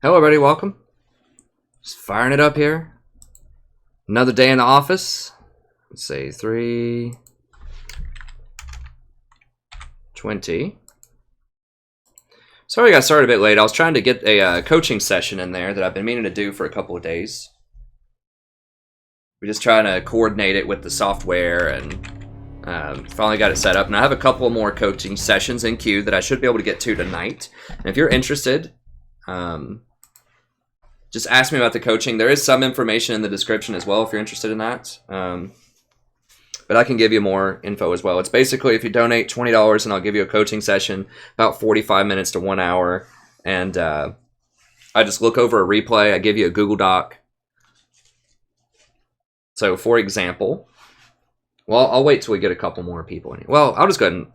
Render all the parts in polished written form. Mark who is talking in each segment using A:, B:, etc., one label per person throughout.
A: Hello everybody, welcome. Just firing it up here. Another day in the office. Let's say 3:20. Sorry I got started a bit late. I was trying to get a coaching session in there that I've been meaning to do for a couple of days. We're just trying to coordinate it with the software and finally got it set up. And I have a couple more coaching sessions in queue that I should be able to get to tonight. And if you're interested, just ask me about the coaching. There is some information in the description as well if you're interested in that. But I can give you more info as well. It's basically if you donate $20 and I'll give you a coaching session, about 45 minutes to 1 hour. And I just look over a replay. I give you a Google Doc. So for example, well, I'll wait till we get a couple more people in here. Well, I'll just go ahead and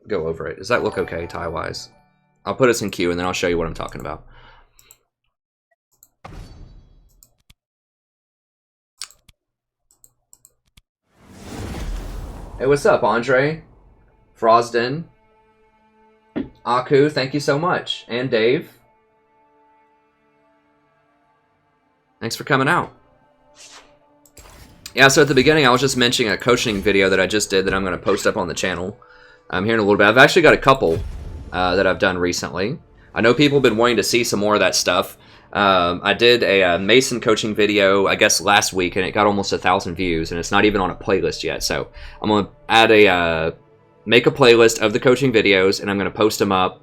A: go over it. Does that look okay tie-wise? I'll put us in queue and then I'll show you what I'm talking about. Hey, what's up, Andre? Frosden. Aku, thank you so much. And Dave. Thanks for coming out. Yeah, so at the beginning, I was just mentioning a coaching video that I just did that I'm going to post up on the channel here in a little bit. I've actually got a couple that I've done recently. I know people have been wanting to see some more of that stuff. I did a Mason coaching video, I guess, last week, and it got almost 1,000 views, and it's not even on a playlist yet. So I'm going to add make a playlist of the coaching videos, and I'm going to post them up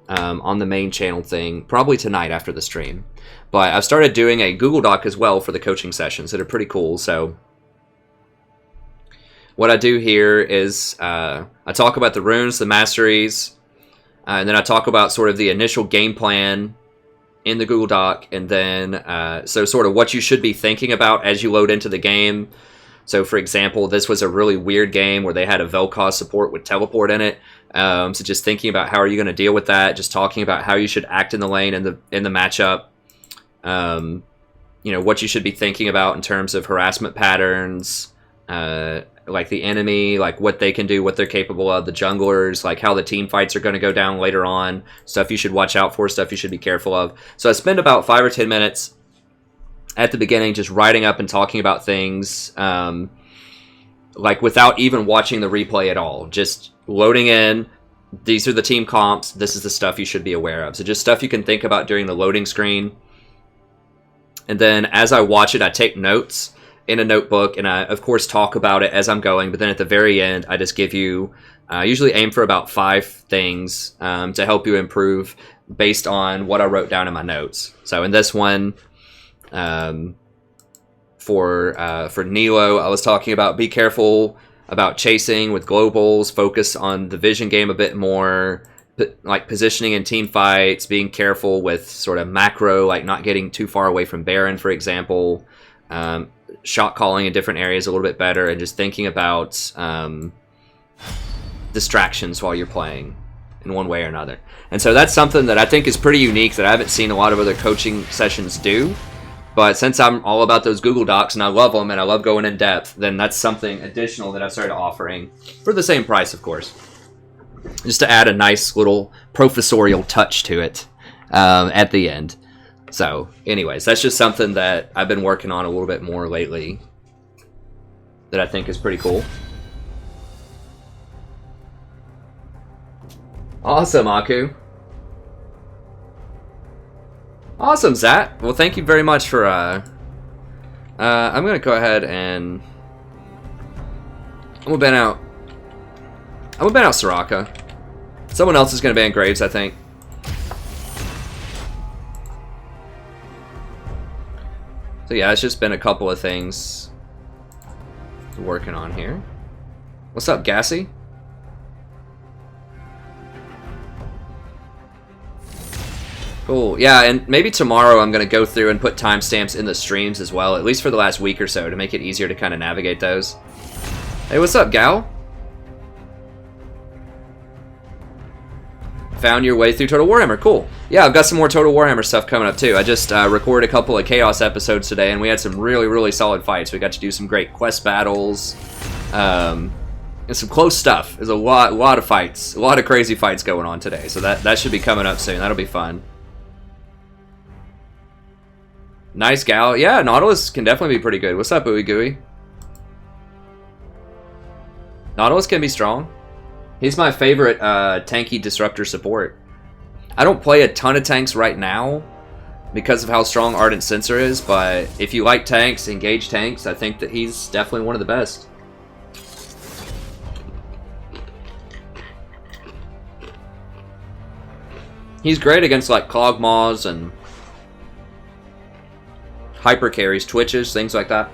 A: on the main channel thing, probably tonight after the stream. But I've started doing a Google Doc as well for the coaching sessions that are pretty cool. So what I do here is I talk about the runes, the masteries, and then I talk about sort of the initial game plan in the Google Doc, and then so sort of what you should be thinking about as you load into the game. So for example, this was a really weird game where they had a Vel'Koz support with teleport in it. So just thinking about how are you going to deal with that, just talking about how you should act in the lane in the matchup. You know, what you should be thinking about in terms of harassment patterns, like the enemy, like what they can do, what they're capable of, the junglers, like how the team fights are going to go down later on, stuff you should watch out for, stuff you should be careful of. So I spend about 5 or 10 minutes at the beginning just writing up and talking about things, like without even watching the replay at all, just loading in. These are the team comps. This is the stuff you should be aware of. So just stuff you can think about during the loading screen. And then as I watch it, I take notes in a notebook, and I, of course, talk about it as I'm going. But then at the very end, I just give you, I usually aim for about 5 things to help you improve based on what I wrote down in my notes. So in this one, for Nilo, I was talking about be careful about chasing with globals, focus on the vision game a bit more, like positioning in team fights, being careful with sort of macro, like not getting too far away from Baron, for example. Shot calling in different areas a little bit better, and just thinking about distractions while you're playing in one way or another. And so that's something that I think is pretty unique that I haven't seen a lot of other coaching sessions do. But since I'm all about those Google Docs and I love them and I love going in depth, then that's something additional that I've started offering for the same price, of course. Just to add a nice little professorial touch to it at the end. So, anyways, that's just something that I've been working on a little bit more lately that I think is pretty cool. Awesome, Aku. Awesome, Zat. Well, thank you very much for, I'm going to go ahead and I'm going to ban out Soraka. Someone else is going to ban Graves, I think. So yeah, it's just been a couple of things working on here. What's up, Gassy? Cool. Yeah, and maybe tomorrow I'm going to go through and put timestamps in the streams as well, at least for the last week or so, to make it easier to kind of navigate those. Hey, what's up, Gal? Found your way through Total Warhammer. Cool. Yeah, I've got some more Total Warhammer stuff coming up too. I just recorded a couple of Chaos episodes today, and we had some really, really solid fights. We got to do some great quest battles, and some close stuff. There's a lot of fights, a lot of crazy fights going on today. So that should be coming up soon. That'll be fun. Nice gal. Yeah, Nautilus can definitely be pretty good. What's up, Ooey Gooey? Nautilus can be strong. He's my favorite tanky disruptor support. I don't play a ton of tanks right now because of how strong Ardent Sensor is, but if you like tanks, engage tanks, I think that he's definitely one of the best. He's great against like Cogmaws and hyper carries, twitches, things like that.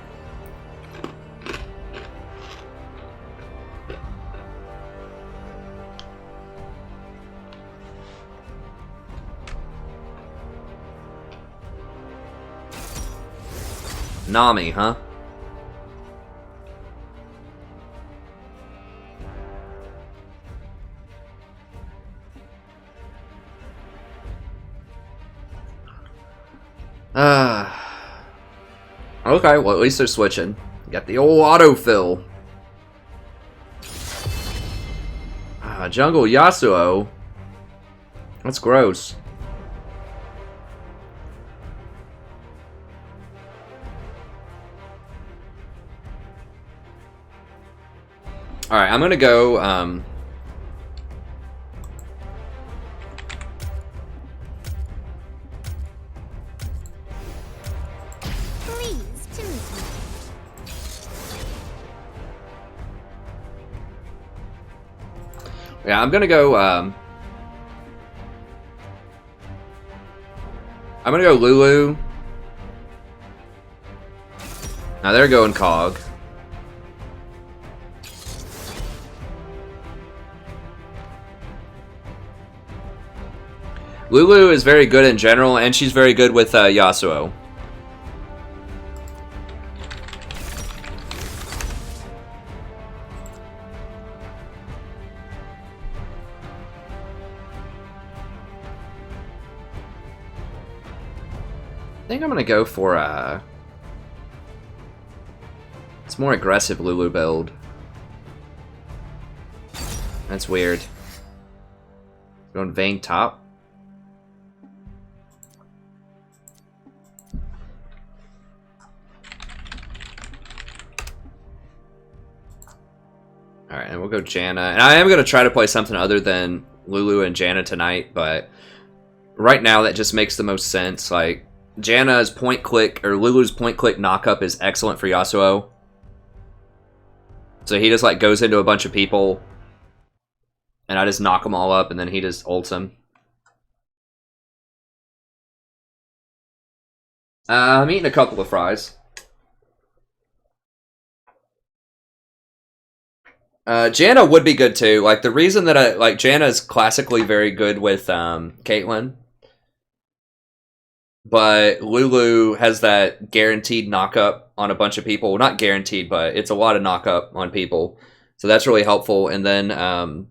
A: Nami, huh? Okay, well at least they're switching. Got the old autofill. Jungle Yasuo. That's gross. Alright, I'm gonna go, yeah, I'm gonna go, I'm gonna go Lulu. Now they're going Cog. Lulu is very good in general, and she's very good with Yasuo. I think I'm gonna go for it's more aggressive Lulu build. That's weird. Going Vayne top. Alright, and we'll go Janna. And I am going to try to play something other than Lulu and Janna tonight, but right now that just makes the most sense. Like, Janna's point-click, or Lulu's point-click knock-up is excellent for Yasuo. So he just, like, goes into a bunch of people, and I just knock them all up, and then he just ults them. I'm eating a couple of fries. Janna would be good too. Like the reason that I like Janna is classically very good with Caitlyn, but Lulu has that guaranteed knockup on a bunch of people. Well, not guaranteed, but it's a lot of knockup on people, so that's really helpful. And then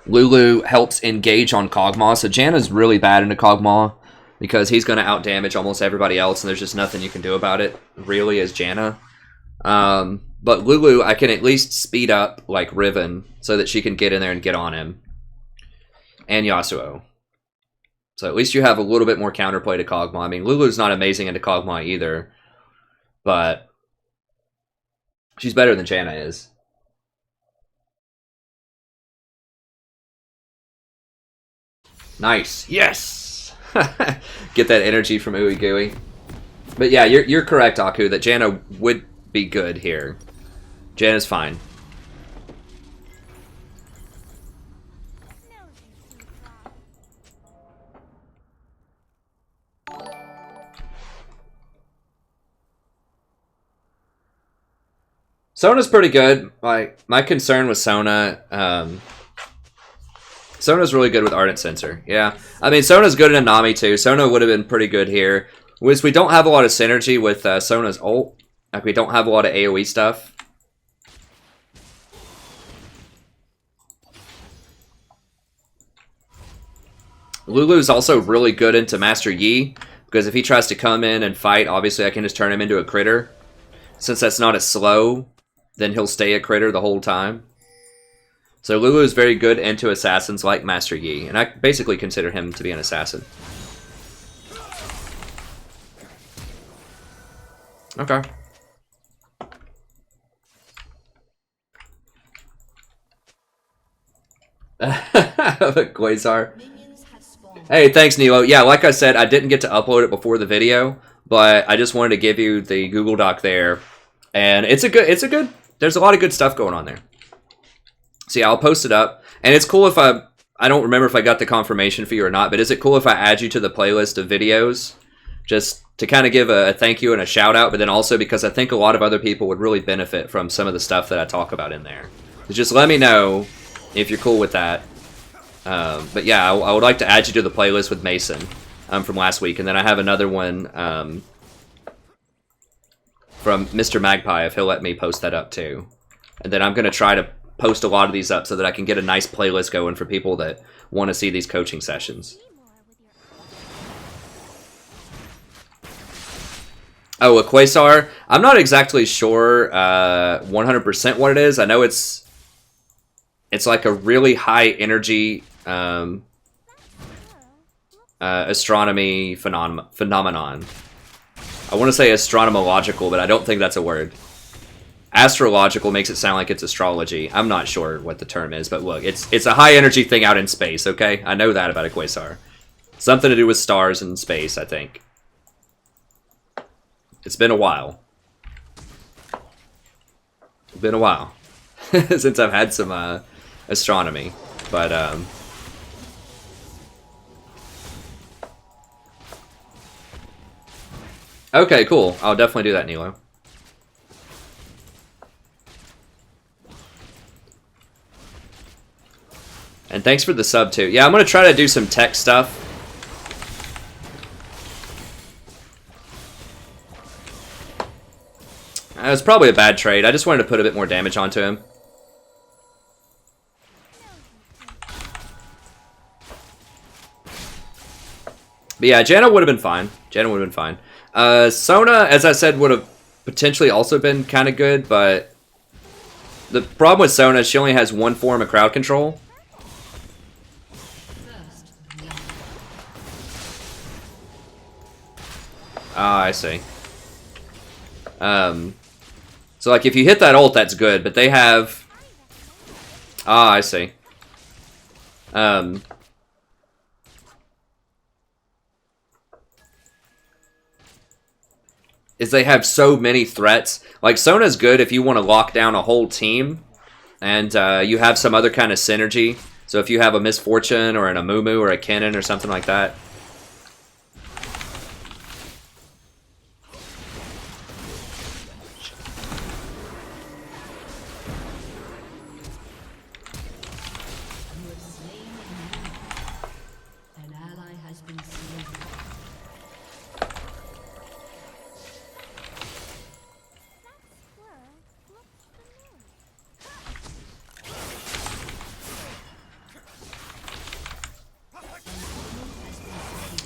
A: Lulu helps engage on Kog'Maw, so Janna's really bad into Kog'Maw because he's going to outdamage almost everybody else, and there's just nothing you can do about it really as Janna. But Lulu, I can at least speed up, like, Riven, so that she can get in there and get on him. And Yasuo. So at least you have a little bit more counterplay to Kog'Maw. I mean, Lulu's not amazing into Kog'Maw either. But she's better than Janna is. Nice. Yes! Get that energy from Ooey Gooey. But yeah, you're correct, Aku, that Janna would be good here. Janna's fine. Sona's pretty good. Like my concern with Sona, Sona's really good with Ardent Sensor. Yeah, I mean Sona's good in Nami too. Sona would have been pretty good here. We don't have a lot of synergy with Sona's ult. Like we don't have a lot of AoE stuff. Lulu's also really good into Master Yi, because if he tries to come in and fight, obviously I can just turn him into a critter. Since that's not as slow, then he'll stay a critter the whole time. So Lulu is very good into assassins like Master Yi, and I basically consider him to be an assassin. Okay. Quasar. Hey, thanks, Nilo. Yeah, like I said, I didn't get to upload it before the video, but I just wanted to give you the Google Doc there, and it's a good. There's a lot of good stuff going on there. So yeah, I'll post it up, and it's cool if I don't remember if I got the confirmation for you or not, but is it cool if I add you to the playlist of videos, just to kind of give a thank you and a shout out, but then also because I think a lot of other people would really benefit from some of the stuff that I talk about in there. So just let me know if you're cool with that. But yeah, I would like to add you to the playlist with Mason from last week. And then I have another one from Mr. Magpie, if he'll let me post that up too. And then I'm going to try to post a lot of these up so that I can get a nice playlist going for people that want to see these coaching sessions. Oh, a Quasar? I'm not exactly sure 100% what it is. I know it's like a really high energy astronomy phenomenon. I want to say astronomological, but I don't think that's a word. Astrological makes it sound like it's astrology. I'm not sure what the term is, but look, it's a high energy thing out in space, okay? I know that about a Quasar. Something to do with stars and space, I think. It's been a while. It's been a while since I've had some astronomy, but okay, cool. I'll definitely do that, Nilo. And thanks for the sub too. Yeah, I'm gonna try to do some tech stuff. It was probably a bad trade. I just wanted to put a bit more damage onto him. But yeah, Janna would have been fine. Janna would have been fine. Sona, as I said, would have potentially also been kind of good, but the problem with Sona is she only has one form of crowd control. Ah, I see. So like if you hit that ult, that's good, but they have... Ah, I see. Is they have so many threats. Like, Sona's good if you want to lock down a whole team, and you have some other kind of synergy. So if you have a Misfortune, or an Amumu, or a Kennen, or something like that.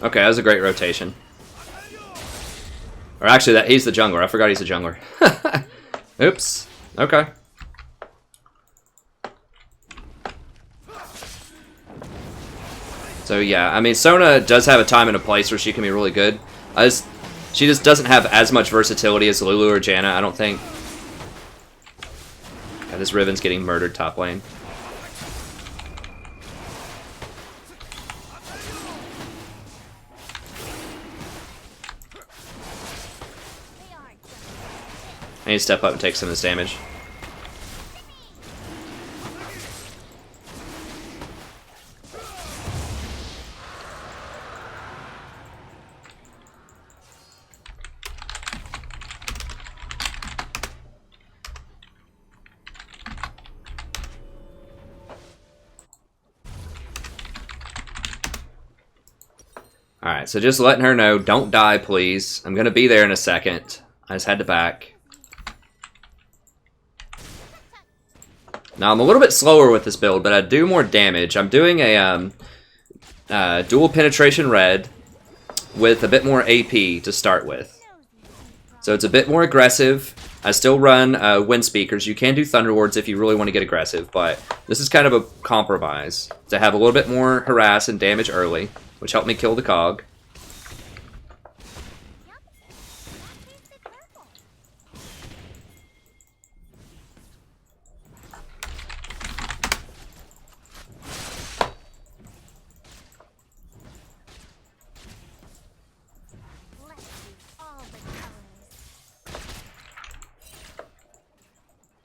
A: Okay, that was a great rotation. Or actually, he's the jungler. I forgot he's the jungler. Oops. Okay. So yeah, I mean, Sona does have a time and a place where she can be really good. She just doesn't have as much versatility as Lulu or Janna, I don't think. Yeah, this Riven's getting murdered top lane. I need to step up and take some of this damage. Alright, so just letting her know, don't die, please. I'm going to be there in a second. I just had to back. Now, I'm a little bit slower with this build, but I do more damage. I'm doing a dual penetration red with a bit more AP to start with. So it's a bit more aggressive. I still run wind speakers. You can do Thunder Wards if you really want to get aggressive, but this is kind of a compromise to have a little bit more harass and damage early, which helped me kill the cog.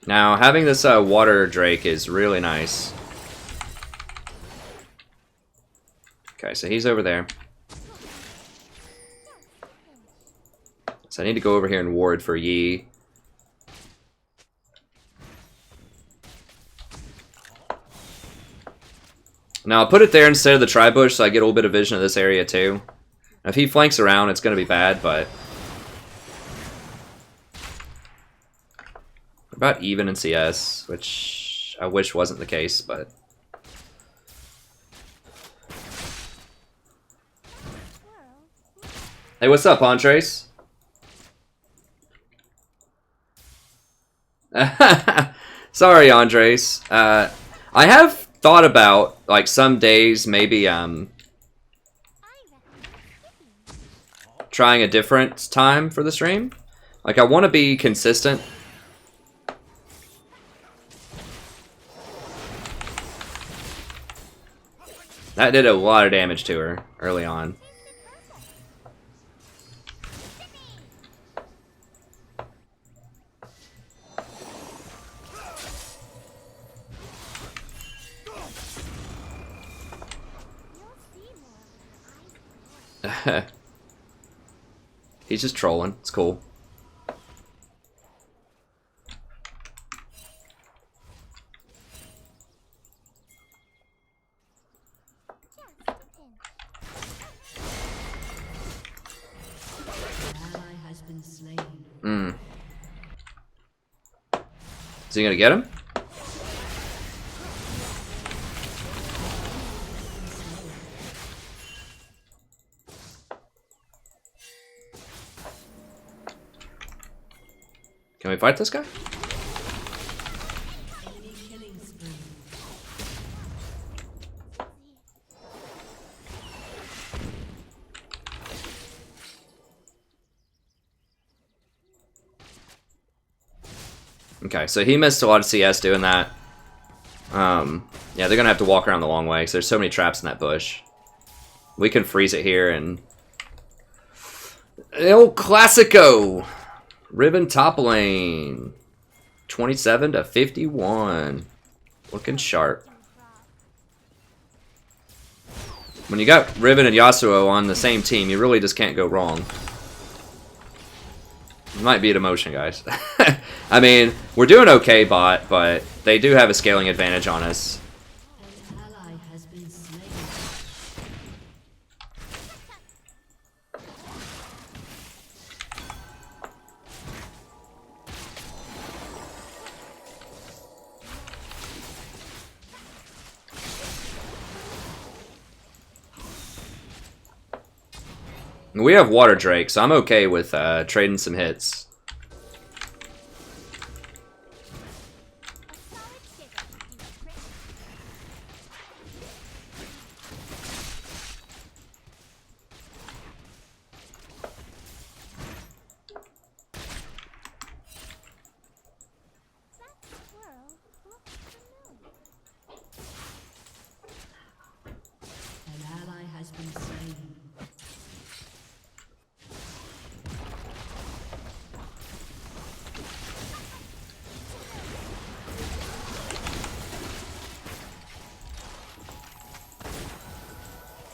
A: Now, having this water drake is really nice. Okay, so he's over there. So I need to go over here and ward for Yi. Now, I'll put it there instead of the tri-bush so I get a little bit of vision of this area too. Now, if he flanks around, it's going to be bad, but... about even in CS, which I wish wasn't the case, but... Hey, what's up, Andres? Sorry, Andres. I have thought about, like, some days maybe trying a different time for the stream. Like, I want to be consistent. That did a lot of damage to her early on. He's just trolling. It's cool. Is he gonna get him? Can we fight this guy? Okay, so he missed a lot of CS doing that. Yeah, they're gonna have to walk around the long way because there's so many traps in that bush. We can freeze it here and... El Clasico! Ribbon top lane. 27 to 51. Looking sharp. When you got Ribbon and Yasuo on the same team, you really just can't go wrong. It might be an emotion, guys. I mean, we're doing okay, bot, but they do have a scaling advantage on us. We have Water Drake, so I'm okay with trading some hits.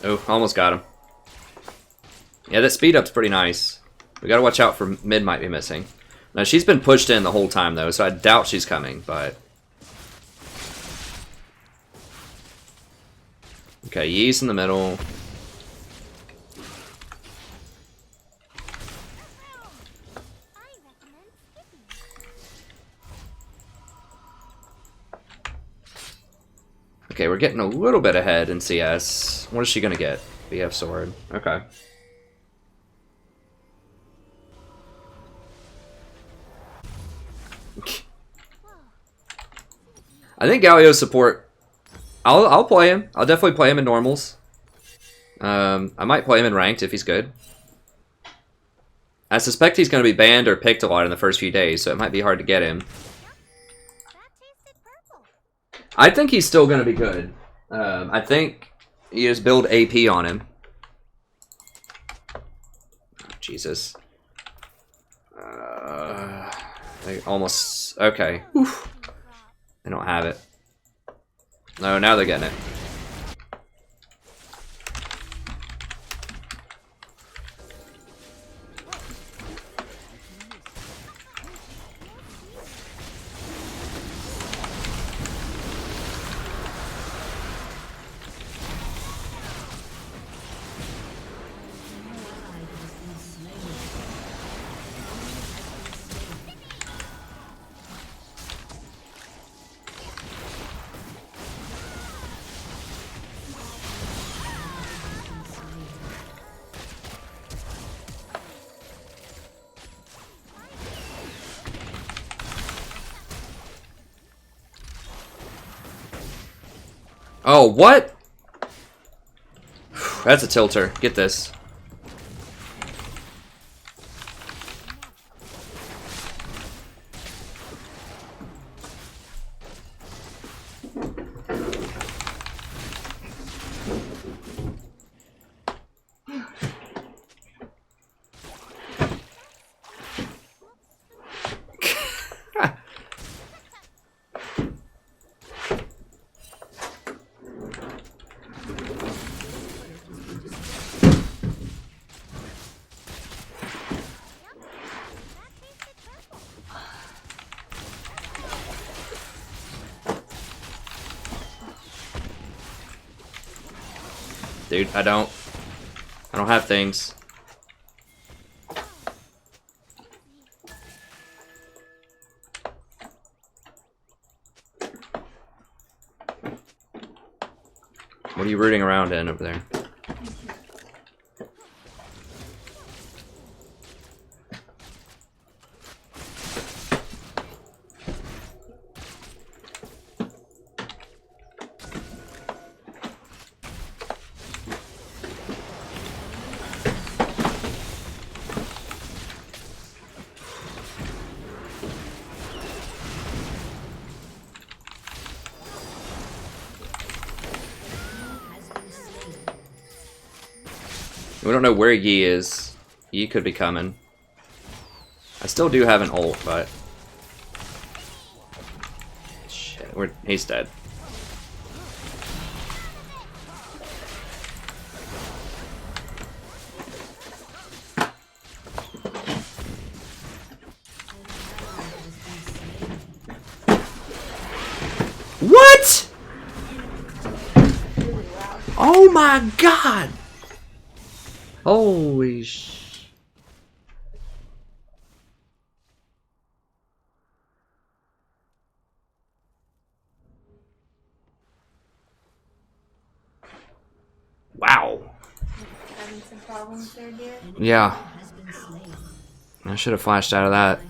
A: Oh, almost got him. Yeah, that speed up's pretty nice. We gotta watch out for mid might be missing. Now, she's been pushed in the whole time, though, so I doubt she's coming, but... Okay, Yee's in the middle. Okay, we're getting a little bit ahead in CS. What is she gonna get? BF sword. Okay. I think Galio support. I'll play him. I'll definitely play him in normals. I might play him in ranked if he's good. I suspect he's going to be banned or picked a lot in the first few days, so it might be hard to get him. I think he's still going to be good. I think you just build AP on him. Jesus. They almost... Okay. Oof. They don't have it. No, now they're getting it. Oh, what? That's a tilter. Get this. Dude, I don't have things. What are you rooting around in over there? We don't know where Yi is. Yi could be coming. I still do have an ult, but... Shit, he's dead. What?! Oh my god! Holy sh... Wow.
B: Having some problems there, dear?
A: Yeah. I should have flashed out of that.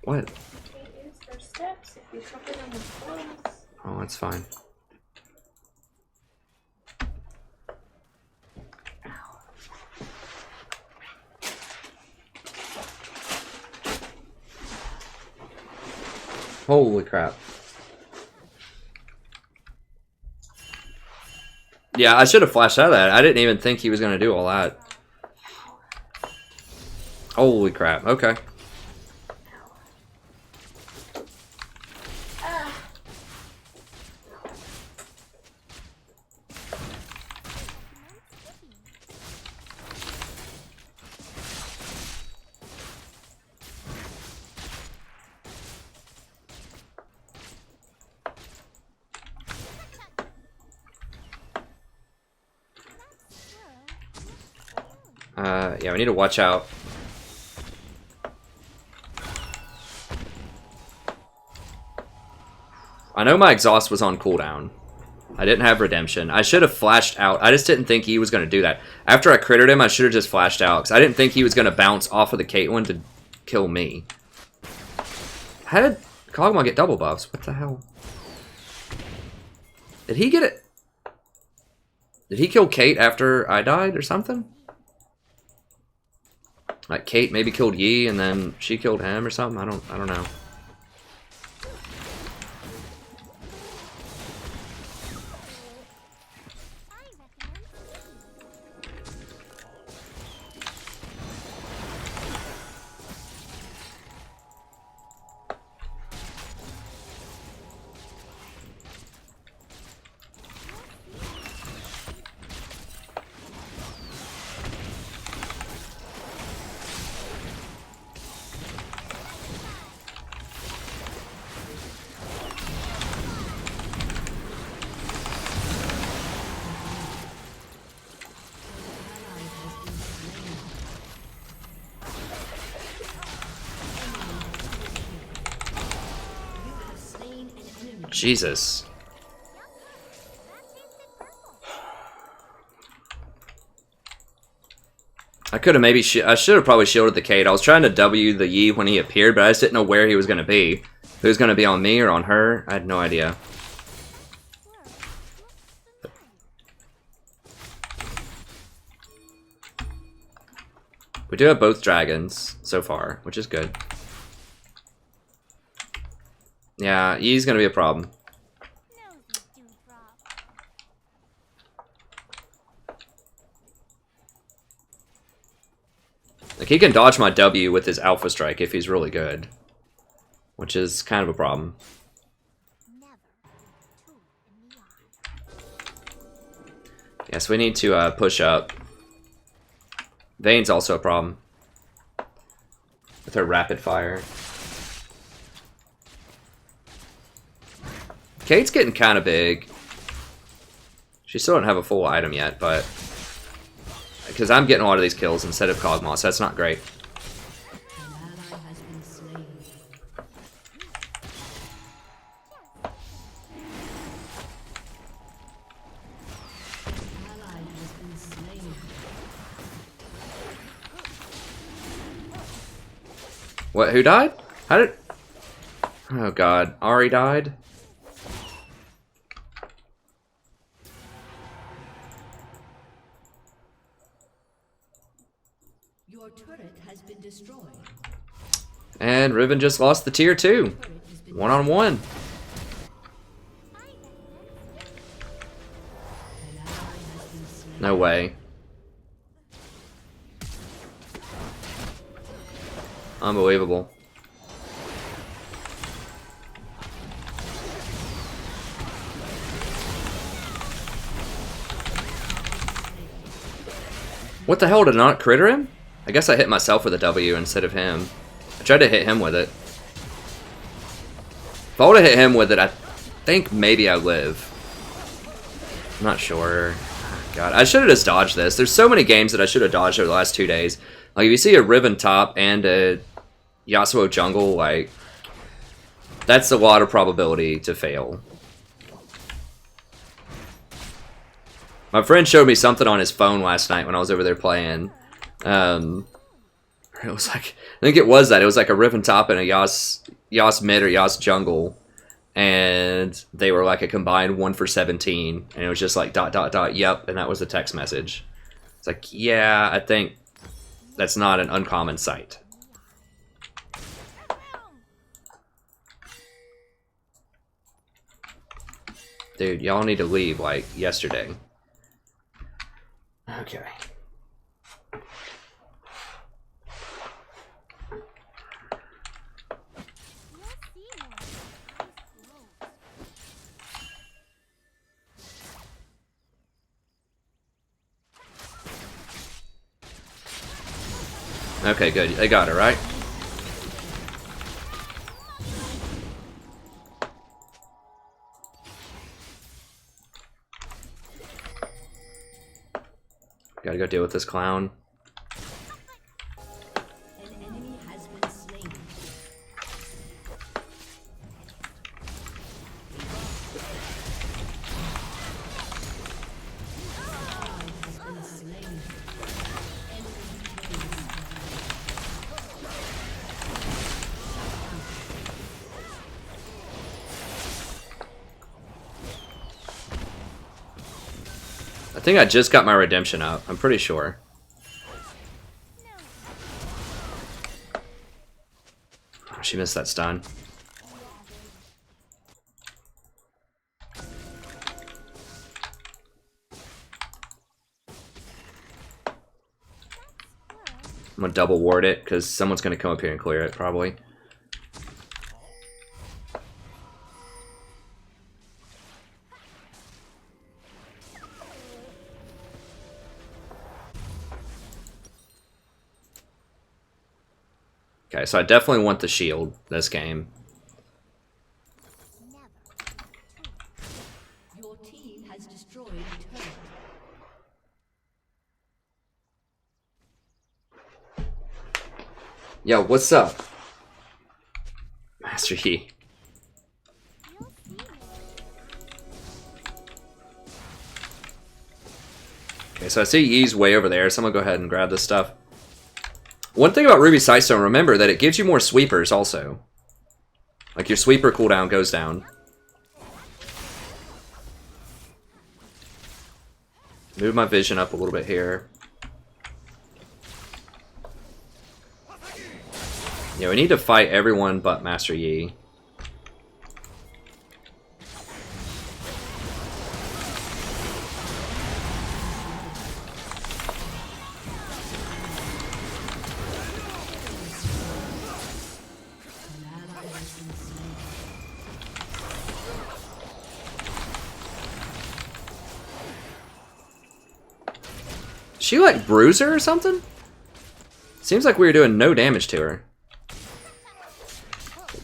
A: What?
B: They use their steps if you cover them with clothes.
A: Oh, that's fine. Holy crap. Yeah, I should have flashed out of that. I didn't even think he was going to do all that. Holy crap. Okay. Yeah, we need to watch out. I know my exhaust was on cooldown. I didn't have redemption. I should have flashed out. I just didn't think he was going to do that. After I crittered him, I should have just flashed out. Because I didn't think he was going to bounce off of the Caitlyn to kill me. How did Kog'Maw get double buffs? What the hell? Did he get it? Did he kill Kate after I died or something? Like Kate maybe killed Yi and then she killed him or something? I don't know. Jesus. I could have maybe... I should have probably shielded the Kate. I was trying to W the Yi when he appeared, but I just didn't know where he was going to be. If he was going to be on me or on her. I had no idea. We do have both dragons so far, which is good. Yeah, Yi's going to be a problem. Like, he can dodge my W with his Alpha Strike if he's really good. Which is kind of a problem. Yes, we need to push up. Vayne's also a problem. With her rapid fire. Kate's getting kind of big. She still don't have a full item yet, but... Because I'm getting a lot of these kills instead of Cogmoss. That's not great. What? Who died? How did... Oh god. Ari died?
C: Your turret has been destroyed.
A: And Riven just lost the tier 2. 1-on-1. No way. Unbelievable. What the hell, did I not critter him? I guess I hit myself with a W instead of him. I tried to hit him with it. If I would have hit him with it, I think maybe I live. I'm not sure. God, I should have just dodged this. There's so many games that I should have dodged over the last 2 days. Like, if you see a Riven top and a Yasuo jungle, like, that's a lot of probability to fail. My friend showed me something on his phone last night when I was over there playing. It was like, I think it was that. It was like a Riven top and a Yas mid or Yas jungle. And they were like a combined 1 for 17. And it was just like ... Yep. And that was the text message. It's like, yeah, I think that's not an uncommon sight. Dude, y'all need to leave like yesterday. Okay. Okay, good. They got it, right? Gotta go deal with this clown.
C: An enemy has been slain.
A: I think I just got my redemption up. I'm pretty sure. Oh, she missed that stun. I'm gonna double ward it because someone's gonna come up here and clear it probably. Okay, so I definitely want the shield this game.
C: Your team has destroyed a turret.
A: Yo, what's up? Master Yi. Okay, so I see Yi's way over there, so I'm gonna go ahead and grab this stuff. One thing about Ruby Sightstone, remember that it gives you more sweepers also. Like your sweeper cooldown goes down. Move my vision up a little bit here. Yeah, we need to fight everyone but Master Yi. She like bruiser or something? Seems like we were doing no damage to her.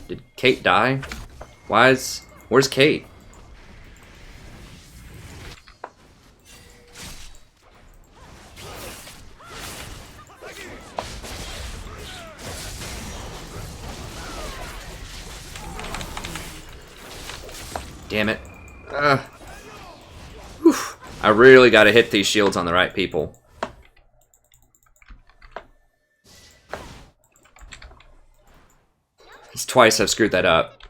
A: Did Kate die? Where's Kate? Damn it. Whew. I really gotta hit these shields on the right people. It's twice I've screwed that up.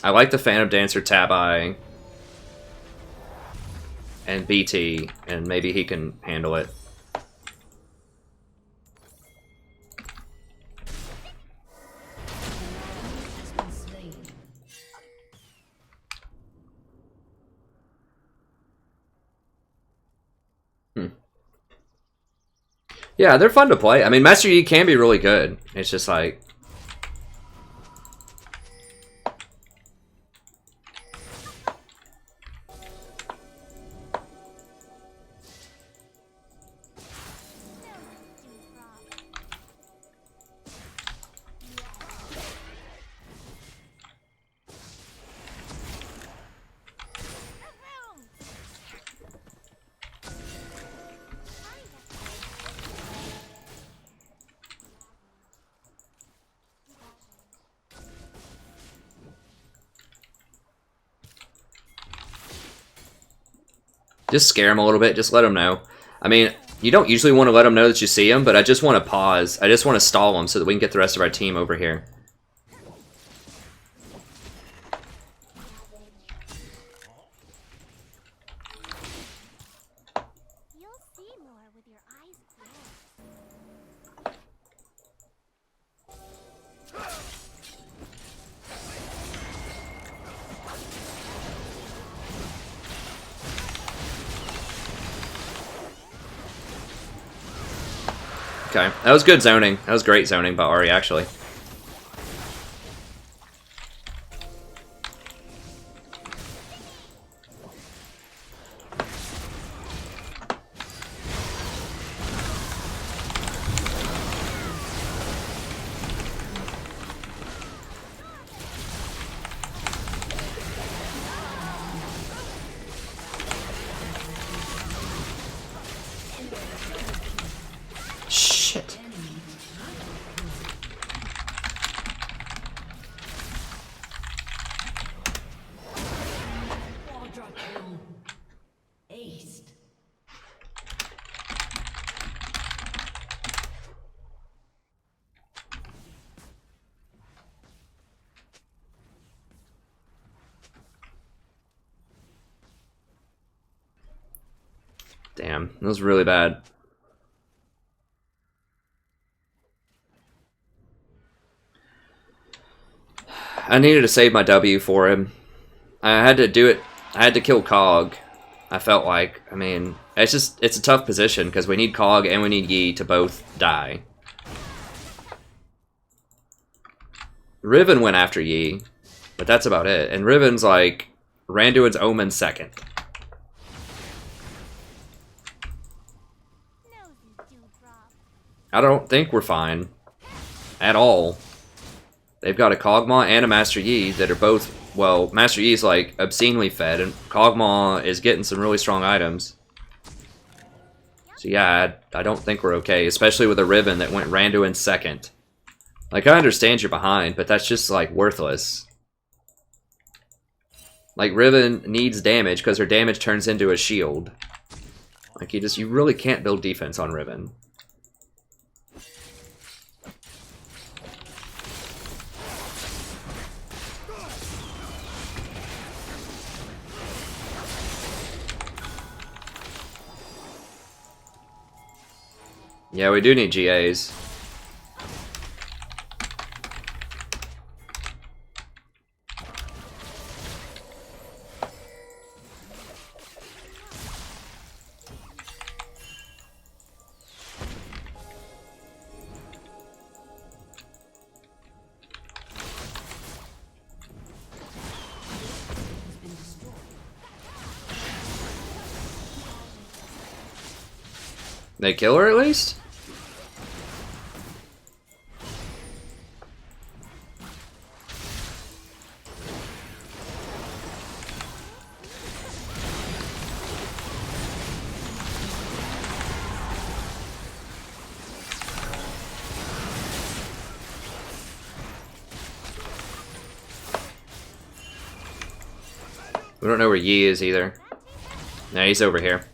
A: I like the Phantom Dancer Tabi and BT, and maybe he can handle it. Yeah, they're fun to play. I mean, Master Yi can be really good. It's just like... Just scare them a little bit. Just let them know. I mean, you don't usually want to let them know that you see them, but I just want to pause. I just want to stall them so that we can get the rest of our team over here.
B: You'll see more with your eyes closed.
A: Okay, that was good zoning. That was great zoning by Ari, actually. Shit.
C: Aced.
A: Damn, that was really bad. I needed to save my W for him. I had to do it. I had to kill Cog. I felt like, I mean, it's a tough position because we need Cog and we need Yi to both die. Riven went after Yi, but that's about it. And Riven's like Randuin's Omen second. I don't think we're fine at all. They've got a Kog'Maw and a Master Yi that are both, well, Master Yi is like obscenely fed, and Kog'Maw is getting some really strong items. So yeah, I don't think we're okay, especially with a Riven that went Randuin second. Like, I understand you're behind, but that's just, like, worthless. Like, Riven needs damage because her damage turns into a shield. Like, you really can't build defense on Riven. Yeah, we do need GAs. They kill her at least? We don't know where Yi is either. No, he's over here.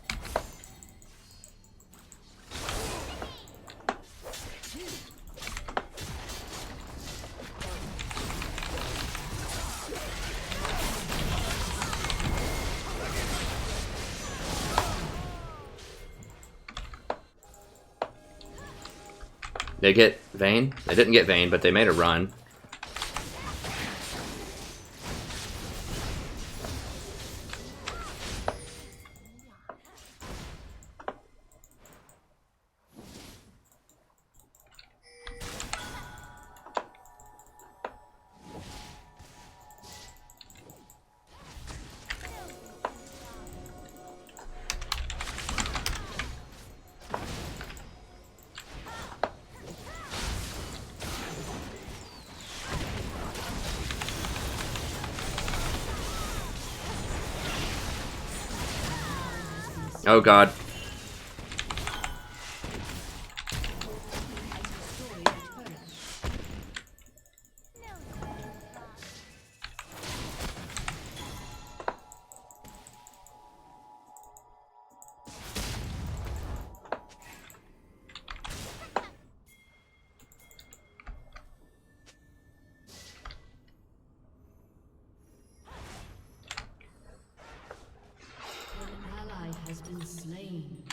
A: They get Vayne? They didn't get Vayne, but they made a run. Oh god.
C: Has been slain.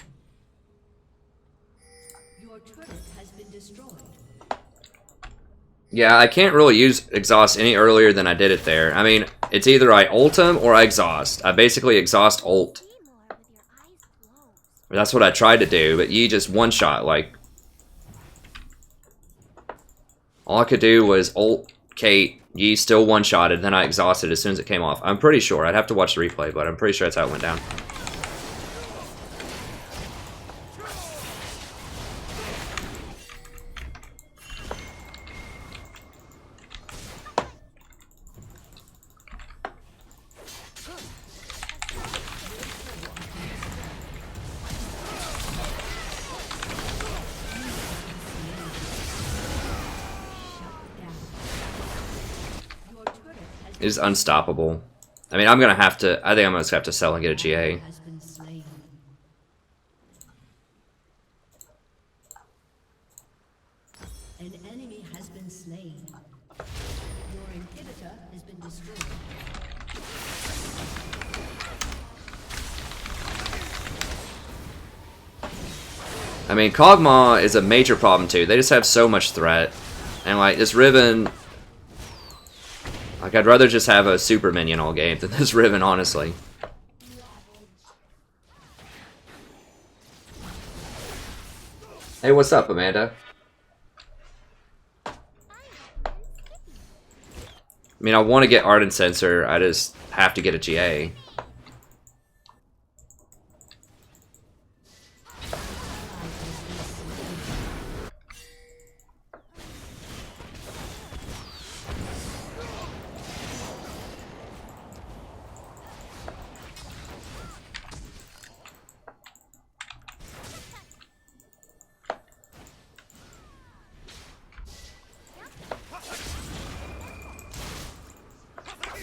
C: Your turret has been destroyed.
A: Yeah, I can't really use exhaust any earlier than I did it there. I mean, it's either I ult him or I exhaust. I basically exhaust ult. That's what I tried to do, but Yi just one-shot, like... All I could do was ult Kate, Yi still one-shotted, then I exhausted as soon as it came off. I'm pretty sure. I'd have to watch the replay, but I'm pretty sure that's how it went down. It is unstoppable. I mean, I'm gonna have to. I think I'm gonna have to sell and get a GA.
C: An enemy has been slain. Your inhibitor has been destroyed.
A: I mean, Kog'Maw is a major problem too. They just have so much threat, and like this Riven. Like, I'd rather just have a super minion all game than this Riven, honestly. Hey, what's up, Amanda? I mean, I want to get Ardent Sensor, I just have to get a GA.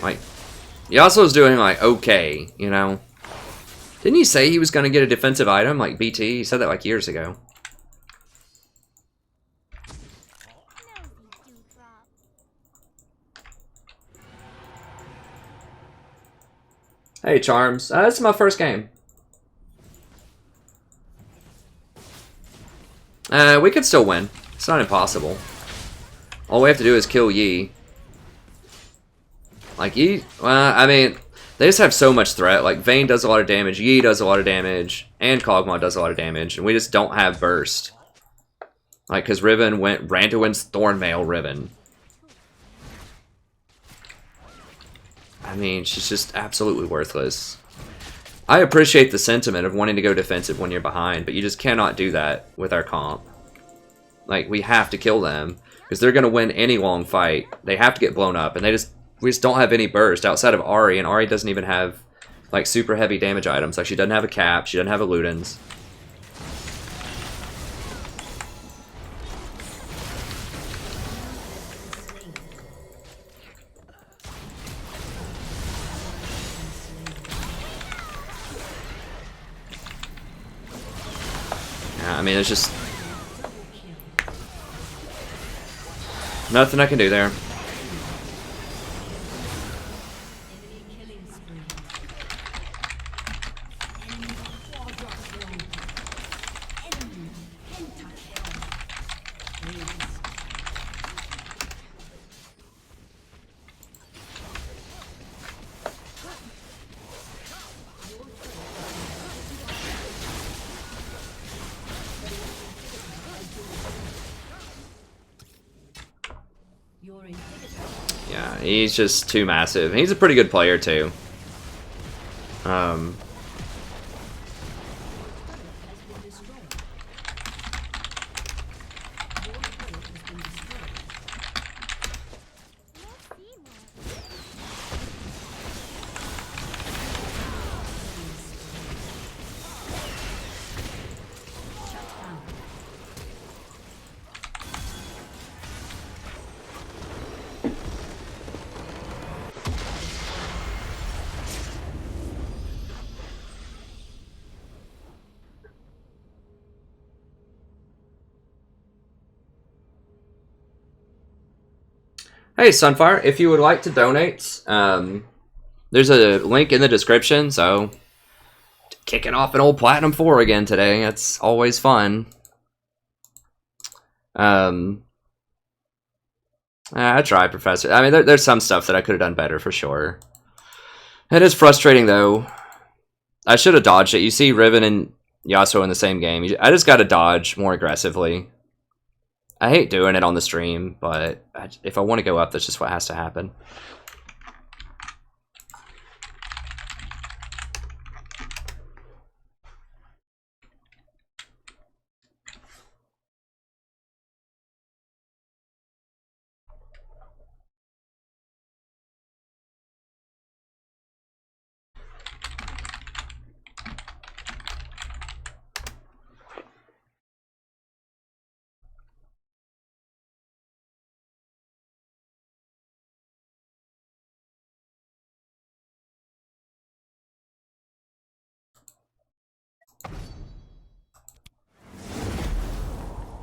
A: Like, Yasuo's doing, like, okay, you know? Didn't he say he was going to get a defensive item, like BT? He said that, like, years ago. Hey, Charms. This is my first game. We could still win. It's not impossible. All we have to do is kill Yi. Like, Yi... Well, I mean, they just have so much threat. Like, Vayne does a lot of damage, Yi does a lot of damage, and Kog'Maw does a lot of damage, and we just don't have burst. Like, because Riven ran to win Thornmail Riven. I mean, she's just absolutely worthless. I appreciate the sentiment of wanting to go defensive when you're behind, but you just cannot do that with our comp. Like, we have to kill them, because they're going to win any long fight. They have to get blown up, and we just don't have any burst outside of Ahri, and Ahri doesn't even have, like, super heavy damage items. Like, she doesn't have a cap, she doesn't have a Ludens. I mean, there's just nothing I can do there. Yeah, he's just too massive. He's a pretty good player too. Hey, Sunfire, if you would like to donate, there's a link in the description, so kicking off an old Platinum 4 again today. That's always fun. I tried, Professor. I mean, there's some stuff that I could have done better, for sure. It is frustrating, though. I should have dodged it. You see Riven and Yasuo in the same game. I just got to dodge more aggressively. I hate doing it on the stream, but if I want to go up, that's just what has to happen.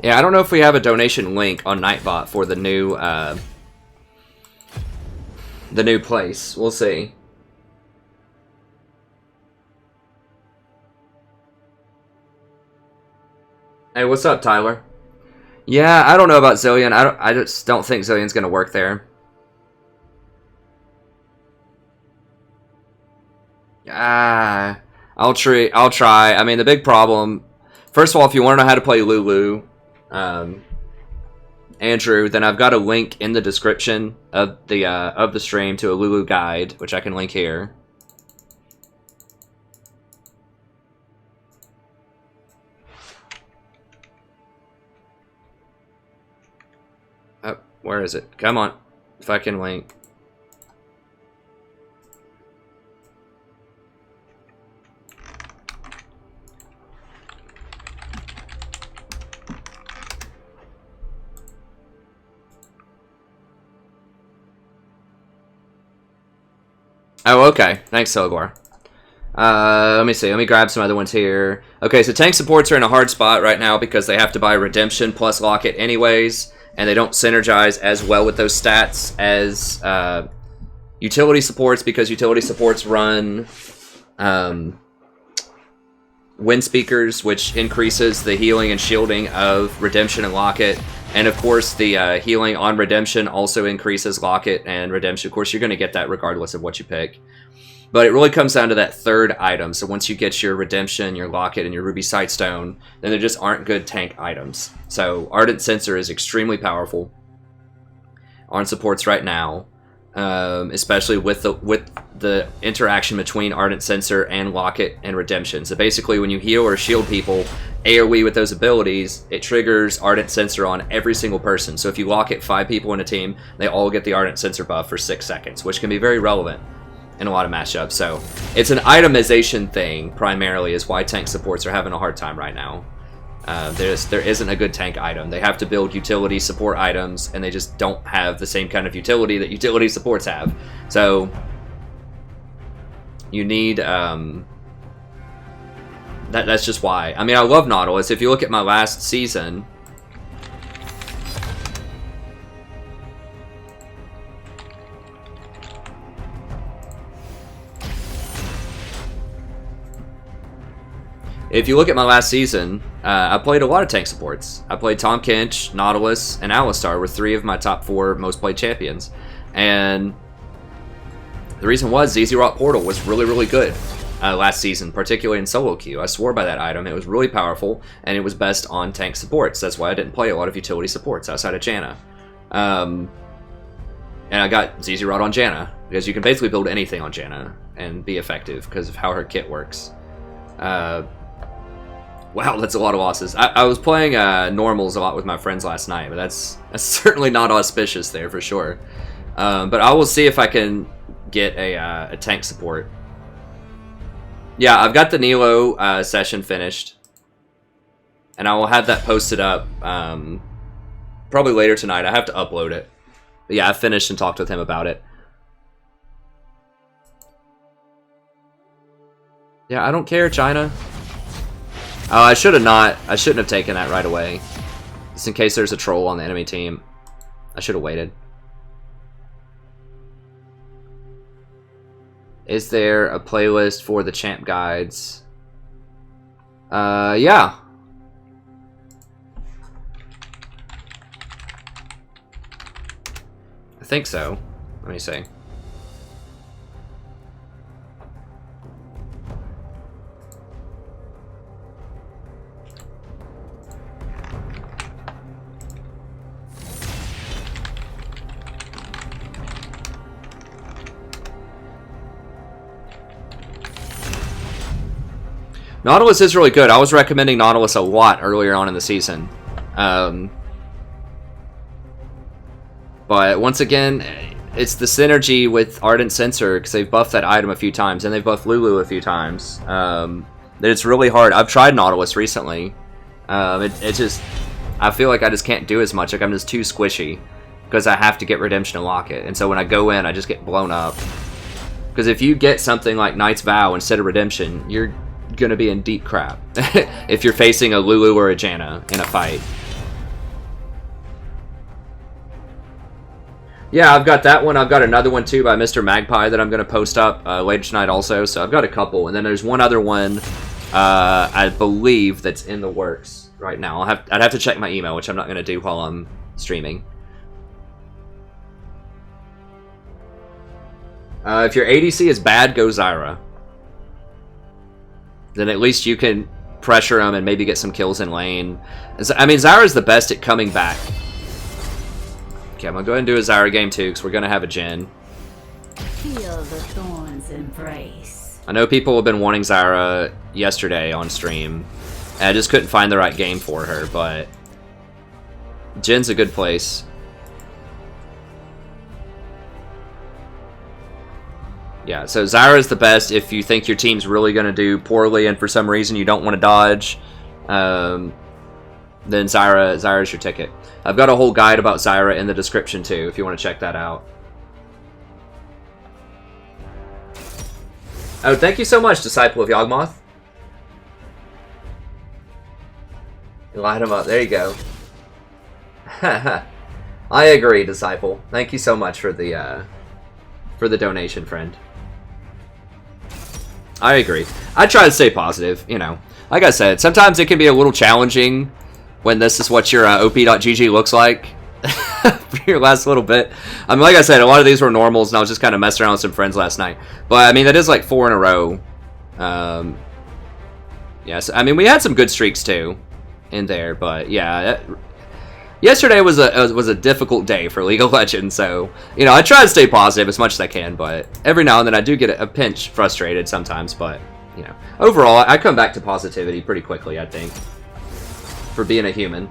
A: Yeah, I don't know if we have a donation link on Nightbot for the new place. We'll see. Hey, what's up, Tyler? Yeah, I don't know about Zillion. I just don't think Zillion's gonna work there. I'll try. I mean, the big problem. First of all, if you want to know how to play Lulu, Andrew, then I've got a link in the description of the stream to a Lulu guide, which I can link here. Oh, where is it? Come on, if I can link. Oh, okay. Thanks, Silgor. Let me see. Let me grab some other ones here. Okay, so tank supports are in a hard spot right now because they have to buy Redemption plus Locket anyways, and they don't synergize as well with those stats as utility supports, because utility supports run Wind Speakers, which increases the healing and shielding of Redemption and Locket. And of course, the healing on Redemption also increases Locket and Redemption. Of course, you're going to get that regardless of what you pick. But it really comes down to that third item. So once you get your Redemption, your Locket, and your Ruby Sightstone, then there just aren't good tank items. So Ardent Sensor is extremely powerful on supports right now, especially with the interaction between Ardent Sensor and Locket and Redemption. So basically, when you heal or shield people AoE with those abilities, it triggers Ardent Sensor on every single person. So if you Locket 5 people in a team, they all get the Ardent Sensor buff for 6 seconds, which can be very relevant in a lot of matchups. So it's an itemization thing primarily, is why tank supports are having a hard time right now. There isn't a good tank item. They have to build utility support items, and they just don't have the same kind of utility that utility supports have. So you need that's just why. I mean, I love Nautilus. If you look at my last season, I played a lot of tank supports. I played Tahm Kench, Nautilus, and Alistar were 3 of my top 4 most played champions. And the reason was ZZ Rock Portal was really, really good last season, particularly in solo queue. I swore by that item. It was really powerful, and it was best on tank supports. That's why I didn't play a lot of utility supports outside of Janna. And I got ZZ Rod on Janna, because you can basically build anything on Janna and be effective because of how her kit works. Wow, that's a lot of losses. I was playing normals a lot with my friends last night, but that's certainly not auspicious there for sure. But I will see if I can get a tank support. Yeah, I've got the Nilo session finished, and I will have that posted up probably later tonight. I have to upload it. But yeah, I finished and talked with him about it. Yeah, I don't care, China. Oh, I should have not. I shouldn't have taken that right away. Just in case there's a troll on the enemy team. I should have waited. Is there a playlist for the champ guides? Yeah. I think so. Let me see. Nautilus is really good. I was recommending Nautilus a lot earlier on in the season. But once again, it's the synergy with Ardent Sensor, because they've buffed that item a few times, and they've buffed Lulu a few times. That it's really hard. I've tried Nautilus recently. It just... I feel like I just can't do as much. Like, I'm just too squishy, because I have to get Redemption and Locket. And so when I go in, I just get blown up. Because if you get something like Knight's Vow instead of Redemption, you're gonna be in deep crap if you're facing a Lulu or a Janna in a fight. Yeah, I've got that one. I've got another one too by Mr. Magpie that I'm gonna post up later tonight also. So I've got a couple, and then there's one other one I believe that's in the works right now. I'd have to check my email, which I'm not gonna do while I'm streaming. If your ADC is bad, go Zyra. Then at least you can pressure them and maybe get some kills in lane. I mean, Zyra's the best at coming back. Okay, I'm going to go ahead and do a Zyra game too, because we're going to have a Jhin.
C: Feel the thorns embrace.
A: I know people have been wanting Zyra yesterday on stream. And I just couldn't find the right game for her, but Jhin's a good place. Yeah, so Zyra is the best if you think your team's really going to do poorly and for some reason you don't want to dodge. Then Zyra's your ticket. I've got a whole guide about Zyra in the description too, if you want to check that out. Oh, thank you so much, Disciple of Yawgmoth. Light him up. There you go. I agree, Disciple. Thank you so much for the donation, friend. I agree. I try to stay positive, you know. Like I said, sometimes it can be a little challenging when this is what your op.gg looks like for your last little bit. I mean, like I said, a lot of these were normals, and I was just kind of messing around with some friends last night. But, I mean, that is like 4 in a row. Yes, I mean, we had some good streaks, too, in there. But, yeah, yesterday was a difficult day for League of Legends. So, you know, I try to stay positive as much as I can. But every now and then I do get a pinch frustrated sometimes. But, you know, overall, I come back to positivity pretty quickly, I think, for being a human.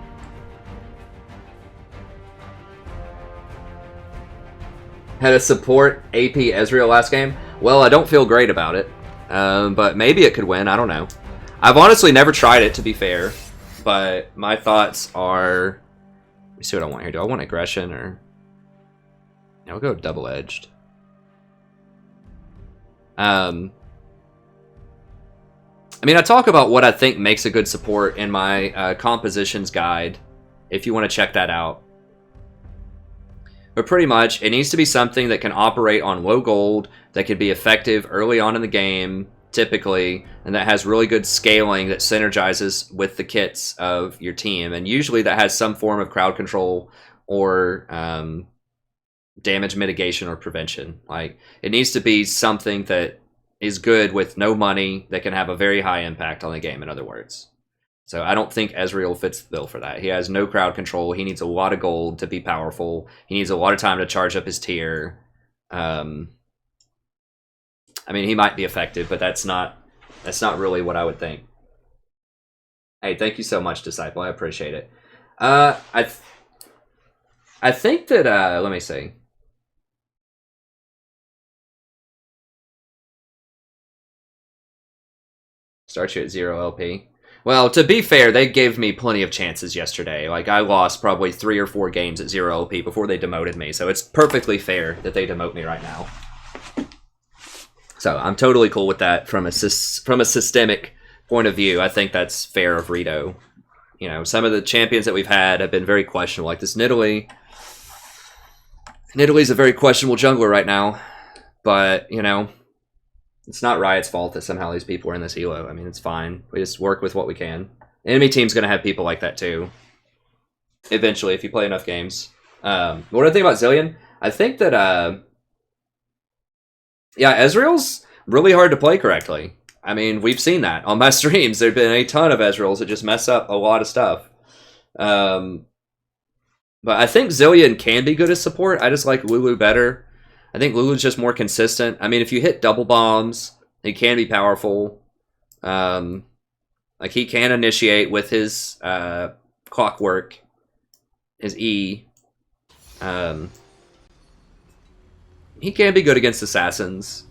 A: Had a support AP Ezreal last game. Well, I don't feel great about it, but maybe it could win. I don't know. I've honestly never tried it, to be fair, but my thoughts are... Let me see what I want here. Do I want aggression or... I'll go double-edged. I mean, I talk about what I think makes a good support in my compositions guide, if you want to check that out. But pretty much, it needs to be something that can operate on low gold, that can be effective early on in the game, typically, and that has really good scaling that synergizes with the kits of your team. And usually that has some form of crowd control or damage mitigation or prevention. Like, it needs to be something that is good with no money, that can have a very high impact on the game, in other words. So I don't think Ezreal fits the bill for that. He has no crowd control. He needs a lot of gold to be powerful. He needs a lot of time to charge up his tier. I mean, he might be effective, but that's not really what I would think. Hey, thank you so much, Disciple. I appreciate it. I think that let me see. Start you at 0 LP. Well, to be fair, they gave me plenty of chances yesterday. Like, I lost probably 3 or 4 games at 0 LP before they demoted me, so it's perfectly fair that they demote me right now. So I'm totally cool with that from a systemic point of view. I think that's fair of Rito. You know, some of the champions that we've had have been very questionable, like this Nidalee. Nidalee's a very questionable jungler right now, but, you know, it's not Riot's fault that somehow these people are in this elo. I mean, it's fine. We just work with what we can. Enemy team's going to have people like that too. Eventually, if you play enough games. What do I think about Zilean? I think that, yeah, Ezreal's really hard to play correctly. I mean, we've seen that on my streams. There have been a ton of Ezreals that just mess up a lot of stuff. But I think Zilean can be good as support. I just like Lulu better. I think Lulu's just more consistent. I mean, if you hit double bombs, he can be powerful. Like, he can initiate with his clockwork, his E. He can be good against assassins.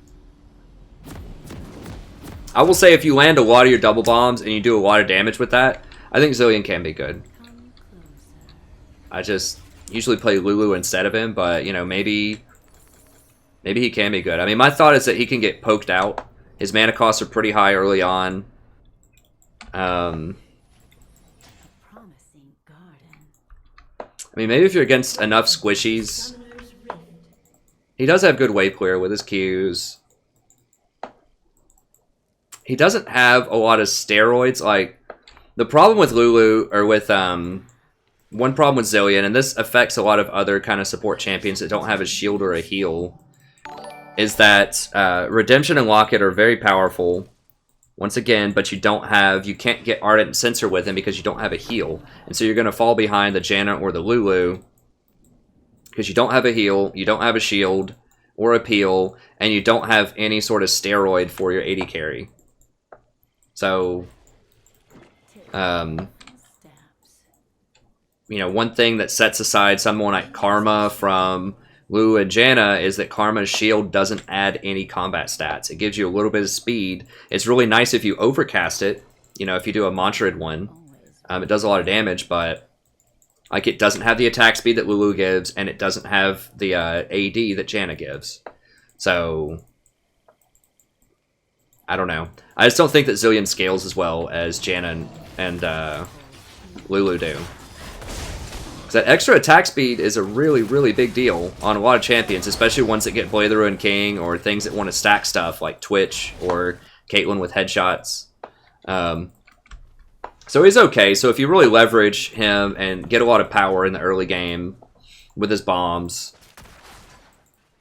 A: I will say, if you land a lot of your double bombs and you do a lot of damage with that, I think Zilean can be good. I just usually play Lulu instead of him, but, you know, maybe he can be good. I mean, my thought is that he can get poked out. His mana costs are pretty high early on. I mean, maybe if you're against enough squishies. He does have good wave clear with his Qs. He doesn't have a lot of steroids. Like, the problem with Lulu, or with, one problem with Zilean, and this affects a lot of other kind of support champions that don't have a shield or a heal, is that Redemption and Locket are very powerful, once again, but you can't get Ardent Sensor with him because you don't have a heal. And so you're going to fall behind the Janna or the Lulu because you don't have a heal, you don't have a shield or a peel, and you don't have any sort of steroid for your AD carry. So, you know, one thing that sets aside someone like Karma from Lulu and Janna is that Karma's shield doesn't add any combat stats. It gives you a little bit of speed. It's really nice if you overcast it. You know, if you do a Mantrid one, it does a lot of damage, but like, it doesn't have the attack speed that Lulu gives, and it doesn't have the AD that Janna gives. So, I don't know. I just don't think that Zillion scales as well as Janna and Lulu do. Because that extra attack speed is a really, really big deal on a lot of champions, especially ones that get Blade of the Ruined King or things that want to stack stuff like Twitch or Caitlyn with headshots. So he's okay. So if you really leverage him and get a lot of power in the early game with his bombs,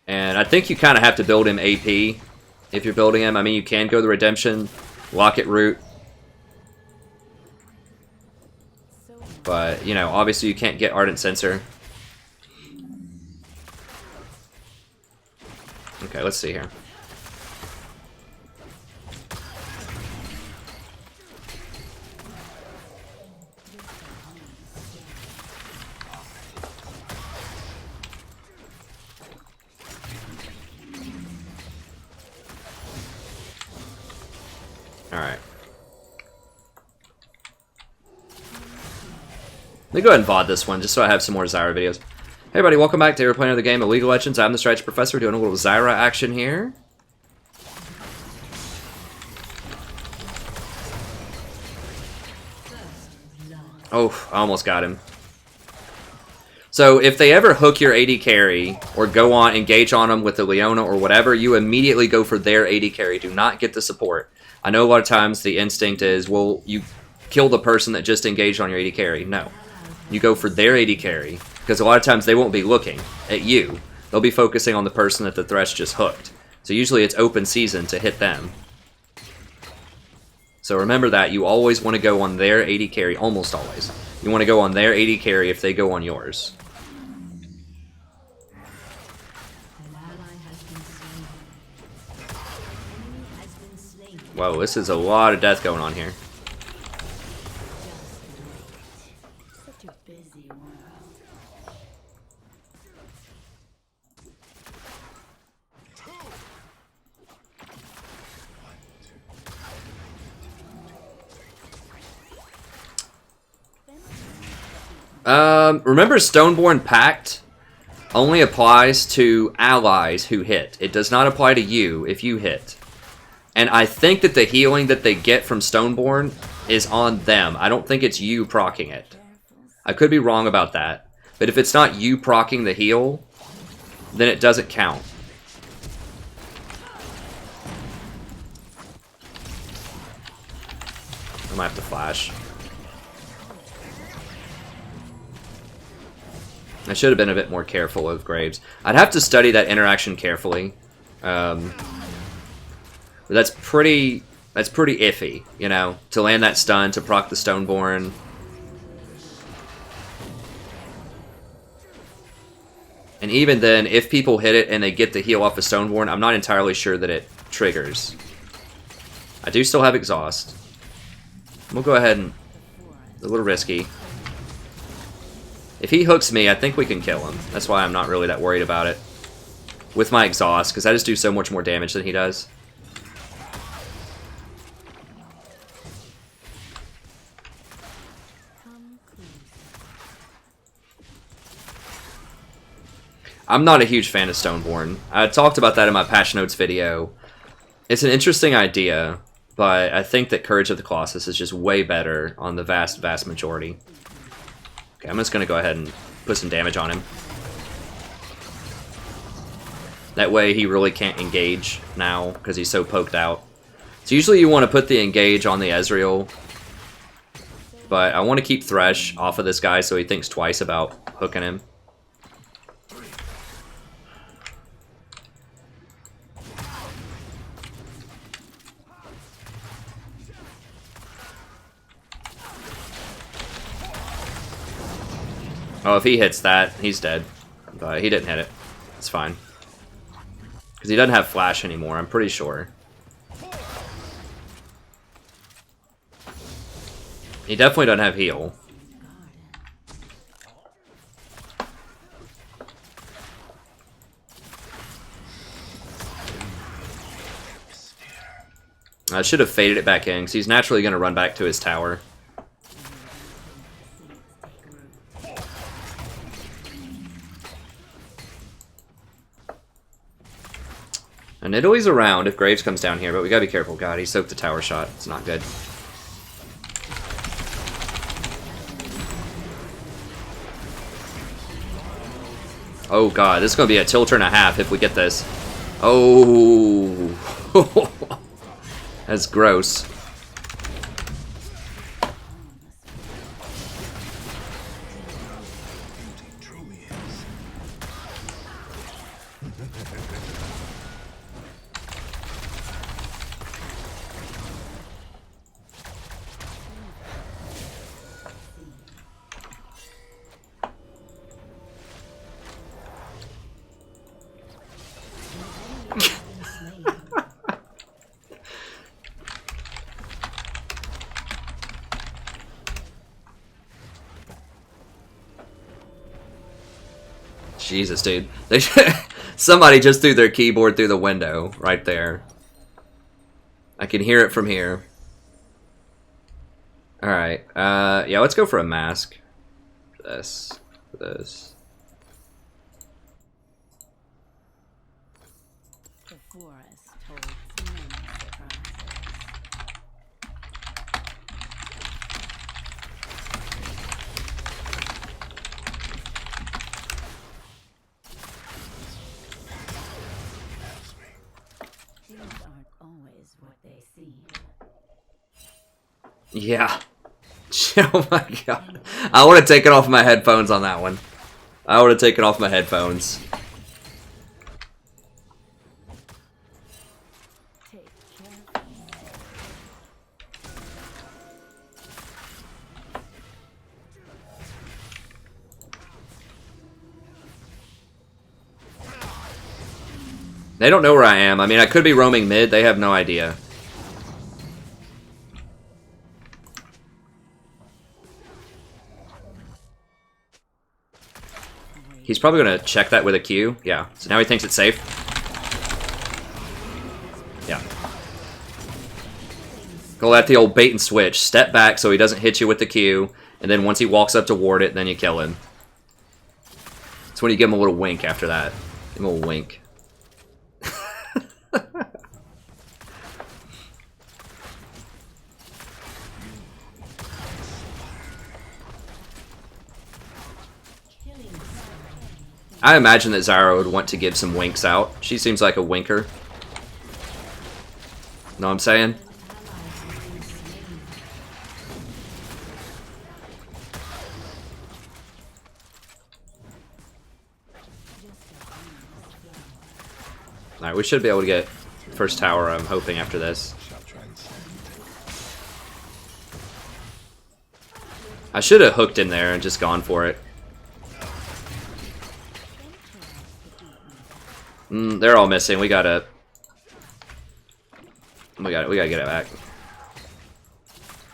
A: and I think you kind of have to build him AP if you're building him. I mean, you can go the Redemption, Locket route. But, you know, obviously you can't get Ardent Sensor. Okay, let's see here. Alright. Let me go ahead and VOD this one, just so I have some more Zyra videos. Hey everybody, welcome back to playing another game of League of Legends. I'm the Strategy Professor doing a little Zyra action here. Oh, I almost got him. So if they ever hook your AD carry, or go on, engage on them with the Leona or whatever, you immediately go for their AD carry. Do not get the support. I know a lot of times the instinct is, well, you kill the person that just engaged on your AD carry. No. You go for their AD carry, because a lot of times they won't be looking at you. They'll be focusing on the person that the Thresh just hooked. So usually it's open season to hit them. So remember that. You always want to go on their AD carry, almost always. You want to go on their AD carry if they go on yours. Whoa, this is a lot of death going on here.
B: Such a busy world.
A: Remember Stoneborn Pact only applies to allies who hit. It does not apply to you if you hit. And I think that the healing that they get from Stoneborn is on them. I don't think it's you proccing it. I could be wrong about that. But if it's not you proccing the heal, then it doesn't count. I might have to flash. I should have been a bit more careful of Graves. I'd have to study that interaction carefully. But that's pretty iffy, you know, to land that stun, to proc the Stoneborn. And even then, if people hit it and they get the heal off of Stoneborn, I'm not entirely sure that it triggers. I do still have Exhaust. We'll go ahead and... a little risky. If he hooks me, I think we can kill him. That's why I'm not really that worried about it. With my Exhaust, because I just do so much more damage than he does. I'm not a huge fan of Stoneborn. I talked about that in my Patch Notes video. It's an interesting idea, but I think that Courage of the Colossus is just way better on the vast, vast majority. Okay, I'm just going to go ahead and put some damage on him. That way he really can't engage now, because he's so poked out. So usually you want to put the engage on the Ezreal, but I want to keep Thresh off of this guy so he thinks twice about hooking him. Oh, if he hits that, he's dead. But he didn't hit it. It's fine. Because he doesn't have flash anymore, I'm pretty sure. He definitely doesn't have heal. I should have faded it back in, because he's naturally going to run back to his tower. And Italy's around if Graves comes down here, but we gotta be careful. God, he soaked the tower shot. It's not good. Oh god, this is gonna be a tilter and a half if we get this. Oh, that's gross. Jesus, dude. They somebody just threw their keyboard through the window right there. I can hear it from here. Alright, yeah, let's go for a mask. This.
D: The forest holds many surprises. Things aren't always what they seem.
A: Yeah. Oh my god. I would have taken off my headphones on that one. I would have taken off my headphones.
D: Take care.
A: They don't know where I am. I mean, I could be roaming mid. They have no idea. He's probably going to check that with a Q. Yeah. So now he thinks it's safe. Yeah. Go at the old bait and switch. Step back so he doesn't hit you with the Q. And then once he walks up to ward it, then you kill him. That's when you give him a little wink after that. Give him a little wink. I imagine that Zyra would want to give some winks out. She seems like a winker. Know what I'm saying? Alright, we should be able to get first tower, I'm hoping, after this. I should have hooked in there and just gone for it. They're all missing. We gotta get it back.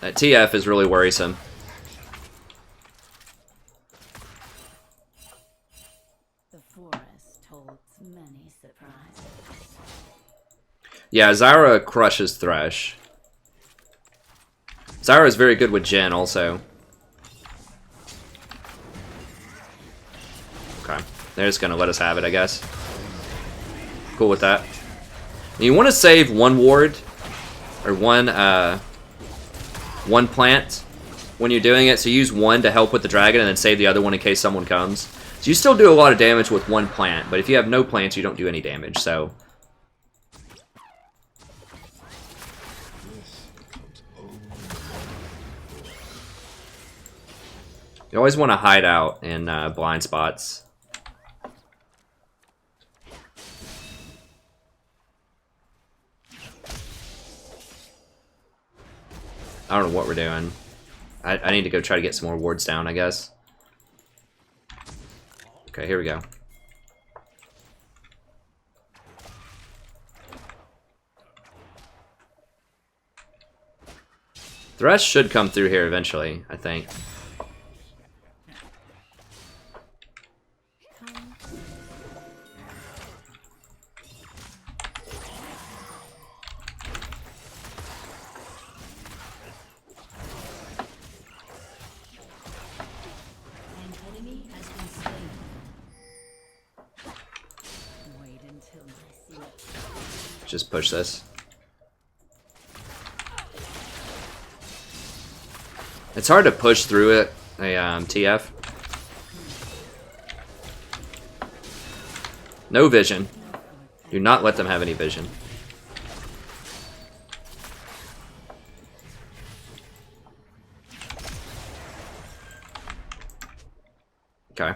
A: That TF is really worrisome.
D: The forest holds many surprises.
A: Yeah, Zyra crushes Thresh. Zyra is very good with Jhin also. Okay. They're just gonna let us have it, I guess. Cool with that. You want to save one ward or one plant when you're doing it, so use one to help with the dragon and then save the other one in case someone comes. So you still do a lot of damage with one plant, but if you have no plants, you don't do any damage. So you always want to hide out in blind spots. I don't know what we're doing. I need to go try to get some more wards down, I guess. Okay, here we go. Thresh should come through here eventually, I think.
D: Wait until I see it.
A: just push this. It's hard to push through it, a TF. No vision. Do not let them have any vision. Okay.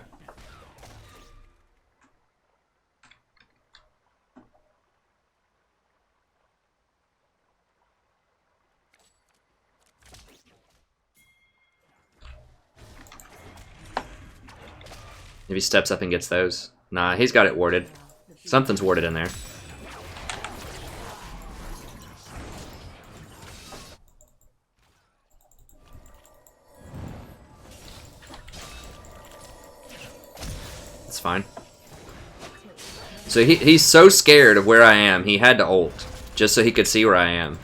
A: If he steps up and gets those. Nah, he's got it warded. Something's warded in there. It's fine. So he's so scared of where I am, he had to ult. Just so he could see where I am.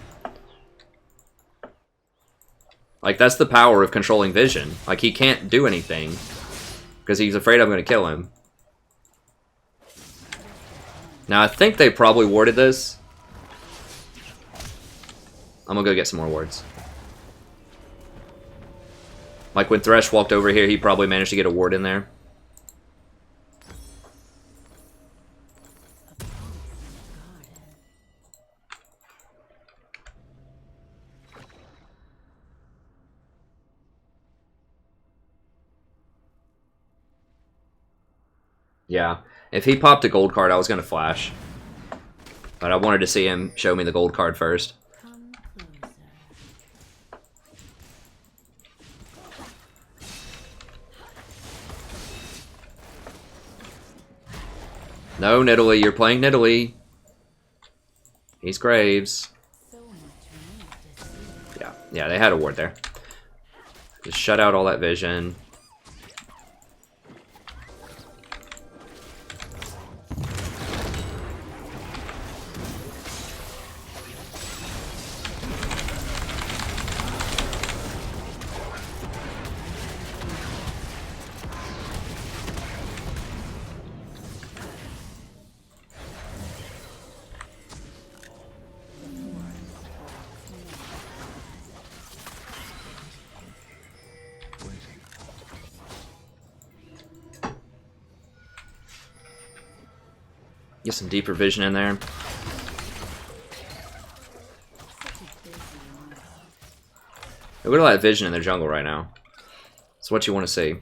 A: Like, that's the power of controlling vision. Like, he can't do anything. Because he's afraid I'm going to kill him. Now, I think they probably warded this. I'm going to go get some more wards. Like, when Thresh walked over here, he probably managed to get a ward in there. Yeah, if he popped a gold card, I was going to flash. But I wanted to see him show me the gold card first.
D: Come closer.
A: No, Nidalee, you're playing Nidalee. He's Graves.
D: So much need to see.
A: Yeah, they had a ward there. Just shut out all that vision. Get some deeper vision in there. Look at all that vision in their jungle right now. It's what you want to see.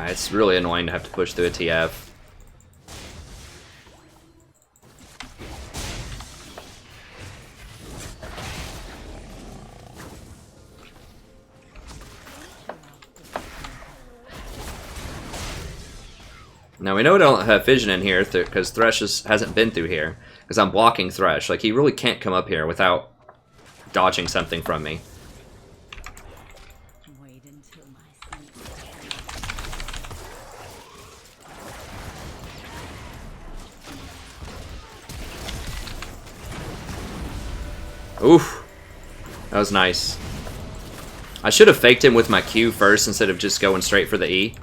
A: It's really annoying to have to push through a TF. Now we know I don't have vision in here because Thresh hasn't been through here. Because I'm blocking Thresh. Like, he really can't come up here without dodging something from me.
D: Wait until my
A: Oof. That was nice. I should have faked him with my Q first instead of just going straight for the E.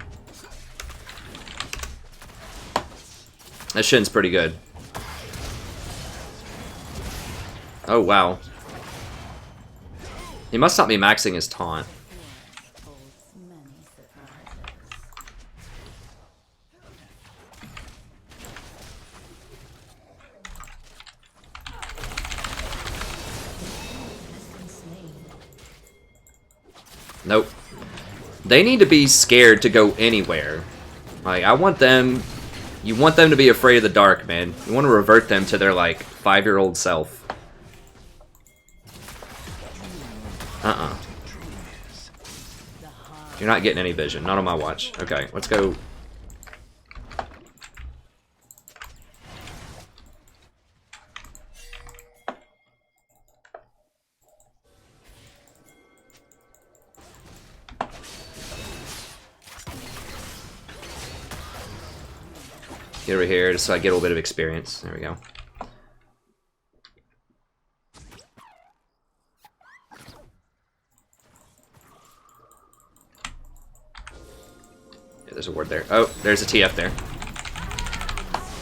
A: That Shin's pretty good. Oh, wow. He must not be maxing his taunt.
D: holds many surprises.
A: Nope. They need to be scared to go anywhere. Like, I want them... You want them to be afraid of the dark, man. You want to revert them to their, like, 5-year-old self. Uh-uh. You're not getting any vision. Not on my watch. Okay, let's go. Get over here just so I get a little bit of experience. There we go. Yeah, there's a ward there. Oh, there's a TF there.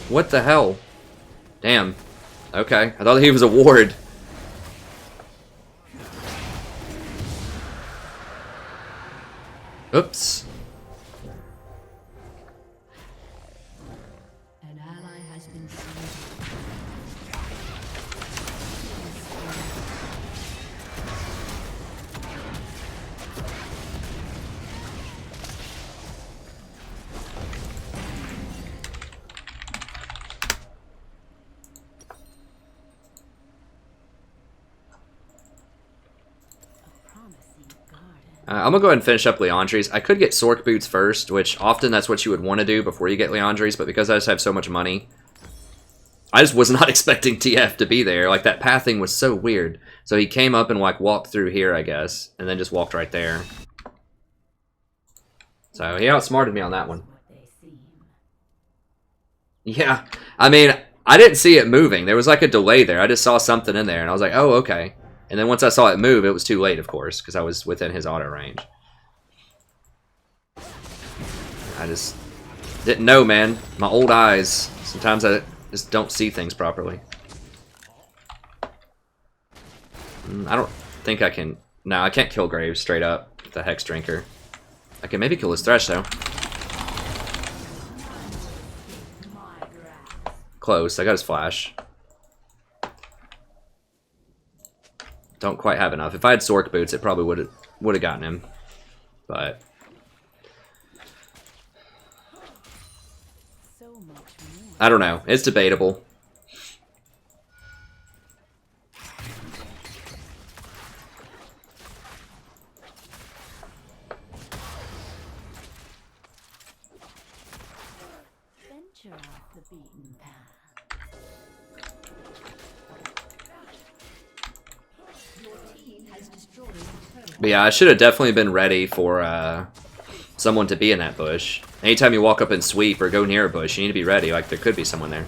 A: What the hell? Damn. Okay, I thought he was a ward. Oops.
C: An ally has been slain.
A: I'm gonna go ahead and finish up Leandri's. I could get Sork Boots first, which often that's what you would want to do before you get Leandri's, but because I just have so much money, I just was not expecting TF to be there. Like, that pathing was so weird. So he came up and, like, walked through here, I guess, and then just walked right there. So he outsmarted me on that one. Yeah, I mean, I didn't see it moving. There was, like, a delay there. I just saw something in there, and I was like, oh, okay. And then once I saw it move, it was too late, of course, because I was within his auto range. I just didn't know, man. My old eyes. Sometimes I just don't see things properly. I don't think I can... No, I can't kill Graves straight up with the Hex Drinker. I can maybe kill his Thresh, though. Close. I got his Flash. Don't quite have enough. If I had Sork Boots, it probably would have gotten him. But I don't know. It's debatable.
D: Venture off the beaten path.
A: But yeah, I should have definitely been ready for someone to be in that bush. Anytime you walk up and sweep or go near a bush, you need to be ready. Like, there could be someone there.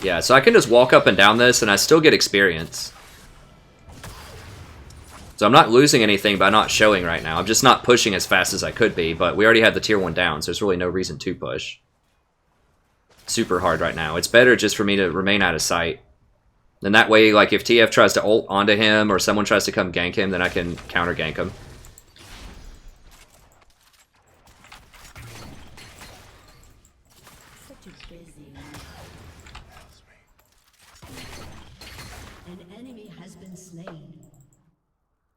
A: Yeah, so I can just walk up and down this, and I still get experience. So I'm not losing anything by not showing right now. I'm just not pushing as fast as I could be, but we already had the tier 1 down, so there's really no reason to push. Super hard right now. It's better just for me to remain out of sight. Then that way, like, if TF tries to ult onto him, or someone tries to come gank him, then I can counter gank him.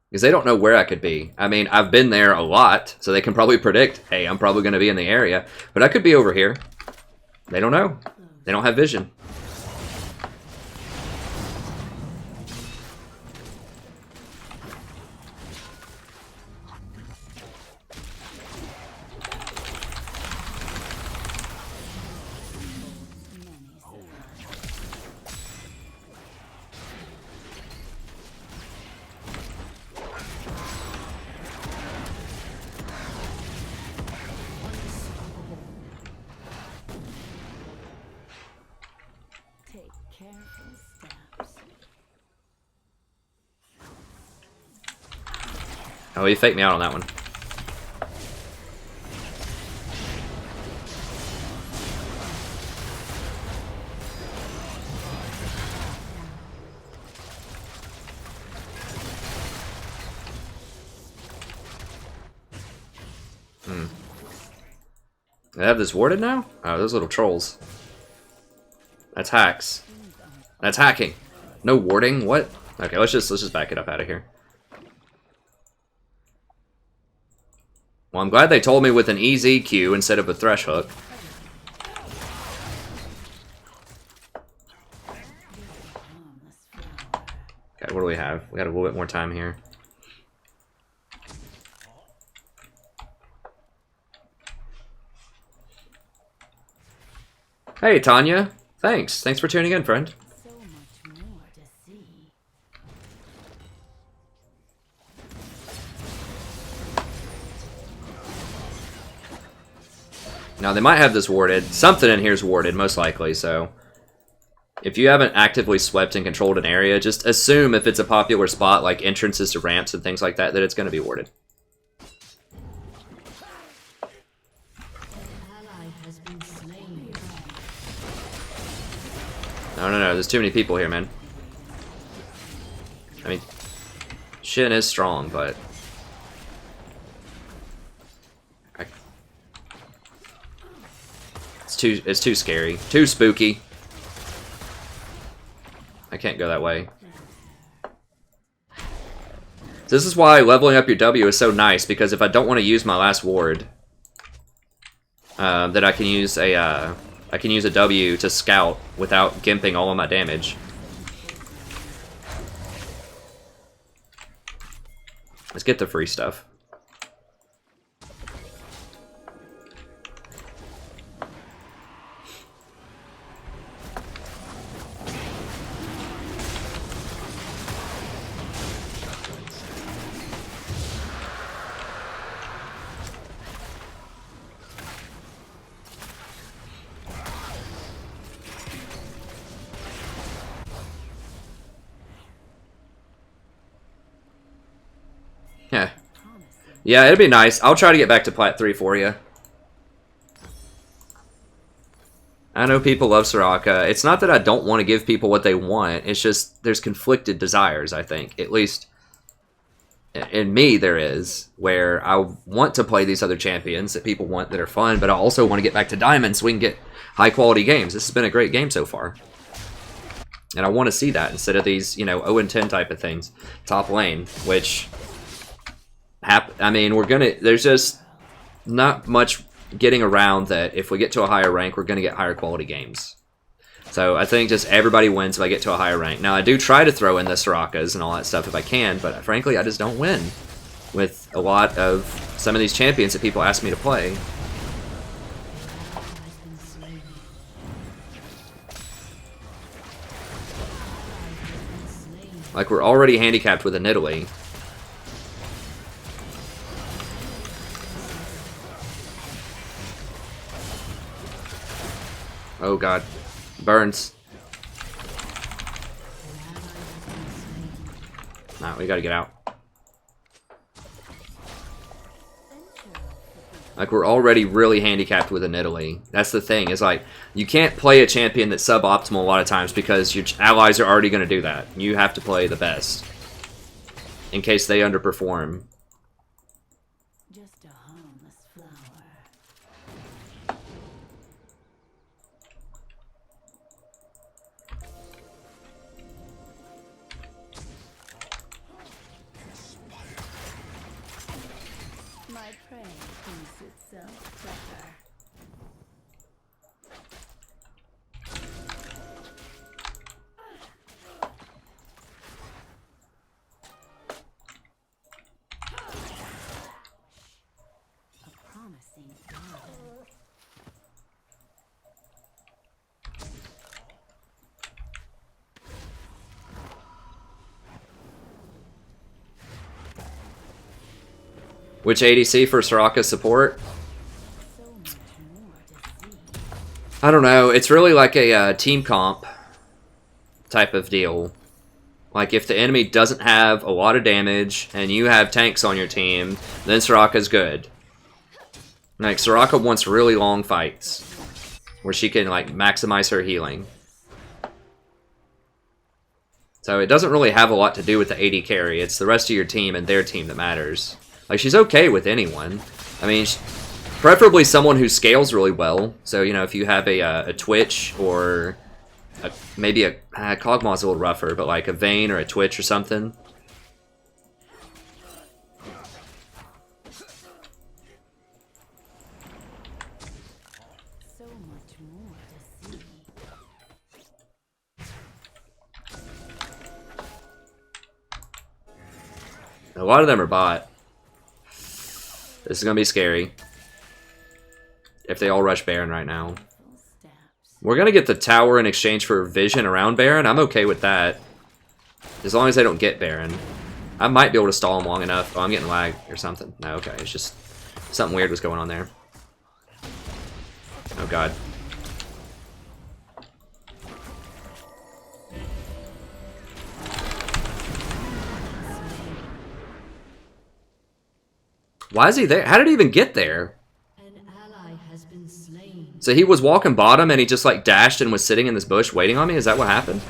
A: Because they don't know where I could be. I mean, I've been there a lot, so they can probably predict, hey, I'm probably going to be in the area. But I could be over here. They don't know. They don't have vision. Oh, he faked me out on that one. They have this warded now? Oh, those little trolls. That's hacks. That's hacking. No warding? What? Okay, let's just back it up out of here. Well, I'm glad they told me with an easy Q instead of a Thresh hook. Okay, what do we have? We got a little bit more time here. Hey, Tanya. Thanks. Thanks for tuning in, friend.
D: So much more to see.
A: Now, they might have this warded. Something in here is warded, most likely, so... If you haven't actively swept and controlled an area, just assume if it's a popular spot, like entrances to ramps and things like that, that it's going to be warded. No, there's too many people here, man. I mean, Shin is strong, but... It's too scary. Too spooky. I can't go that way. This is why leveling up your W is so nice, because if I don't want to use my last ward, then I can use a W to scout without gimping all of my damage. Let's get the free stuff. Yeah. Yeah, it'd be nice. I'll try to get back to Plat 3 for you. I know people love Soraka. It's not that I don't want to give people what they want. It's just there's conflicted desires, I think. At least in me there is, where I want to play these other champions that people want that are fun, but I also want to get back to Diamond so we can get high-quality games. This has been a great game so far. And I want to see that instead of these, you know, 0-10 type of things. Top lane, which... I mean, there's just not much getting around that if we get to a higher rank, we're going to get higher quality games. So I think just everybody wins if I get to a higher rank. Now, I do try to throw in the Sorakas and all that stuff if I can, but frankly, I just don't win with a lot of some of these champions that people ask me to play. Like, we're already handicapped with a Nidalee. Oh god. Burns. Nah, we gotta get out. Like, we're already really handicapped with a Nidalee. That's the thing, is like, you can't play a champion that's suboptimal a lot of times because your allies are already gonna do that. You have to play the best. In case they underperform.
D: Just a harmless flower. My prey thinks itself clever. A promising garden.
A: Which ADC for Soraka support?
D: So much more to see.
A: I don't know. It's really like a team comp type of deal. Like, if the enemy doesn't have a lot of damage and you have tanks on your team, then Soraka's good. Like, Soraka wants really long fights where she can, like, maximize her healing. So it doesn't really have a lot to do with the AD carry. It's the rest of your team and their team that matters. Like, she's okay with anyone. I mean, preferably someone who scales really well. So, you know, if you have a Twitch or maybe a Kog'Maw's a little rougher, but like a Vayne or a Twitch or something.
D: So much more to see.
A: A lot of them are bot. This is gonna be scary. If they all rush Baron right now. We're gonna get the tower in exchange for vision around Baron. I'm okay with that. As long as they don't get Baron. I might be able to stall them long enough. Oh, I'm getting lag or something. No, okay. It's just something weird was going on there. Oh, God. Why is he there? How did he even get there?
C: An ally has been slain.
A: So he was walking bottom and he just like dashed and was sitting in this bush waiting on me? Is that what happened?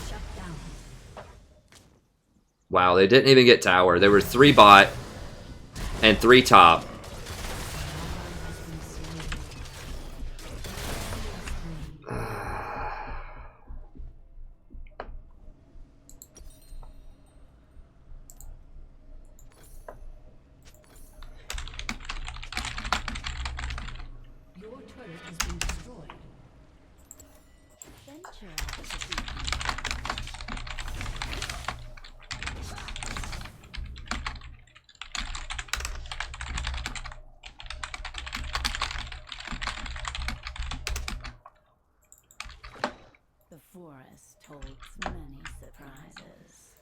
C: Shut down.
A: Wow, they didn't even get tower. There were 3 bot and 3 top.
C: Your turret has been destroyed.
D: Venture. The forest holds many surprises.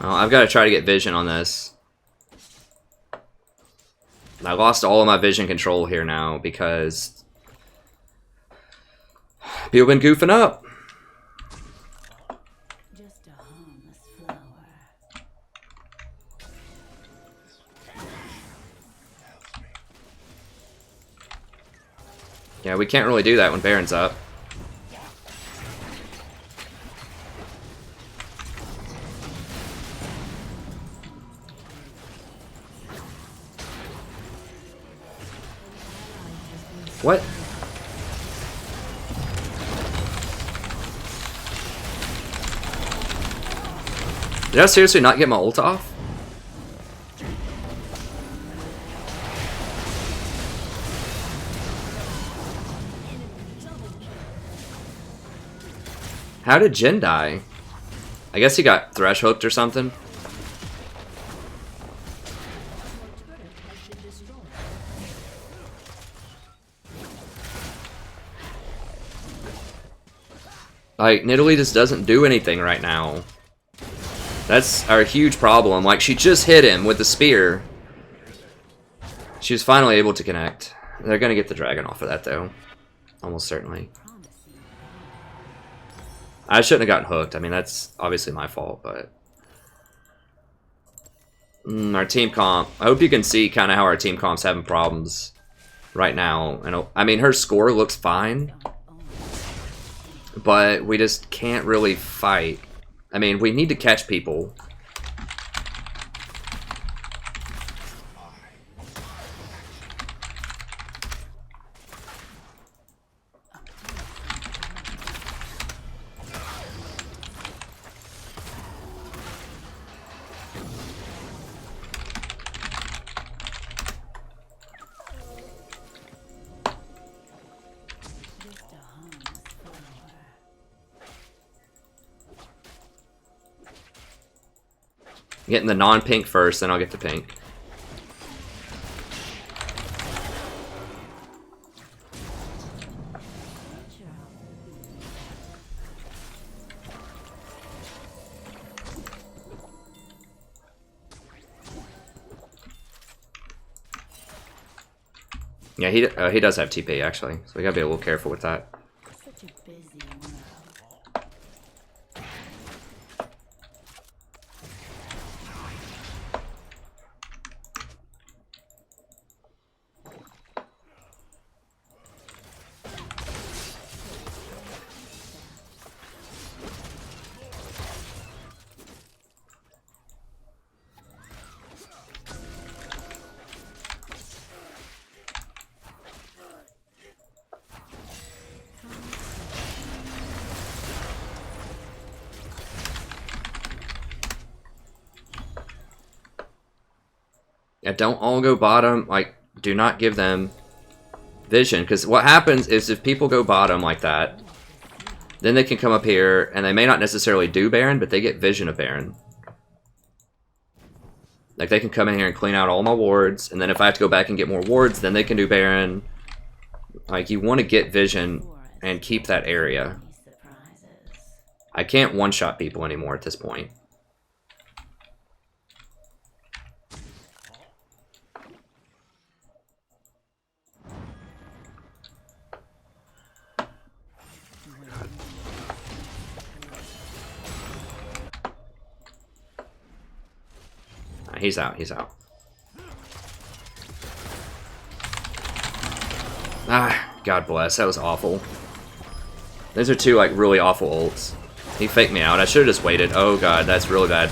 A: Well, I've got to try to get vision on this. I lost all of my vision control here now because people been goofing up.
D: Just a harmless flower.
A: Yeah, we can't really do that when Baron's up. What? Did I seriously not get my ult off? How did Jin die? I guess he got thresh hooked or something. Like, Nidalee just doesn't do anything right now. That's our huge problem. Like, she just hit him with the spear. She was finally able to connect. They're gonna get the dragon off of that, though. Almost certainly. I shouldn't have gotten hooked. I mean, that's obviously my fault, but... our team comp. I hope you can see kind of how our team comp's having problems right now. And I mean, her score looks fine. But we just can't really fight. I mean, we need to catch people.
D: Just a harmless flower.
A: Getting the non-pink first, then I'll get the pink. Yeah, he does have TP actually, so we gotta be a little careful with that.
D: Such a busy world.
A: Yeah, don't all go bottom. Like, do not give them vision, because what happens is if people go bottom like that, then they can come up here, and they may not necessarily do Baron, but they get vision of Baron. Like, they can come in here and clean out all my wards, and then if I have to go back and get more wards, then they can do Baron. Like, you want to get vision and keep that area. I can't one-shot people anymore at this point. He's out, he's out. Ah, God bless, that was awful. Those are two, like, really awful ults. He faked me out, I should've just waited. Oh god, that's really bad.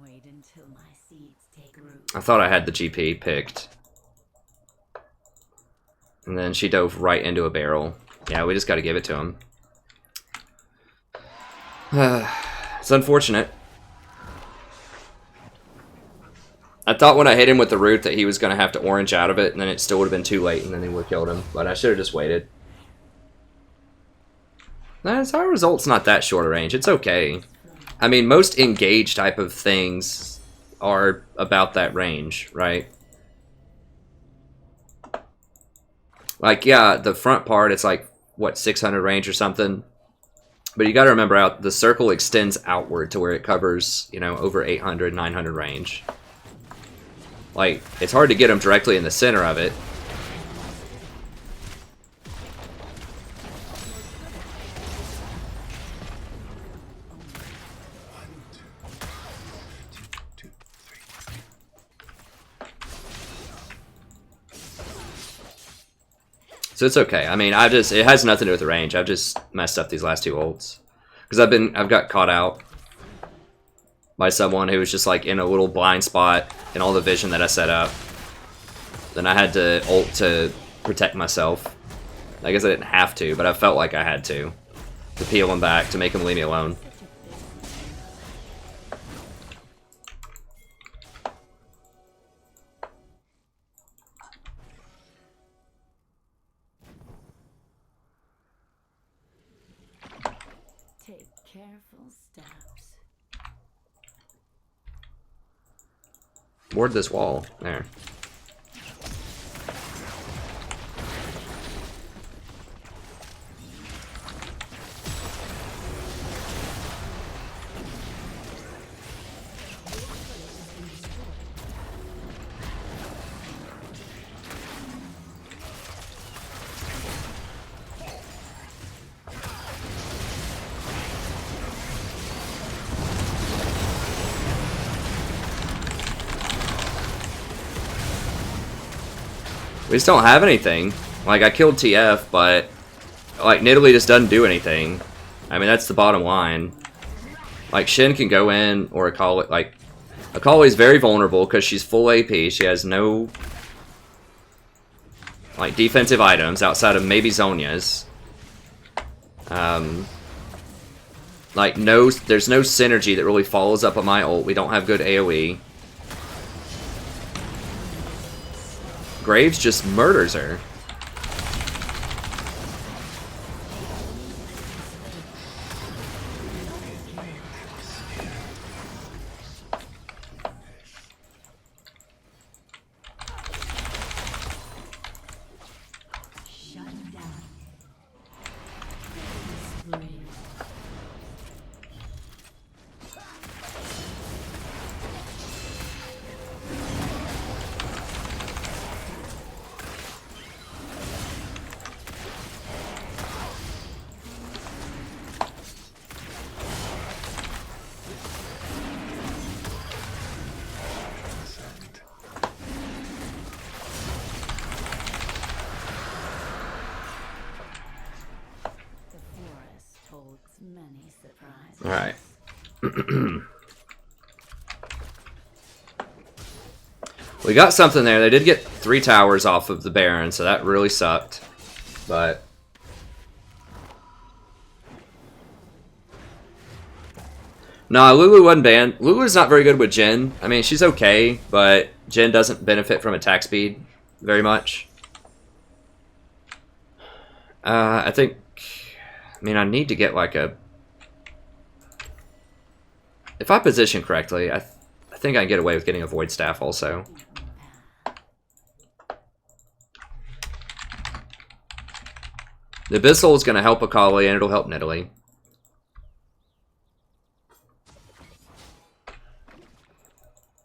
D: Wait until my seeds take root.
A: I thought I had the GP picked. And then she dove right into a barrel. Yeah, we just gotta give it to him. It's unfortunate. I thought when I hit him with the root that he was gonna have to orange out of it, and then it still would have been too late, and then he would have killed him. But I should have just waited. Nah, our result's not that short a range. It's okay. I mean, most engage type of things are about that range, right? Like, yeah, the front part, it's like, what, 600 range or something? But you gotta remember, out the circle extends outward to where it covers, you know, over 800, 900 range. Like, it's hard to get them directly in the center of it. So it's okay. I mean, it has nothing to do with the range. I've just messed up these last two ults. Because I've got caught out by someone who was just like in a little blind spot in all the vision that I set up. Then I had to ult to protect myself. I guess I didn't have to, but I felt like I had to peel him back, to make him leave me alone.
D: Take careful steps.
A: Ward this wall. There. We just don't have anything. Like, I killed TF, but like, Nidalee just doesn't do anything. I mean, that's the bottom line. Like, Shin can go in, or Akali, like, Akali's very vulnerable because she's full AP. She has no, like, defensive items outside of maybe Zonya's. Like, there's no synergy that really follows up on my ult. We don't have good AoE. Graves just murders her.
C: Shut down.
D: Many surprises.
A: All right. We got something there. They did get 3 towers off of the Baron, so that really sucked. But Nah, Lulu wasn't banned. Lulu's not very good with Jhin. I mean, she's okay, but Jhin doesn't benefit from attack speed very much. I think... I mean, I need to get like a... If I position correctly, I think I can get away with getting a Void Staff also. The Abyssal is going to help Akali, and it'll help Nidalee.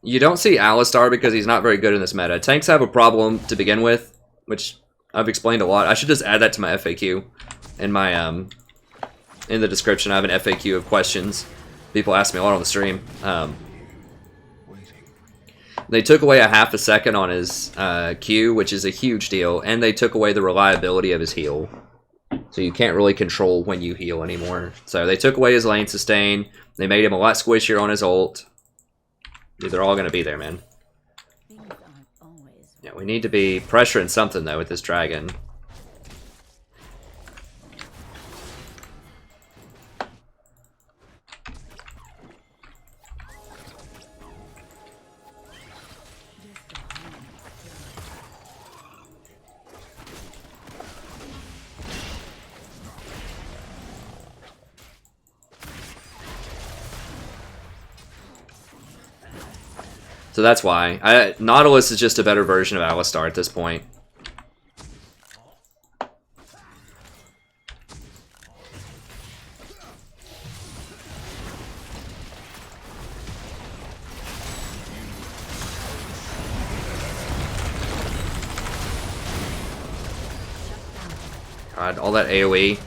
A: You don't see Alistar because he's not very good in this meta. Tanks have a problem to begin with, which I've explained a lot. I should just add that to my FAQ. In my in the description, I have an FAQ of questions. People ask me a lot on the stream. They took away a half a second on his Q, which is a huge deal, and they took away the reliability of his heal. So you can't really control when you heal anymore. So they took away his lane sustain. They made him a lot squishier on his ult. Dude, they're all going to be there, man. Yeah, we need to be pressuring something, though, with this dragon. So that's why. Nautilus is just a better version of Alistar at this point. God, all that AoE.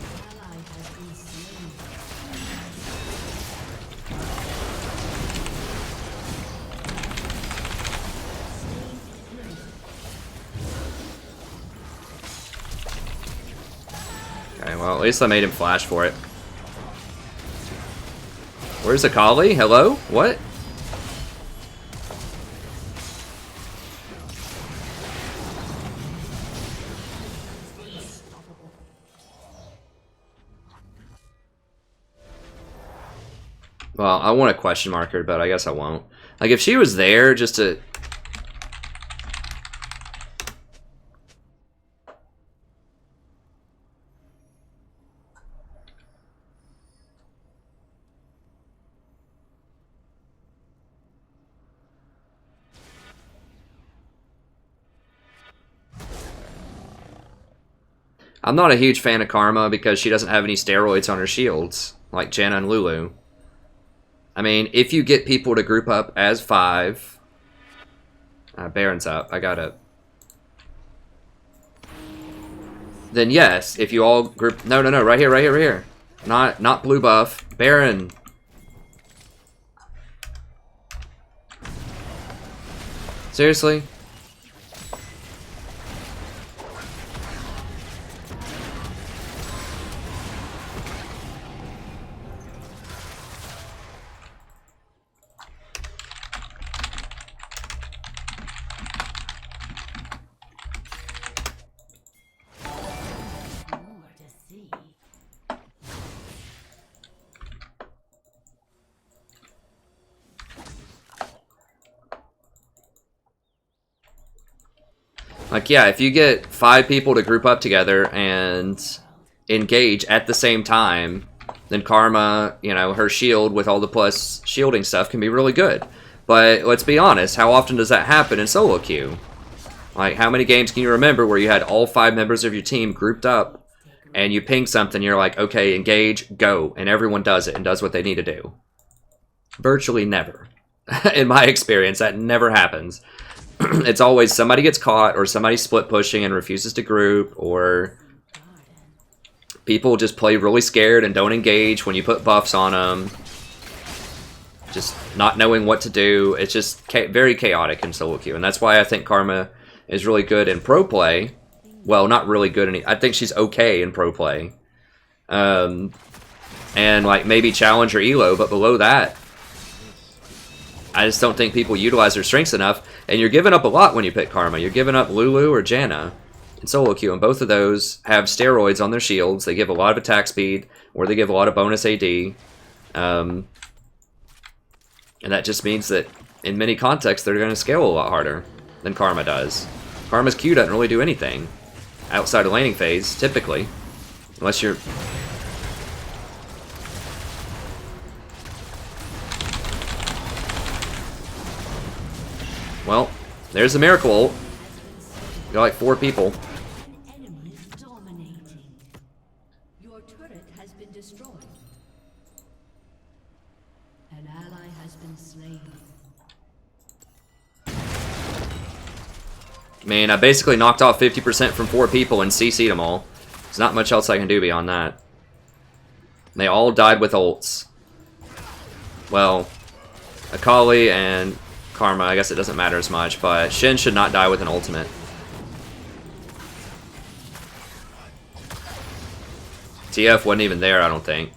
A: Well, at least I made him flash for it. Where's Akali? Hello? What? Well, I want a question marker, but I guess I won't. Like, if she was there just to... I'm not a huge fan of Karma because she doesn't have any steroids on her shields, like Janna and Lulu. I mean, if you get people to group up as 5... Baron's up. I gotta... Then yes, if you all group... No, right here, right here, right here. Not blue buff. Baron. Seriously? Like, yeah, if you get 5 people to group up together and engage at the same time, then Karma, you know, her shield with all the plus shielding stuff can be really good. But let's be honest, how often does that happen in solo queue? Like, how many games can you remember where you had all 5 members of your team grouped up and you ping something, you're like, okay, engage, go, and everyone does it and does what they need to do? Virtually never. In my experience, that never happens. It's always somebody gets caught, or somebody split pushing and refuses to group, or people just play really scared and don't engage when you put buffs on them. Just not knowing what to do. It's just very chaotic in solo queue, and that's why I think Karma is really good in pro play. Well, not really good. I think she's okay in pro play. And like maybe challenge or elo, but below that, I just don't think people utilize their strengths enough. And you're giving up a lot when you pick Karma. You're giving up Lulu or Janna in solo queue, and both of those have steroids on their shields. They give a lot of attack speed, or they give a lot of bonus AD. And that just means that in many contexts they're going to scale a lot harder than Karma does. Karma's Q doesn't really do anything outside of laning phase, typically. Unless you're... Well, there's the Miracle ult. Got like 4 people.
C: An enemy is dominating. Your turret has been destroyed. An ally has been slain.
A: Man, I basically knocked off 50% from 4 people and CC'd them all. There's not much else I can do beyond that. They all died with ults. Well, Akali and Karma, I guess it doesn't matter as much, but Shin should not die with an ultimate. TF wasn't even there, I don't think.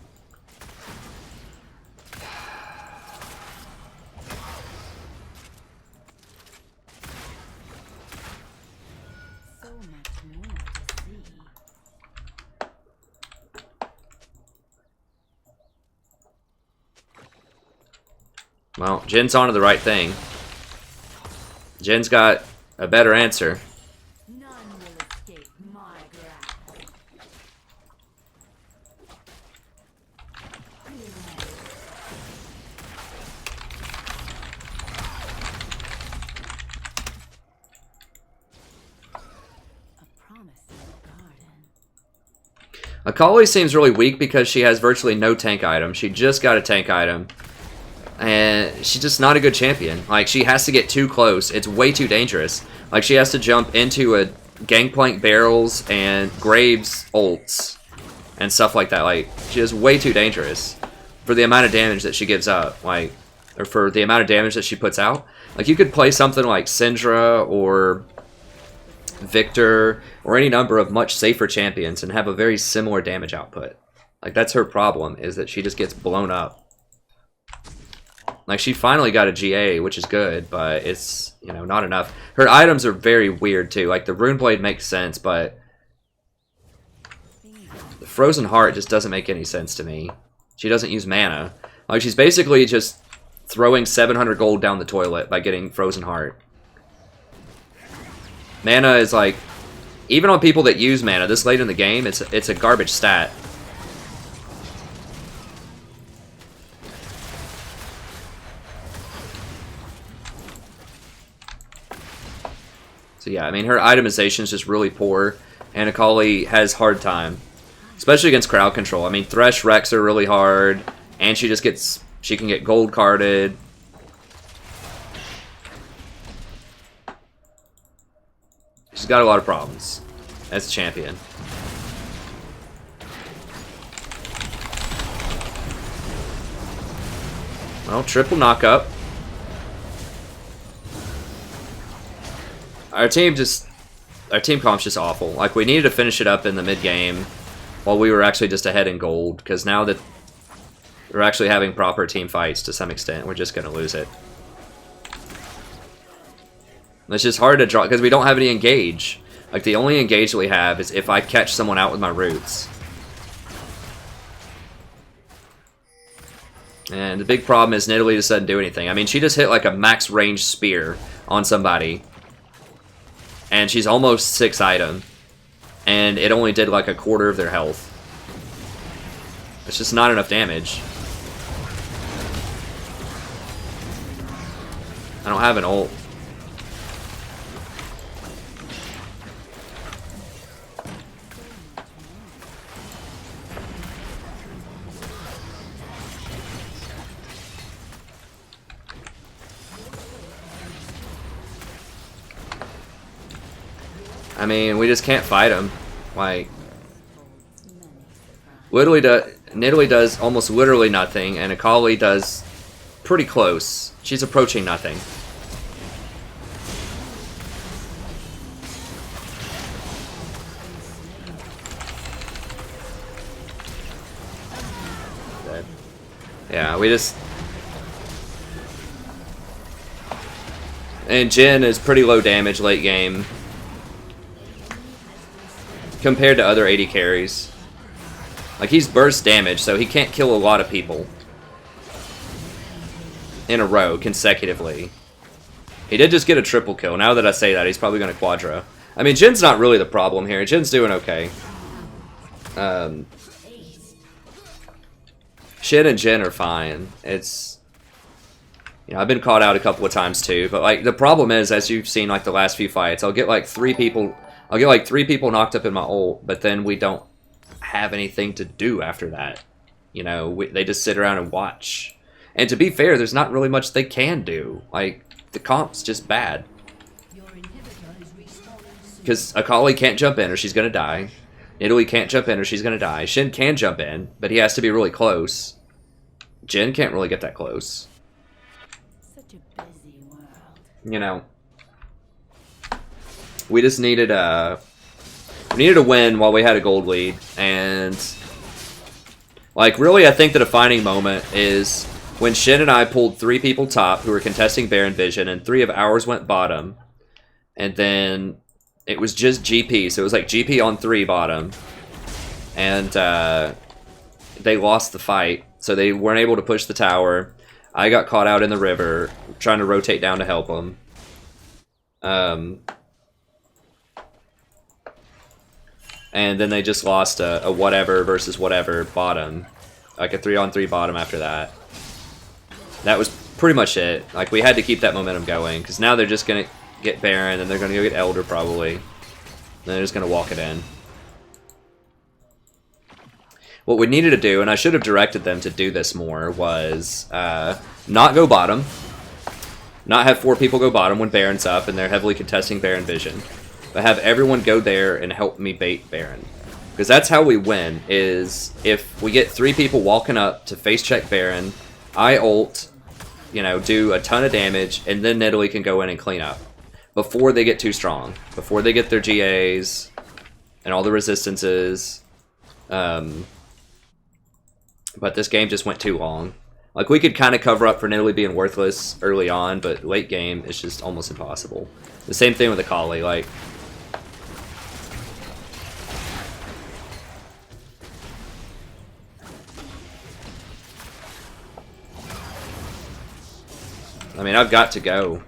D: So much more to see.
A: Well, Jin's onto the right thing. Jin's got a better answer.
D: None will escape my grasp. A promising garden.
A: Akali seems really weak because she has virtually no tank item. She just got a tank item. And she's just not a good champion. Like, she has to get too close. It's way too dangerous. Like, she has to jump into a Gangplank barrels and Graves ults and stuff like that. Like, she is way too dangerous for the amount of damage that she gives up. Like, or for the amount of damage that she puts out. Like, you could play something like Syndra or Victor or any number of much safer champions and have a very similar damage output. Like, that's her problem, is that she just gets blown up. Like, she finally got a GA, which is good, but it's, you know, not enough. Her items are very weird, too. Like, the Rune Blade makes sense, but the Frozen Heart just doesn't make any sense to me. She doesn't use mana. Like, she's basically just throwing 700 gold down the toilet by getting Frozen Heart. Mana is, like, even on people that use mana this late in the game, it's a garbage stat. So yeah, I mean, her itemization is just really poor, and Akali has hard time, especially against crowd control. I mean, Thresh wrecks her really hard, and she can get gold carded. She's got a lot of problems as a champion. Well, triple knockup. Our team comp's just awful. Like, we needed to finish it up in the mid game while we were actually just ahead in gold, because now that we're actually having proper team fights to some extent, we're just going to lose it. It's just hard to draw because we don't have any engage. Like, the only engage that we have is if I catch someone out with my roots. And the big problem is Nidalee just doesn't do anything. I mean, she just hit like a max range spear on somebody. And she's almost 6 item. And it only did like a quarter of their health. It's just not enough damage. I don't have an ult. I mean, we just can't fight him. Like, Nidalee does almost literally nothing, and Akali does pretty close. She's approaching nothing. Yeah, we just... And Jhin is pretty low damage late game compared to other AD carries. Like, he's burst damage, so he can't kill a lot of people. in a row consecutively. He did just get a triple kill. Now that I say that, he's probably going to quadra. I mean, Jin's not really the problem here. Jin's doing okay. Shin and Jin are fine. It's... You know, I've been caught out a couple of times too, but like the problem is, as you've seen like the last few fights, I'll get like three people knocked up in my ult, but then we don't have anything to do after that. You know, they just sit around and watch. And to be fair, there's not really much they can do. Like, the comp's just bad. Because Akali can't jump in or she's going to die. Italy can't jump in or she's going to die. Shin can jump in, but he has to be really close. Jin can't really get that close.
D: Such a busy world.
A: You know. We just needed a win while we had a gold lead. And, like, really I think the defining moment is when Shin and I pulled 3 people top who were contesting Baron Vision, and 3 of ours went bottom. And then it was just GP, so it was like GP on 3 bottom. And they lost the fight, so they weren't able to push the tower. I got caught out in the river, trying to rotate down to help them. And then they just lost a whatever versus whatever bottom. Like a 3-on-3 bottom after that. That was pretty much it. Like, we had to keep that momentum going, because now they're just going to get Baron, and they're going to go get Elder, probably. And they're just going to walk it in. What we needed to do, and I should have directed them to do this more, was not go bottom. Not have 4 people go bottom when Baron's up, and they're heavily contesting Baron Vision. But have everyone go there and help me bait Baron. Because that's how we win, is if we get 3 people walking up to face check Baron, I ult, you know, do a ton of damage, and then Nidalee can go in and clean up. Before they get too strong. Before they get their GAs, and all the resistances. But this game just went too long. Like, we could kind of cover up for Nidalee being worthless early on, but late game, it's just almost impossible. The same thing with Akali, like... I mean, I've got to go.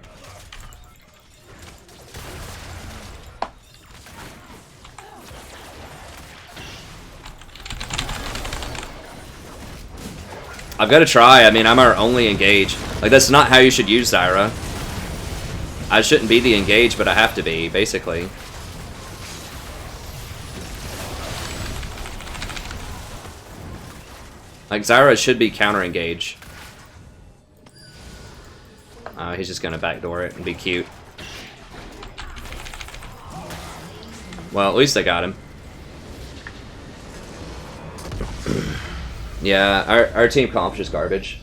A: I've got to try. I mean, I'm our only engage. Like, that's not how you should use Zyra. I shouldn't be the engage, but I have to be, basically. Like, Zyra should be counter-engage. He's just gonna backdoor it and be cute. Well, at least I got him. Yeah, our team comp's just garbage.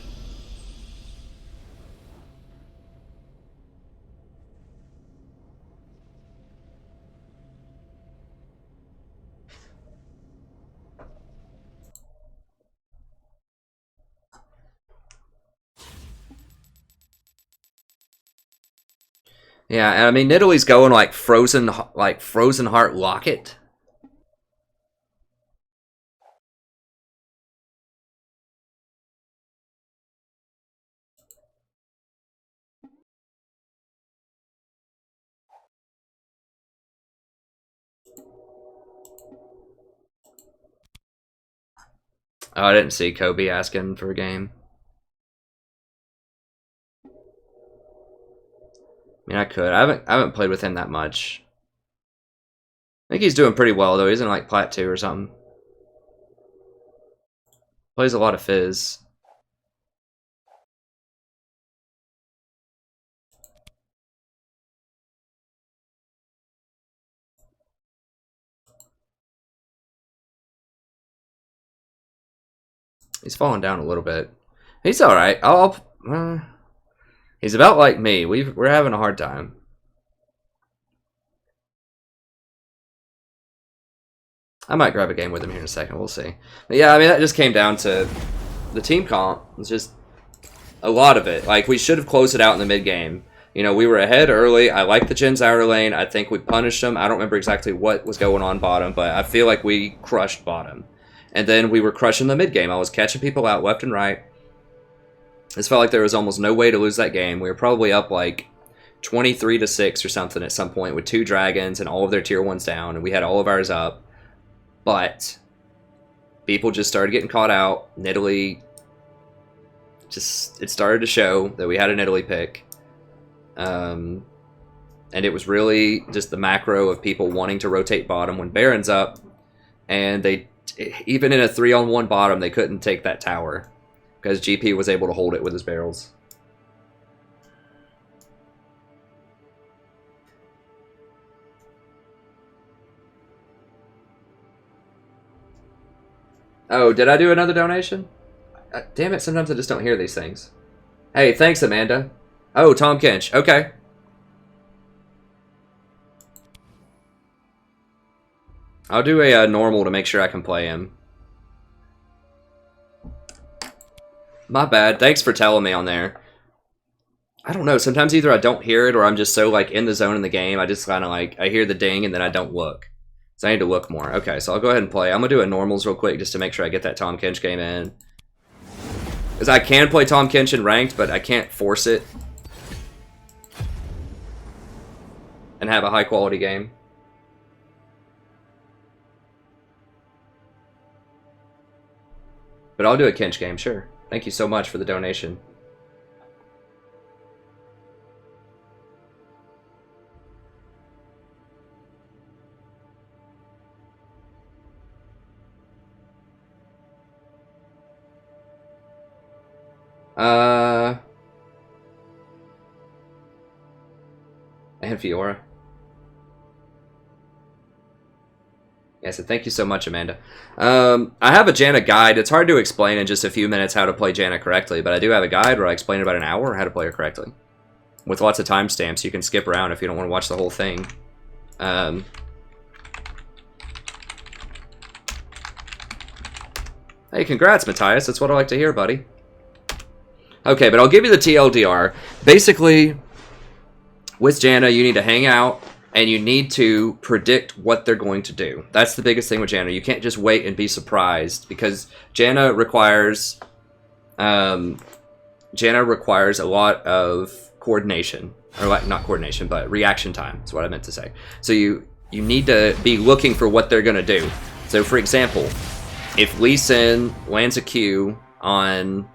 A: Yeah, and I mean, Nidalee's going like frozen heart locket. Oh, I didn't see Kobe asking for a game. I mean, I could. I haven't played with him that much. I think he's doing pretty well though. He's in like Plat 2 or something. Plays a lot of Fizz. He's falling down a little bit. He's all right. He's about like me. We're having a hard time. I might grab a game with him here in a second. We'll see. But yeah, I mean, that just came down to the team comp. It's just a lot of it. Like, we should have closed it out in the mid game. You know, we were ahead early. I like the Jhin Zyra lane. I think we punished them. I don't remember exactly what was going on bottom, but I feel like we crushed bottom. And then we were crushing the mid game. I was catching people out left and right. It felt like there was almost no way to lose that game. We were probably up like 23-6 or something at some point with 2 dragons and all of their tier 1s down, and we had all of ours up. But people just started getting caught out. Nidalee, it started to show that we had a Nidalee pick. And it was really just the macro of people wanting to rotate bottom when Baron's up, and they, even in a 3-on-1 bottom, they couldn't take that tower because GP was able to hold it with his barrels. Oh, did I do another donation? Damn it, sometimes I just don't hear these things. Hey, thanks, Amanda. Oh, Tahm Kench. Okay. I'll do a normal to make sure I can play him. My bad. Thanks for telling me on there. I don't know. Sometimes either I don't hear it or I'm just so like in the zone in the game. I just kind of like, I hear the ding and then I don't look. So I need to look more. Okay, so I'll go ahead and play. I'm going to do a normals real quick just to make sure I get that Tahm Kench game in. Because I can play Tahm Kench in ranked, but I can't force it. And have a high quality game. But I'll do a Kench game, sure. Thank you so much for the donation. And Fiora. Yeah, so thank you so much, Amanda. I have a Janna guide. It's hard to explain in just a few minutes how to play Janna correctly, but I do have a guide where I explain in about an hour how to play her correctly. With lots of timestamps, you can skip around if you don't want to watch the whole thing. Hey, congrats, Matthias. That's what I like to hear, buddy. Okay, but I'll give you the TLDR. Basically, with Janna, you need to hang out, and you need to predict what they're going to do. That's the biggest thing with Janna. You can't just wait and be surprised, because Janna requires a lot of coordination. Or like, not coordination, but reaction time is what I meant to say. So you need to be looking for what they're going to do. So for example, if Lee Sin lands a Q on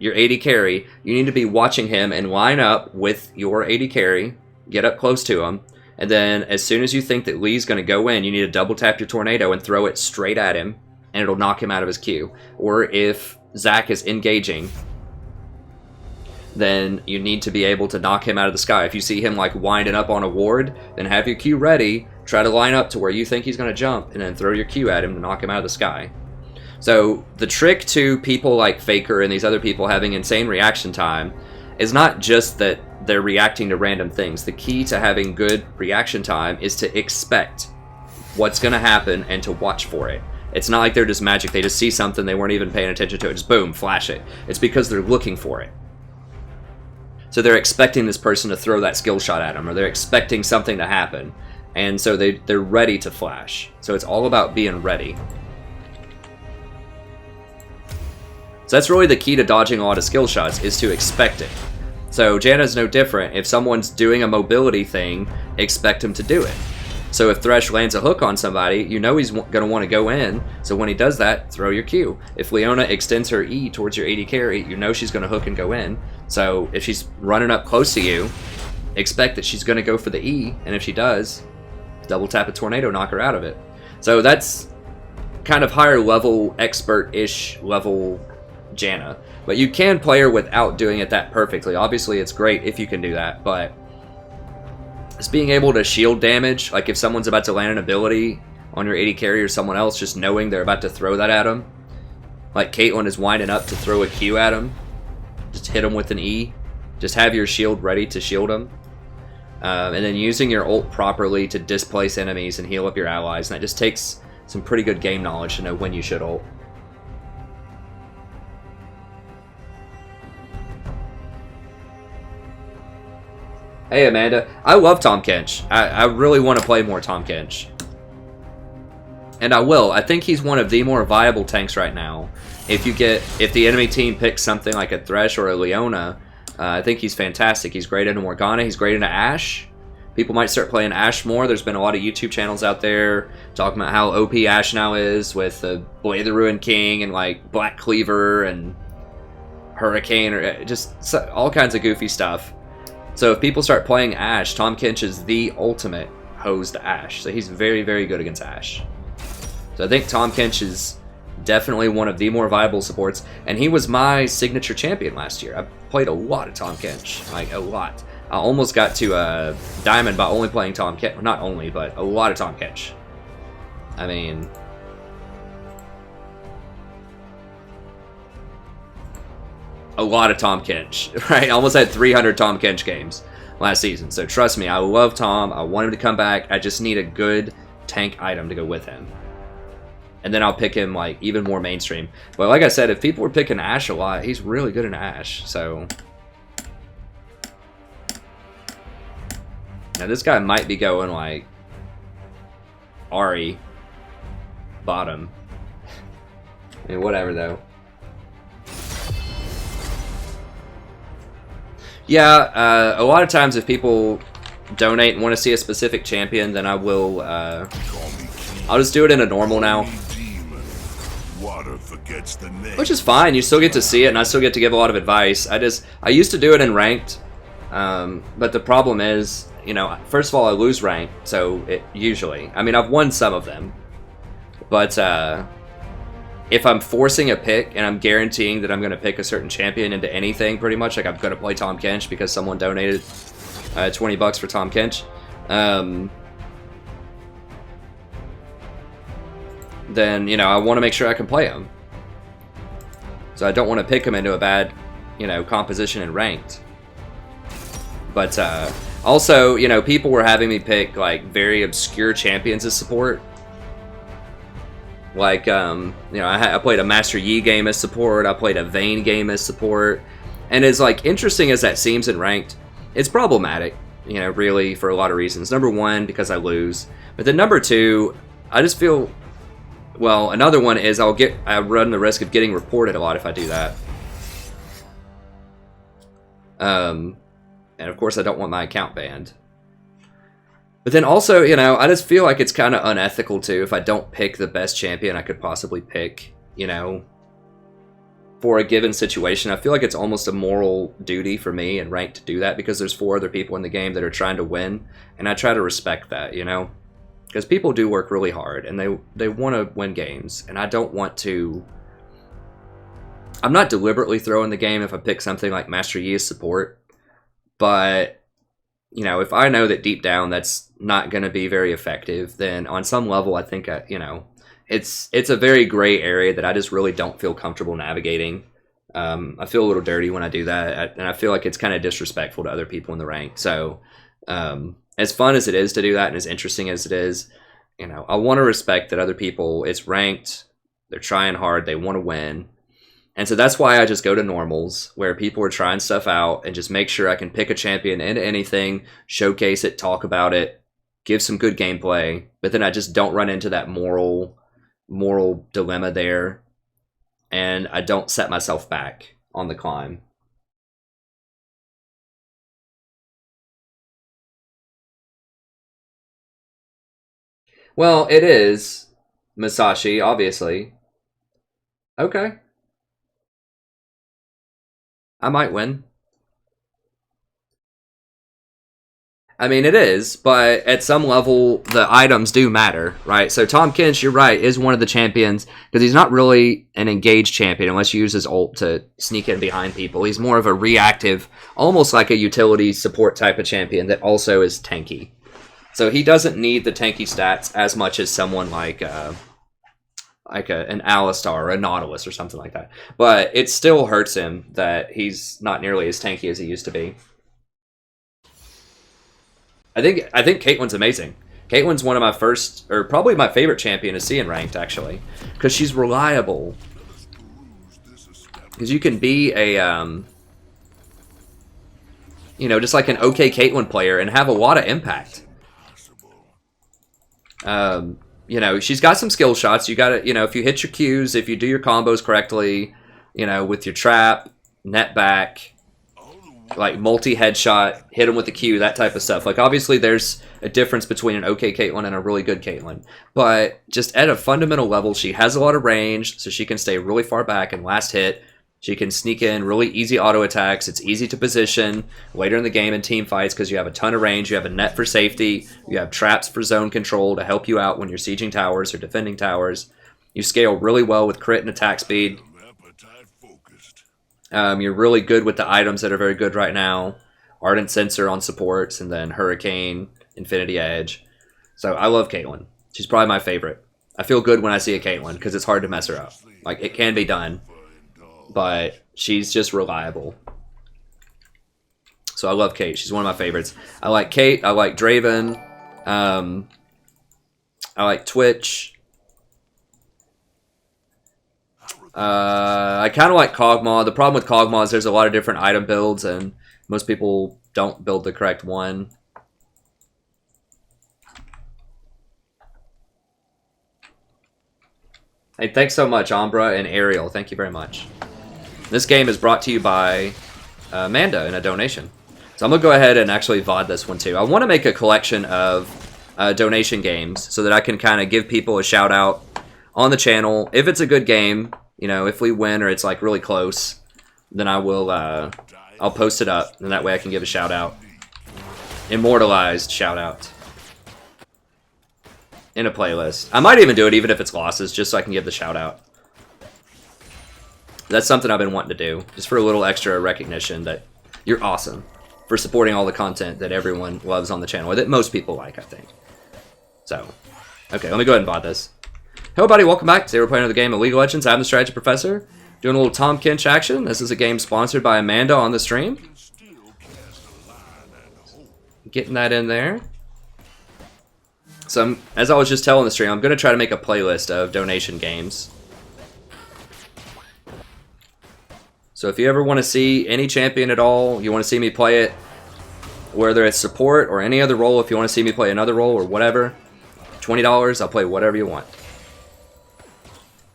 A: your AD carry, you need to be watching him and line up with your AD carry, get up close to him, and then as soon as you think that Lee's going to go in, you need to double tap your tornado and throw it straight at him, and it'll knock him out of his Q. Or if Zac is engaging, then you need to be able to knock him out of the sky. If you see him like winding up on a ward, then have your Q ready, try to line up to where you think he's going to jump, and then throw your Q at him to knock him out of the sky. So the trick to people like Faker and these other people having insane reaction time is not just that they're reacting to random things. The key to having good reaction time is to expect what's going to happen and to watch for it. It's not like they're just magic. They just see something, they weren't even paying attention to it, just boom, flash it. It's because they're looking for it. So they're expecting this person to throw that skill shot at them, or they're expecting something to happen. And so they're ready to flash. So it's all about being ready. So that's really the key to dodging a lot of skill shots, is to expect it. So Janna's no different. If someone's doing a mobility thing, expect him to do it. So if Thresh lands a hook on somebody, you know he's going to want to go in. So when he does that, throw your Q. If Leona extends her E towards your AD carry, you know she's going to hook and go in. So if she's running up close to you, expect that she's going to go for the E. And if she does, double tap a tornado, knock her out of it. So that's kind of higher level, expert-ish level Janna. But you can play her without doing it that perfectly. Obviously, it's great if you can do that, but it's being able to shield damage. Like if someone's about to land an ability on your AD carry or someone else, just knowing they're about to throw that at them. Like Caitlyn is winding up to throw a Q at him. Just hit him with an E. Just have your shield ready to shield him. And then using your ult properly to displace enemies and heal up your allies. And that just takes some pretty good game knowledge to know when you should ult. Hey Amanda, I love Tahm Kench. I really want to play more Tahm Kench. And I will. I think he's one of the more viable tanks right now. if the enemy team picks something like a Thresh or a Leona, I think he's fantastic. He's great into Morgana. He's great into Ashe. People might start playing Ashe more. There's been a lot of YouTube channels out there talking about how OP Ashe now is with the Blade of the Ruined King and like Black Cleaver and Hurricane, or just all kinds of goofy stuff. So if people start playing Ashe, Tahm Kench is the ultimate hosed Ashe. So he's very, very good against Ashe. So I think Tahm Kench is definitely one of the more viable supports, and he was my signature champion last year. I played a lot of Tahm Kench, like a lot. I almost got to Diamond by only playing Tahm Kench. Not only, but a lot of Tahm Kench. I mean, a lot of Tahm Kench, right? I almost had 300 Tahm Kench games last season. So trust me, I love Tahm. I want him to come back. I just need a good tank item to go with him. And then I'll pick him like even more mainstream. But like I said, if people were picking Ashe a lot, he's really good in Ashe. So now this guy might be going like Ahri bottom. I mean, whatever though. Yeah, a lot of times if people donate and want to see a specific champion, then I will. I'll just do it in a normal now. Which is fine, you still get to see it, and I still get to give a lot of advice. I used to do it in ranked, but the problem is, you know, first of all, I lose rank, so usually, I mean, I've won some of them, but if I'm forcing a pick, and I'm guaranteeing that I'm going to pick a certain champion into anything, pretty much, like I'm going to play Tahm Kench because someone donated 20 bucks for Tahm Kench, then, you know, I want to make sure I can play him. So I don't want to pick him into a bad, you know, composition in ranked. But also, you know, people were having me pick like very obscure champions as support. Like, you know, I played a Master Yi game as support. I played a Vayne game as support. And as like interesting as that seems in ranked, it's problematic, you know, really for a lot of reasons. Number one, because I lose. But then number two, I just feel. Well, another one is I run the risk of getting reported a lot if I do that. And of course I don't want my account banned. But then also, you know, I just feel like it's kind of unethical too if I don't pick the best champion I could possibly pick, you know, for a given situation. I feel like it's almost a moral duty for me and rank to do that because there's 4 other people in the game that are trying to win, and I try to respect that, you know? Because people do work really hard, and they want to win games, and I don't want to. I'm not deliberately throwing the game if I pick something like Master Yi as support, but, you know, if I know that deep down that's not going to be very effective, then on some level I think, you know, it's a very gray area that I just really don't feel comfortable navigating. I feel a little dirty when I do that, and I feel like it's kind of disrespectful to other people in the rank, so. As fun as it is to do that and as interesting as it is, you know, I want to respect that other people, it's ranked, they're trying hard, they want to win. And so that's why I just go to normals where people are trying stuff out and just make sure I can pick a champion into anything, showcase it, talk about it, give some good gameplay, but then I just don't run into that moral dilemma there, and I don't set myself back on the climb. Well, it is Masashi, obviously. Okay. I might win. I mean, it is, but at some level, the items do matter, right? So Tahm Kench, you're right, is one of the champions, because he's not really an engaged champion unless you use his ult to sneak in behind people. He's more of a reactive, almost like a utility support type of champion that also is tanky. So he doesn't need the tanky stats as much as someone like an Alistar or a Nautilus or something like that. But it still hurts him that he's not nearly as tanky as he used to be. I think Caitlyn's amazing. Caitlyn's one of my first, or probably my favorite champion to see in ranked, actually, because she's reliable. Because you can be a, you know, just like an okay Caitlyn player and have a lot of impact. you know, she's got some skill shots. You got to, you know, if you hit your Qs, if you do your combos correctly, you know, with your trap, net back, like multi-headshot, hit him with the Q, that type of stuff. Like, obviously, there's a difference between an okay Caitlyn and a really good Caitlyn. But just at a fundamental level, she has a lot of range, so she can stay really far back and last hit. She can sneak in really easy auto attacks. It's easy to position later in the game in team fights because you have a ton of range. You have a net for safety. You have traps for zone control to help you out when you're sieging towers or defending towers. You scale really well with crit and attack speed. You're really good with the items that are very good right now. Ardent Sensor on supports, and then Hurricane, Infinity Edge. So I love Caitlyn. She's probably my favorite. I feel good when I see a Caitlyn because it's hard to mess her up. Like, it can be done, but she's just reliable. So I love Kate. She's one of my favorites. I like Kate. I like Draven. I like Twitch. I kind of like Kog'Maw. The problem with Kog'Maw is there's a lot of different item builds, and most people don't build the correct one. Hey, thanks so much, Umbra and Ariel. Thank you very much. This game is brought to you by Amanda in a donation. So I'm going to go ahead and actually VOD this one too. I want to make a collection of donation games so that I can kind of give people a shout out on the channel. If it's a good game, you know, if we win or it's like really close, then I will, I'll post it up, and that way I can give a shout out. Immortalized shout out. In a playlist. I might even do it even if it's losses, just so I can give the shout out. That's something I've been wanting to do, just for a little extra recognition that you're awesome for supporting all the content that everyone loves on the channel, or that most people like, I think. So, okay, let me go ahead and VOD this. Hello, buddy. Welcome back. Today we're playing another game of League of Legends. I'm the Strategy Professor, doing a little Tahm Kench action. This is a game sponsored by Amanda on the stream. Getting that in there. So, as I was just telling the stream, I'm going to try to make a playlist of donation games. So if you ever want to see any champion at all, you want to see me play it, whether it's support or any other role, if you want to see me play another role or whatever, $20, I'll play whatever you want.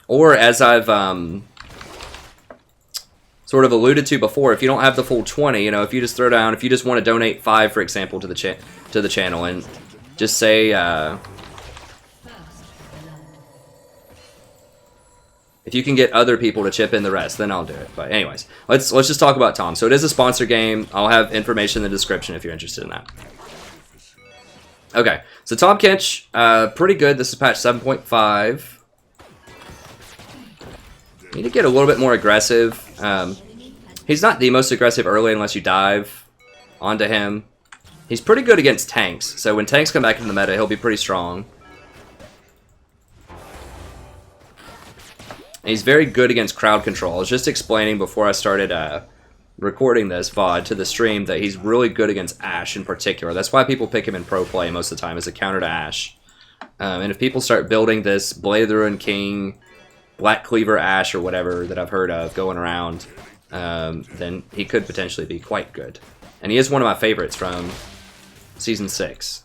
A: Or as I've sort of alluded to before, if you don't have the full 20, you know, if you just throw down, if you just want to donate 5, for example, to the channel, and just say, if you can get other people to chip in the rest, then I'll do it. But anyways, let's just talk about Tahm. So it is a sponsor game. I'll have information in the description if you're interested in that. Okay, so Tahm Kench, pretty good. This is patch 7.5. Need to get a little bit more aggressive. He's not the most aggressive early unless you dive onto him. He's pretty good against tanks, so when tanks come back into the meta, he'll be pretty strong. And he's very good against crowd control. I was just explaining before I started recording this VOD to the stream that he's really good against Ashe in particular. That's why people pick him in pro play most of the time as a counter to Ashe. And if people start building this Blade of the Ruined King, Black Cleaver Ashe, or whatever that I've heard of going around, then he could potentially be quite good. And he is one of my favorites from Season 6.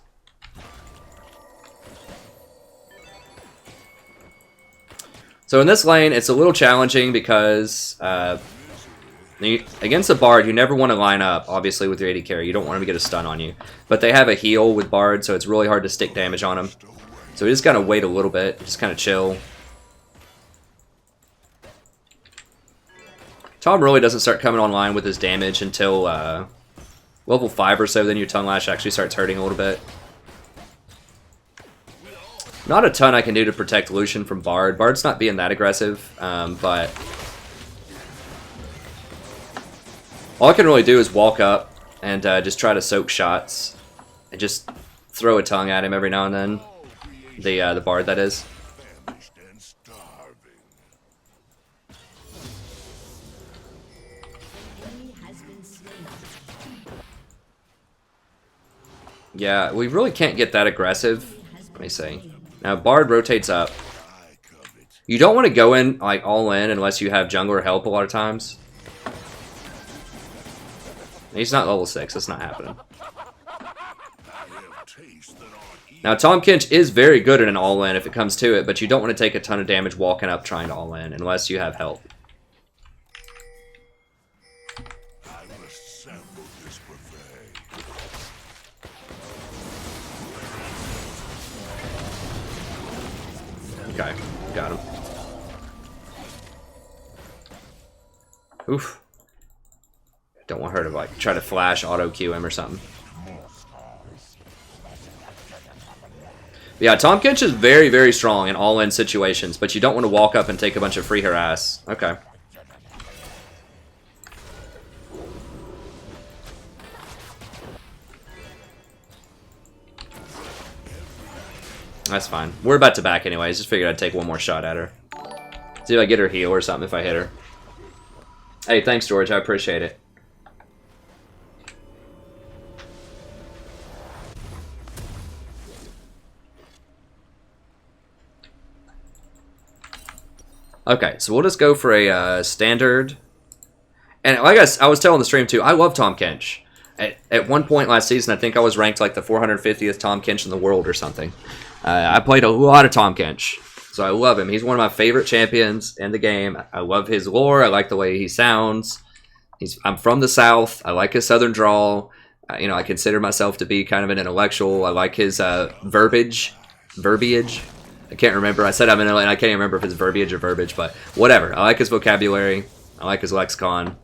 A: So in this lane, it's a little challenging because against a Bard, you never want to line up, obviously, with your AD carry. You don't want him to get a stun on you. But they have a heal with Bard, so it's really hard to stick damage on him. So we just gotta wait a little bit, just kind of chill. Tahm really doesn't start coming online with his damage until level 5 or so, then your Tongue Lash actually starts hurting a little bit. Not a ton I can do to protect Lucian from Bard. Bard's not being that aggressive, but all I can really do is walk up and just try to soak shots and just throw a tongue at him every now and then. The Bard, that is. Yeah, we really can't get that aggressive. Let me see. Now, Bard rotates up. You don't want to go in, like, all in unless you have jungler help a lot of times. He's not level 6. That's not happening. Now, Tahm Kench is very good at an all-in if it comes to it, but you don't want to take a ton of damage walking up trying to all-in unless you have help. Okay, got him. Oof. Don't want her to like try to flash auto Q him or something. Yeah, Tahm Kench is very, very strong in all-in situations, but you don't want to walk up and take a bunch of free harass. Okay. That's fine. We're about to back anyways. Just figured I'd take one more shot at her. See if I get her heal or something if I hit her. Hey, thanks, George. I appreciate it. Okay, so we'll just go for a standard. And like I was telling the stream too, I love Tahm Kench. At one point last season, I think I was ranked like the 450th Tahm Kench in the world or something. I played a lot of Tahm Kench, so I love him. He's one of my favorite champions in the game. I love his lore. I like the way he sounds. I'm from the South. I like his Southern drawl. I consider myself to be kind of an intellectual. I like his verbiage. I can't remember. I said I'm in and I can't even remember if it's verbiage or verbiage, but whatever. I like his vocabulary. I like his lexicon.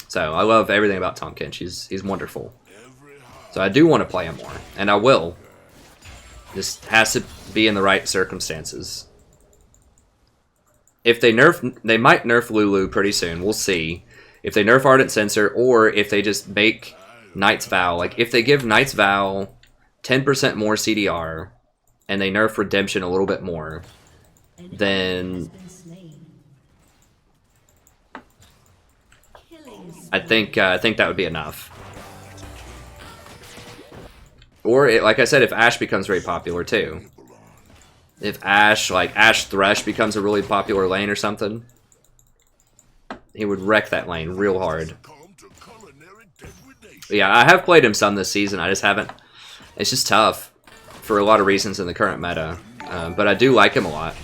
A: So I love everything about Tahm Kench. He's wonderful. So I do want to play him more, and I will. Just has to be in the right circumstances. If they might nerf Lulu pretty soon. We'll see. If they nerf Ardent Censor, or if they just make Knight's Vow. Like, if they give Knight's Vow 10% more CDR, and they nerf Redemption a little bit more, then I think that would be enough. Or, like I said, if Ashe becomes very popular too. If Ashe Thresh becomes a really popular lane or something, he would wreck that lane real hard. But yeah, I have played him some this season. I just haven't. It's just tough for a lot of reasons in the current meta. But I do like him a lot.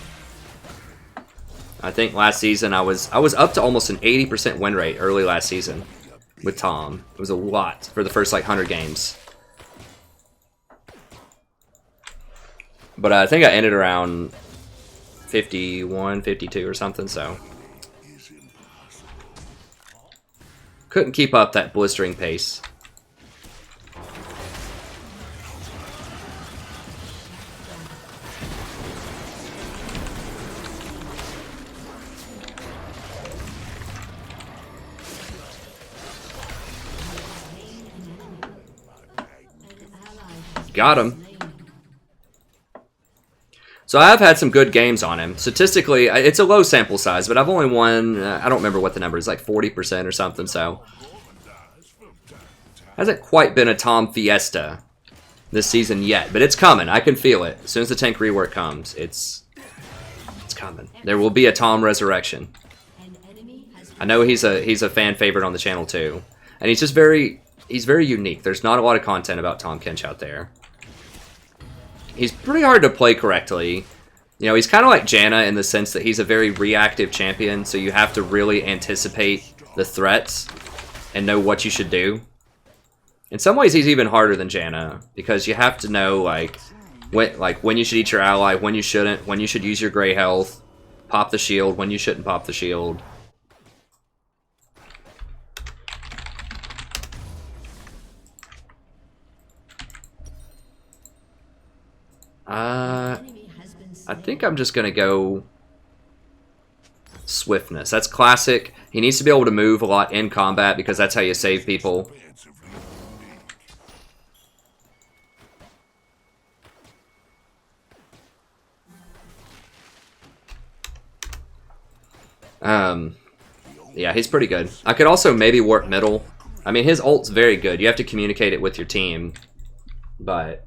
A: I think last season I was up to almost an 80% win rate early last season with Tahm. It was a lot for the first like 100 games. But I think I ended around 51, 52 or something, so couldn't keep up that blistering pace. Got him. So I've had some good games on him. Statistically, it's a low sample size, but I've only won, I don't remember what the number is, like 40% or something, so. Hasn't quite been a Tahm Fiesta this season yet, but it's coming. I can feel it. As soon as the tank rework comes, it's coming. There will be a Tahm Resurrection. I know he's a fan favorite on the channel too. And he's just very unique. There's not a lot of content about Tahm Kench out there. He's pretty hard to play correctly. You know, he's kind of like Janna in the sense that he's a very reactive champion, so you have to really anticipate the threats and know what you should do. In some ways, he's even harder than Janna, because you have to know when you should eat your ally, when you shouldn't, when you should use your gray health, pop the shield, when you shouldn't pop the shield. I think I'm just gonna go swiftness. That's classic. He needs to be able to move a lot in combat because that's how you save people. Yeah, he's pretty good. I could also maybe warp middle. I mean, his ult's very good. You have to communicate it with your team, but...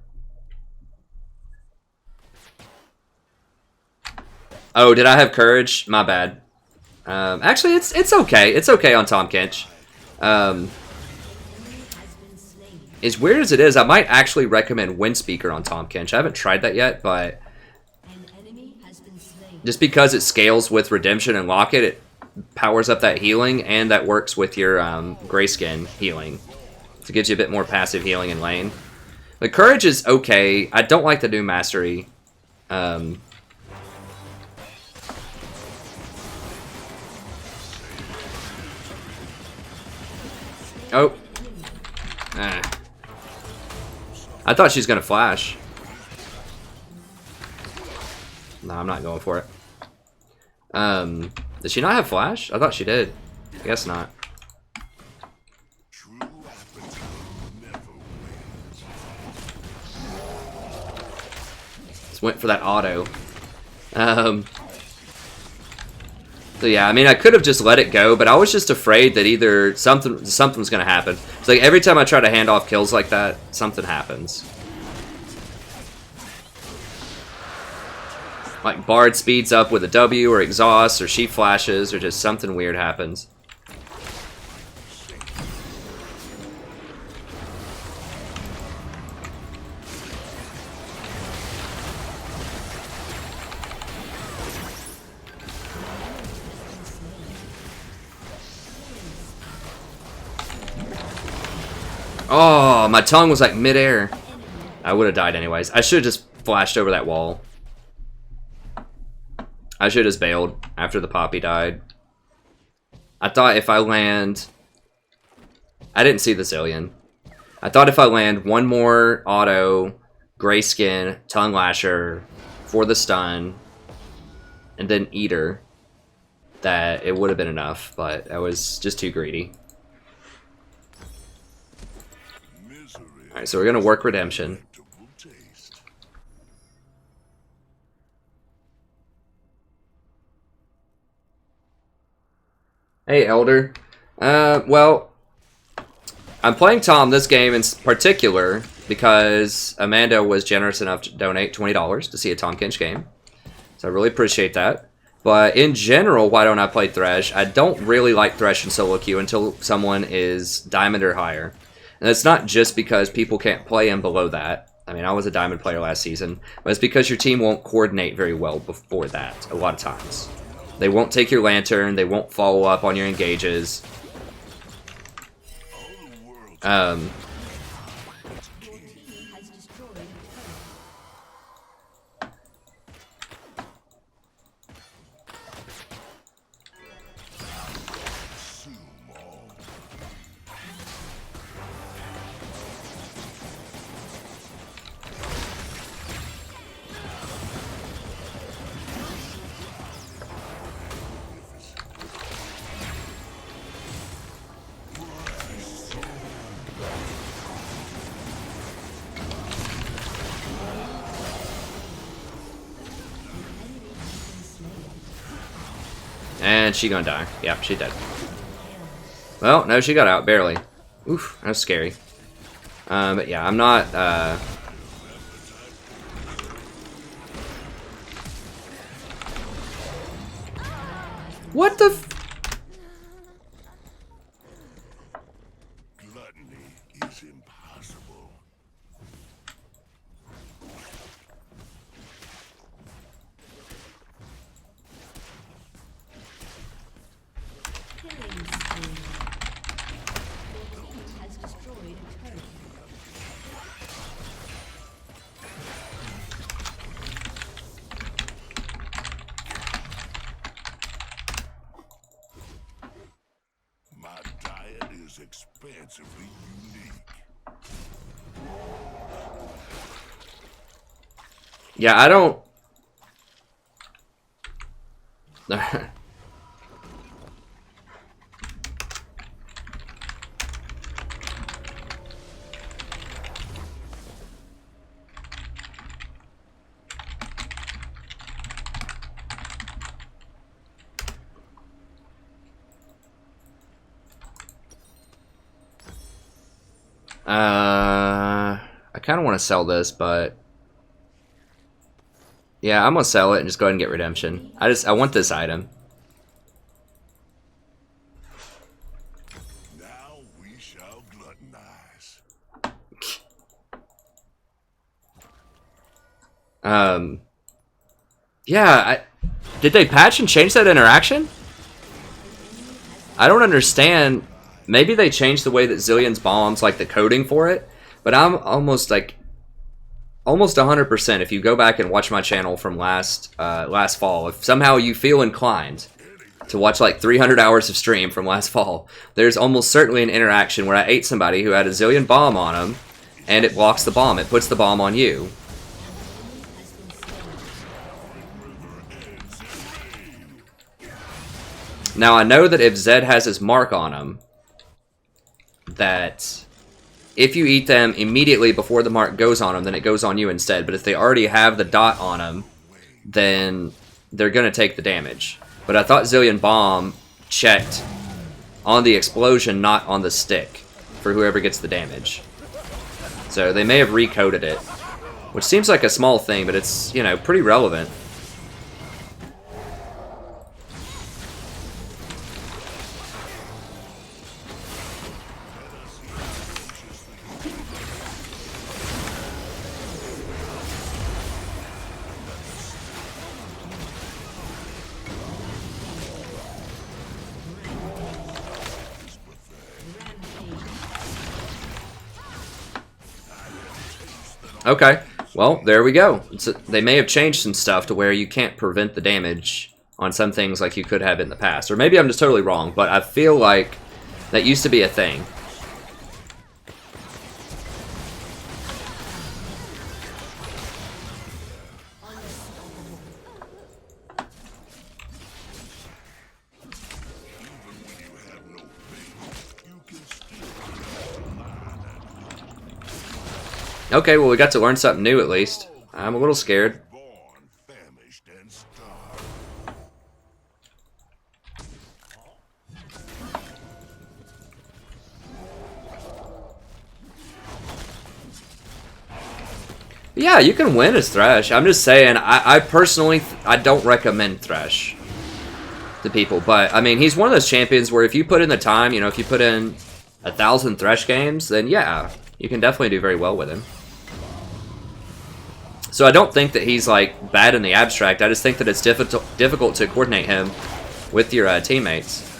A: Oh, did I have courage? My bad. Actually, it's okay. It's okay on Tahm Kench. as weird as it is, I might actually recommend Wind Speaker on Tahm Kench. I haven't tried that yet, but
C: An enemy has been slain.
A: just because it scales with Redemption and Locket, it powers up that healing, and that works with your Grayskin healing. So it gives you a bit more passive healing in lane. The Courage is okay. I don't like the new Mastery. Oh. I thought she was going to flash. No, I'm not going for it. Did she not have flash? I thought she did. I guess not. Just went for that auto. So yeah, I mean, I could have just let it go, but I was just afraid that either something was going to happen. It's like every time I try to hand off kills like that, something happens. Like Bard speeds up with a W or exhausts or she flashes or just something weird happens. Oh, my tongue was like midair. I would have died anyways. I should have just flashed over that wall. I should have just bailed after the Poppy died. I thought if I land... I didn't see the Zillion. I thought if I land one more auto, Grayskin, Tongue Lasher for the stun, and then Eater, that it would have been enough, but I was just too greedy. Alright, so we're going to work Redemption. Hey, Elder. Well, I'm playing Tahm this game in particular because Amanda was generous enough to donate $20 to see a Tahm Kench game. So I really appreciate that. But in general, why don't I play Thresh? I don't really like Thresh in solo queue until someone is Diamond or higher. And it's not just because people can't play him below that. I mean, I was a Diamond player last season. But it's because your team won't coordinate very well before that, a lot of times. They won't take your Lantern. They won't follow up on your engages.
C: Your team has destroyed a turret.
A: And she gonna die. Yeah, she dead. Well, no, she got out, barely. Oof, that was scary. But yeah, I'm not, What the f-
E: Gluttony is impossible.
C: Killing spree. Your team has destroyed a turret.
E: My diet is expansively unique.
A: Yeah, I don't... I kind of want to sell this, but... Yeah, I'm gonna sell it and just go ahead and get Redemption. I want this item.
E: Now we shall gluttonize.
A: Yeah, did they patch and change that interaction? I don't understand. Maybe they changed the way that Zillion's bombs, like the coding for it. But I'm almost 100%. If you go back and watch my channel from last fall, if somehow you feel inclined to watch like 300 hours of stream from last fall, there's almost certainly an interaction where I ate somebody who had a Zillion bomb on him, and it blocks the bomb. It puts the bomb on you. Now I know that if Zed has his mark on him, that if you eat them immediately before the mark goes on them, then it goes on you instead. But if they already have the dot on them, then they're going to take the damage. But I thought Zillion Bomb checked on the explosion, not on the stick, for whoever gets the damage. So they may have recoded it, which seems like a small thing, but it's, you know, pretty relevant. Okay, well, there we go. They may have changed some stuff to where you can't prevent the damage on some things like you could have in the past. Or maybe I'm just totally wrong, but I feel like that used to be a thing. Okay, well, we got to learn something new at least. I'm a little scared. Yeah, you can win as Thresh. I'm just saying, I personally, I don't recommend Thresh to people. But, I mean, he's one of those champions where if you put in the time, you know, if you put in 1,000 Thresh games, then yeah, you can definitely do very well with him. So I don't think that he's, like, bad in the abstract. I just think that it's difficult to coordinate him with your teammates.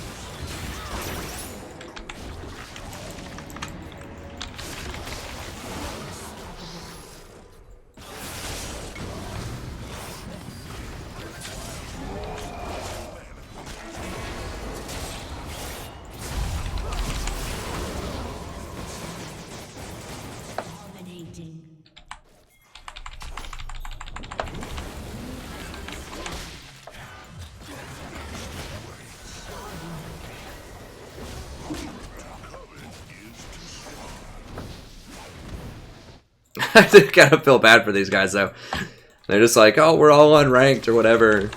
A: I do kind of feel bad for these guys, though. They're just like, oh, we're all unranked or whatever.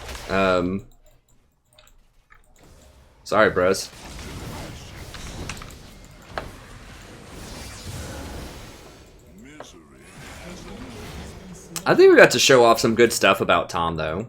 A: Sorry, bros. I think we got to show off some good stuff about Tahm, though.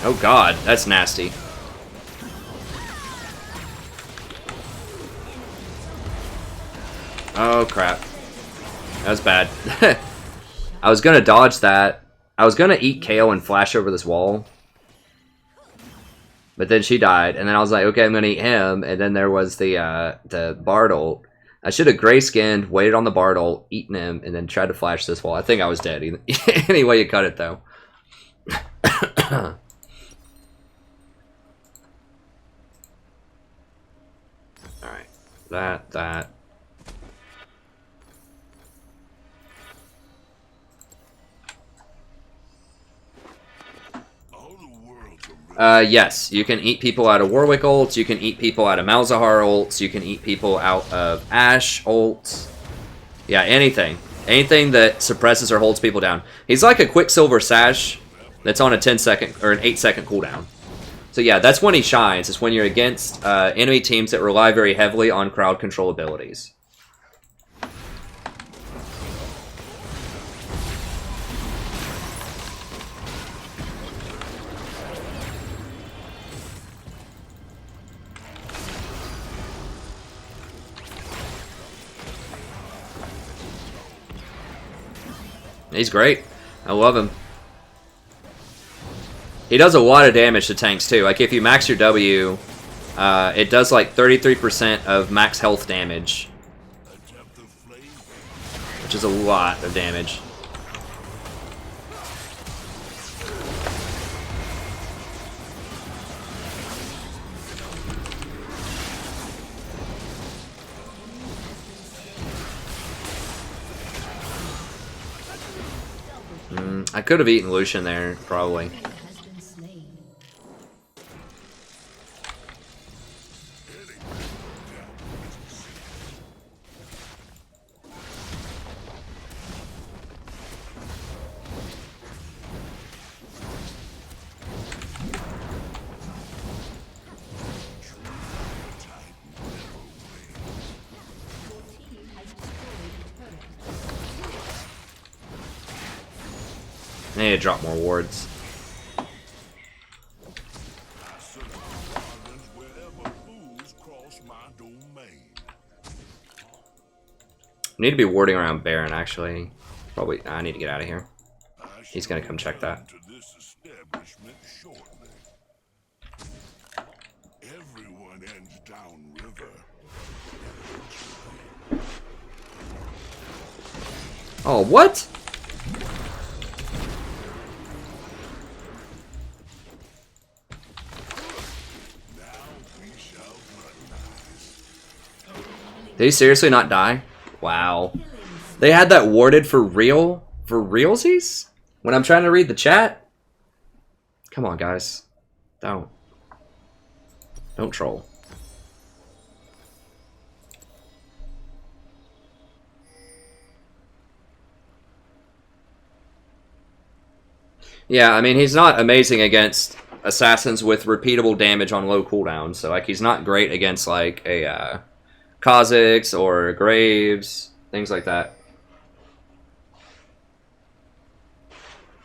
A: Oh god, that's nasty. Oh crap. That was bad. I was gonna dodge that. I was gonna eat Kale and flash over this wall. But then she died, and then I was like, okay, I'm gonna eat him, and then there was the Bard ult. I should have gray skinned, waited on the Bard ult, eaten him, and then tried to flash this wall. I think I was dead. Any way you cut it, though. Alright. That. Yes, you can eat people out of Warwick ults, you can eat people out of Malzahar ults, you can eat people out of Ashe ults. Yeah, anything. Anything that suppresses or holds people down. He's like a Quicksilver Sash that's on a 10-second or an 8-second cooldown. So yeah, that's when he shines. It's when you're against enemy teams that rely very heavily on crowd control abilities. He's great. I love him. He does a lot of damage to tanks too. Like if you max your W, it does like 33% of max health damage, which is a lot of damage. I could have eaten Lucian there, probably.
C: Has been slain.
A: I need to drop more wards. I need to be warding around Baron, actually. Probably, I need to get out of here. He's gonna come check that.
E: Everyone ends downriver.
A: Oh, what? Did he seriously not die? Wow. They had that warded for real? For realsies? When I'm trying to read the chat? Come on, guys. Don't troll. Yeah, I mean, he's not amazing against assassins with repeatable damage on low cooldown. So, like, he's not great against, like, a Kha'Zix or Graves, things like that.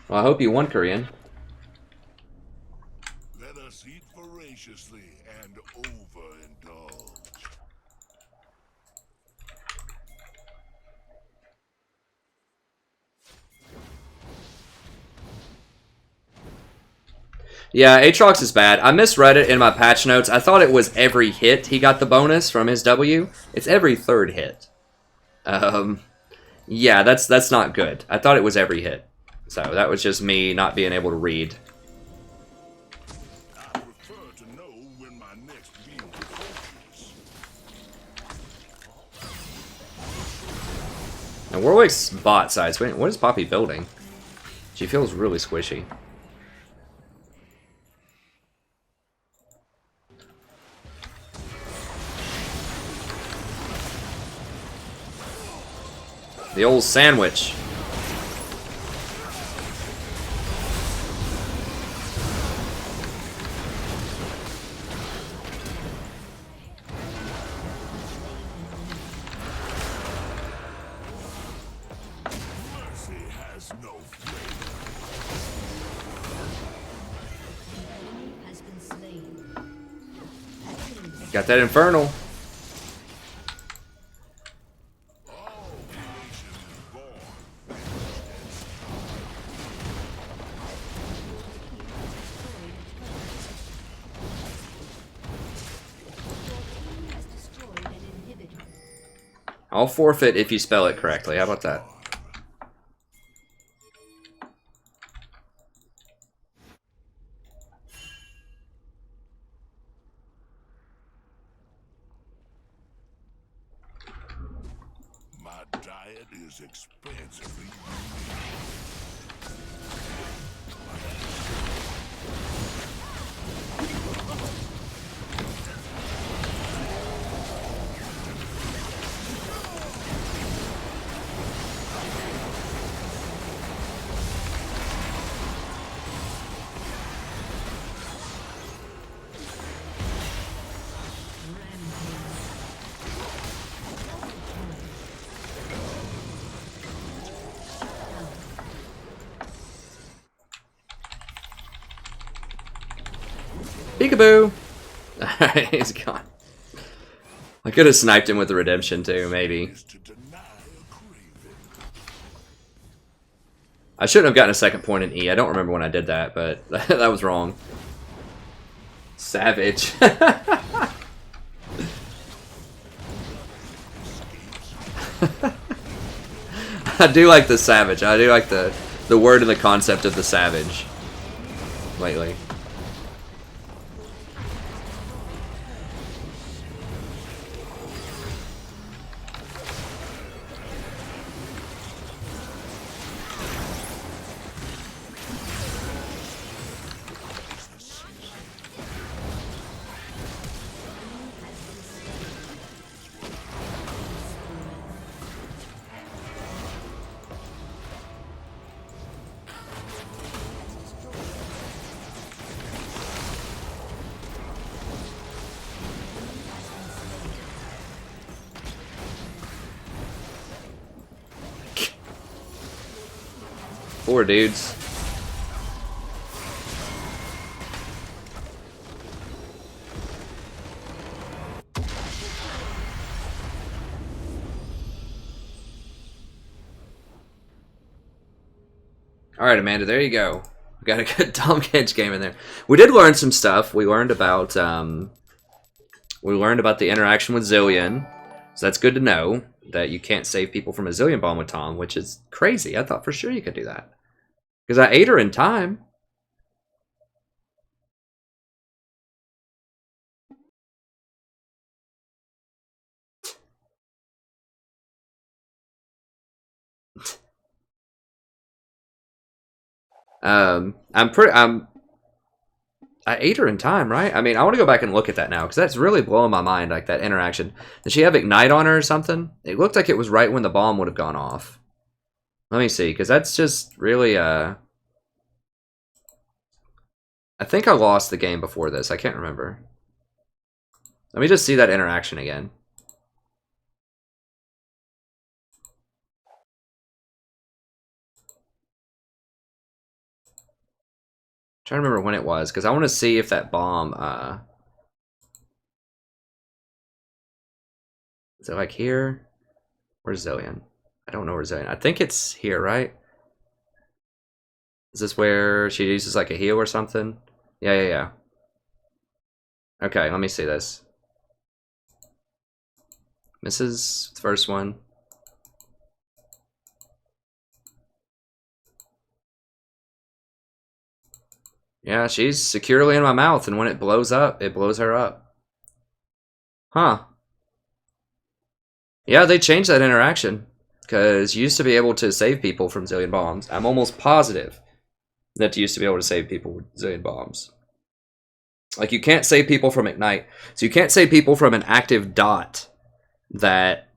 A: Well, I hope you won, Korean.
E: Let us eat voraciously and overindulge.
A: Yeah, Aatrox is bad. I misread it in my patch notes. I thought it was every hit he got the bonus from his W. It's every third hit. Yeah, that's not good. I thought it was every hit. So that was just me not being able to read.
E: I prefer to know when my next meal approaches.
A: Now, Warwick's bot size. Wait, what is Poppy building? She feels really squishy. The old sandwich.
E: Mercy has no flavor.
C: Has been slain.
A: Got that Infernal. I'll forfeit if you spell it correctly. How about that?
E: My diet is expensively
A: Peekaboo! Alright, he's gone. I could have sniped him with the redemption too, maybe.
E: Is to deny a craving.
A: I shouldn't have gotten a second point in E. I don't remember when I did that, but that was wrong. Savage. I do like the savage. I do like the word and the concept of the savage lately. Four dudes. Alright, Amanda, there you go. We got a good Tahm Kench game in there. We did learn some stuff. We learned about the interaction with Zillion. So that's good to know that you can't save people from a Zillion bomb with Tahm, which is crazy. I thought for sure you could do that. Because I ate her in time. I ate her in time, right? I mean, I want to go back and look at that now, because that's really blowing my mind, like that interaction. Did she have Ignite on her or something? It looked like it was right when the bomb would have gone off. Let me see, because that's just really, I think I lost the game before this. I can't remember. Let me just see that interaction again. Trying to remember when it was, because I want to see if that bomb, is it like here? Where's Zillion? I don't know where Zillion. I think it's here, right? Is this where she uses like a heal or something? Yeah. Okay, let me see this. Misses the first one. Yeah, she's securely in my mouth, and when it blows up, it blows her up. Huh. Yeah, they changed that interaction. Because you used to be able to save people from Zillion bombs. I'm almost positive that you used to be able to save people with Zillion bombs. Like, you can't save people from Ignite. So you can't save people from an active dot that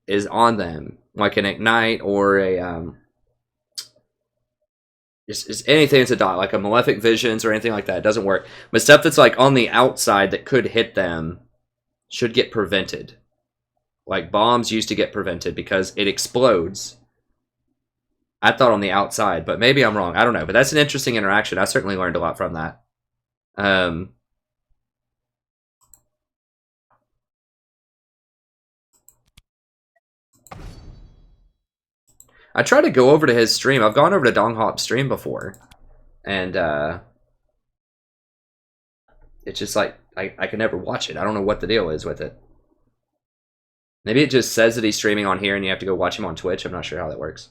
A: is on them. Like an Ignite or a... Just anything that's a dot, like a Malefic Visions or anything like that. It doesn't work. But stuff that's like on the outside that could hit them should get prevented. Like bombs used to get prevented because it explodes. I thought on the outside, but maybe I'm wrong. I don't know. But that's an interesting interaction. I certainly learned a lot from that. I try to go over to his stream. I've gone over to Donghop's stream before. And it's just like, I can never watch it. I don't know what the deal is with it. Maybe it just says that he's streaming on here and you have to go watch him on Twitch. I'm not sure how that works.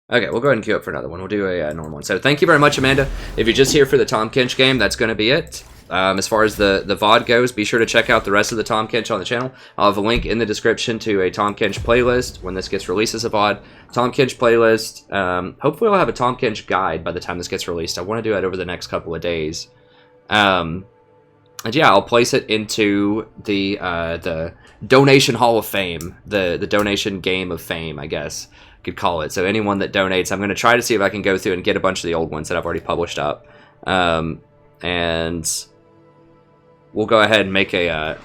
A: Okay, we'll go ahead and queue up for another one. We'll do a normal one. So thank you very much, Amanda. If you're just here for the Tahm Kench game, that's going to be it. As far as the VOD goes, be sure to check out the rest of the Tahm Kench on the channel. I'll have a link in the description to a Tahm Kench playlist when this gets released as a VOD. Tahm Kench playlist. Hopefully I'll have a Tahm Kench guide by the time this gets released. I want to do that over the next couple of days. And yeah, I'll place it into the donation hall of fame, the donation game of fame, I guess you could call it. So anyone that donates, I'm going to try to see if I can go through and get a bunch of the old ones that I've already published up, and we'll go ahead and make a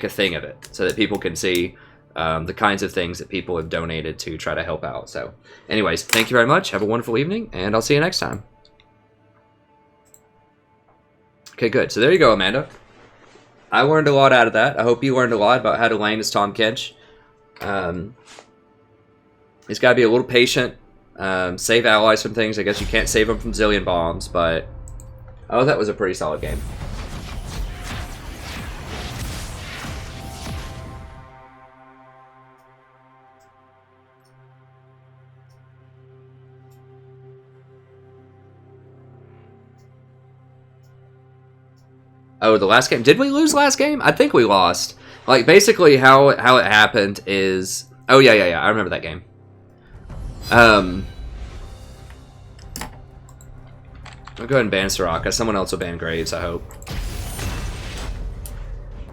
A: thing of it so that people can see the kinds of things that people have donated to try to help out. So anyways, thank you very much. Have a wonderful evening, and I'll see you next time. Okay, good. So there you go, Amanda. I learned a lot out of that. I hope you learned a lot about how to lane as Tahm Kench. He's got to be a little patient. Save allies from things. I guess you can't save them from zillion bombs, but... Oh, that was a pretty solid game. Oh, the last game. Did we lose last game? I think we lost. Like, basically how it happened is... Oh, yeah. I remember that game. I'll go ahead and ban Soraka. Someone else will ban Graves, I hope.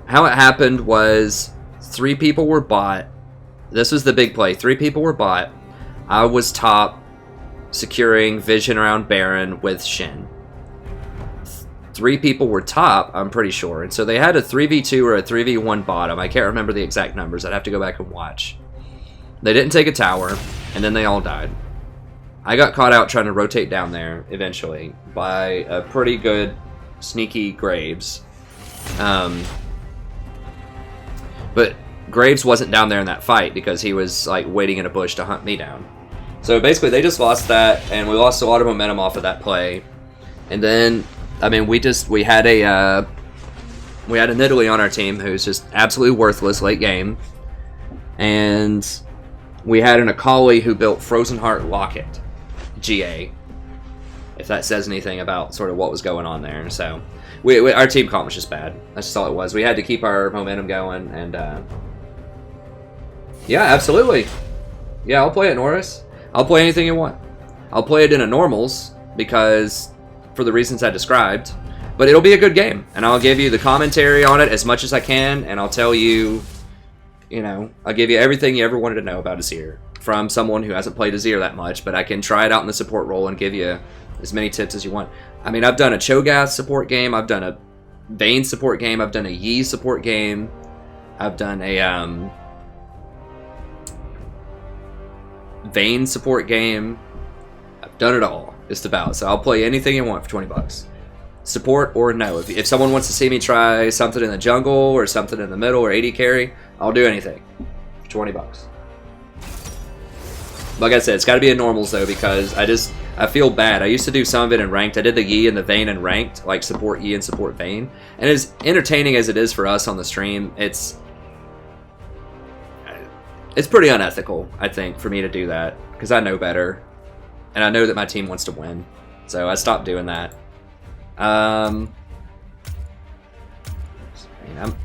A: How it happened was 3 people were bot. This was the big play. 3 people were bot. I was top, securing vision around Baron with Shin. 3 people were top, I'm pretty sure. And so they had a 3v2 or a 3v1 bottom. I can't remember the exact numbers. I'd have to go back and watch. They didn't take a tower, and then they all died. I got caught out trying to rotate down there, eventually, by a pretty good, sneaky Graves. But Graves wasn't down there in that fight because he was, like, waiting in a bush to hunt me down. So basically, they just lost that, and we lost a lot of momentum off of that play. And then... I mean, we had a Nidalee on our team who's just absolutely worthless late game, and we had an Akali who built Frozen Heart Locket, GA. If that says anything about sort of what was going on there, so our team comp was just bad. That's just all it was. We had to keep our momentum going, and yeah, absolutely. Yeah, I'll play it, Norris. I'll play anything you want. I'll play it in a normals because. For the reasons I described, but it'll be a good game, and I'll give you the commentary on it as much as I can, and I'll tell you, you know, I'll give you everything you ever wanted to know about Azir from someone who hasn't played Azir that much, but I can try it out in the support role and give you as many tips as you want. I mean, I've done a Cho'Gath support game, I've done a Vayne support game, I've done a Yi support game, I've done a Vayne support game, I've done it all. Just about. So I'll play anything you want for 20 bucks. Support or no. If someone wants to see me try something in the jungle or something in the middle or AD carry, I'll do anything for 20 bucks. Like I said, it's got to be in normals though because I feel bad. I used to do some of it in ranked. I did the Yi and the Vayne in ranked, like support Yi and support Vayne. And as entertaining as it is for us on the stream, it's pretty unethical, I think, for me to do that because I know better. And I know that my team wants to win. So I stopped doing that. I'm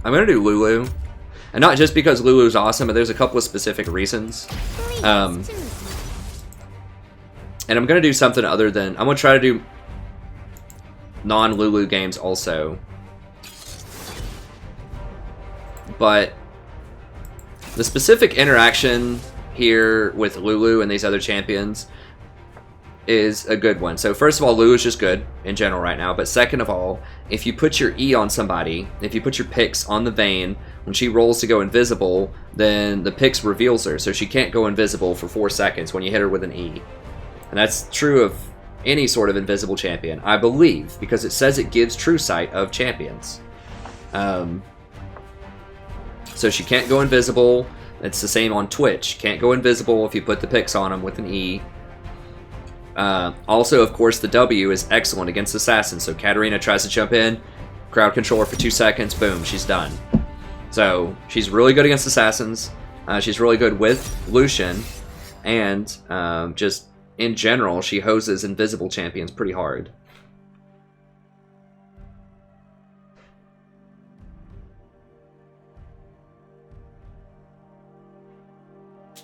A: going to do Lulu. And not just because Lulu's awesome, but there's a couple of specific reasons. And I'm going to do something other than... I'm going to try to do non-Lulu games also. But the specific interaction here with Lulu and these other champions... is a good one. So first of all, Lulu's just good in general right now, but second of all, if you put your E on somebody, if you put your Pix on the Vayne, when she rolls to go invisible, then the Pix reveals her, so she can't go invisible for 4 seconds when you hit her with an E. And that's true of any sort of invisible champion, I believe, because it says it gives true sight of champions. So she can't go invisible. It's the same on Twitch. Can't go invisible if you put the Pix on them with an E. Also, of course, the W is excellent against Assassins. So Katarina tries to jump in, crowd control her for 2 seconds, boom, she's done. So she's really good against Assassins. She's really good with Lucian. And just in general, she hoses invisible champions pretty hard.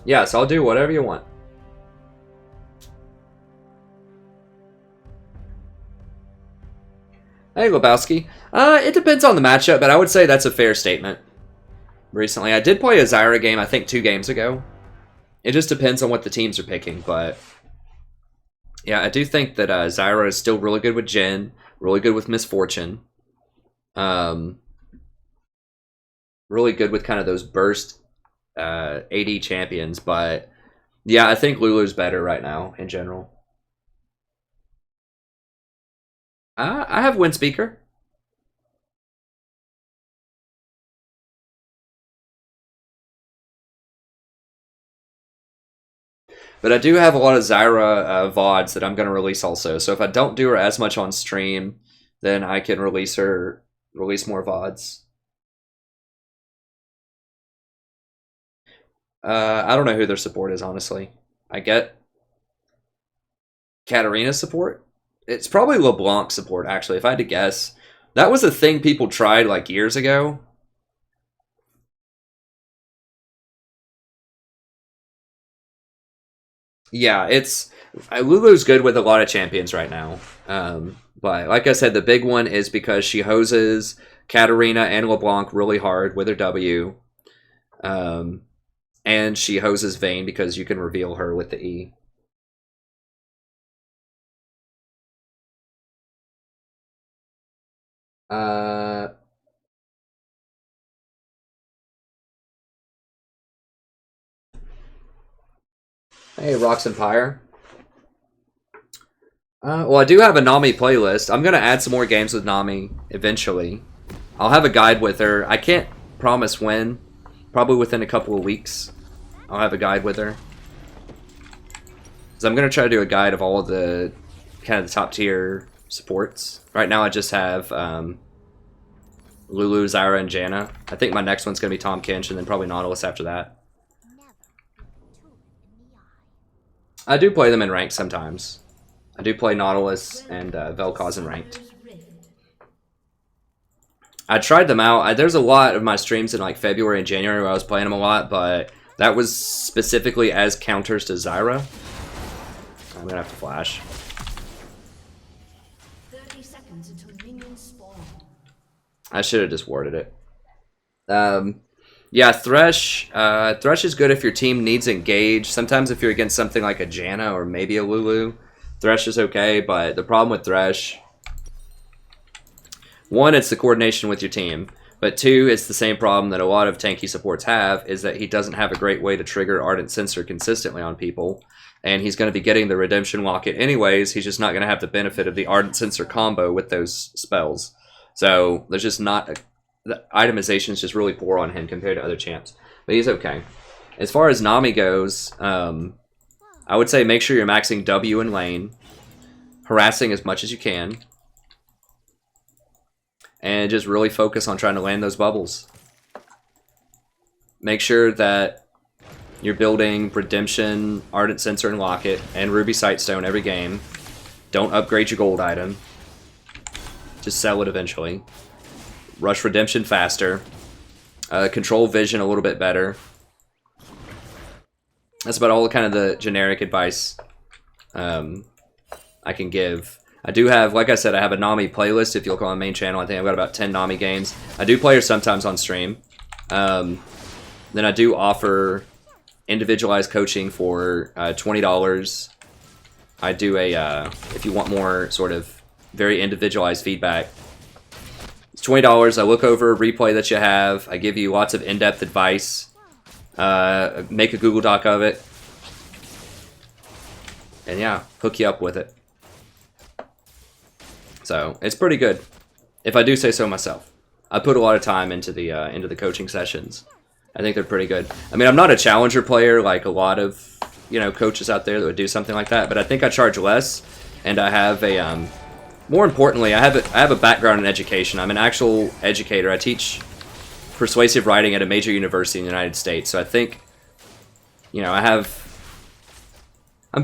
A: Yeah, so I'll do whatever you want. Hey, Lebowski. It depends on the matchup, but I would say that's a fair statement. Recently, I did play a Zyra game, I think 2 games ago. It just depends on what the teams are picking, but... Yeah, I do think that Zyra is still really good with Jhin, really good with Misfortune. Really good with kind of those burst AD champions, but yeah, I think Lulu's better right now in general. I have Wind Speaker. But I do have a lot of Zyra VODs that I'm going to release also. So if I don't do her as much on stream, then I can release more VODs. I don't know who their support is, honestly. I get Katarina's support. It's probably LeBlanc's support, actually, if I had to guess. That was a thing people tried like years ago. Yeah, it's Lulu's good with a lot of champions right now. But like I said, the big one is because she hoses Katarina and LeBlanc really hard with her W. And she hoses Vayne because you can reveal her with the E. Hey, Rocks Empire. Well, I do have a Nami playlist. I'm going to add some more games with Nami eventually. I'll have a guide with her. I can't promise when. Probably within a couple of weeks. I'll have a guide with her. So I'm going to try to do a guide of all of the kind of the top tier supports. Right now I just have Lulu, Zyra, and Janna. I think my next one's going to be Tahm Kench, and then probably Nautilus after that. I do play them in ranked sometimes. I do play Nautilus and Vel'Koz in ranked. I tried them out. There's a lot of my streams in like February and January where I was playing them a lot, but that was specifically as counters to Zyra. I'm going to have to flash.
C: 30 seconds until minions spawn.
A: I should have just warded it. Yeah, Thresh. Thresh is good if your team needs engage. Sometimes if you're against something like a Janna or maybe a Lulu, Thresh is okay, but the problem with Thresh, one, it's the coordination with your team, but two, it's the same problem that a lot of tanky supports have, is that he doesn't have a great way to trigger Ardent Sensor consistently on people, and he's going to be getting the Redemption Locket anyways. He's just not going to have the benefit of the Ardent Sensor combo with those spells. So there's just not the itemization is just really poor on him compared to other champs, but he's okay. As far as Nami goes, I would say make sure you're maxing W in lane, harassing as much as you can, and just really focus on trying to land those bubbles. Make sure that you're building Redemption, Ardent Sensor, and Locket, and Ruby Sightstone every game. Don't upgrade your gold item. Just sell it eventually. Rush Redemption faster. Control Vision a little bit better. That's about all kind of the generic advice I can give. I do have, like I said, I have a Nami playlist. If you look on my main channel, I think I've got about 10 Nami games. I do play her sometimes on stream. Then I do offer individualized coaching for $20. I do a, if you want more sort of very individualized feedback, it's $20. I look over a replay that you have. I give you lots of in-depth advice. Make a Google Doc of it. And yeah, hook you up with it. So it's pretty good, if I do say so myself. I put a lot of time into the coaching sessions. I think they're pretty good. I mean, I'm not a challenger player like a lot of coaches out there that would do something like that, but I think I charge less, and I have a more importantly, I have a background in education. I'm an actual educator. I teach persuasive writing at a major university in the United States. So I think, I'm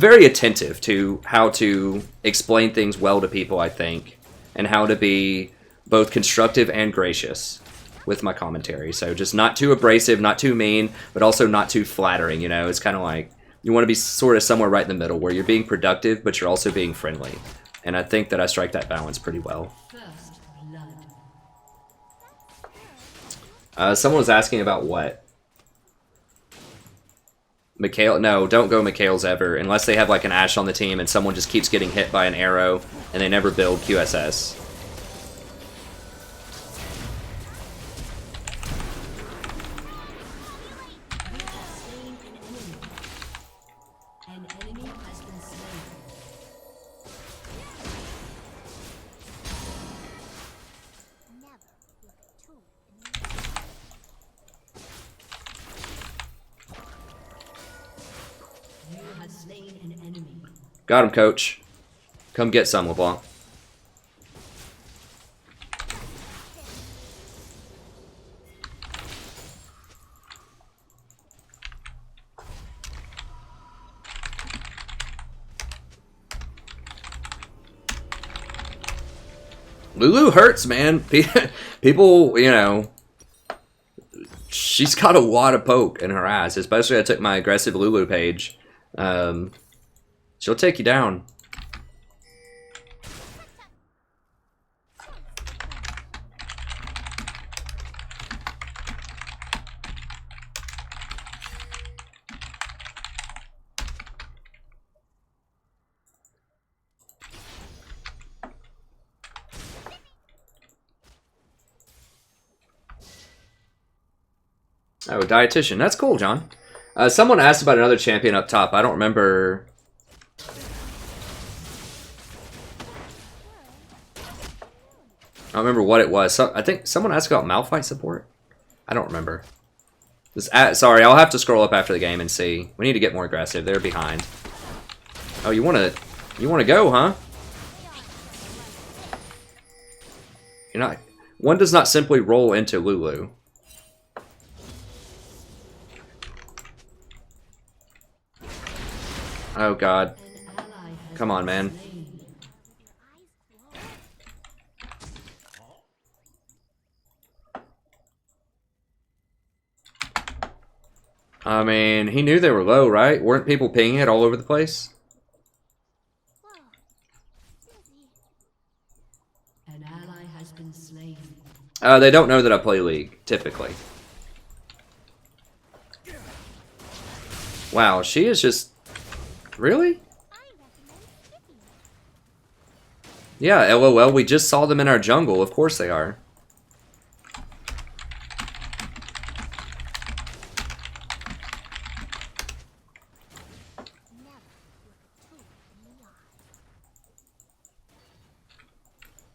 A: very attentive to how to explain things well to people, I think, and how to be both constructive and gracious with my commentary. So just not too abrasive, not too mean, but also not too flattering, It's kind of like, you want to be sort of somewhere right in the middle where you're being productive, but you're also being friendly. And I think that I strike that balance pretty well.
C: First blood.
A: Someone was asking about what? Mikhail? No, don't go Mikhail's ever, unless they have like an Ashe on the team and someone just keeps getting hit by an arrow and they never build QSS. Got him, coach. Come get some, LeBlanc. Lulu hurts, man. People, you know, she's got a lot of poke in her ass. Especially I took my aggressive Lulu page. She'll take you down. Oh, dietitian. That's cool, John. Someone asked about another champion up top. I don't remember. I don't remember what it was. So, I think someone asked about Malphite support. I don't remember. Sorry, I'll have to scroll up after the game and see. We need to get more aggressive. They're behind. Oh, you wanna go, huh? You're not. One does not simply roll into Lulu. Oh God. Come on, man. I mean, he knew they were low, right? Weren't people pinging it all over the place?
C: An ally has been slain.
A: They don't know that I play League, typically. Wow, she is just... Really? Yeah, LOL, we just saw them in our jungle. Of course they are.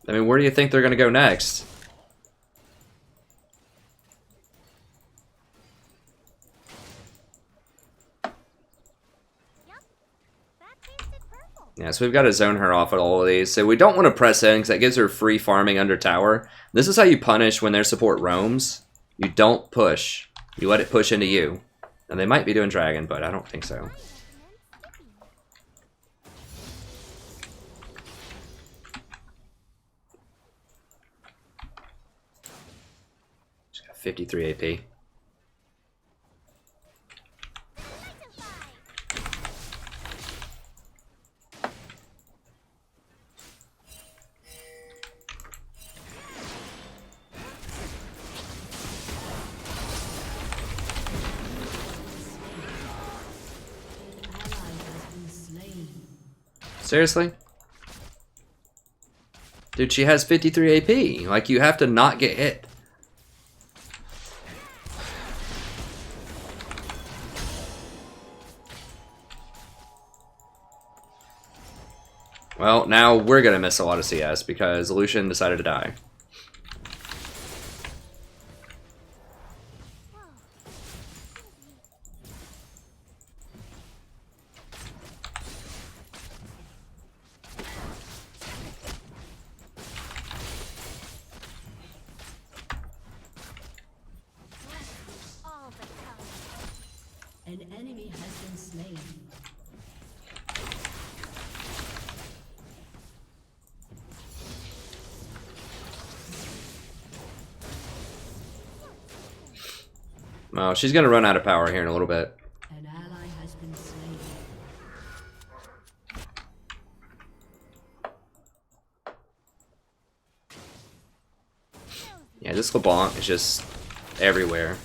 A: I mean, where do you think they're going to go next? Yeah, so we've got to zone her off at all of these. So we don't want to press in because that gives her free farming under tower. This is how you punish when their support roams. You don't push. You let it push into you. And they might be doing dragon, but I don't think so. She's got 53 AP. Seriously? Dude, she has 53 AP. Like, you have to not get hit. Well, now we're gonna miss a lot of CS because Lucian decided to die.
C: An enemy has been slain.
A: Well, she's gonna run out of power here in a little bit.
C: An ally has been slain.
A: Yeah, this LeBlanc is just everywhere.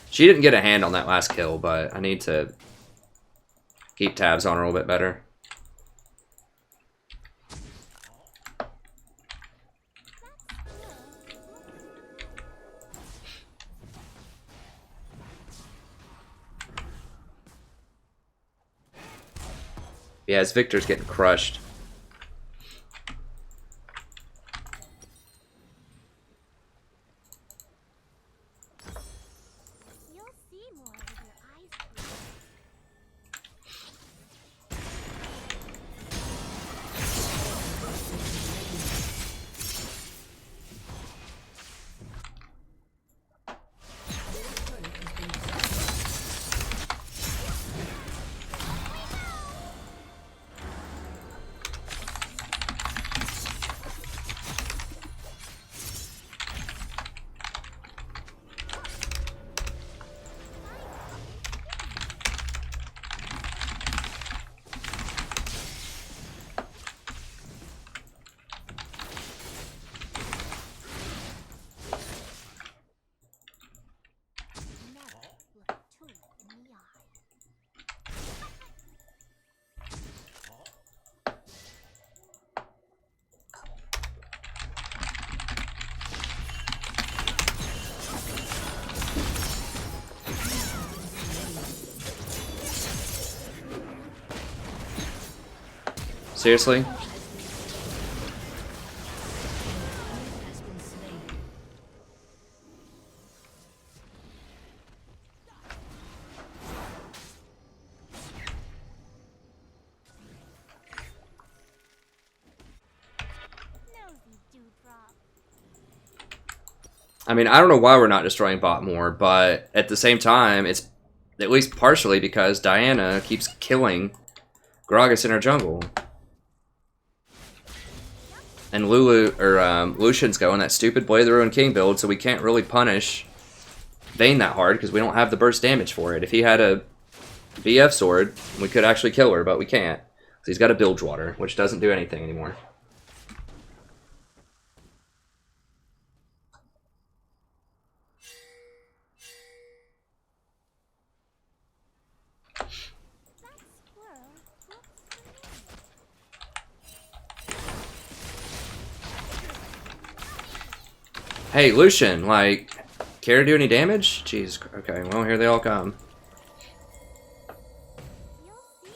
A: She didn't get a hand on that last kill, but I need to keep tabs on her a little bit better. Yeah, as Victor's getting crushed.
F: You'll see more with your eyes closed.
A: Seriously?
C: has been slain.
A: I mean, I don't know why we're not destroying bot more, but at the same time, it's at least partially because Diana keeps killing Gragas in our jungle. And Lulu, or Lucian's going that stupid Blade of the Ruined King build, so we can't really punish Vayne that hard because we don't have the burst damage for it. If he had a BF sword, we could actually kill her, but we can't. So he's got a Bilgewater, which doesn't do anything anymore. Hey, Lucian, like, care to do any damage? Jeez, okay, well, here they all come.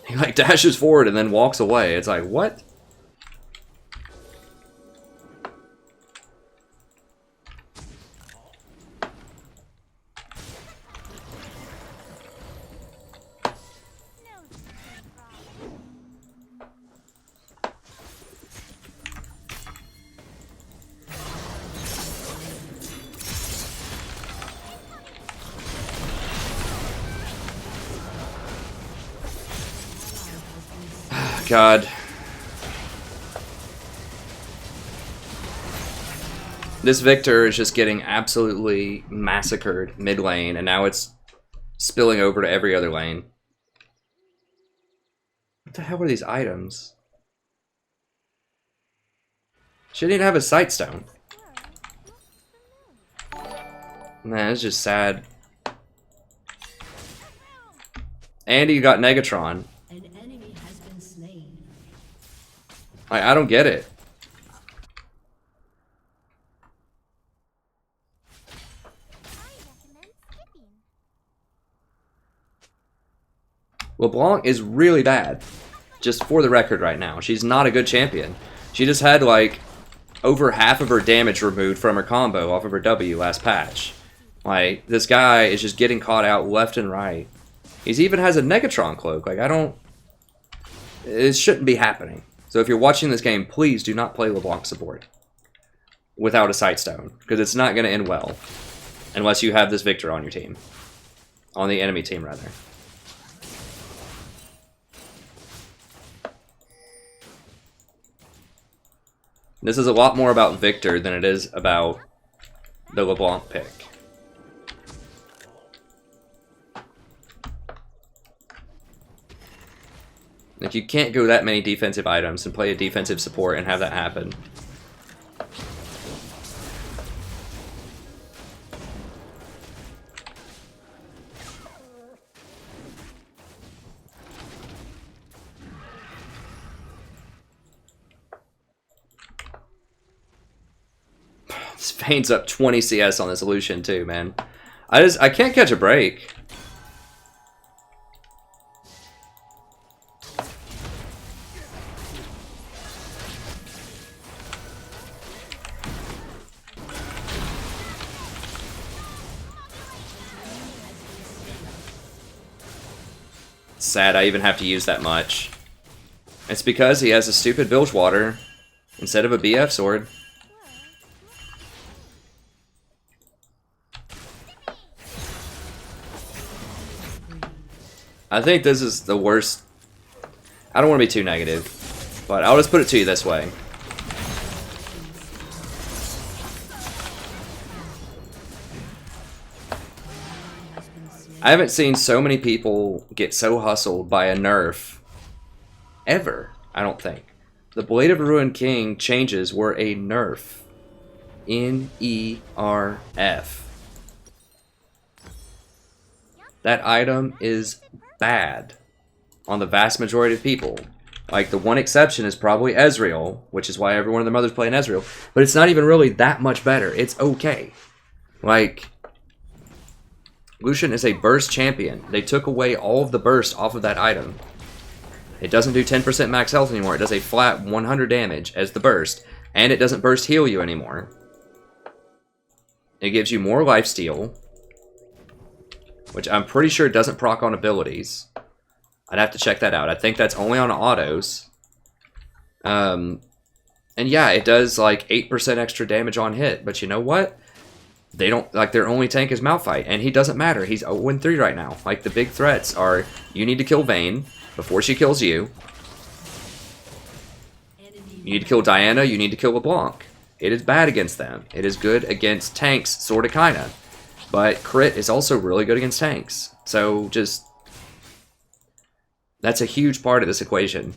A: He, like, dashes forward and then walks away. It's like, what? God. This Victor is just getting absolutely massacred mid lane, and now it's spilling over to every other lane. What the hell were these items? She didn't have a sight stone. Man, it's just sad. And he got Negatron.
C: An enemy has been slain.
A: I don't get it. LeBlanc is really bad. Just for the record right now. She's not a good champion. She just had like over half of her damage removed from her combo off of her W last patch. Like, this guy is just getting caught out left and right. He even has a Negatron cloak. Like, it shouldn't be happening. So if you're watching this game, please do not play LeBlanc support without a sight stone, because it's not going to end well unless you have this Victor on your team. On the enemy team, rather. This is a lot more about Victor than it is about the LeBlanc pick. Like, you can't go that many defensive items and play a defensive support and have that happen. This Vayne's up 20 CS on this Lucian too, man. I can't catch a break. Sad I even have to use that much. It's because he has a stupid Bilgewater instead of a BF sword. I think this is the worst. I don't want to be too negative, but I'll just put it to you this way. I haven't seen so many people get so hustled by a nerf ever, I don't think. The Blade of the Ruined King changes were a nerf. N-E-R-F. That item is bad on the vast majority of people. Like, the one exception is probably Ezreal, which is why every one of their mothers playing Ezreal. But it's not even really that much better. It's okay. Like, Lucian is a burst champion. They took away all of the burst off of that item. It doesn't do 10% max health anymore. It does a flat 100 damage as the burst. And it doesn't burst heal you anymore. It gives you more lifesteal, which I'm pretty sure doesn't proc on abilities. I'd have to check that out. I think that's only on autos. And yeah, it does like 8% extra damage on hit. But you know what? They don't, like, their only tank is Malphite, and he doesn't matter. He's 0-3 right now. Like, the big threats are, you need to kill Vayne before she kills you. You need to kill Diana, you need to kill LeBlanc. It is bad against them. It is good against tanks, sorta kinda. But crit is also really good against tanks. So, just... that's a huge part of this equation.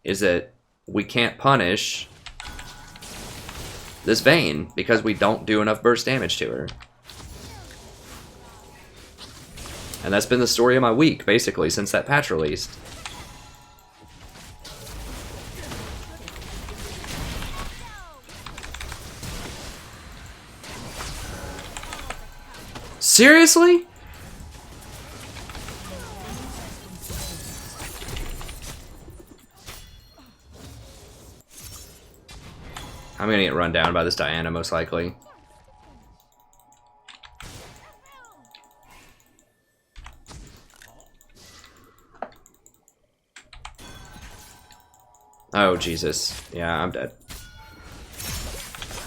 A: Is that we can't punish this Vayne because we don't do enough burst damage to her. And that's been the story of my week, basically, since that patch released. Seriously? I'm gonna get run down by this Diana, most likely. Oh, Jesus. Yeah, I'm dead.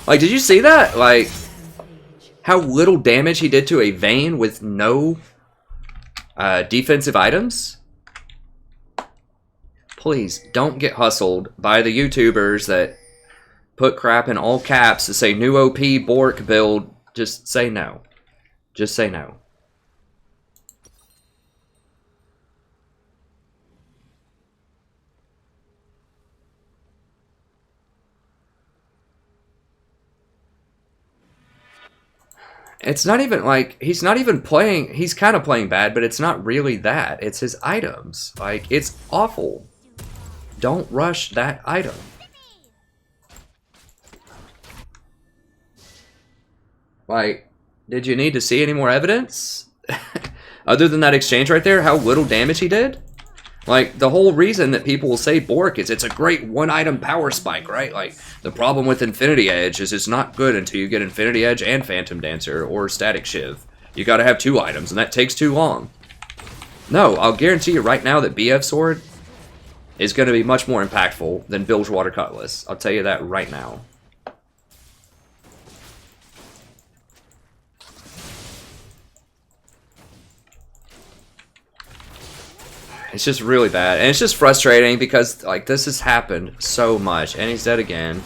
A: Like, did you see that? Like, how little damage he did to a Vayne with no defensive items? Please, don't get hustled by the YouTubers that put crap in all caps to say new OP Bork build. Just say no. Just say no. It's not even like, he's not even playing, he's kind of playing bad, but it's not really that. It's his items. Like, it's awful. Don't rush that item. Like, did you need to see any more evidence? Other than that exchange right there, how little damage he did? Like, the whole reason that people will say Bork is it's a great one-item power spike, right? Like, the problem with Infinity Edge is it's not good until you get Infinity Edge and Phantom Dancer or Static Shiv. You gotta have 2 items, and that takes too long. No, I'll guarantee you right now that BF Sword is gonna be much more impactful than Bilgewater Cutlass. I'll tell you that right now. It's just really bad. And it's just frustrating because, like, this has happened so much. And he's dead again.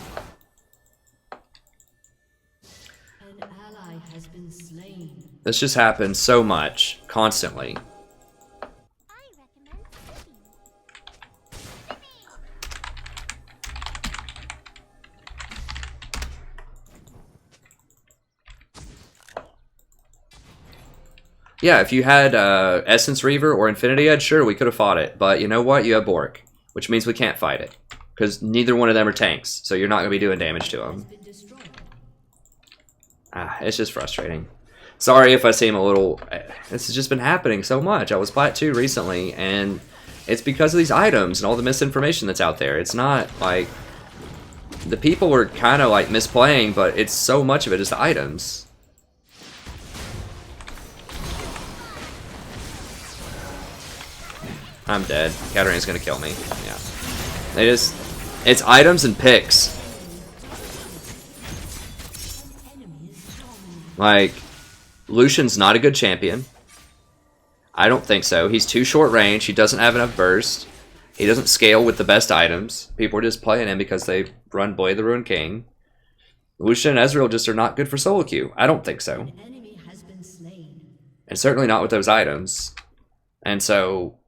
C: An ally has been slain.
A: This just happens so much. Constantly. Yeah, if you had Essence Reaver or Infinity Edge, sure, we could have fought it. But you know what? You have Bork, which means we can't fight it. Because neither one of them are tanks, so you're not going to be doing damage to them. It's just frustrating. Sorry if I seem a little... This has just been happening so much. I was Plat 2 recently, and it's because of these items and all the misinformation that's out there. It's not, like... The people are kind of, like, misplaying, but it's so much of it is the items. I'm dead. Katarina's gonna kill me. Yeah. They just... It's items and picks. Like, Lucian's not a good champion. I don't think so. He's too short range. He doesn't have enough burst. He doesn't scale with the best items. People are just playing him because they run Blade the Ruined King. Lucian and Ezreal just are not good for solo queue. I don't think so. And certainly not with those items. And so...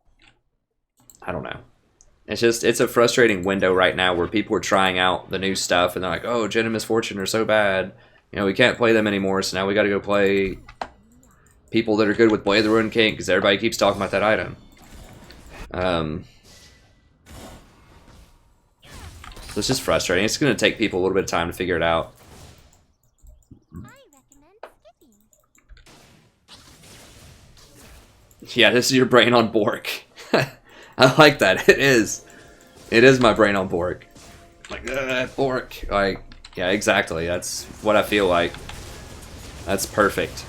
A: I don't know. It's just, it's a frustrating window right now where people are trying out the new stuff and they're like, oh, Jin and Misfortune are so bad. You know, we can't play them anymore, so now we gotta go play people that are good with Blade the Ruined King because everybody keeps talking about that item. So it's just frustrating. It's gonna take people a little bit of time to figure it out. Yeah, this is your brain on Bork. I like that. It is. It is my brain on Bork. Like, Bork. Like, yeah, exactly. That's what I feel like. That's perfect.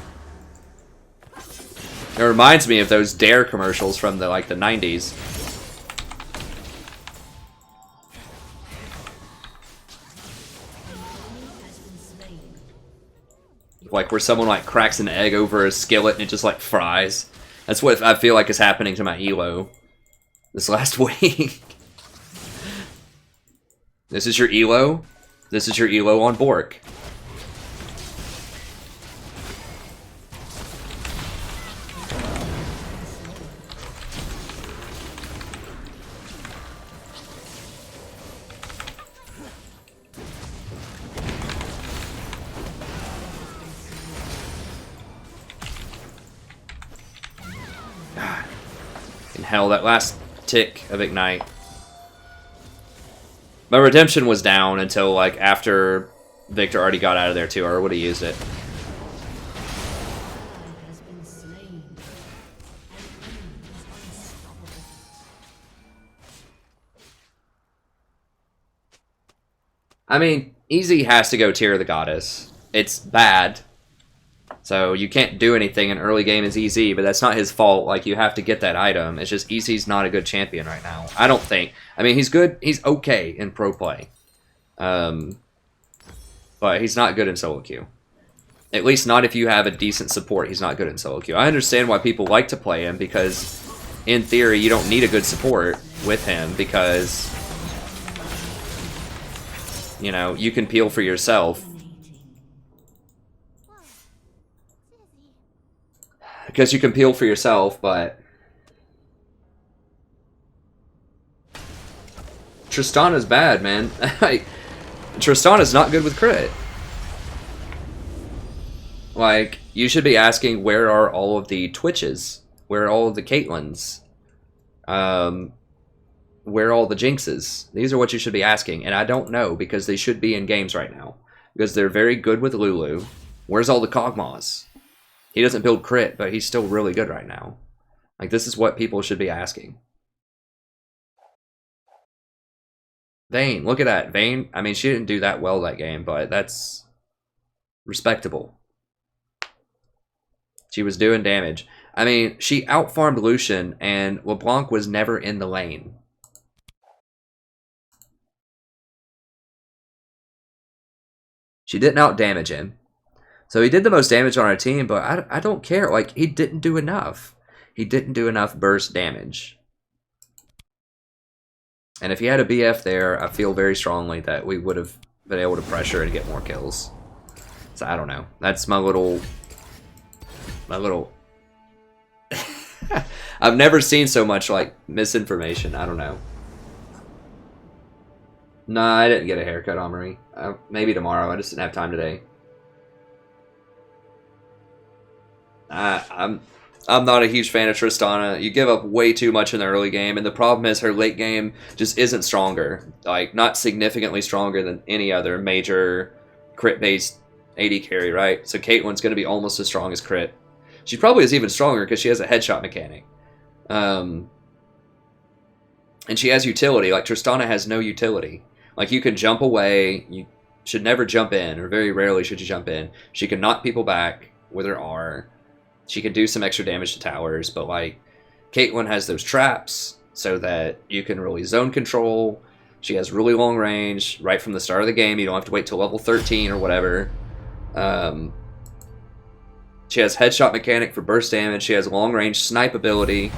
A: It reminds me of those Dare commercials from the 90s. Like where someone like cracks an egg over a skillet and it just like fries. That's what I feel like is happening to my elo this last week. This is your elo. This is your elo on Bork. Hell, that last tick of Ignite. My redemption was down until like after Victor already got out of there too, or would have used it. I mean, easy has to go Tear of the Goddess. It's bad. So you can't do anything in early game as EZ, but that's not his fault. Like, you have to get that item. It's just EZ's not a good champion right now. I don't think. I mean, he's good. He's okay in pro play. But he's not good in solo queue. At least not if you have a decent support. He's not good in solo queue. I understand why people like to play him because, in theory, you don't need a good support with him because, you know, you can peel for yourself. Because you can peel for yourself, but Tristana's bad, man. Tristana's not good with crit. Like, you should be asking, where are all of the Twitches? Where are all of the Caitlyn's? Where are all the Jinxes? These are what you should be asking, and I don't know, because they should be in games right now. Because they're very good with Lulu. Where's all the Kog'Maws? He doesn't build crit, but he's still really good right now. Like, this is what people should be asking. Vayne, look at that. Vayne, I mean, she didn't do that well that game, but that's respectable. She was doing damage. I mean, she outfarmed Lucian, and LeBlanc was never in the lane. She didn't outdamage him. So he did the most damage on our team, but I don't care. Like, he didn't do enough. He didn't do enough burst damage. And if he had a BF there, I feel very strongly that we would have been able to pressure and get more kills. So I don't know. That's my little... I've never seen so much, like, misinformation. I don't know. Nah, I didn't get a haircut, Amory. Maybe tomorrow. I just didn't have time today. I'm not a huge fan of Tristana. You give up way too much in the early game, and the problem is her late game just isn't stronger. Like, not significantly stronger than any other major crit-based AD carry, right? So Caitlyn's going to be almost as strong as crit. She probably is even stronger because she has a headshot mechanic. And she has utility. Like, Tristana has no utility. Like, you can jump away. You should never jump in, or very rarely should you jump in. She can knock people back with her R. She can do some extra damage to towers, but like, Caitlyn has those traps so that you can really zone control. She has really long range right from the start of the game. You don't have to wait till level 13 or whatever. She has headshot mechanic for burst damage. She has long range snipe ability.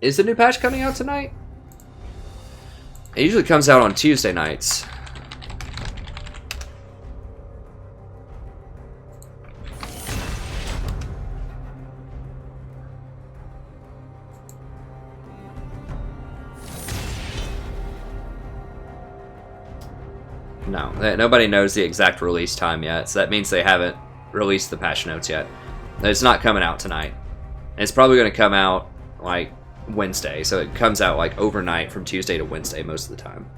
A: Is the new patch coming out tonight? It usually comes out on Tuesday nights. No, nobody knows the exact release time yet, so that means they haven't released the patch notes yet. It's not coming out tonight. It's probably going to come out like Wednesday, so it comes out like overnight from Tuesday to Wednesday most of the time.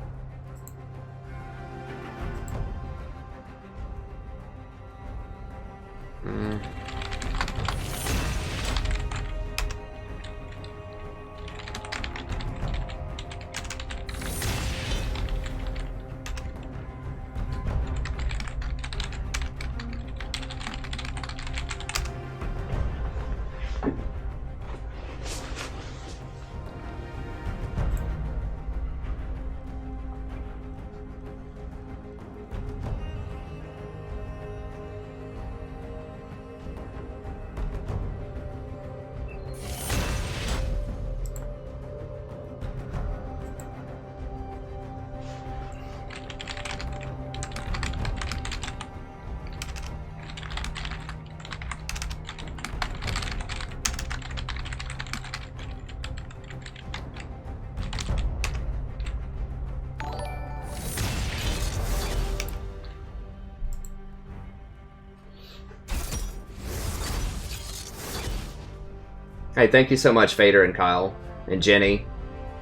A: Hey, thank you so much, Fader and Kyle and Jenny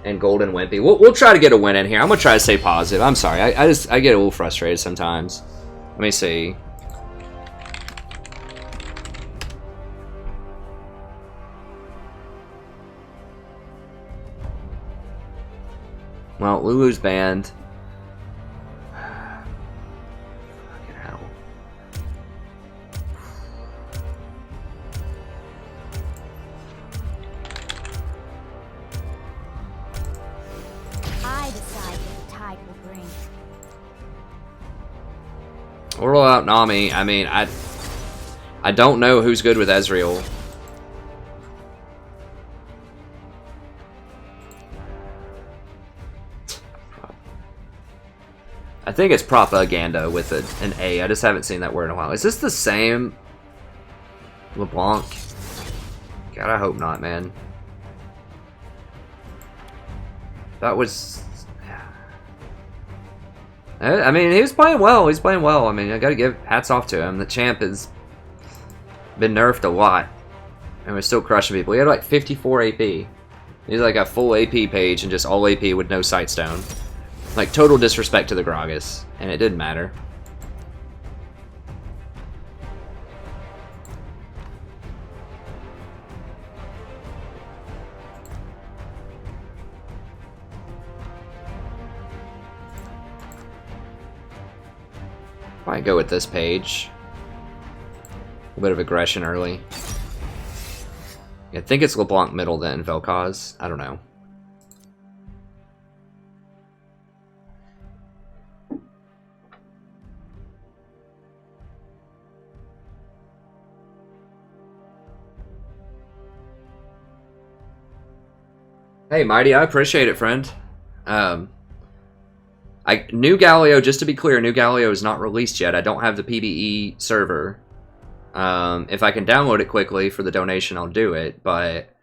A: and Golden Wimpy. We'll try to get a win in here. I'm gonna try to stay positive. I'm sorry. I get a little frustrated sometimes. Let me see. Well, Lulu's banned. Fucking hell.
D: I decide what the tide will bring.
A: We'll roll out Nami. I mean, I don't know who's good with Ezreal. I think it's propaganda with an A. I just haven't seen that word in a while. Is this the same LeBlanc? God, I hope not, man. That was... I mean, he was playing well. He's playing well. I mean, I gotta give hats off to him. The champ has been nerfed a lot. And we're still crushing people. He had like 54 AP. He's like a full AP page and just all AP with no sightstone. Like, total disrespect to the Gragas, and it didn't matter. Might go with this page. A bit of aggression early. I think it's LeBlanc middle then, Vel'Koz. I don't know. Hey, Mighty, I appreciate it, friend. New Galio, just to be clear, New Galio is not released yet. I don't have the PBE server. If I can download it quickly for the donation, I'll do it. But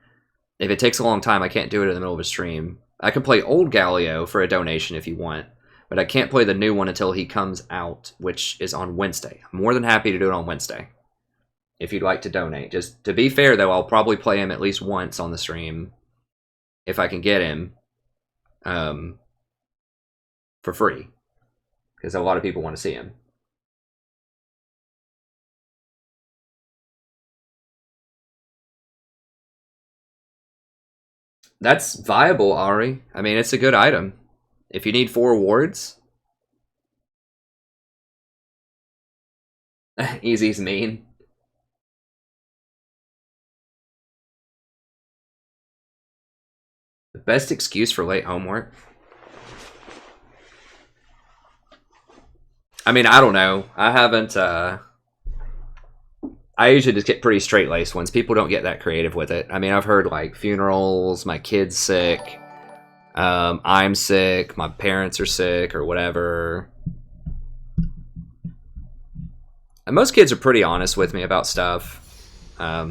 A: if it takes a long time, I can't do it in the middle of a stream. I can play old Galio for a donation if you want. But I can't play the new one until he comes out, which is on Wednesday. I'm more than happy to do it on Wednesday. If you'd like to donate. Just to be fair, though, I'll probably play him at least once on the stream. If I can get him for free, because a lot of people want to see him. That's viable, Ari. I mean, it's a good item. If you need 4 awards. Easy's mean. The best excuse for late homework? I mean, I don't know. I haven't, I usually just get pretty straight-laced ones. People don't get that creative with it. I mean, I've heard, like, funerals, my kid's sick, I'm sick, my parents are sick, or whatever. And most kids are pretty honest with me about stuff. I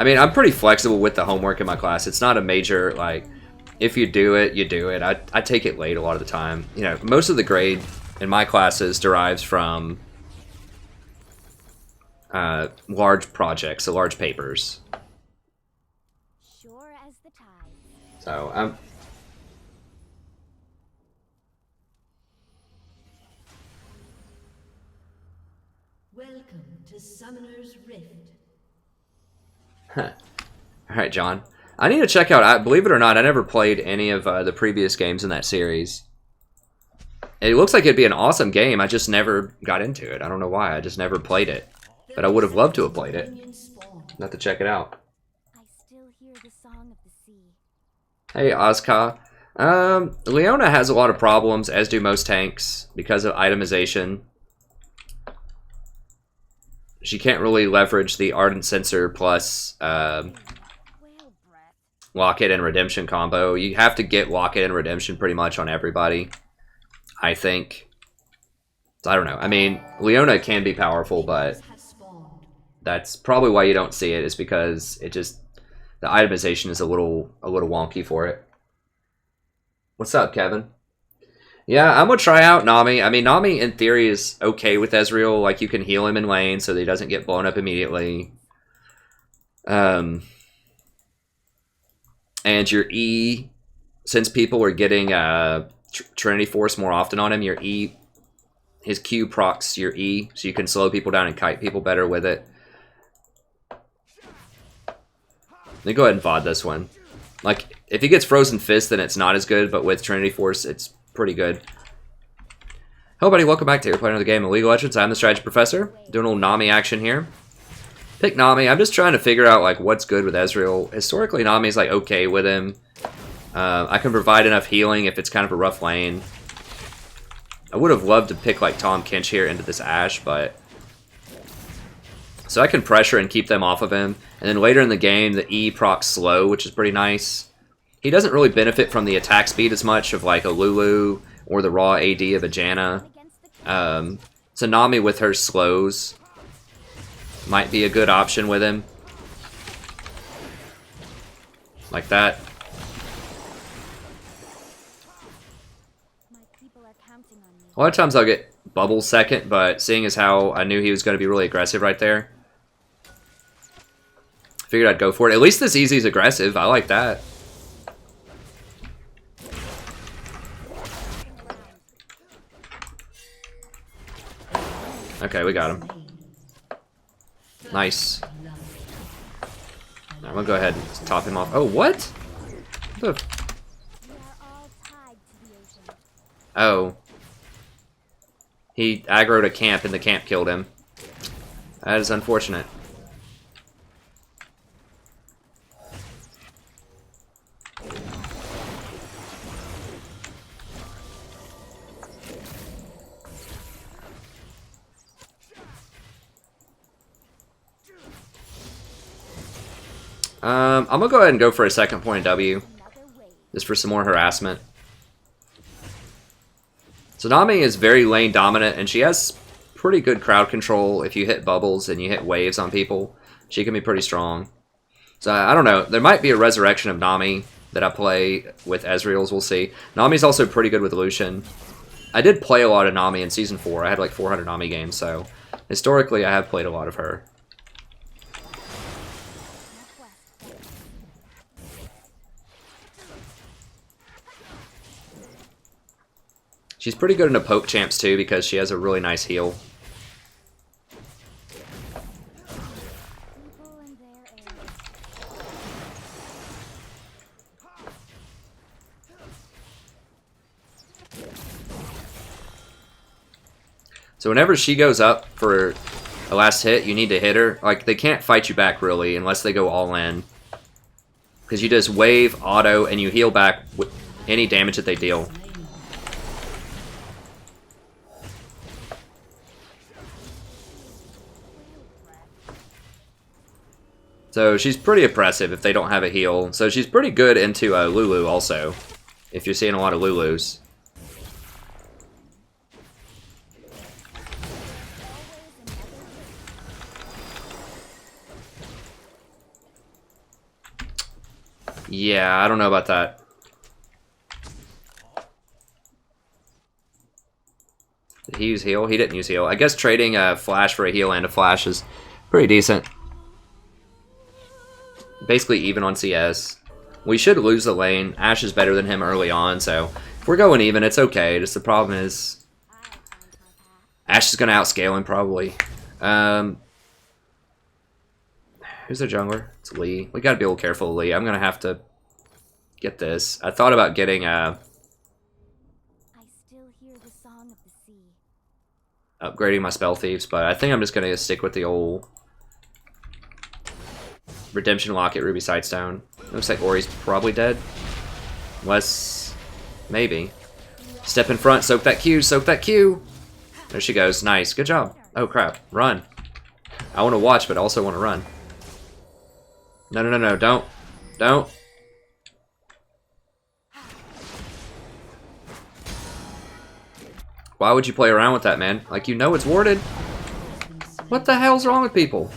A: mean, I'm pretty flexible with the homework in my class. It's not a major, like, if you do it, you do it. I take it late a lot of the time. You know, most of the grade in my classes derives from large projects, so large papers.
F: Sure as the tide.
A: So
C: Welcome to Summoner's Rift.
A: all right, John. I need to check out. Believe it or not, I never played any of the previous games in that series. It looks like it'd be an awesome game. I just never got into it. I don't know why. I just never played it. But I would have loved to have played it. Not to check it out.
F: I still hear the song of the sea.
A: Hey, Ozka. Leona has a lot of problems, as do most tanks, because of itemization. She can't really leverage the Ardent Sensor plus
F: Whale breath.
A: Lock-It and Redemption combo. You have to get Lock-It and Redemption pretty much on everybody, I think. So I don't know. I mean, Leona can be powerful, but that's probably why you don't see it, is because it just, the itemization is a little wonky for it. What's up, Kevin? Yeah, I'm gonna try out Nami. I mean, Nami in theory is okay with Ezreal. Like, you can heal him in lane so that he doesn't get blown up immediately. And your E, since people are getting Trinity Force more often on him, your E, his Q procs your E, so you can slow people down and kite people better with it. Let me go ahead and VOD this one. Like, if he gets Frozen Fist, then it's not as good, but with Trinity Force, it's pretty good. Hello, buddy. Welcome back to You're playing another game of League of Legends. I'm the Strategy Professor, doing a little Nami action here. Pick Nami. I'm just trying to figure out, like, what's good with Ezreal. Historically, Nami's, like, okay with him. I can provide enough healing if it's kind of a rough lane. I would have loved to pick, like, Tahm Kench here into this Ashe, but... So I can pressure and keep them off of him. And then later in the game, the E procs slow, which is pretty nice. He doesn't really benefit from the attack speed as much of like a Lulu or the raw AD of a Janna. So Nami with her slows might be a good option with him. Like that.
F: My people are counting on me.
A: A lot of times I'll get Bubbles second, but seeing as how I knew he was going to be really aggressive right there, figured I'd go for it. At least this Easy's aggressive. I like that. Okay, we got him. Nice. I'm gonna go ahead and top him off. Oh, what?
F: We are all tied to the ocean.
A: Oh. He aggroed a camp and the camp killed him. That is unfortunate. I'm gonna go ahead and go for a second point W, just for some more harassment. So Nami is very lane dominant, and she has pretty good crowd control. If you hit bubbles and you hit waves on people, she can be pretty strong. So I don't know. There might be a resurrection of Nami that I play with Ezreal's. We'll see. Nami's also pretty good with Lucian. I did play a lot of Nami in Season 4. I had like 400 Nami games, so historically I have played a lot of her. She's pretty good in a poke champs too because she has a really nice heal.
F: People in their area.
A: So whenever she goes up for a last hit, you need to hit her. Like, they can't fight you back really unless they go all in. Because you just wave, auto, and you heal back with any damage that they deal. So she's pretty oppressive if they don't have a heal. So she's pretty good into Lulu also, if you're seeing a lot of Lulus. Yeah, I don't know about that. Did he use heal? He didn't use heal. I guess trading a flash for a heal and a flash is Pretty decent. Basically even on CS. We should lose the lane. Ashe is better than him early on, so if we're going even, it's okay. Just the problem is Ashe is going to outscale him probably. Who's the jungler? It's Lee. We got to be a little careful of Lee. I'm going to have to get this. I thought about getting
F: I still hear the song of the sea.
A: upgrading my spell thieves, but I think I'm just going to stick with the old Redemption Locket, Ruby Sightstone. Looks like Ori's probably dead. Unless, maybe. Step in front, soak that Q, soak that Q! There she goes, nice, good job. Oh crap, run. I want to watch, but I also want to run. No, no, no, no, don't. Don't. Why would you play around with that, man? Like, you know it's warded. What the hell's wrong with people?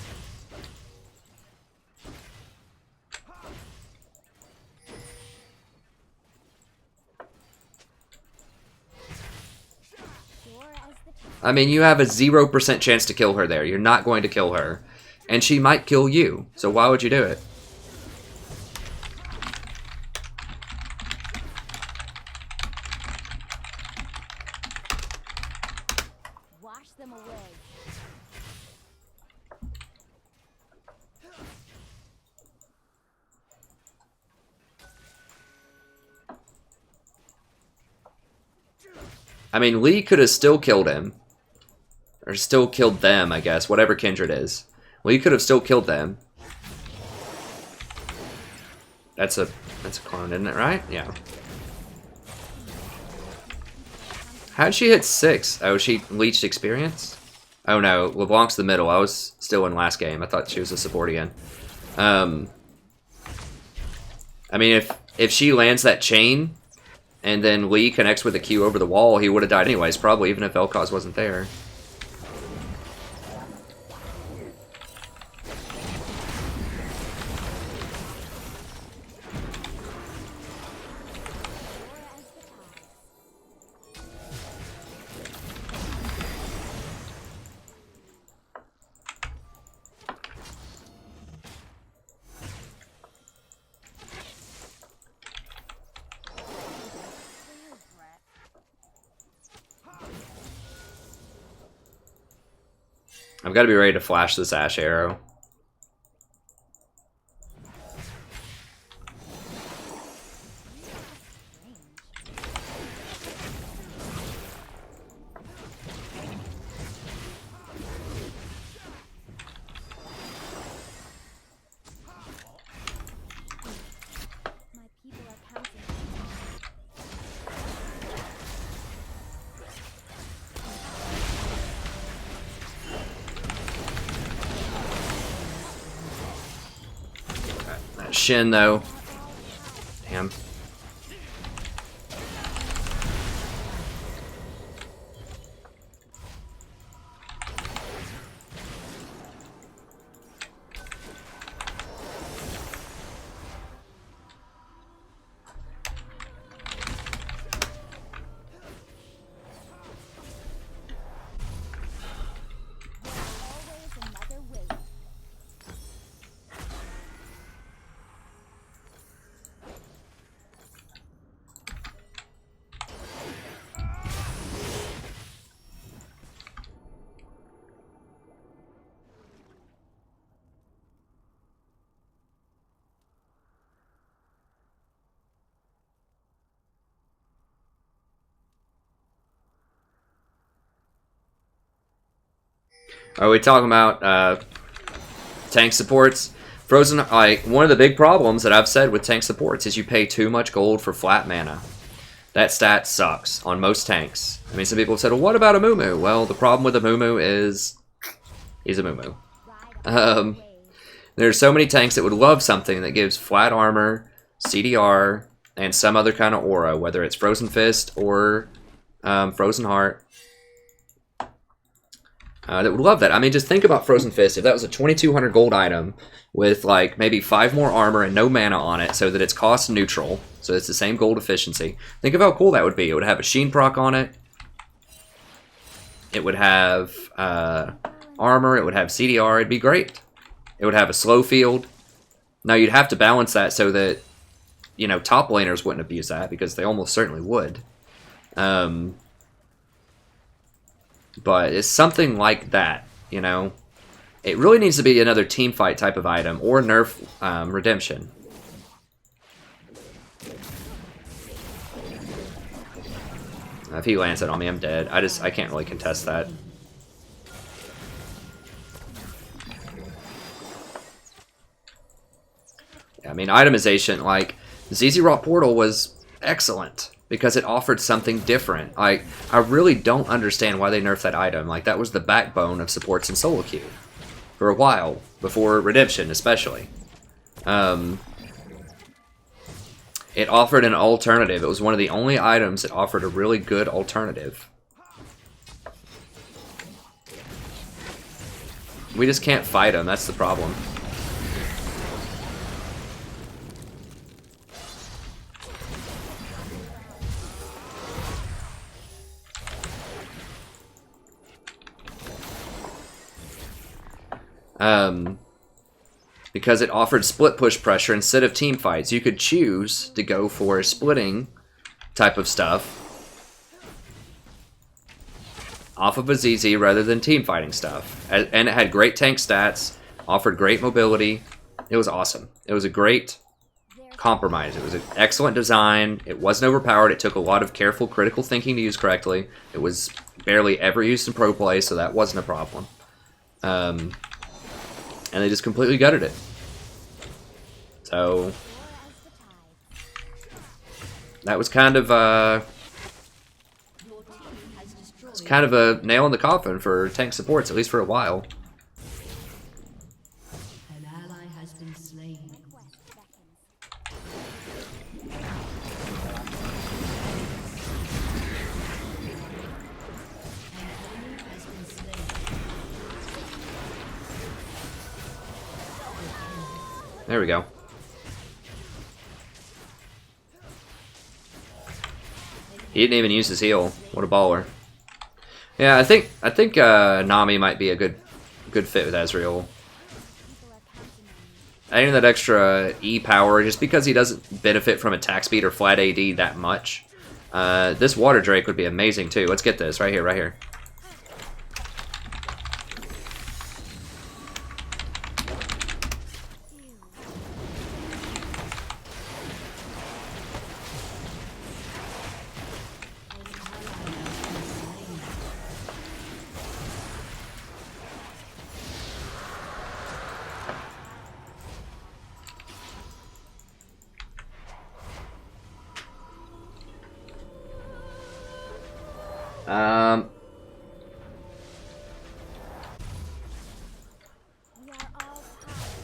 A: I mean, you have a 0% chance to kill her there. You're not going to kill her. And she might kill you. So why would you do it?
F: Wash them away.
A: I mean, Lee could have still killed him. Or still killed them, I guess. Whatever Kindred is. Lee could have still killed them. That's a clone, isn't it, right? Yeah. How'd she hit 6? Oh, she leached experience? Oh no, LeBlanc's the middle. I was still in last game. I thought she was a support again. I mean, if she lands that chain, and then Lee connects with a Q over the wall, he would have died anyways, probably, even if Elcause wasn't there. I've got to be ready to flash this Ashe arrow.
F: My people are counting.
A: That Shin, though. Damn.
F: Always another way.
A: Are we talking about tank supports? Frozen, like, one of the big problems that I've said with tank supports is you pay too much gold for flat mana. That stat sucks on most tanks. I mean, some people have said, well, what about a Mumu? Well, the problem with a Mumu is he's a Mumu. There's so many tanks that would love something that gives flat armor, CDR, and some other kind of aura, whether it's Frozen Fist or Frozen Heart. That would love that. I mean, just think about Frozen Fist. If that was a 2200 gold item with like maybe 5 more armor and no mana on it so that it's cost neutral, so it's the same gold efficiency. Think of how cool that would be. It would have a Sheen proc on it. It would have armor, it would have CDR, it'd be great. It would have a slow field. Now you'd have to balance that so that, you know, top laners wouldn't abuse that, because they almost certainly would. But it's something like that, you know. It really needs to be another team fight type of item, or nerf redemption. If he lands it on me, I'm dead. I can't really contest that. Yeah, I mean, itemization, like, ZZ Rock Portal was excellent because it offered something different. I really don't understand why they nerfed that item. Like, that was the backbone of supports in solo queue for a while, before redemption especially. It offered an alternative. It was one of the only items that offered a really good alternative. We just can't fight them, that's the problem. Because it offered split push pressure instead of team fights. You could choose to go for a splitting type of stuff off of a ZZ rather than team fighting stuff. And it had great tank stats, offered great mobility. It was awesome. It was a great compromise. It was an excellent design. It wasn't overpowered. It took a lot of careful, critical thinking to use correctly. It was barely ever used in pro play, so that wasn't a problem. And they just completely gutted it. So that was kind of it's kind of a nail in the coffin for tank supports, at least for a while.
C: An ally has been slain.
A: There we go. He didn't even use his heal. What a baller. Yeah, I think Nami might be a good fit with Ezreal. Adding that extra E power, just because he doesn't benefit from attack speed or flat AD that much. This Water Drake would be amazing too. Let's get this right here, right here.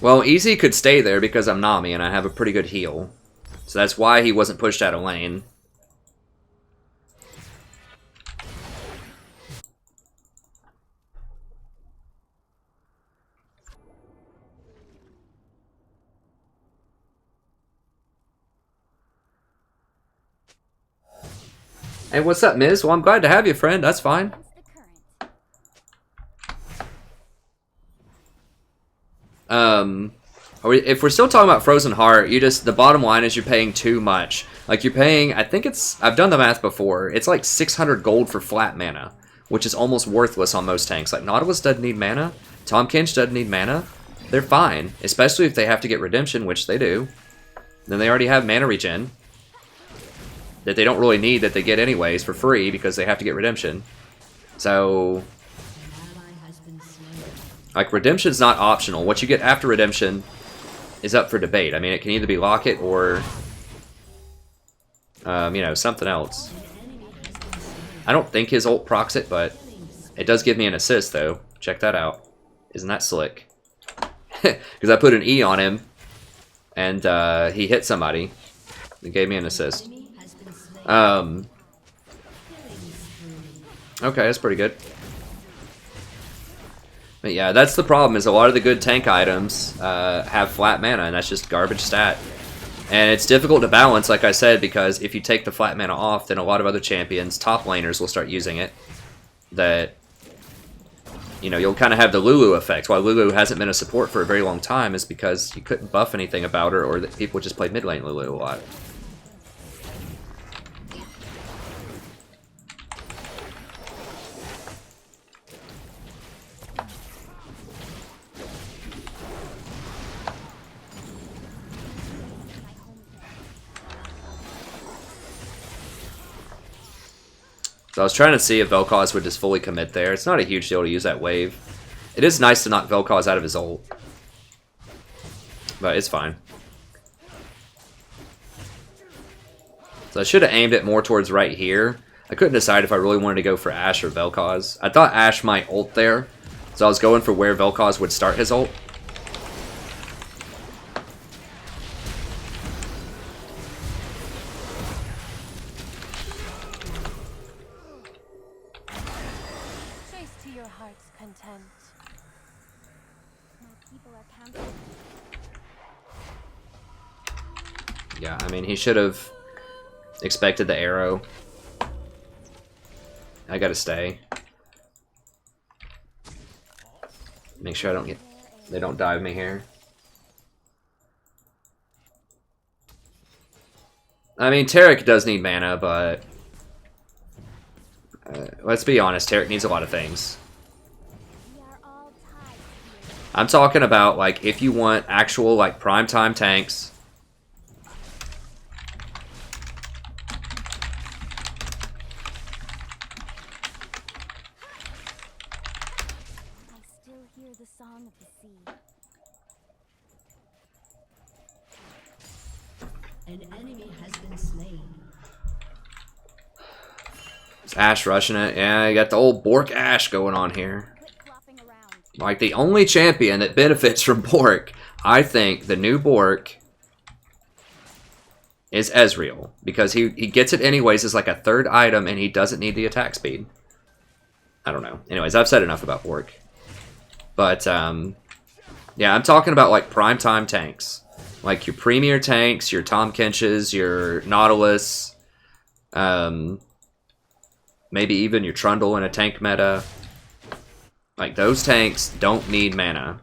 A: Well, Easy could stay there because I'm Nami and I have a pretty good heal. So that's why he wasn't pushed out of lane. Hey, what's up, Miz? Well, I'm glad to have you, friend. That's fine. If we're still talking about Frozen Heart, the bottom line is you're paying too much. Like, you're paying, I think I've done the math before, it's like 600 gold for flat mana, which is almost worthless on most tanks. Like, Nautilus doesn't need mana, Tahm Kench doesn't need mana, they're fine, especially if they have to get redemption, which they do. Then they already have mana regen that they don't really need, that they get anyways for free because they have to get redemption. So, like, redemption's not optional. What you get after redemption is up for debate. I mean, it can either be Locket or, you know, something else. I don't think his ult procs it, but it does give me an assist, though. Check that out. Isn't that slick? Because I put an E on him, and he hit somebody. It gave me an assist. Okay, that's pretty good. But yeah, that's the problem, is a lot of the good tank items have flat mana, and that's just garbage stat. And it's difficult to balance, like I said, because if you take the flat mana off, then a lot of other champions, top laners, will start using it. That you know, you'll kind of have the Lulu effect. Why Lulu hasn't been a support for a very long time is because you couldn't buff anything about her, or that people just played mid lane Lulu a lot. So I was trying to see if Vel'Koz would just fully commit there. It's not a huge deal to use that wave. It is nice to knock Vel'Koz out of his ult. But it's fine. So I should have aimed it more towards right here. I couldn't decide if I really wanted to go for Ashe or Vel'Koz. I thought Ashe might ult there. So I was going for where Vel'Koz would start his ult. Yeah, I mean, he should have expected the arrow. I gotta stay. Make sure I don't get... They don't dive me here. I mean, Taric does need mana, but... let's be honest, Taric needs a lot of things. I'm talking about, like, if you want actual, like, primetime tanks...
C: An enemy has been slain.
A: Is Ashe rushing it? Yeah, you got the old Bork Ashe going on here. Like, the only champion that benefits from Bork, I think the new Bork is Ezreal. Because he gets it anyways as like a third item and he doesn't need the attack speed. I don't know. Anyways, I've said enough about Bork. But, yeah, I'm talking about like primetime tanks. Like your premier tanks, your Tahm Kenches, your Nautilus, maybe even your Trundle in a tank meta. Like, those tanks don't need mana.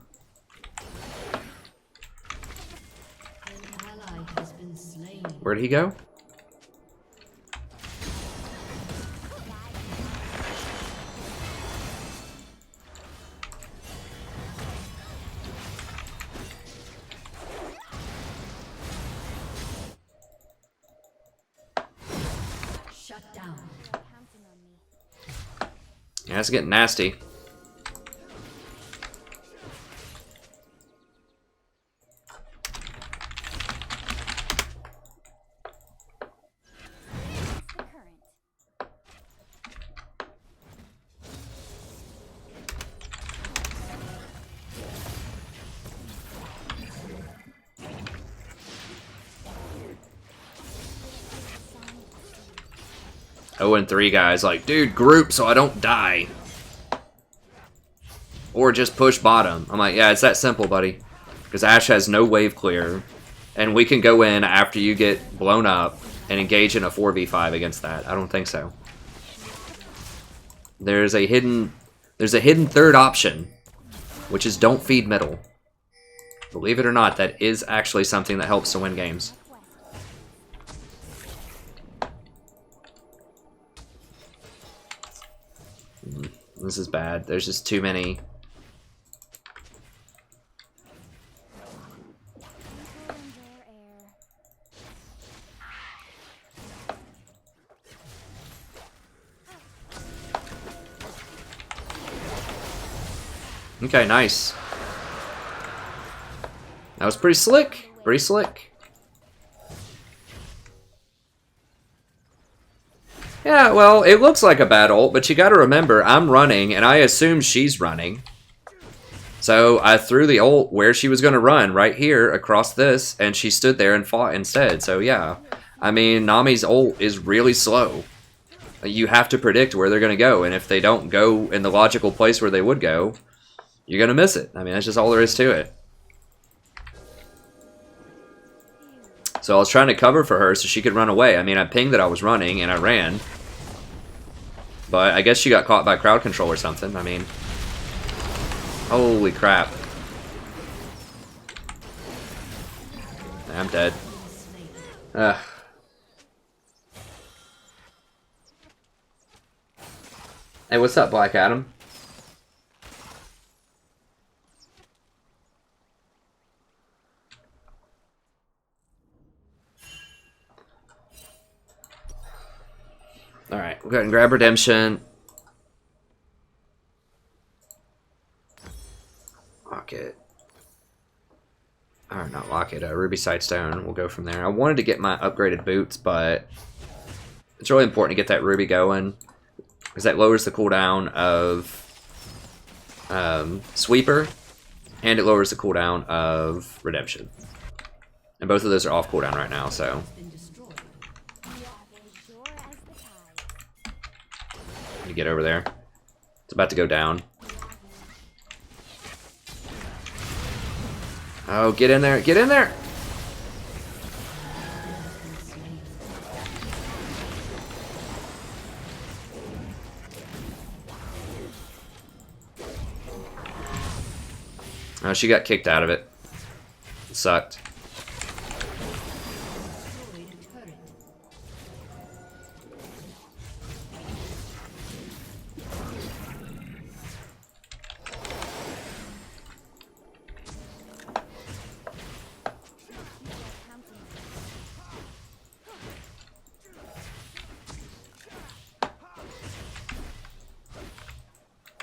A: Where'd he go?
C: Shut down.
A: Yeah, it's getting nasty. Oh, and 3 guys like, dude, group so I don't die. Or just push bottom. I'm like, yeah, it's that simple, buddy. Because Ashe has no wave clear. And we can go in after you get blown up and engage in a 4v5 against that. I don't think so. There's a hidden third option, which is don't feed middle. Believe it or not, that is actually something that helps to win games. This is bad. There's just too many. Okay, nice. That was pretty slick. Pretty slick. Yeah, well, it looks like a bad ult, but you gotta remember, I'm running, and I assume she's running. So I threw the ult where she was gonna run, right here, across this, and she stood there and fought instead. So yeah, I mean, Nami's ult is really slow. You have to predict where they're gonna go, and if they don't go in the logical place where they would go, you're gonna miss it. I mean, that's just all there is to it. So I was trying to cover for her so she could run away. I mean, I pinged that I was running, and I ran. But I guess she got caught by crowd control or something. I mean, Holy crap. I'm dead. Ugh. Hey, what's up, Black Adam? Alright, we'll go ahead and grab Redemption. Lock it. Or not lock it, Ruby Sightstone. We'll go from there. I wanted to get my upgraded boots, but it's really important to get that Ruby going, because that lowers the cooldown of Sweeper, and it lowers the cooldown of Redemption. And both of those are off cooldown right now, so. Let me get over there. It's about to go down. Oh, get in there! Get in there! Oh, she got kicked out of it. It sucked.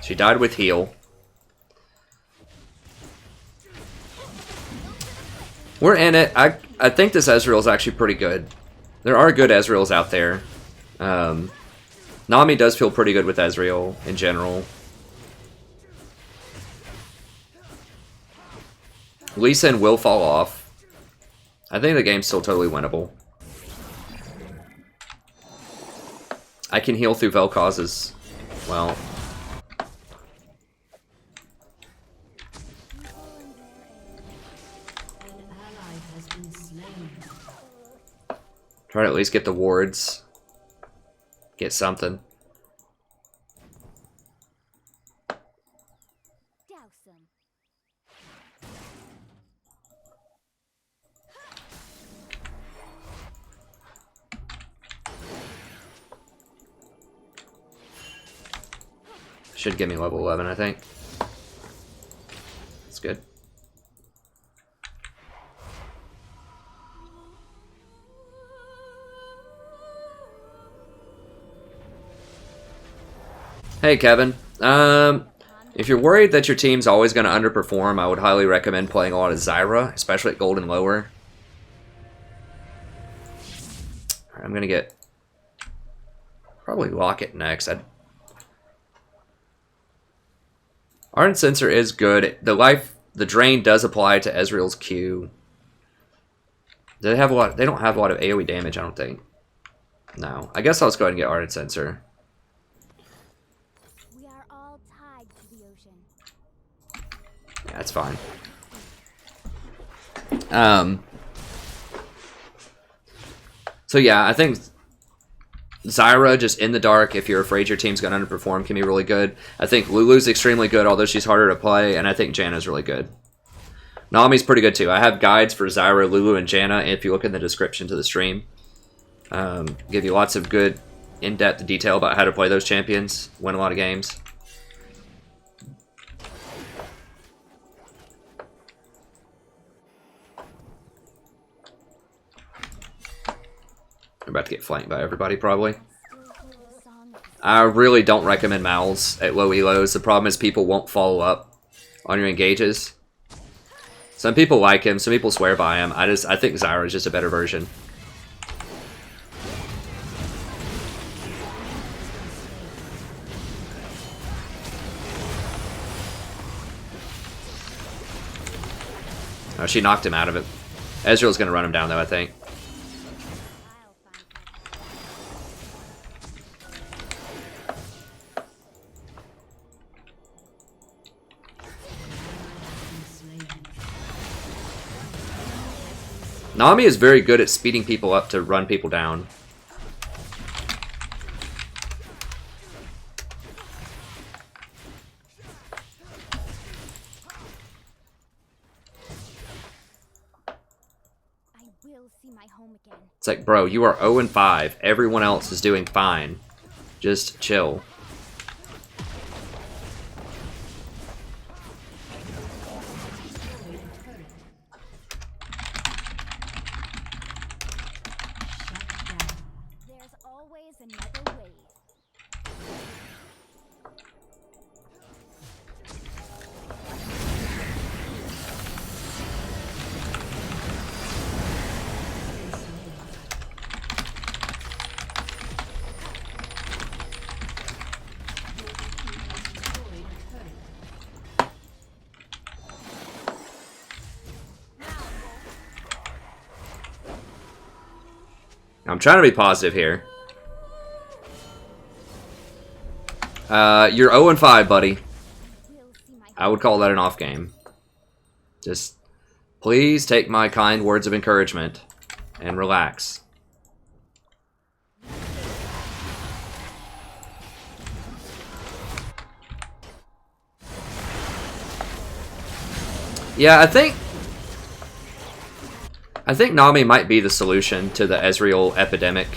A: She died with heal. We're in it. I think this Ezreal is actually pretty good. There are good Ezreals out there. Nami does feel pretty good with Ezreal in general. Lee Sin will fall off. I think the game's still totally winnable. I can heal through Vel'Koz as well. Try to at least get the wards. Get something. Should give me level 11, I think. That's good. Hey, Kevin. If you're worried that your team's always going to underperform, I would highly recommend playing a lot of Zyra, especially at gold and lower. I'm going to get... probably Locket next. Ardent Sensor is good. The drain does apply to Ezreal's Q. Do they have a lot? They don't have a lot of AoE damage, I don't think. No. I guess I'll just go ahead and get Ardent Sensor.
F: We are all tied to the ocean.
A: Yeah, that's fine. So yeah, I think Zyra, just in the dark, if you're afraid your team's going to underperform, can be really good. I think Lulu's extremely good, although she's harder to play, and I think Janna's really good. Nami's pretty good too. I have guides for Zyra, Lulu, and Janna, if you look in the description to the stream. Give you lots of good, in-depth detail about how to play those champions, win a lot of games. I'm about to get flanked by everybody, probably. I really don't recommend Mals at low elos. The problem is people won't follow up on your engages. Some people like him, some people swear by him. I think Zyra is just a better version. Oh, she knocked him out of it. Ezreal's going to run him down, though, I think. Nami is very good at speeding people up to run people down.
F: my home again.
A: It's like, bro, you are 0 and 5. Everyone else is doing fine. Just chill.
F: There's always another way.
A: I'm trying to be positive here. You're 0 and 5, buddy.
F: We'll see my
A: I would call that an off game. Just please take my kind words of encouragement and relax. Yeah, I think Nami might be the solution to the Ezreal epidemic.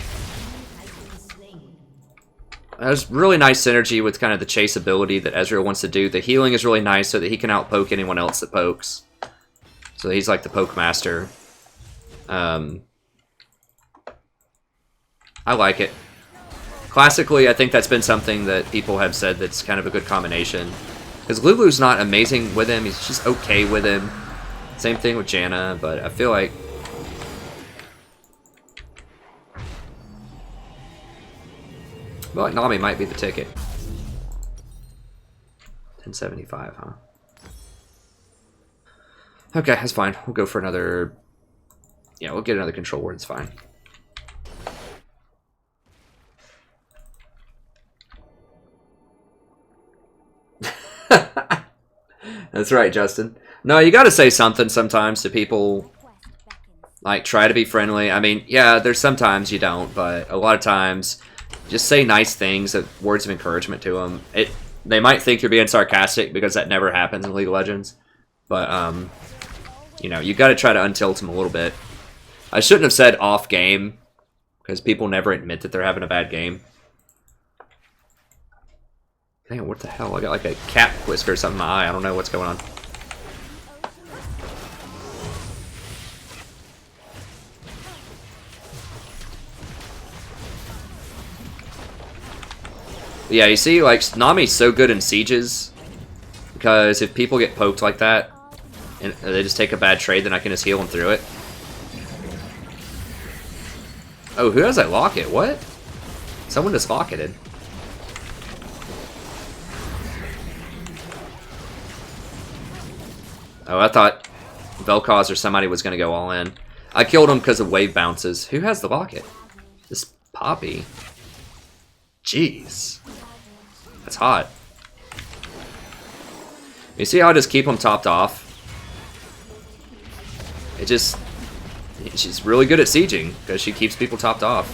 A: There's really nice synergy with kind of the chase ability that Ezreal wants to do. The healing is really nice so that he can outpoke anyone else that pokes. So he's like the poke master. I like it. Classically, I think that's been something that people have said that's kind of a good combination. Because Lulu's not amazing with him, he's just okay with him. Same thing with Janna, but I feel like Nami might be the ticket. 1075, huh? Okay, that's fine. We'll go for another... Yeah, we'll get another control word, it's fine. That's right, Justin. No, you gotta say something sometimes to people.
F: quest beckons.
A: Like, try to be friendly. I mean, yeah, there's sometimes you don't, but a lot of times, just say nice things, words of encouragement to them. They might think you're being sarcastic because that never happens in League of Legends. But, you know, you gotta try to untilt them a little bit. I shouldn't have said off game, because people never admit that they're having a bad game. Dang, what the hell? I got like a cat whisker or something in my eye. I don't know what's going on. Yeah, you see, like, Nami's so good in sieges, because if people get poked like that, and they just take a bad trade, then I can just heal them through it. Oh, who has that locket? What? Someone just locketed. Oh, I thought Vel'Koz or somebody was going to go all in. I killed him because of wave bounces. Who has the locket? This Poppy. Jeez. That's hot. You see how I just keep them topped off? She's really good at sieging because she keeps people topped off.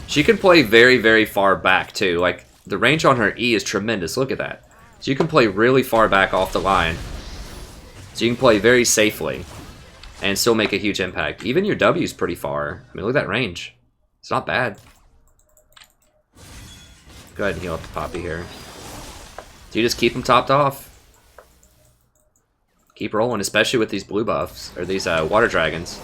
A: She can play very, very far back too. Like, the range on her E is tremendous. Look at that. So you can play really far back off the line. So you can play very safely and still make a huge impact. Even your W is pretty far. I mean, look at that range. It's not bad. Go ahead and heal up the Poppy here. So you just keep them topped off. Keep rolling, especially with these blue buffs, or these water dragons.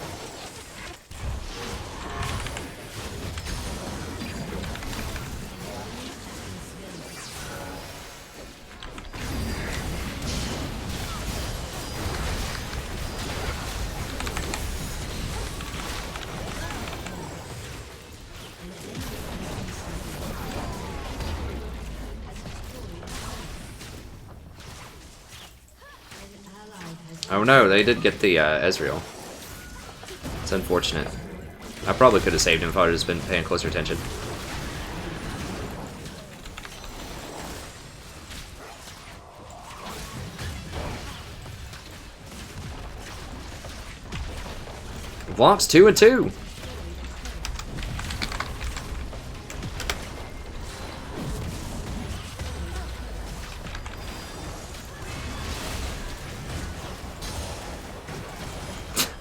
A: Oh no, they did get the Ezreal. It's unfortunate. I probably could have saved him if I would have just been paying closer attention. Vlonk's 2 and 2.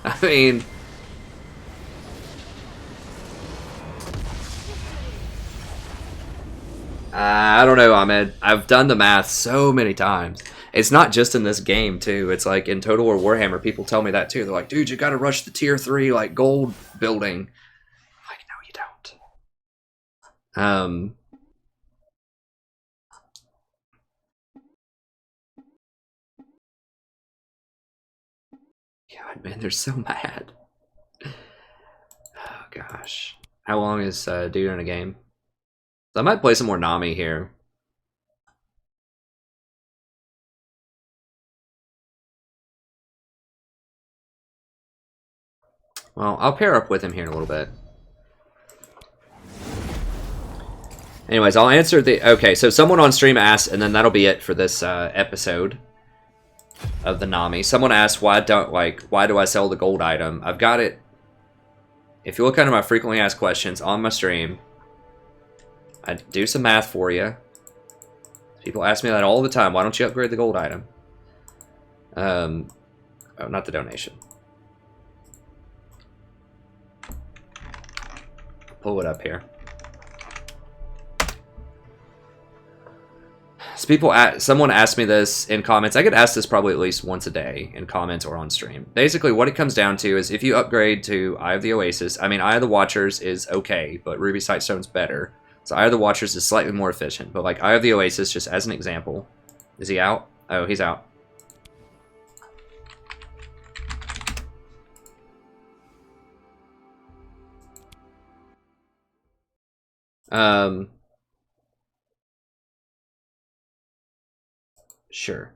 A: I mean, I don't know, Ahmed. I've done the math so many times. It's not just in this game, too. It's like in Total War Warhammer, people tell me that, too. They're like, dude, you gotta rush the tier 3, like, gold building. I'm like, no, you don't. God, man, they're so mad. Oh, gosh. How long is dude in a game? So I might play some more Nami here. Well, I'll pair up with him here in a little bit. Anyways, I'll answer the... Okay, so someone on stream asked, and then that'll be it for this episode of the Nami. Someone asked, why do I sell the gold item? I've got it. If you look under my frequently asked questions on my stream, I do some math for you. People ask me that all the time. Why don't you upgrade the gold item? Oh, not the donation. Pull it up here. So someone asked me this in comments. I get asked this probably at least once a day in comments or on stream. Basically, what it comes down to is if you upgrade to Eye of the Oasis, I mean, Eye of the Watchers is okay, but Ruby Sightstone's better. So Eye of the Watchers is slightly more efficient. But like Eye of the Oasis, just as an example. Is he out? Oh, he's out. Sure.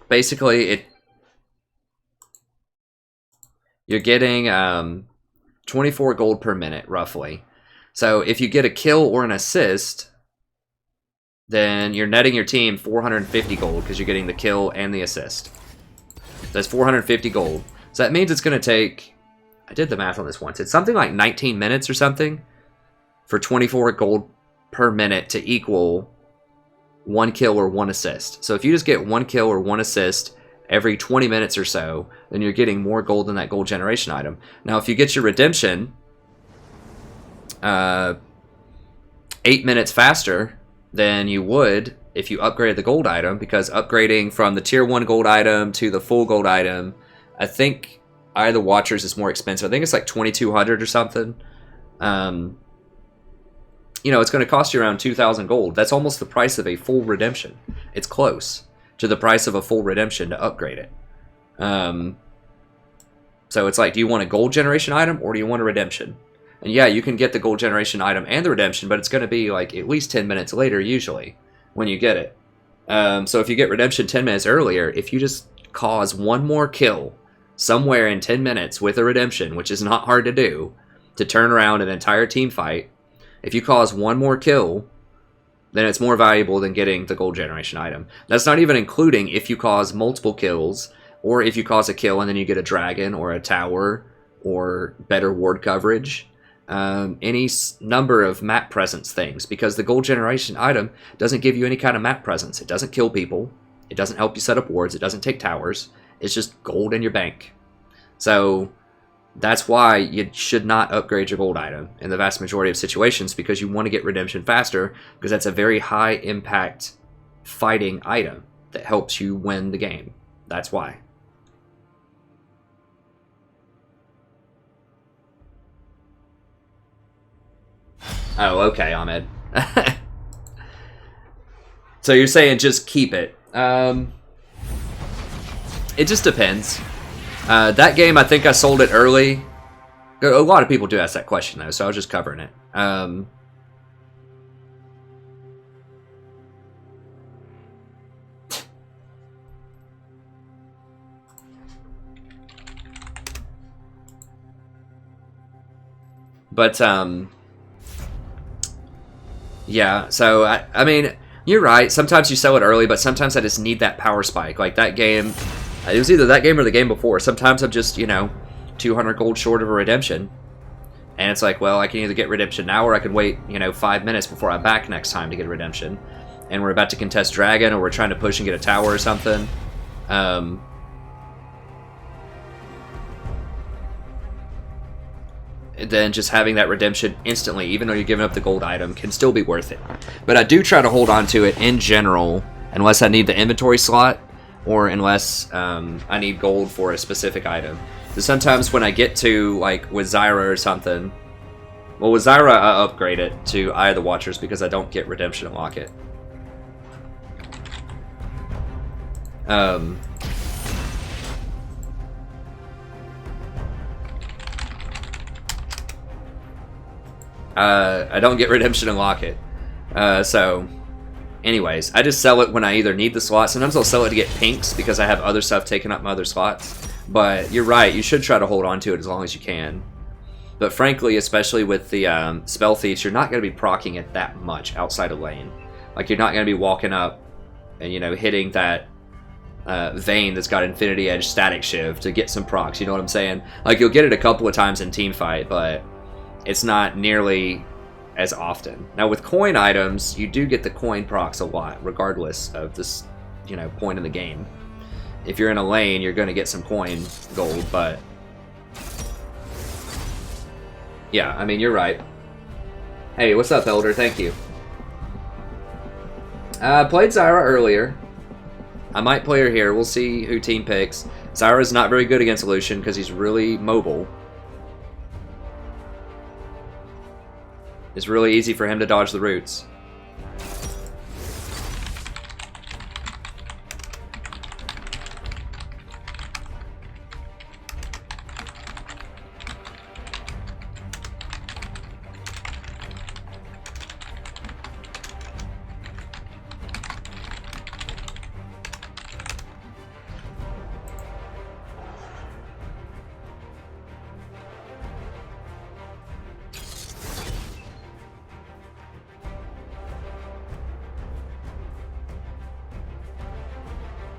A: Basically, you're getting 24 gold per minute, roughly. So if you get a kill or an assist, then you're netting your team 450 gold because you're getting the kill and the assist. That's 450 gold. So that means it's going to take... I did the math on this once. It's something like 19 minutes or something for 24 gold per minute to equal 1 kill or 1 assist. So if you just get 1 kill or 1 assist every 20 minutes or so, then you're getting more gold than that gold generation item. Now, if you get your redemption 8 minutes faster than you would if you upgraded the gold item, because upgrading from the tier 1 gold item to the full gold item, I think Eye of the Watchers is more expensive. I think it's like 2,200 or something. You know, it's going to cost you around 2,000 gold. That's almost the price of a full redemption. It's close to the price of a full redemption to upgrade it. So it's like, do you want a gold generation item or do you want a redemption? And yeah, you can get the gold generation item and the redemption, but it's going to be like at least 10 minutes later usually when you get it. So if you get redemption 10 minutes earlier, if you just cause one more kill somewhere in 10 minutes with a redemption, which is not hard to do, to turn around an entire team fight, if you cause one more kill, then it's more valuable than getting the gold generation item. That's not even including if you cause multiple kills, or if you cause a kill and then you get a dragon or a tower or better ward coverage. Any number of map presence things, because the gold generation item doesn't give you any kind of map presence. It doesn't kill people. It doesn't help you set up wards. It doesn't take towers. It's just gold in your bank. So that's why you should not upgrade your gold item in the vast majority of situations, because you want to get redemption faster, because that's a very high impact fighting item that helps you win the game. That's why. Oh, okay, Ahmed. So you're saying just keep it. It just depends. That game, I think I sold it early. A lot of people do ask that question, though, so I was just covering it. But, yeah, so, I mean, you're right. Sometimes you sell it early, but sometimes I just need that power spike. Like, that game, it was either that game or the game before. Sometimes I'm just, 200 gold short of a redemption. And it's like, well, I can either get redemption now, or I can wait, 5 minutes before I'm back next time to get a redemption. And we're about to contest Dragon, or we're trying to push and get a tower or something. then just having that redemption instantly, even though you're giving up the gold item, can still be worth it. But I do try to hold on to it in general, unless I need the inventory slot, or unless I need gold for a specific item. So sometimes when I get to, like, with Zyra or something, well, with Zyra, I upgrade it to Eye of the Watchers because I don't get redemption and lock it. I don't get redemption and lock it. So, anyways, I just sell it when I either need the slot. Sometimes I'll sell it to get pinks because I have other stuff taking up my other slots. But you're right, you should try to hold on to it as long as you can. But frankly, especially with the Spell Thieves, you're not going to be proccing it that much outside of lane. Like, you're not going to be walking up and, you know, hitting that Vayne that's got Infinity Edge Static Shiv to get some procs, you know what I'm saying? Like, you'll get it a couple of times in team fight, but it's not nearly as often. Now, with coin items, you do get the coin procs a lot, regardless of this, you know, point in the game. If you're in a lane, you're going to get some coin gold, but yeah, I mean, you're right. Hey, what's up, Elder? Thank you. I played Zyra earlier. I might play her here. We'll see who team picks. Zyra's not very good against Lucian because he's really mobile. It's really easy for him to dodge the roots.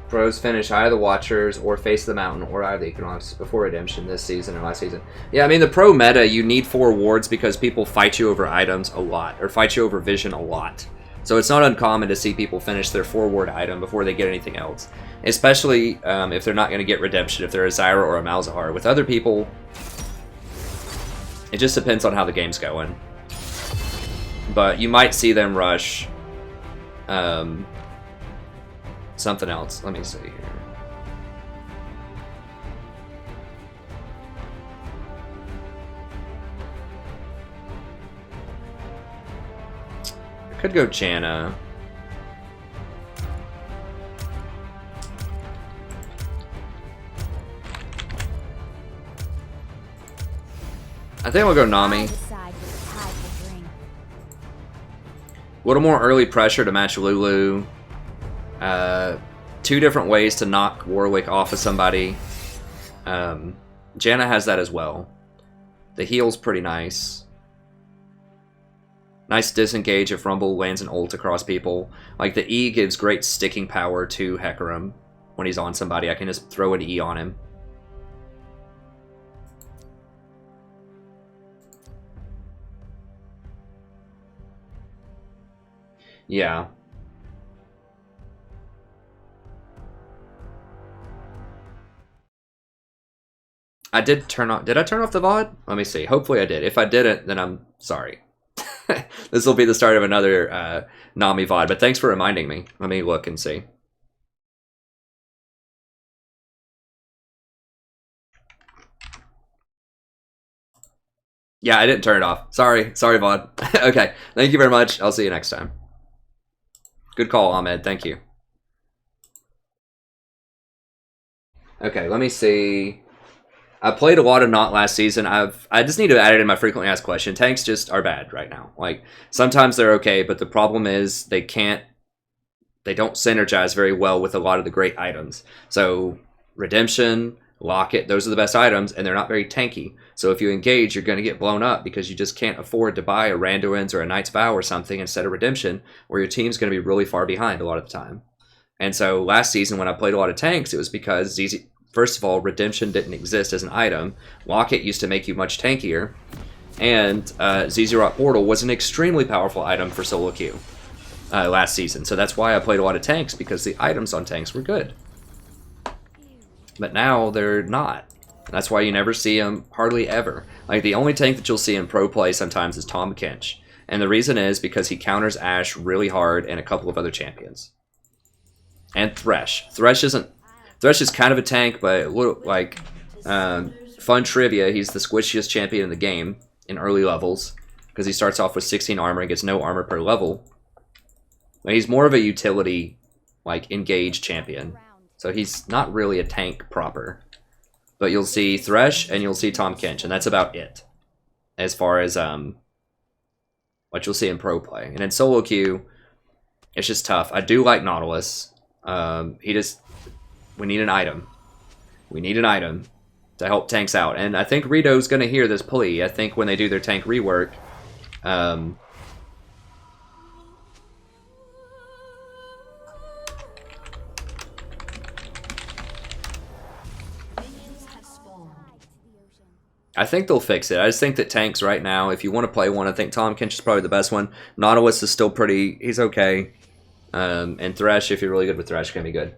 A: Pros finish Eye of the Watchers or Face of the Mountain or Eye of the Equinox before Redemption this season and last season. Yeah, I mean, the pro meta, you need 4 wards because people fight you over items a lot, or fight you over vision a lot. So it's not uncommon to see people finish their 4 ward item before they get anything else. Especially if they're not going to get Redemption, if they're a Zyra or a Malzahar. With other people, it just depends on how the game's going. But you might see them rush something else. Let me see here. I could go Janna. I think we'll go Nami. A little more early pressure to match Lulu. 2 different ways to knock Warwick off of somebody. Janna has that as well. The heal's pretty nice. Nice disengage if Rumble lands an ult across people. Like, the E gives great sticking power to Hecarim. When he's on somebody, I can just throw an E on him. Yeah. I did turn off... Did I turn off the VOD? Let me see. Hopefully I did. If I didn't, then I'm sorry. This will be the start of another Nami VOD, but thanks for reminding me. Let me look and see. Yeah, I didn't turn it off. Sorry. Sorry, VOD. Okay. Thank you very much. I'll see you next time. Good call, Ahmed. Thank you. Okay, let me see. I played a lot of Not last season. I just need to add it in my frequently asked question. Tanks just are bad right now. Like, sometimes they're okay, but the problem is they don't synergize very well with a lot of the great items. So, Redemption, Locket, those are the best items, and they're not very tanky. So if you engage, you're going to get blown up because you just can't afford to buy a Randuin's or a Knight's Vow or something instead of Redemption, where your team's going to be really far behind a lot of the time. And so last season when I played a lot of tanks, it was because first of all, Redemption didn't exist as an item. Locket used to make you much tankier. And ZZ Portal was an extremely powerful item for solo queue last season. So that's why I played a lot of tanks, because the items on tanks were good. But now they're not. That's why you never see him, hardly ever. Like, the only tank that you'll see in pro play sometimes is Tahm Kench. And the reason is because he counters Ashe really hard and a couple of other champions. And Thresh. Thresh is kind of a tank, but like, fun trivia, he's the squishiest champion in the game in early levels. Because he starts off with 16 armor and gets no armor per level. But he's more of a utility, like, engaged champion. So he's not really a tank proper. But you'll see Thresh and you'll see Tahm Kench, and that's about it. As far as what you'll see in pro play. And in solo queue, it's just tough. I do like Nautilus. We need an item. We need an item to help tanks out. And I think Rito's going to hear this plea. I think when they do their tank rework, I think they'll fix it. I just think that tanks right now, if you want to play one, I think Tahm Kench is probably the best one. Nautilus is still pretty, he's okay. And Thresh, if you're really good with Thresh, can be good.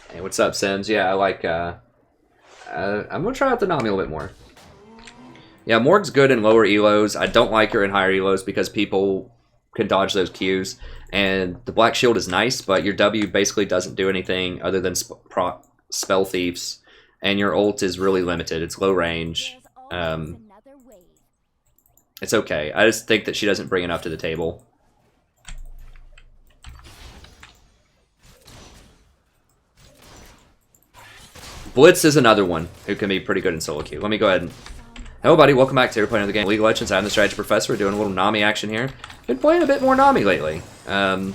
A: Hey, what's up, Sims? Yeah, I like, I'm going to try out the Nami a little bit more. Yeah, Morg's good in lower elos. I don't like her in higher elos because people can dodge those Qs. And the Black Shield is nice, but your W basically doesn't do anything other than spell thieves, and your ult is really limited. It's low range. It's okay. I just think that she doesn't bring enough to the table. Blitz is another one who can be pretty good in solo queue. Let me go ahead and... Hello, buddy. Welcome back to playing the game League of Legends. I'm the Strategy Professor. We're doing a little Nami action here. Been playing a bit more Nami lately. Yeah,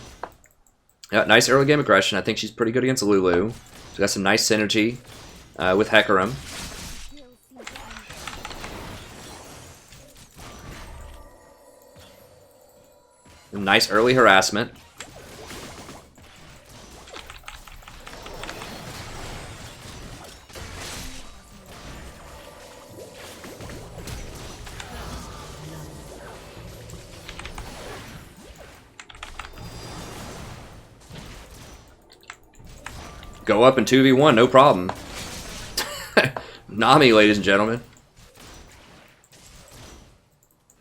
A: nice early game aggression. I think she's pretty good against Lulu. She's got some nice synergy with Hecarim. Nice early harassment. Go up in 2v1, no problem. Nami, ladies and gentlemen.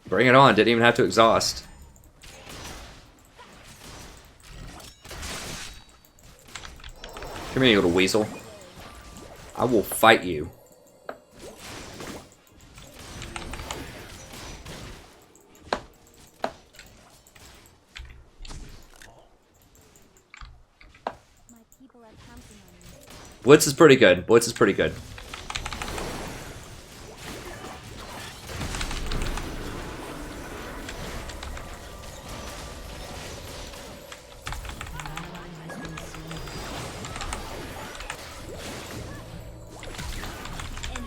A: Bring it on, didn't even have to exhaust. Come here, you little weasel. I will fight you. Blitz is pretty good. Blitz is pretty good.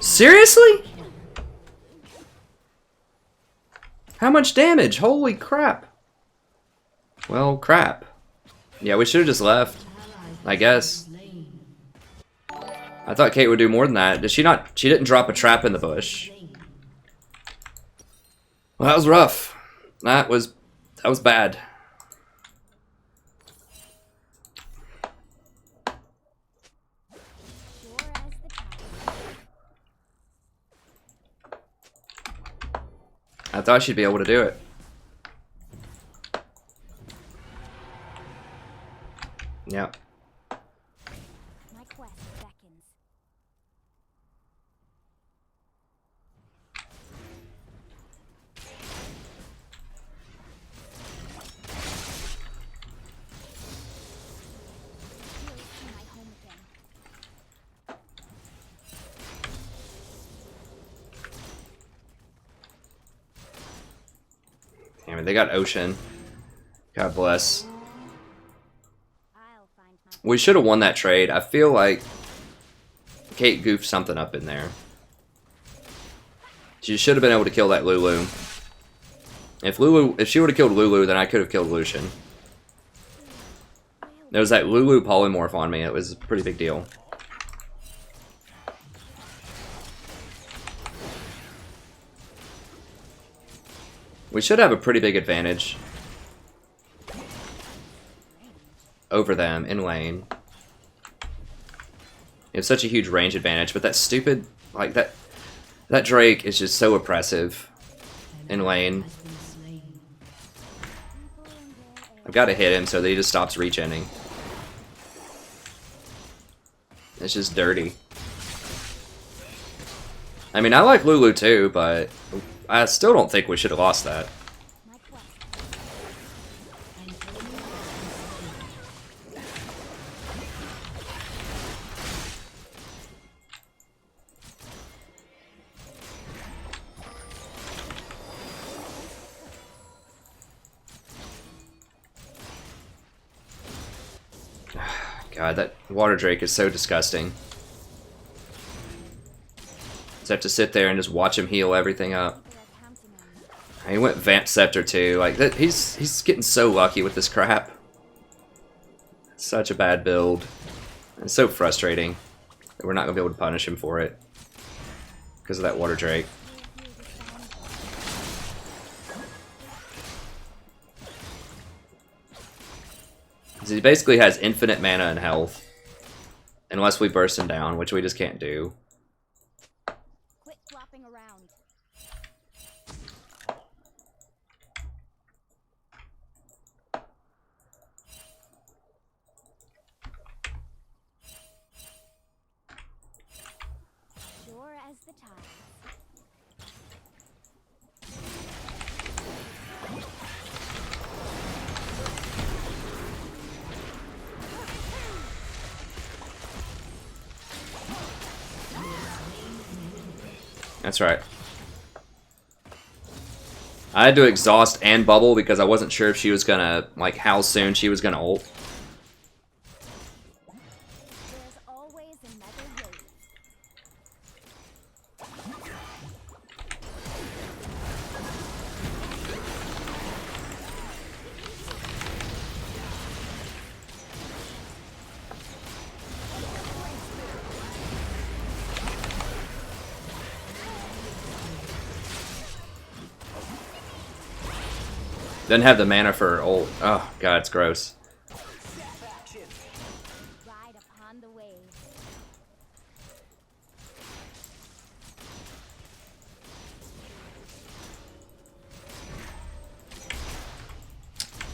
A: Seriously? How much damage? Holy crap. Well, crap. Yeah, we should have just left, I guess. I thought Kate would do more than that. Did she not? She didn't drop a trap in the bush. Well, that was rough. That was bad. I thought she'd be able to do it. Yeah.
F: My quest beckons.
A: Damn it, they got Ocean. God bless. We should have won that trade. I feel like Kate goofed something up in there. She should have been able to kill that Lulu. If she would have killed Lulu, then I could have killed Lucian. There was that Lulu polymorph on me. It was a pretty big deal. We should have a pretty big advantage over them in lane. You have such a huge range advantage, but that stupid, like, that Drake is just so oppressive in lane.
C: Has been slain.
A: I've got to hit him so that he just stops regening. It's just dirty. I mean, I like Lulu too, but I still don't think we should have lost that.
F: My quest.
C: An enemy has been slain.
A: God, that water drake is so disgusting. Just have to sit there and just watch him heal everything up.
F: People are counting on me.
A: He went Vamp Scepter too. Like that, he's getting so lucky with this crap. Such a bad build. It's so frustrating that we're not gonna be able to punish him for it because of that water drake. He basically has infinite mana and health, unless we burst him down, which we just can't do.
F: Quit flopping around. Sure as the tide.
A: That's right. I had to exhaust and bubble because I wasn't sure if she was gonna, like, how soon she was gonna ult.
F: There's always another way.
A: Doesn't have the mana for ult. Oh, God, it's gross.
F: Ride upon the wave.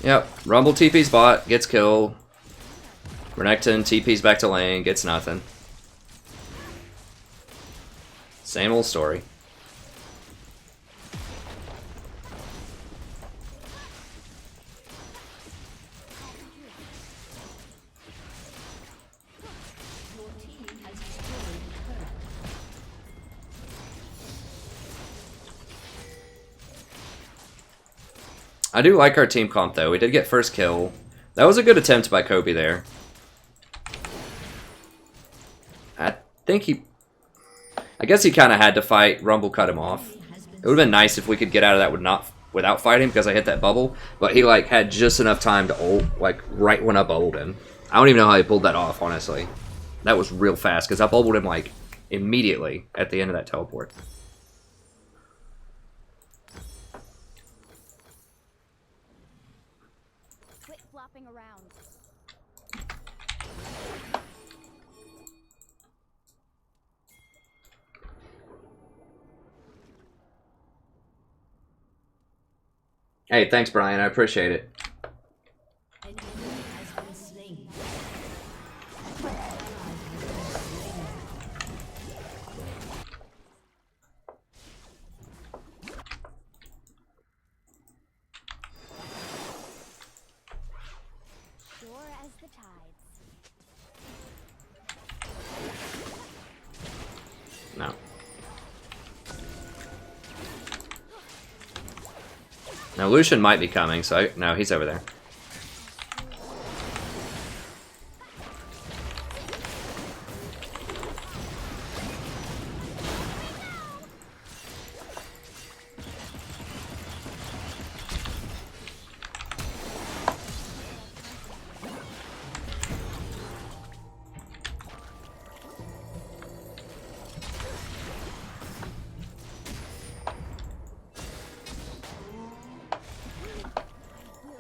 A: Yep, Rumble TP's bot, gets killed. Renekton TP's back to lane, gets nothing. Same old story.
C: Your team has destroyed a turret.
A: I do like our team comp though. We did get first kill. That was a good attempt by Kobe there. I think I guess he kind of had to fight. Rumble cut him off. It would have been nice if we could get out of that without fighting because I hit that bubble. But he like had just enough time to ult like right when I bubbled him. I don't even know how he pulled that off, honestly. That was real fast because I bubbled him like immediately at the end of that teleport.
F: Quit flopping around.
A: Hey, thanks, Brian. I appreciate it.
C: An enemy has been slain. An ally has been slain.
F: Sure as the tides.
A: No. Now Lucian might be coming, so no, he's over there.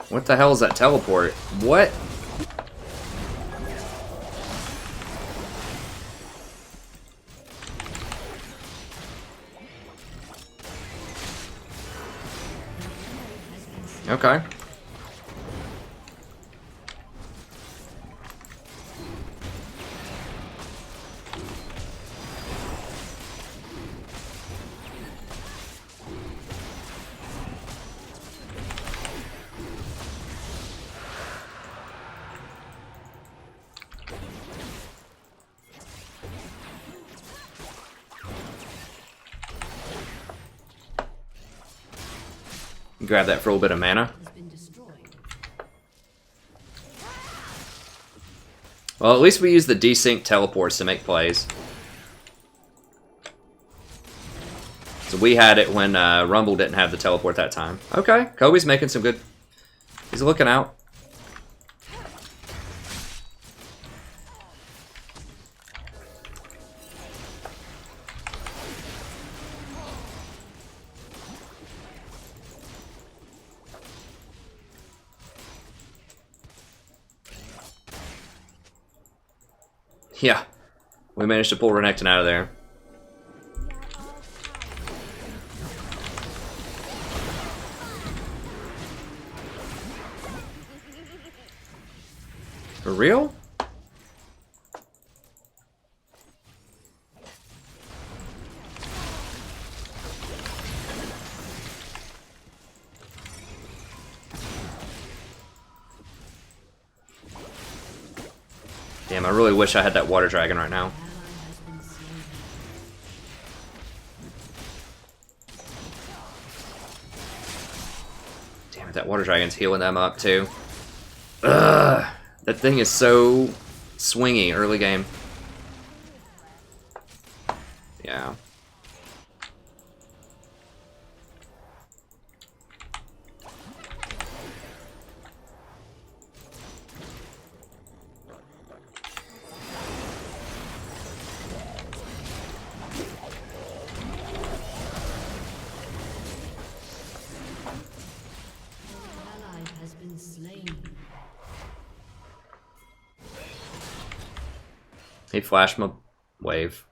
A: What the hell is that teleport? What? Okay. Grab that for a little bit of mana.
C: Has been destroyed.
A: Well, at least we use the desync teleports to make plays. So we had it when Rumble didn't have the teleport that time. Okay, Kobe's making some good... He's looking out. Yeah, we managed to pull Renekton out of there. For real? Damn, I really wish I had that water dragon right now. Damn it, that water dragon's healing them up too. Ugh, that thing is so swingy early game. Yeah.
C: Ally has been slain.
A: He flashed my wave.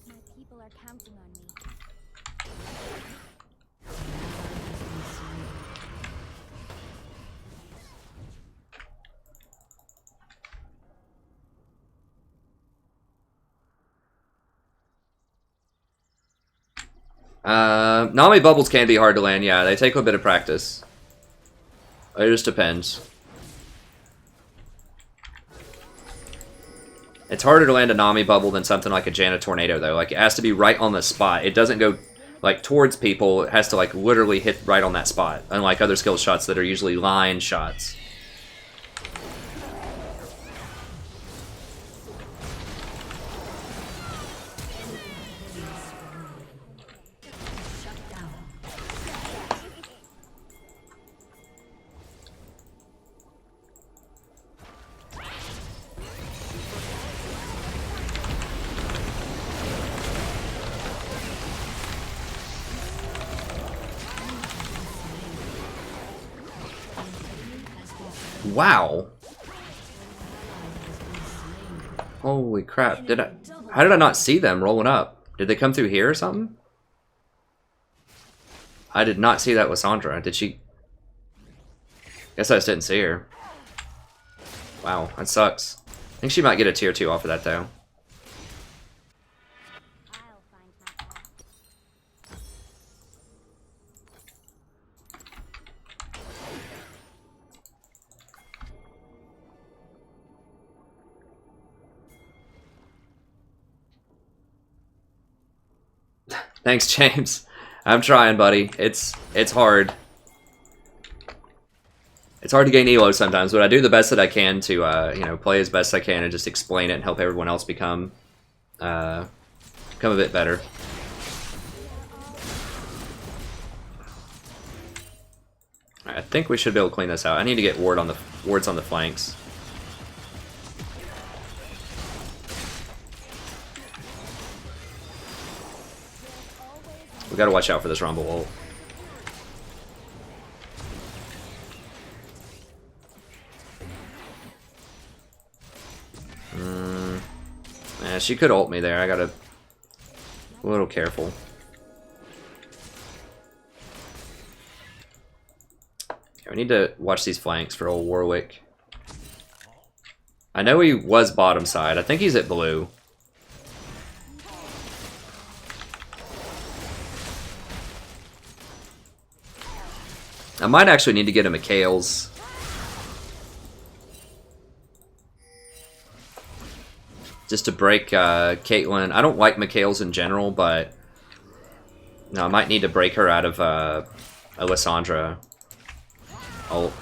F: My people are counting on me.
A: Nami bubbles can be hard to land, yeah, they take a bit of practice. It just depends. It's harder to land a Nami bubble than something like a Janna tornado, though. Like, it has to be right on the spot. It doesn't go, like, towards people. It has to, like, literally hit right on that spot. Unlike other skill shots that are usually line shots. Wow. Holy crap. How did I not see them rolling up? Did they come through here or something? I did not see that with Sandra. Did she? Guess I just didn't see her. Wow, that sucks. I think she might get a tier 2 off of that though.
F: I'll find my path.
A: Thanks, James. I'm trying, buddy. It's hard. It's hard to gain elo sometimes, but I do the best that I can to you know, play as best I can and just explain it and help everyone else become a bit better. Alright, I think we should be able to clean this out. I need to get wards on the flanks. We gotta watch out for this Rumble ult. Yeah, she could ult me there. I gotta a little careful. Okay, we need to watch these flanks for old Warwick. I know he was bottom side. I think he's at blue. I might actually need to get him a Kales. Just to break Caitlyn. I don't like Mikhails in general, but no, I might need to break her out of Alessandra. Oh.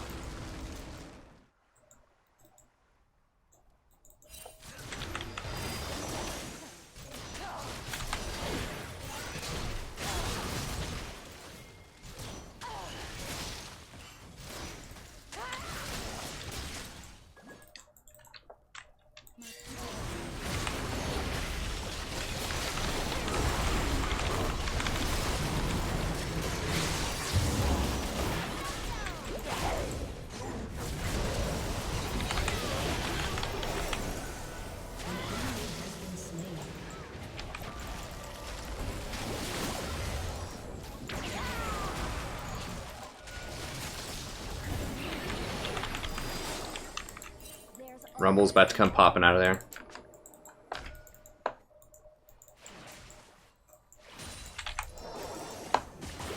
A: Rumble's about to come popping out of there.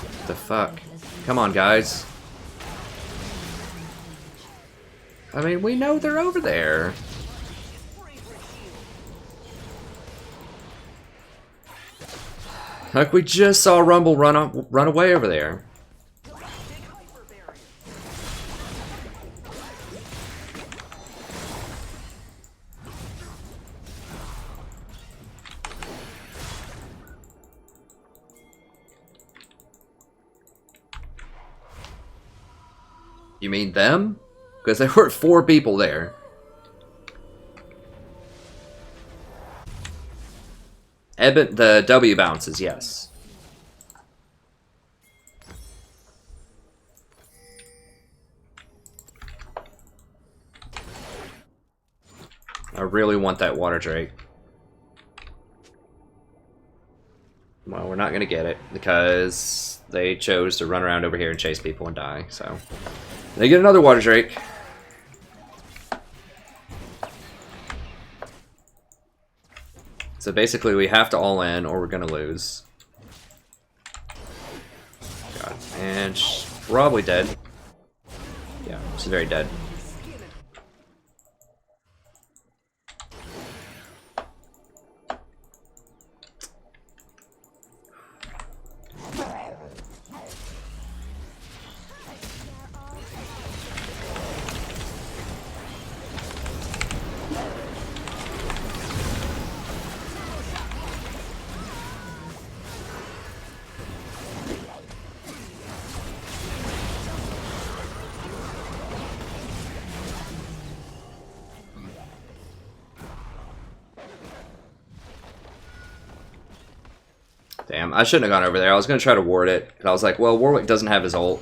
A: What the fuck? Come on, guys. I mean, we know they're over there. Like, we just saw Rumble run away over there. You mean them? Because there were 4 people there. Eben, the W bounces, yes. I really want that water drake. Well, we're not gonna get it because they chose to run around over here and chase people and die, so. They get another water drake. So basically we have to all in or we're gonna lose. God, and she's probably dead. Yeah, she's very dead. Damn, I shouldn't have gone over there. I was going to try to ward it. And I was like, well, Warwick doesn't have his ult.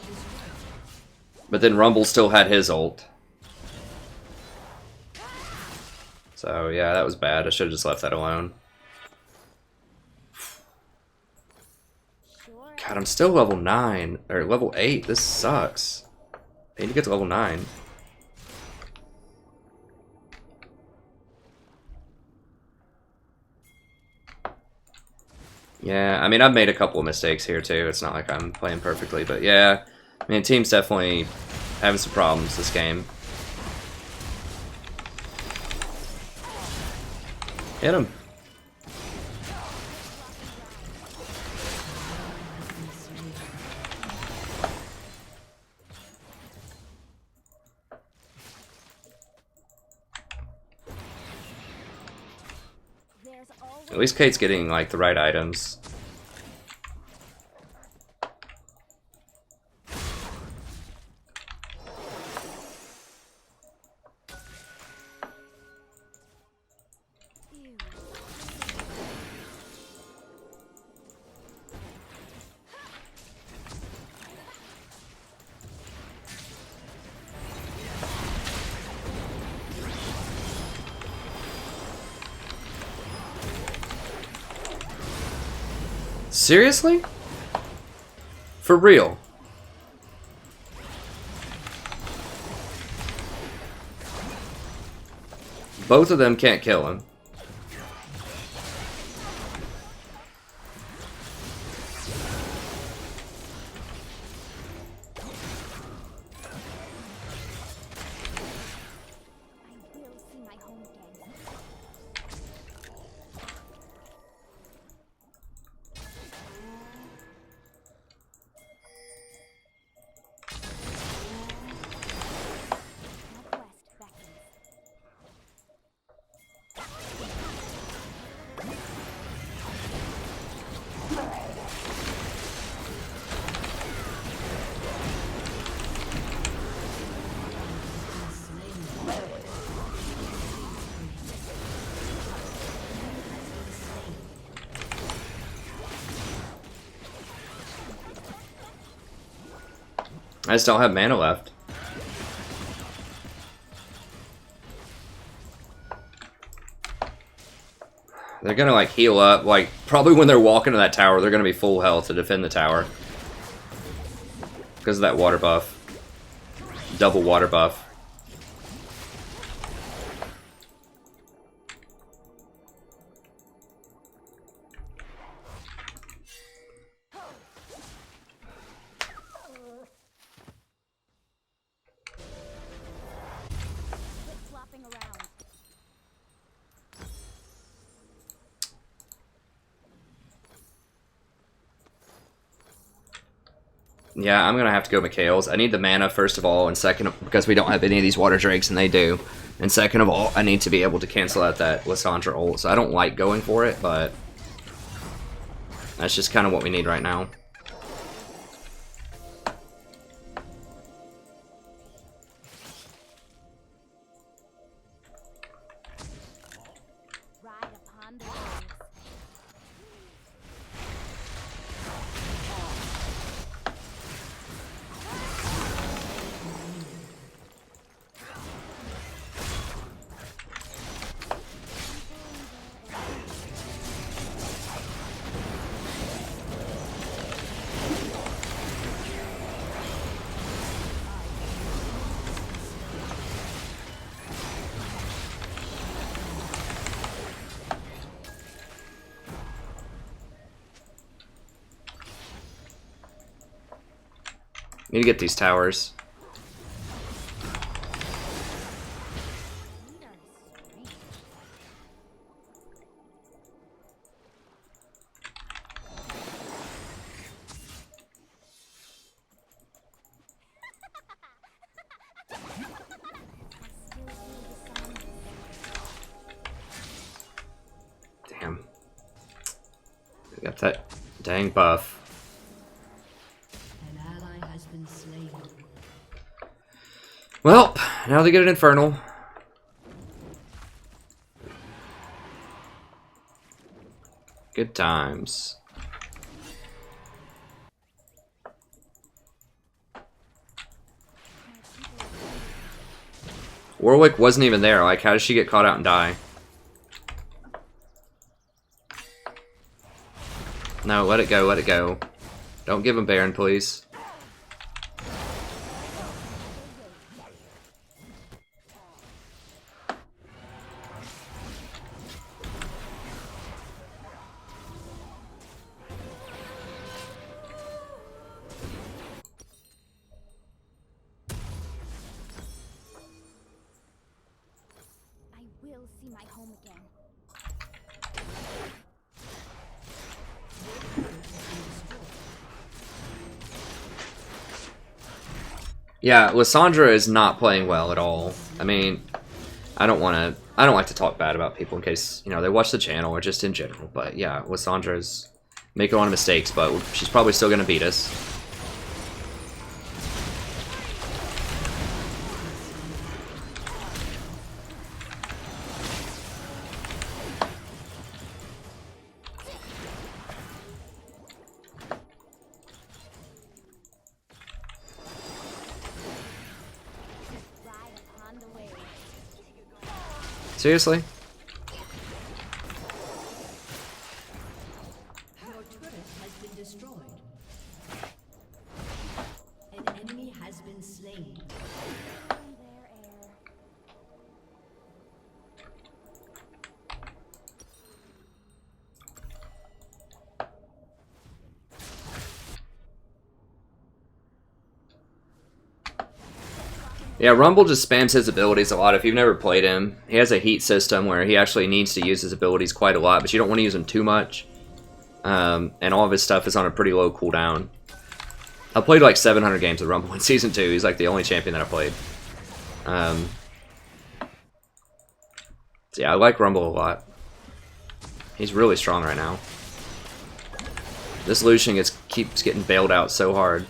A: But then Rumble still had his ult. So, yeah, that was bad. I should have just left that alone. God, I'm still level 9. Or level 8. This sucks. I need to get to level 9. Yeah, I mean, I've made a couple of mistakes here, too. It's not like I'm playing perfectly, but yeah. I mean, team's definitely having some problems this game. Hit him. At least Kate's getting, like, the right items. Seriously? For real? Both of them can't kill him.
F: I will see my home again. Northwest beckons.
A: I just don't have mana left. They're gonna like heal up, like probably when they're walking to that tower, they're gonna be full health to defend the tower. Because of that water buff. Double water buff.
F: Quit flopping around.
A: Yeah, I'm gonna have to go Mikhail's. I need the mana first of all, and second, because we don't have any of these water drakes and they do. And second of all, I need to be able to cancel out that Lissandra ult. So I don't like going for it, but that's just kind of what we need right now.
F: Ride upon the waves.
A: Need to get these towers. Damn. We got that dang buff.
C: An ally has been slain.
A: Well, now they get an Infernal. Good times. Warwick wasn't even there. Like, how did she get caught out and die? No, let it go, let it go. Don't give him Baron, please.
F: I will see my home again.
A: Yeah, Lissandra is not playing well at all. I mean, I don't like to talk bad about people in case, you know, they watch the channel or just in general. But yeah, Lissandra's making a lot of mistakes, but she's probably still going to beat us.
F: Ride upon the waves.
A: Seriously?
C: Your turret has
A: Yeah, Rumble just spams his abilities a lot. If you've never played him, he has a heat system where he actually needs to use his abilities quite a lot, but you don't want to use them too much. And all of his stuff is on a pretty low cooldown. I played like 700 games with Rumble in Season 2. He's like the only champion that I played. So yeah, I like Rumble a lot. He's really strong right now. This Lucian keeps getting bailed out so hard.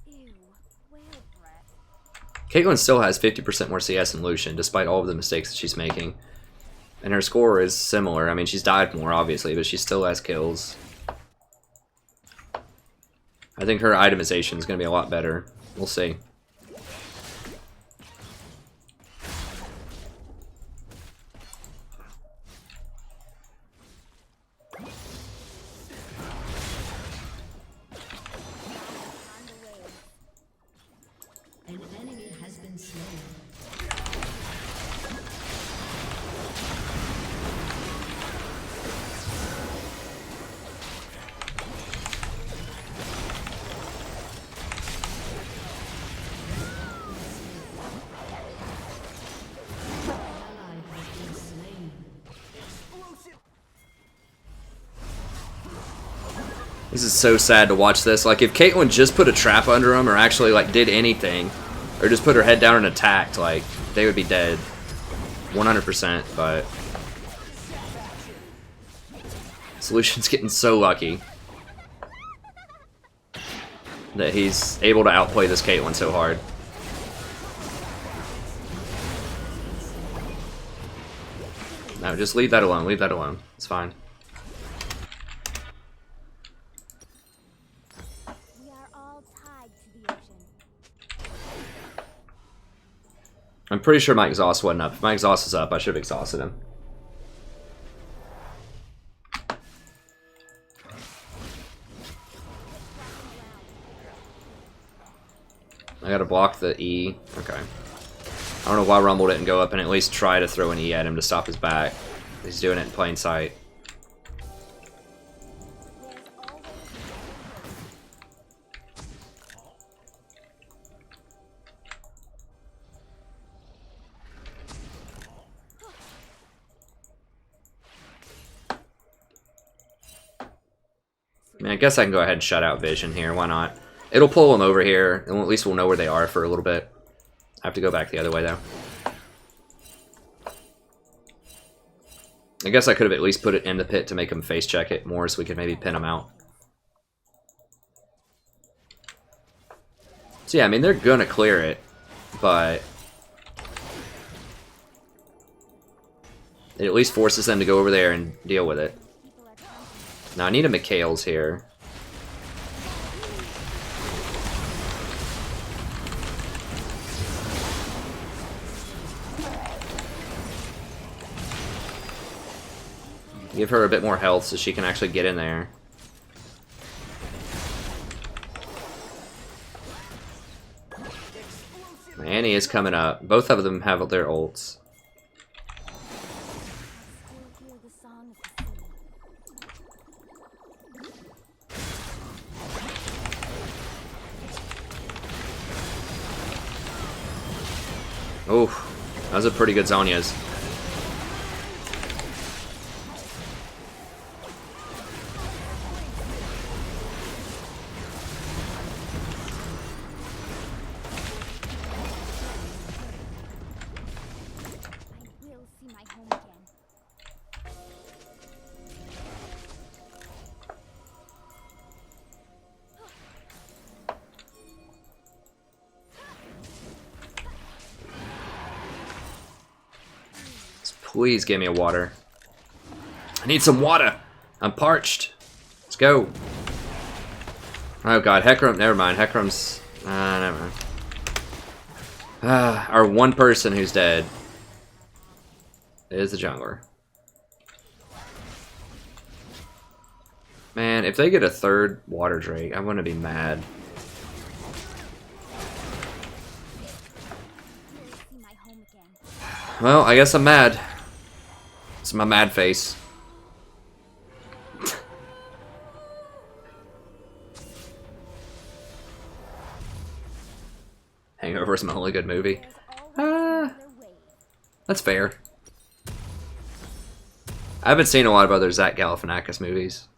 F: Ew, whale breath.
A: Caitlyn still has 50% more CS than Lucian, despite all of the mistakes that she's making. And her score is similar. I mean, she's died more, obviously, but she still has kills. I think her itemization is going to be a lot better. We'll see.
C: An enemy has been slain. Ally has been slain.
A: This is so sad to watch this. Like, if Caitlyn just put a trap under him or actually, like, did anything, or just put her head down and attacked, like, they would be dead. 100%, but... Solution's getting so lucky that he's able to outplay this Caitlyn so hard. No, just leave that alone. Leave that alone. It's fine.
F: We are all tied to the ocean.
A: I'm pretty sure my exhaust wasn't up. If my exhaust is up, I should have exhausted him. I gotta block the E. Okay. I don't know why Rumble didn't go up and at least try to throw an E at him to stop his back. He's doing it in plain sight.
F: There's always
A: I mean, I guess I can go ahead and shut out Vision here. Why not? It'll pull them over here, and at least we'll know where they are for a little bit. I have to go back the other way, though. I guess I could have at least put it in the pit to make them face check it more so we could maybe pin them out. So yeah, I mean, they're gonna clear it, but it at least forces them to go over there and deal with it.
F: people are trying.
A: Now I need a McHale's here. Give her a bit more health so she can actually get in there. Annie is coming up. Both of them have their ults.
F: Still hear the song of the sea.
A: Oof. That was a pretty good Zonya's.
F: I will see my home again.
A: Please give me a water. I need some water. I'm parched. Let's go. Oh god, Hecarim. Never mind. Hecarim's. Never mind. Our one person who's dead is the jungler. Man, if they get a third water drake, I'm gonna be mad.
F: I will see my home again.
A: Well, I guess I'm mad. It's my mad face. Hangover is my only good movie. That's fair. I haven't seen a lot of other Zach Galifianakis movies.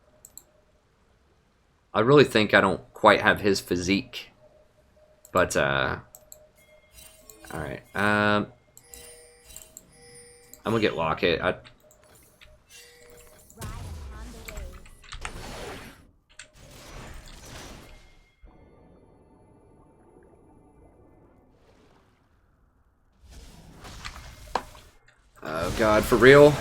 A: I really think I don't quite have his physique. But, alright. I'm gonna get Locket. Oh god, for real?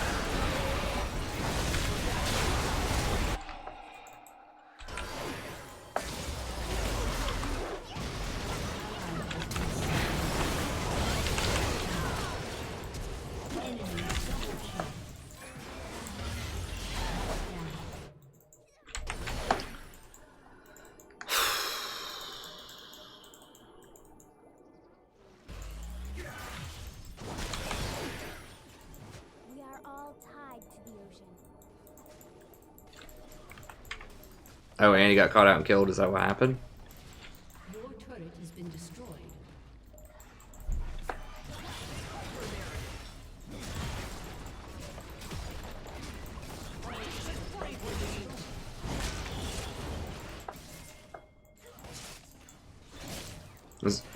A: Oh, and he got caught out and killed. Is that what happened?
C: Your turret has been destroyed.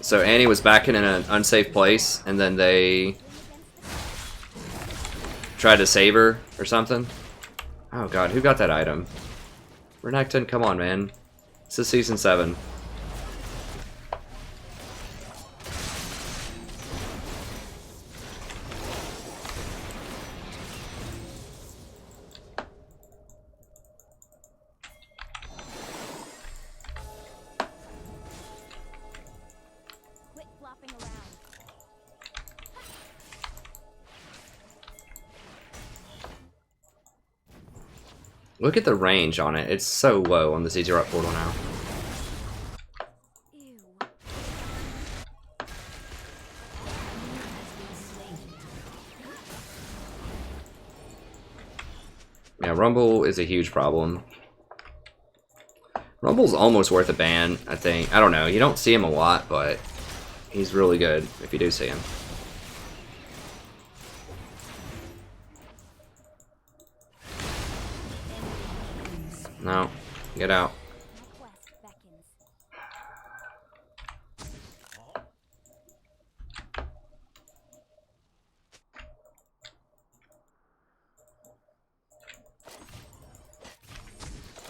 A: So Annie was backing in an unsafe place, and then they tried to save her or something. Oh god, who got that item? Renekton, come on, man. This is season 7.
F: Quit flopping around.
A: Look at the range on it. It's so low on the Zyra portal now.
F: Ew.
A: Yeah, Rumble is a huge problem. Rumble's almost worth a ban, I think. I don't know. You don't see him a lot, but he's really good if you do see him. No, get out.
F: My quest beckons.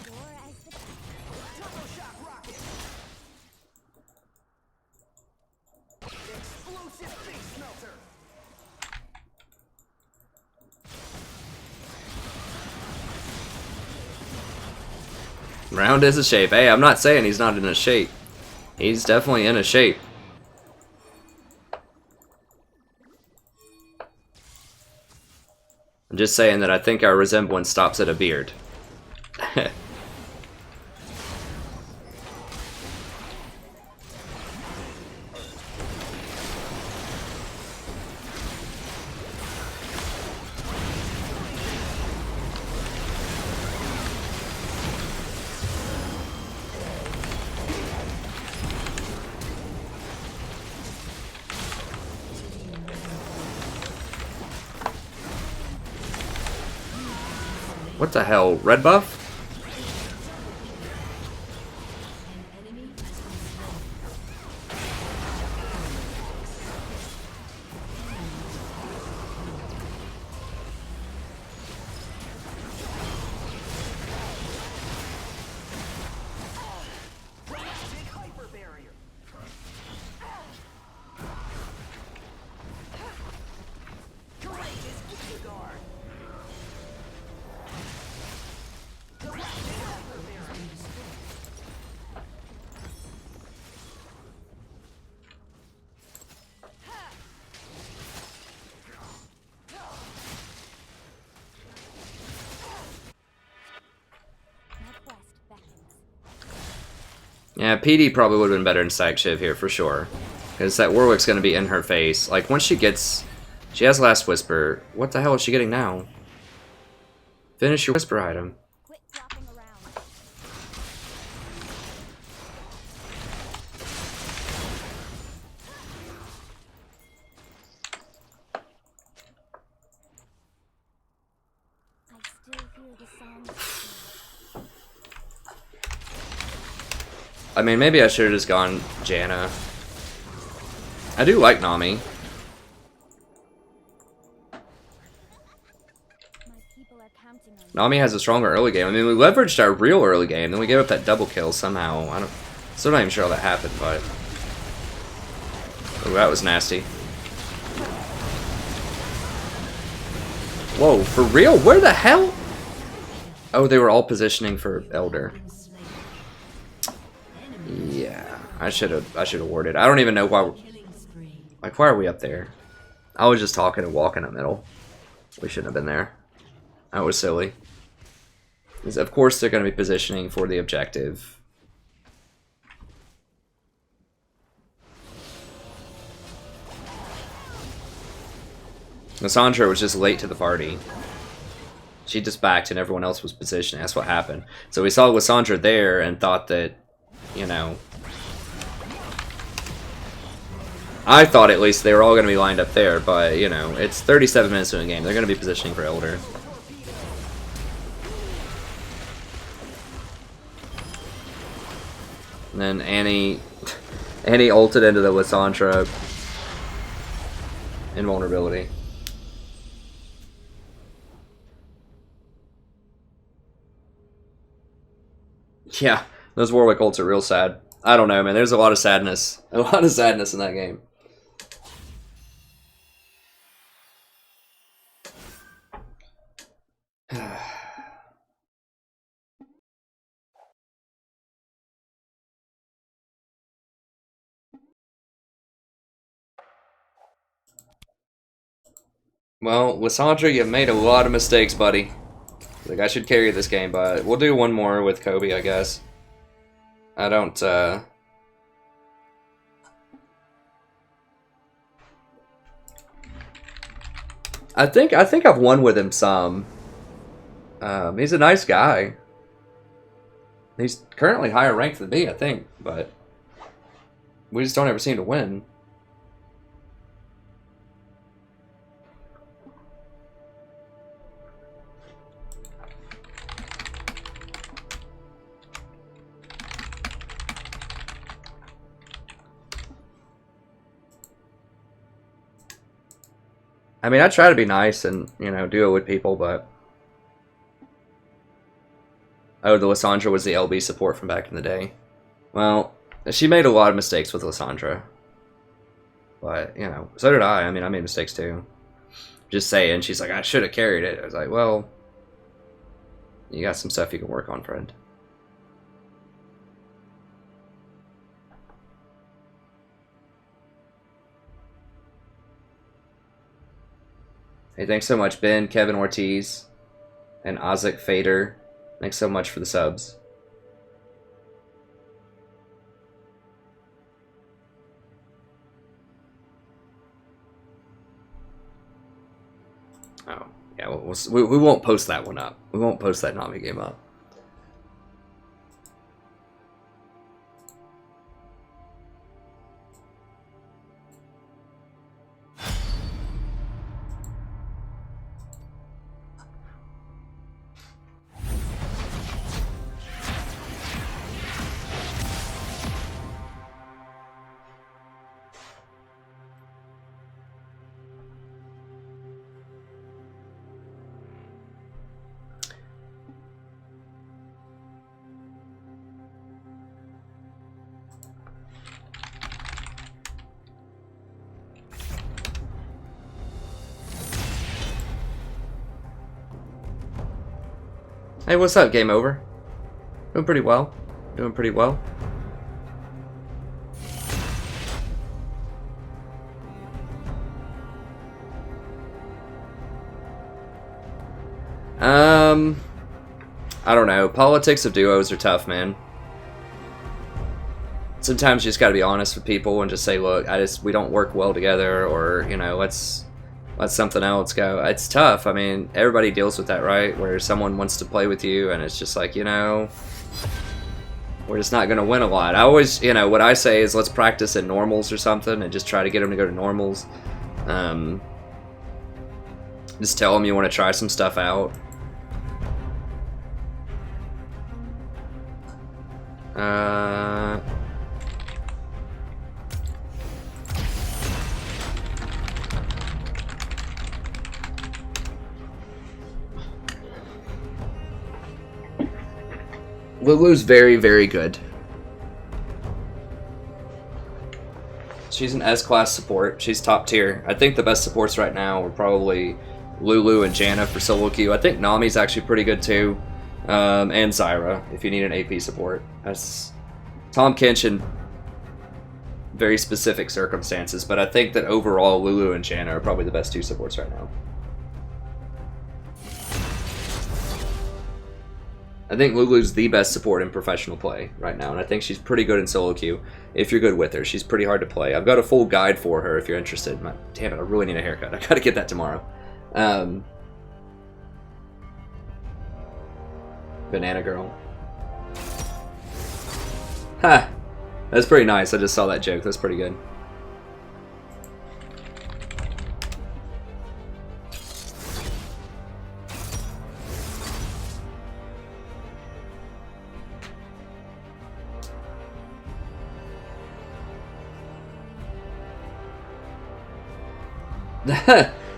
F: Sure as the
A: Round is a shape. Hey, I'm not saying he's not in a shape. He's definitely in a shape. I'm just saying that I think our resemblance stops at a beard. What the hell? Red buff? Yeah, PD probably would have been better in Stack Shiv here for sure. Because that Warwick's going to be in her face. Like, once she gets She has Last Whisper. What the hell is she getting now? Finish your Whisper item.
F: Quit flopping around. I still hear the song.
A: I mean, maybe I should have just gone Janna. I do like Nami.
F: My people are counting on you.
A: Nami has a stronger early game. I mean, we leveraged our real early game, then we gave up that double kill somehow. Still not even sure how that happened, but... Oh, that was nasty. Whoa, for real? Where the hell? Oh, they were all positioning for Elder. Yeah, I should have warded. I don't even know why. Like, why are we up there? I was just talking and walking in the middle. We shouldn't have been there. That was silly. Because of course they're going to be positioning for the objective. Lissandra was just late to the party. She just backed and everyone else was positioning. That's what happened. So we saw Lissandra there and thought that, you know... I thought at least they were all going to be lined up there, but, you know, it's 37 minutes into the game. They're going to be positioning for Elder. And then Annie ulted into the Lissandra invulnerability. Yeah, those Warwick ults are real sad. I don't know, man. There's a lot of sadness. A lot of sadness in that game. Well, Lissandra, you've made a lot of mistakes, buddy. Like, I should carry this game, but we'll do one more with Kobe, I guess. I don't, I think I've won with him some. He's a nice guy. He's currently higher ranked than me, I think, but we just don't ever seem to win. I mean, I try to be nice and, you know, do it with people, but... Oh, the Lissandra was the LB support from back in the day. Well, she made a lot of mistakes with Lissandra. But, you know, so did I. I mean, I made mistakes too. Just saying, she's like, I should have carried it. I was like, well... You got some stuff you can work on, friend. Hey, thanks so much, Ben, Kevin Ortiz, and Isaac Fader. Thanks so much for the subs. Oh, yeah, we won't post that one up. We won't post that Nami game up. Hey, what's up? Game over. Doing pretty well. Doing pretty well. I don't know. Politics of duos are tough, man. Sometimes you just gotta be honest with people and just say, look, we don't work well together, or, you know, let's let something else go. It's tough. I mean, everybody deals with that, right? Where someone wants to play with you, and it's just like, you know, we're just not going to win a lot. I always, you know, what I say is let's practice in normals or something and just try to get them to go to normals. Just tell them you want to try some stuff out. Lulu's very, very good. She's an S-class support. She's top tier. I think the best supports right now are probably Lulu and Janna for solo queue. I think Nami's actually pretty good too. And Zyra, if you need an AP support. That's Tahm Kench in very specific circumstances, but I think that overall Lulu and Janna are probably the best two supports right now. I think Lulu's the best support in professional play right now, and I think she's pretty good in solo queue if you're good with her. She's pretty hard to play. I've got a full guide for her if you're interested. Damn it, I really need a haircut. I gotta get that tomorrow. Banana Girl. Ha! That's pretty nice. I just saw that joke. That's pretty good.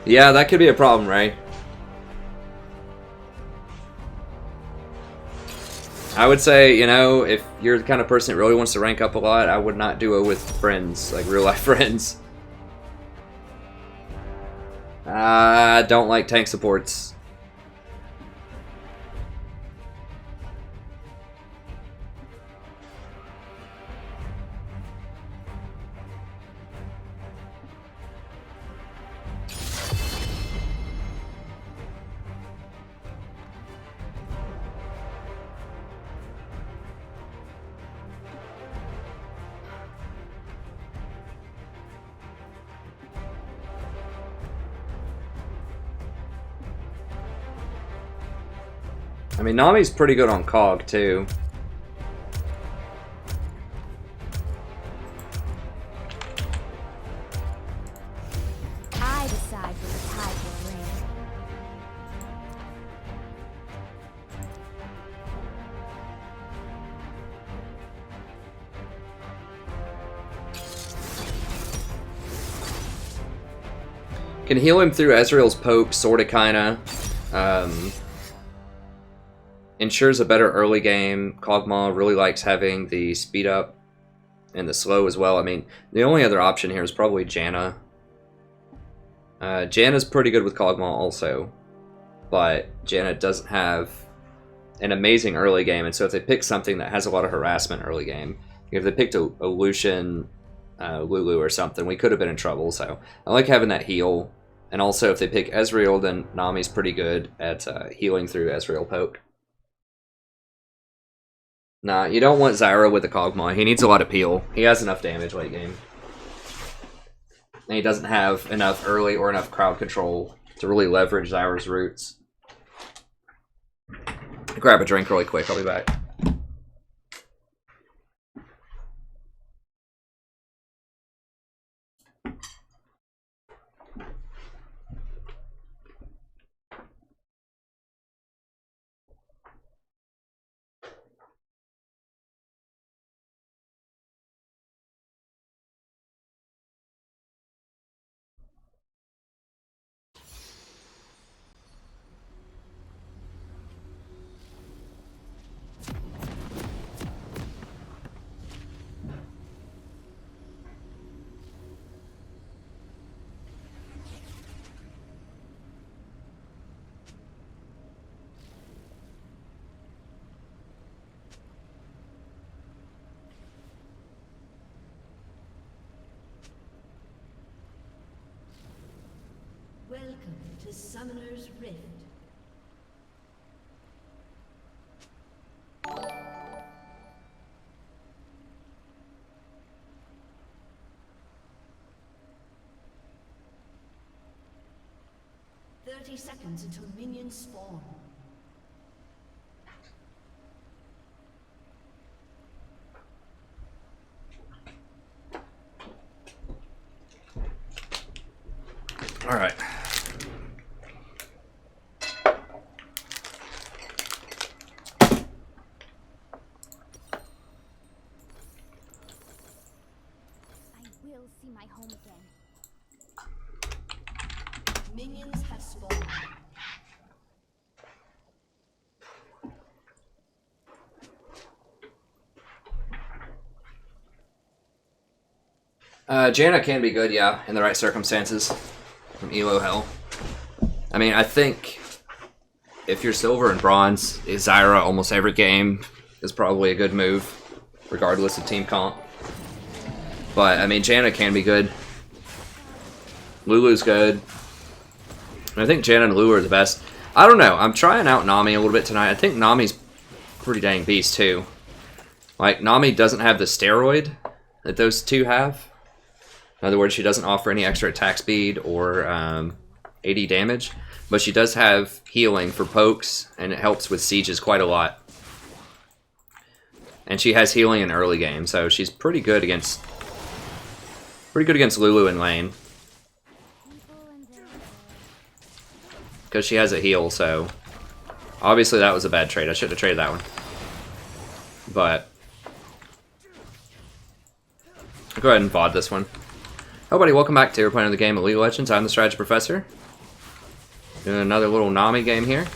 A: Yeah, that could be a problem, right? I would say, you know, if you're the kind of person that really wants to rank up a lot, I would not do it with friends, like real life friends. I don't like tank supports. I mean, Nami's pretty good on COG, too.
F: I decide when the tide will ring.
A: Can heal him through Ezreal's poke, sorta, kinda. Ensures a better early game. Kog'Maw really likes having the speed up and the slow as well. I mean, the only other option here is probably Janna. Janna's pretty good with Kog'Maw also, but Janna doesn't have an amazing early game, and so if they pick something that has a lot of harassment early game, if they picked a Lucian, Lulu or something, we could have been in trouble. So I like having that heal, and also if they pick Ezreal, then Nami's pretty good at healing through Ezreal poke. Nah, you don't want Zyra with the Kog'Maw. He needs a lot of peel. He has enough damage late game. And he doesn't have enough early or enough crowd control to really leverage Zyra's roots. Grab a drink really quick, I'll be back.
C: Welcome to Summoner's Rift. 30 seconds until minions spawn.
A: All right.
F: I will see my home again.
C: Minions have spawned.
A: Janna can be good, yeah, in the right circumstances. From Elo Hell. I mean, I think if you're silver and bronze, Zyra almost every game is probably a good move, regardless of team comp. But, I mean, Janna can be good. Lulu's good. And I think Janna and Lulu are the best. I don't know. I'm trying out Nami a little bit tonight. I think Nami's pretty dang beast, too. Like, Nami doesn't have the steroid that those two have. In other words, she doesn't offer any extra attack speed or AD damage. But she does have healing for pokes, and it helps with sieges quite a lot. And she has healing in early game, so she's pretty good against Lulu in lane. Because she has a heal, so obviously that was a bad trade. I shouldn't have traded that one. But I'll go ahead and VOD this one. Hello, buddy. Welcome back to we're playing the game of League of Legends. I'm the Strategy Professor. Doing another little Nami game here.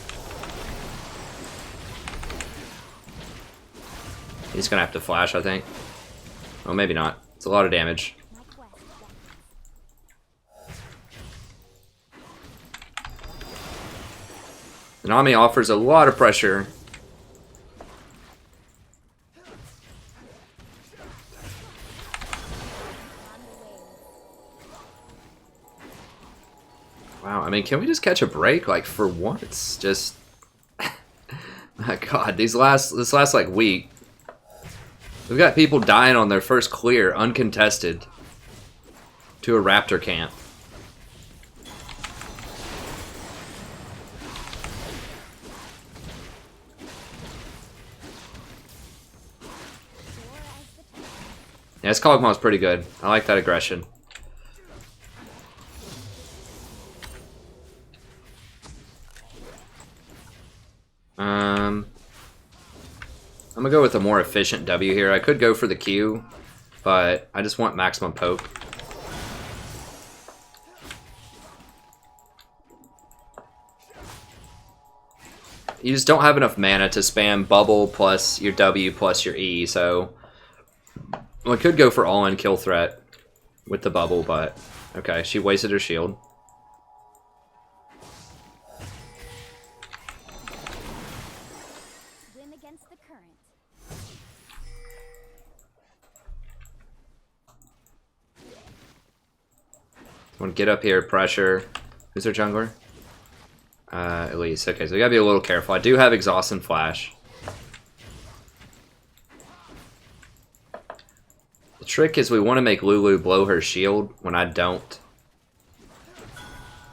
A: He's gonna have to flash, I think. Well, maybe not. It's a lot of damage. Nami offers a lot of pressure. Wow, I mean, can we just catch a break? Like, for once? Just... My god, this last like, week. We've got people dying on their first clear, uncontested, to a raptor camp. Yeah, this Kog'Maw's pretty good. I like that aggression. I'm gonna go with a more efficient W here. I could go for the Q, but I just want maximum poke. You just don't have enough mana to spam bubble plus your W plus your E, so well, I could go for all-in kill threat with the bubble, but okay, she wasted her shield.
F: Swim against the current.
A: Want to get up here, pressure. Who's their jungler? Elise. Okay, so we gotta be a little careful. I do have exhaust and flash. The trick is we want to make Lulu blow her shield when I don't.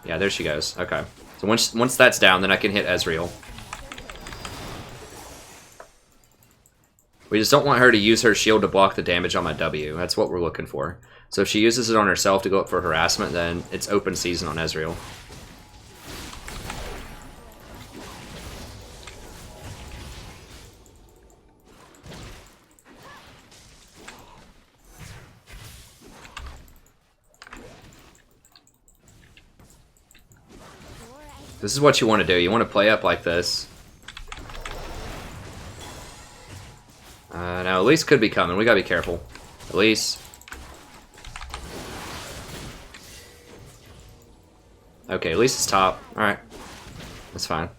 A: Yeah, there she goes. Okay. So once that's down, then I can hit Ezreal. We just don't want her to use her shield to block the damage on my W. That's what we're looking for. So if she uses it on herself to go up for harassment, then it's open season on Ezreal. This is what you want to do. You want to play up like this. Now Elise could be coming. We gotta be careful. Elise. Okay, Elise is top. Alright. That's fine.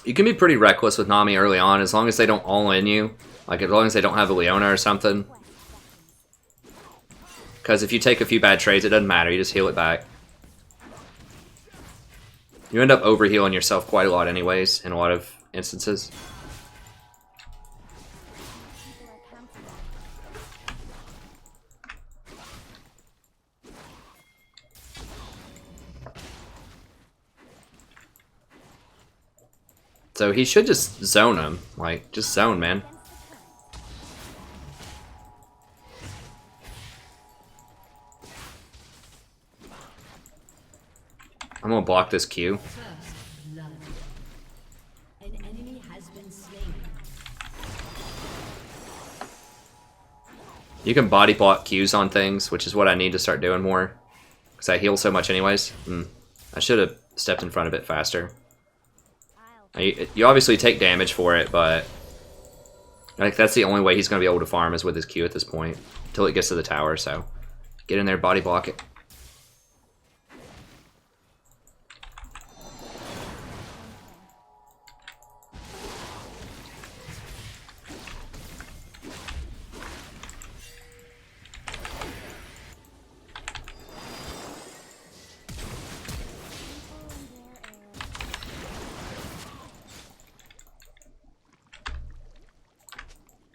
A: You can be pretty reckless with Nami early on as long as they don't all-in you. Like, as long as they don't have a Leona or something. Because if you take a few bad trades, it doesn't matter. You just heal it back. You end up overhealing yourself quite a lot anyways, in a lot of instances. So he should just zone him. Like, just zone, man. I'm gonna block this Q.
C: First blood. An enemy has been slain.
A: You can body block Qs on things, which is what I need to start doing more. Because I heal so much anyways. I should have stepped in front of it faster. You obviously take damage for it, but like that's the only way he's going to be able to farm is with his Q at this point. Until it gets to the tower, so get in there, body block it.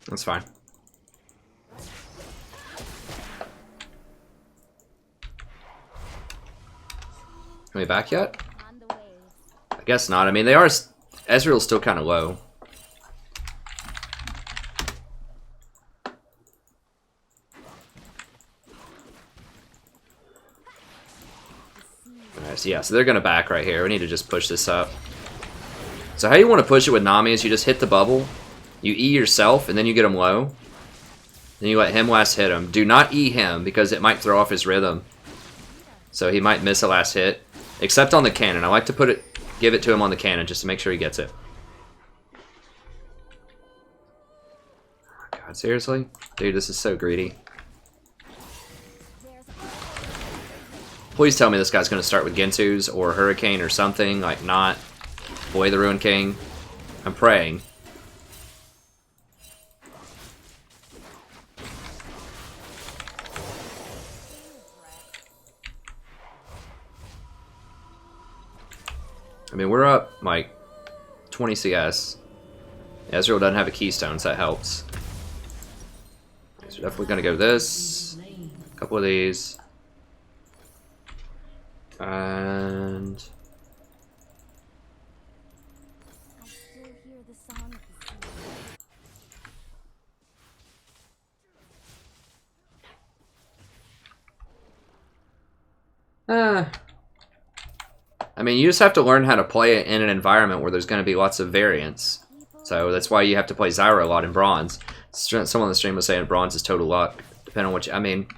A: That's fine. Are we back yet?
F: On the way.
A: I guess not. I mean, they are. Ezreal's still kind of low. Alright, so yeah, so they're gonna back right here. We need to just push this up. So how you want to push it with Nami is you just hit the bubble, you E yourself, and then you get him low. Then you let him last hit him. Do not E him because it might throw off his rhythm. So he might miss a last hit. Except on the cannon. I like to give it to him on the cannon just to make sure he gets it. God, seriously? Dude, this is so greedy. Please tell me this guy's going to start with Gensu's or Hurricane or something. Like, not Boy the Ruined King. I'm praying. I mean, we're up, like, 20 CS. Ezreal doesn't have a keystone, so that helps. So definitely gonna go this. A couple of these. And...
F: I still hear the song of the sea.
A: I mean, you just have to learn how to play it in an environment where there's going to be lots of variance. So that's why you have to play Zyra a lot in Bronze. Someone on the stream was saying Bronze is total luck, depending on which... I mean,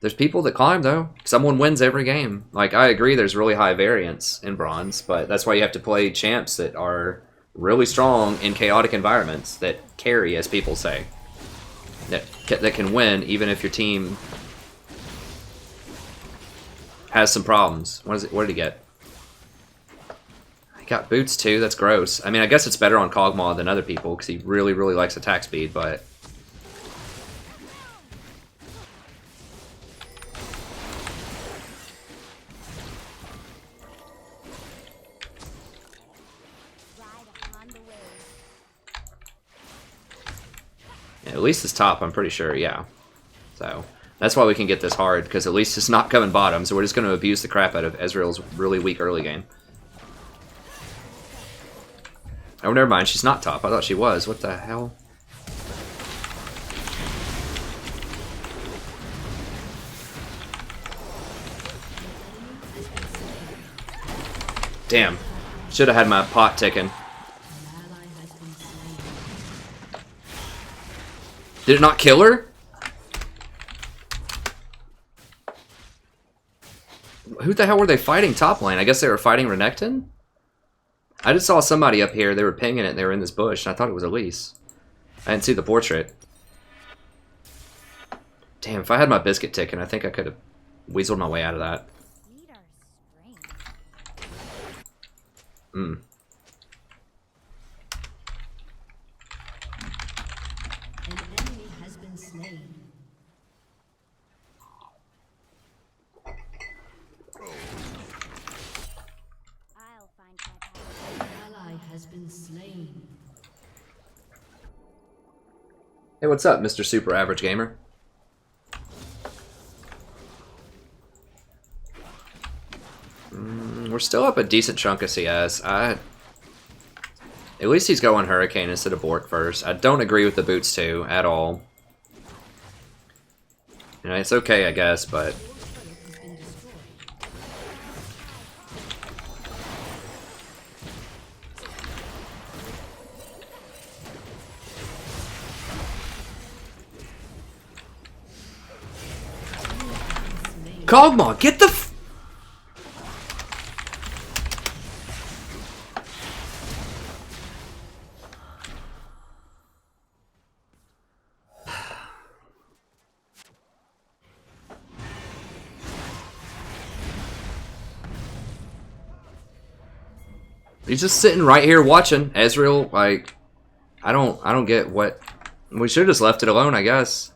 A: there's people that climb, though. Someone wins every game. Like, I agree there's really high variance in Bronze, but that's why you have to play champs that are really strong in chaotic environments, that carry, as people say. That can win even if your team has some problems. What did he get? Got boots too, that's gross. I mean, I guess it's better on Kog'Maw than other people because he really, really likes attack speed, but... Yeah, at least it's top, I'm pretty sure, yeah. So, that's why we can get this hard, because at least it's not coming bottom, so we're just going to abuse the crap out of Ezreal's really weak early game. Oh, never mind. She's not top. I thought she was. What the hell? Damn. Should have had my pot ticking. Did it not kill her? Who the hell were they fighting top lane? I guess they were fighting Renekton? I just saw somebody up here, they were pinging it, and they were in this bush, and I thought it was Elise. I didn't see the portrait. Damn, if I had my biscuit ticking, I think I could have weaseled my way out of that.
C: An enemy has been slain.
F: I'll find my path.
C: An ally has been slain.
A: Hey, what's up, Mr. Super Average Gamer? We're still up a decent chunk of CS. At least he's going Hurricane instead of Bork first. I don't agree with the boots too, at all. You know, it's okay, I guess, but... Kog'Maw, get the f- He's just sitting right here watching Ezreal. Like, I don't get what. We should have just left it alone, I guess.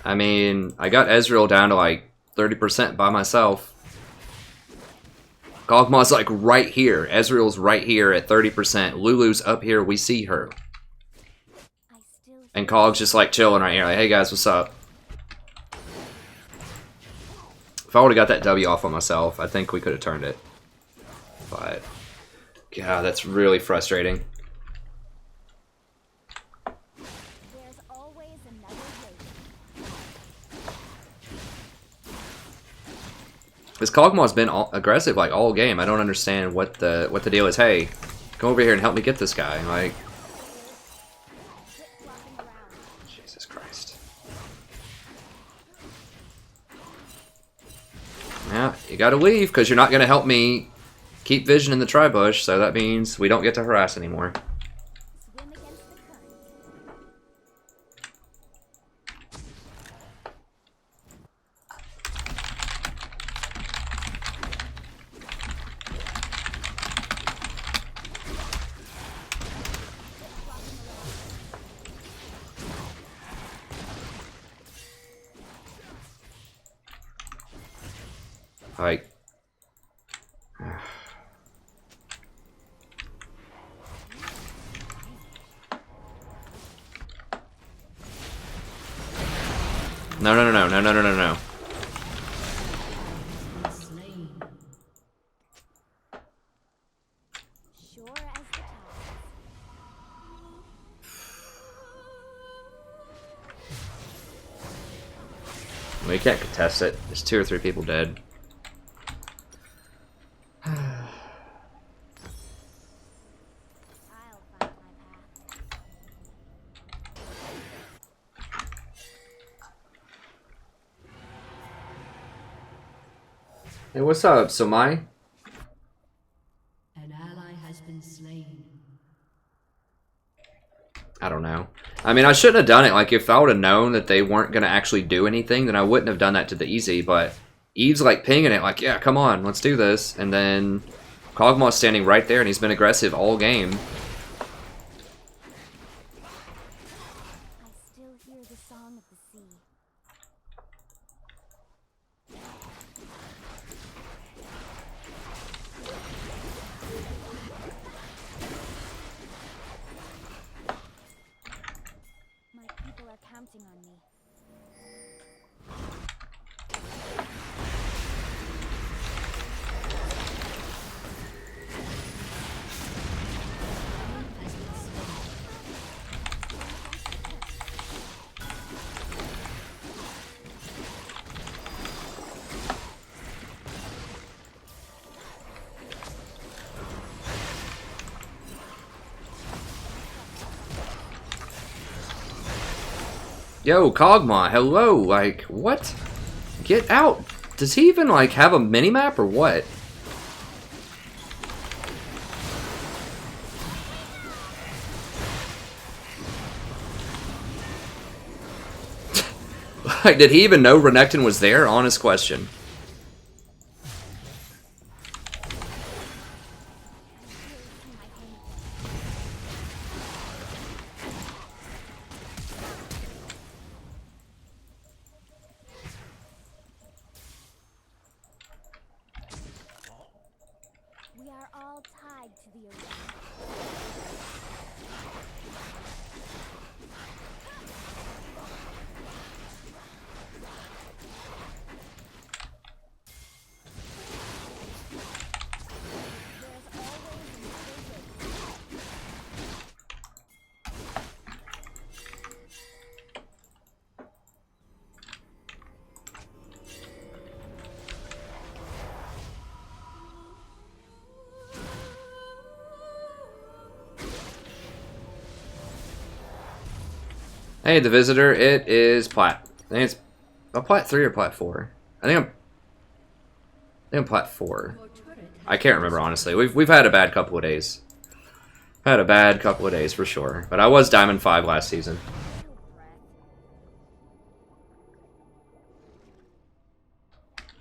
A: I mean, I got Ezreal down to like 30% by myself. Kog'Maw's like right here. Ezreal's right here at 30%. Lulu's up here. We see her. And Kog's just like chilling right here. Like, hey guys, what's up? If I would have got that W off on myself, I think we could have turned it. But, God, that's really frustrating.
F: There's always another way.
A: This Kog'Maw's been aggressive like all game. I don't understand what the deal is. Hey, come over here and help me get this guy. Like, Jesus Christ. Yeah, you gotta leave because you're not gonna help me keep vision in the tri-bush, so that means we don't get to harass anymore.
F: Swim against the current.
A: Like, no.
C: Slain.
F: Sure as the tides.
A: We can't contest it. There's 2 or 3 people dead.
F: I'll find my path.
A: Hey, what's up, Somai?
C: An ally has been slain.
A: I don't know. I mean, I shouldn't have done it. Like, if I would have known that they weren't going to actually do anything, then I wouldn't have done that to the easy. But Eve's, like, pinging it, like, yeah, come on, let's do this. And then Kog'Maw's standing right there, and he's been aggressive all game.
F: I still hear the song of the sea. My people are counting on me.
C: Has been slain.
A: Yo, Kog'Maw, hello. Like, what? Get out. Does he even, like, have a minimap or what? Like, did he even know Renekton was there? Honest question.
F: We are all tied to the ocean. There's always another way.
A: Hey, the visitor. It is plat. I think it's a plat 3 or plat 4. I think I'm plat 4. I can't remember honestly. We've had a bad couple of days. Had a bad couple of days for sure. But I was Diamond 5 last season.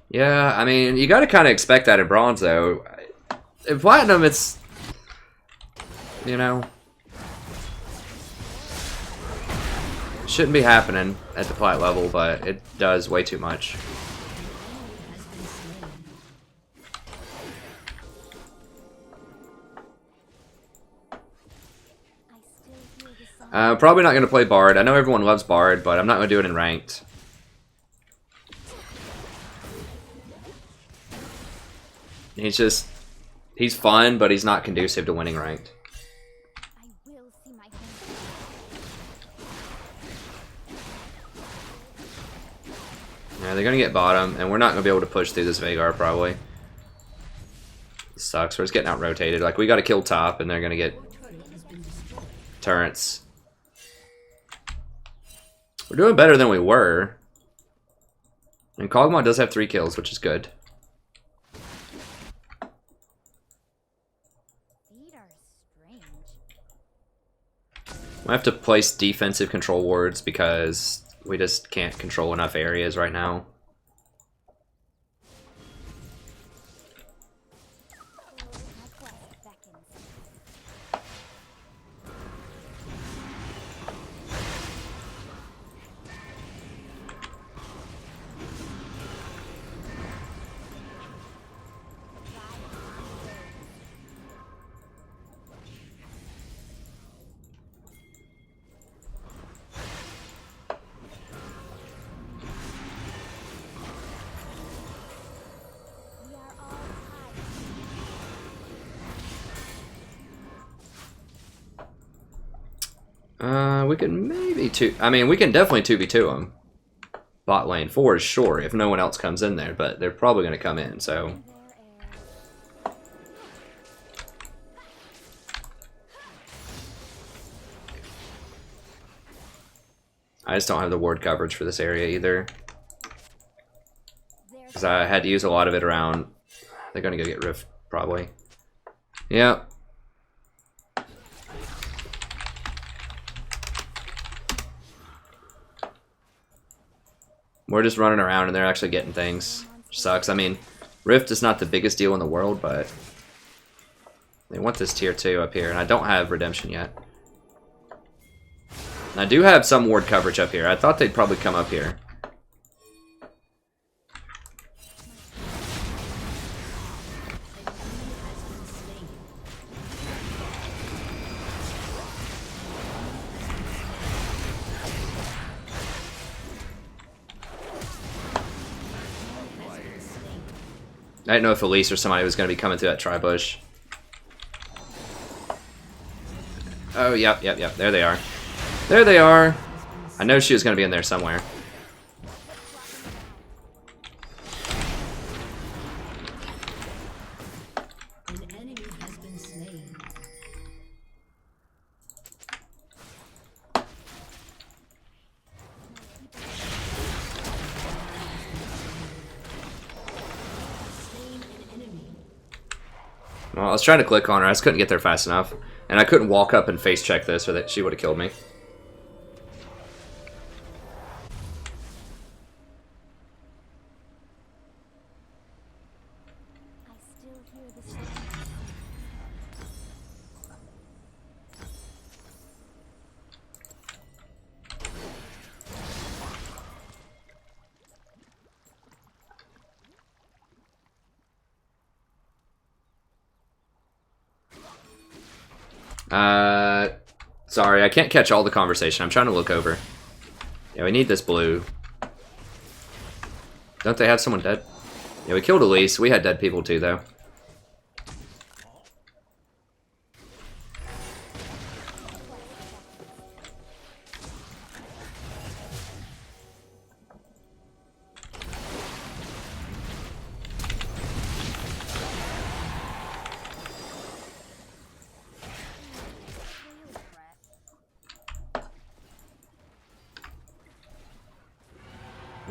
A: Yeah, I mean, you got to kind of expect that in Bronze though. In Platinum, it's, you know, shouldn't be happening at the plat level, but it does way too much. Probably not going to play Bard. I know everyone loves Bard, but I'm not going to do it in Ranked. He's fun, but he's not conducive to winning Ranked.
F: I will see my
A: Yeah, they're going to get bottom, and we're not going to be able to push through this Veigar, probably. It sucks. We're just getting out-rotated. Like, we got to kill top, and they're going to get turrets. We're doing better than we were. And Kog'Maw does have 3 kills, which is good.
F: feet are strange.
A: I have to place defensive control wards because we just can't control enough areas right now.
F: My quest beckons. We are all tied.
A: We can maybe we can definitely 2v2 them. Bot lane 4 is sure if no one else comes in there, but they're probably going to come in, so.
F: Their air.
A: I just don't have the ward coverage for this area either.
F: Their
A: Because I had to use a lot of it around. They're going to go get Rift, probably. Yeah. We're just running around and they're actually getting things. Which sucks. I mean, Rift is not the biggest deal in the world, but they want this tier 2 up here, and I don't have Redemption yet. And I do have some ward coverage up here. I thought they'd probably come up here. I didn't know if Elise or somebody was going to be coming through that tri-bush. Oh, yep. There they are. There they are. I know she was going to be in there somewhere.
C: An enemy has been slain. Slain an enemy.
A: Well, I was trying to click on her. I just couldn't get there fast enough. And I couldn't walk up and face check this or that she would have killed me.
F: I still hear the sound.
A: Sorry, I can't catch all the conversation. I'm trying to look over. Yeah, we need this blue. Don't they have someone dead? Yeah, we killed Elise. We had dead people too, though.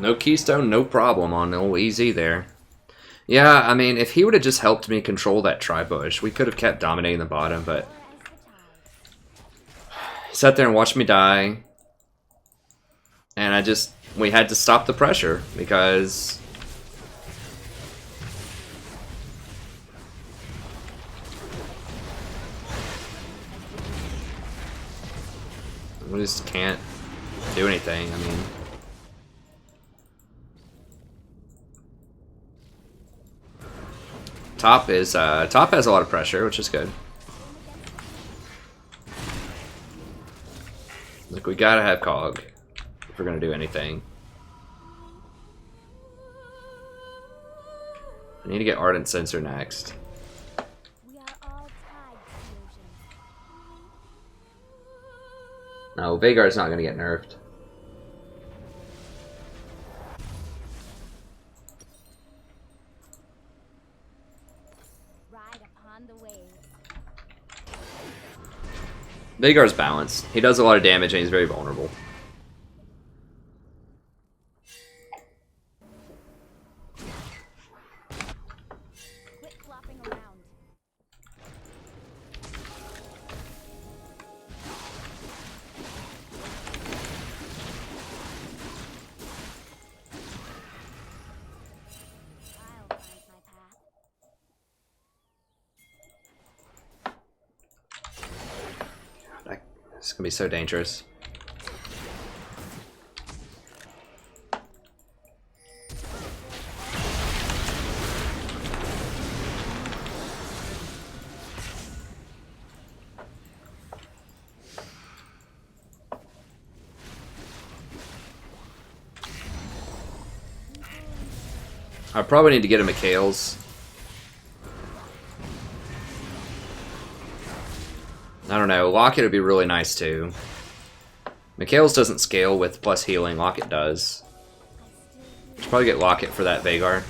A: No keystone, no problem on old EZ there. Yeah, I mean, if he would have just helped me control that tri-bush, we could have kept dominating the bottom, but... he sat there and watched me die. And we had to stop the pressure, because... we just can't do anything, I mean... Top has a lot of pressure, which is good. Look, we gotta have Cog if we're gonna do anything. I need to get Ardent Sensor next.
F: We are all tied to the ocean.
A: No, Veigar's not gonna get nerfed.
F: Ride upon the waves.
A: Veigar's balanced. He does a lot of damage and he's very vulnerable.
F: Quit flopping around. I'll find my path.
A: It's gonna be so dangerous. I probably need to get him a Kales. I don't know, Locket would be really nice too. Mikhail's doesn't scale with plus healing, Locket does. Should probably get Locket for that Veigar.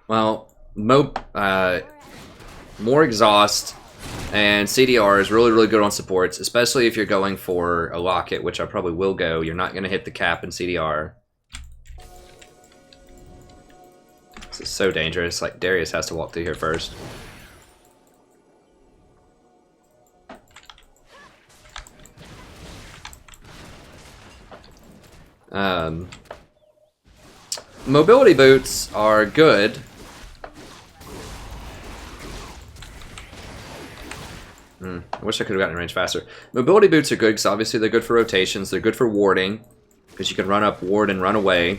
A: Well, more exhaust and CDR is really, really good on supports, especially if you're going for a Locket, which I probably will go. You're not going to hit the cap in CDR. This is so dangerous. Like, Darius has to walk through here first. Mobility boots are good. I wish I could have gotten in range faster. Mobility boots are good because obviously they're good for rotations. They're good for warding because you can run up, ward, and run away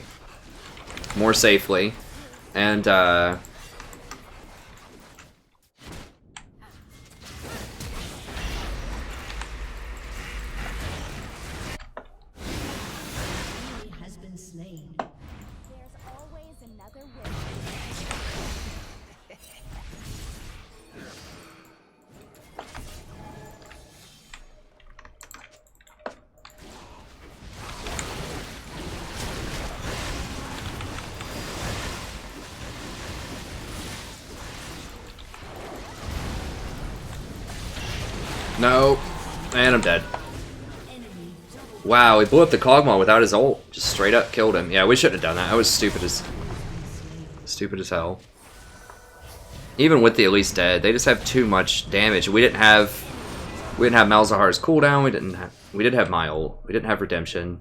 A: more safely. And
C: Enemy has been slain.
F: There's always another way.
A: no, and I'm dead. Wow, he blew up the Kog'Maw without his ult. Just straight up killed him. Yeah, we shouldn't have done that. I was stupid as hell. Even with the Elise dead, they just have too much damage. We didn't have Malzahar's cooldown. We did have my ult. We didn't have redemption.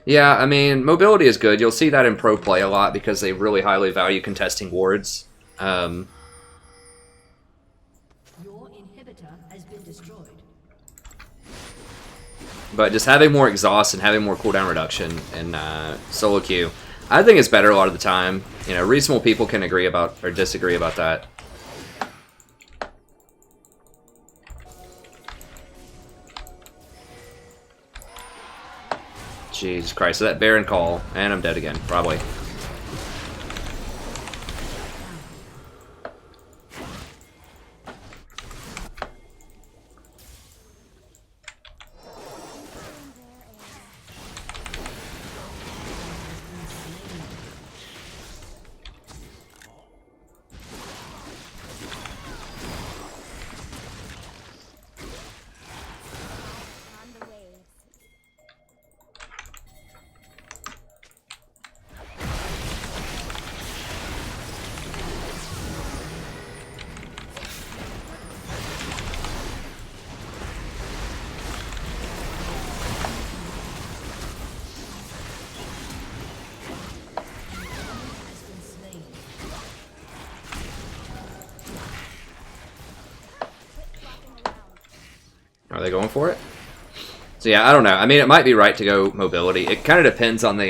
A: Yeah, I mean, mobility is good. You'll see that in pro play a lot because they really highly value contesting wards.
C: Your inhibitor has been destroyed.
A: But just having more exhaust and having more cooldown reduction in solo queue, I think it's better a lot of the time. You know, reasonable people can agree about or disagree about that. Jesus Christ, so that Baron call, and I'm dead again, probably. Are they going for it? So yeah, I don't know. I mean, it might be right to go mobility. It kind of depends on the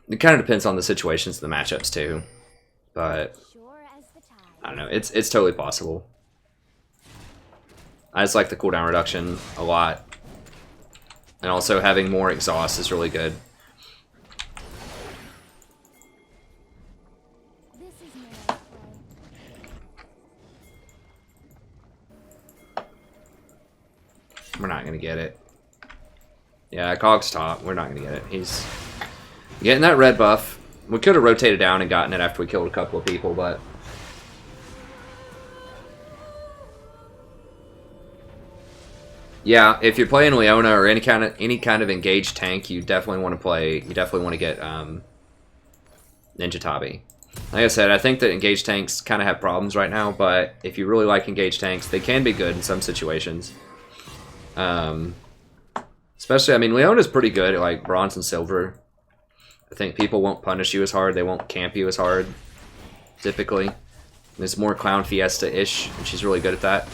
A: it kind of depends on the situations and the matchups too. But
F: Sure as the tide.
A: I don't know. It's totally possible. I just like the cooldown reduction a lot. And also having more exhaust is really good.
F: This is Mira's play.
A: We're not going to get it. Yeah, Cog's top. We're not going to get it. He's getting that red buff. We could have rotated down and gotten it after we killed a couple of people, but... Yeah, if you're playing Leona or any kind of engaged tank, you definitely want to play. You definitely want to get Ninja Tabi. Like I said, I think that engaged tanks kind of have problems right now, but if you really like engaged tanks, they can be good in some situations. Especially, I mean, Leona's pretty good at like bronze and silver. I think people won't punish you as hard. They won't camp you as hard, typically. It's more Clown Fiesta-ish, and she's really good at that.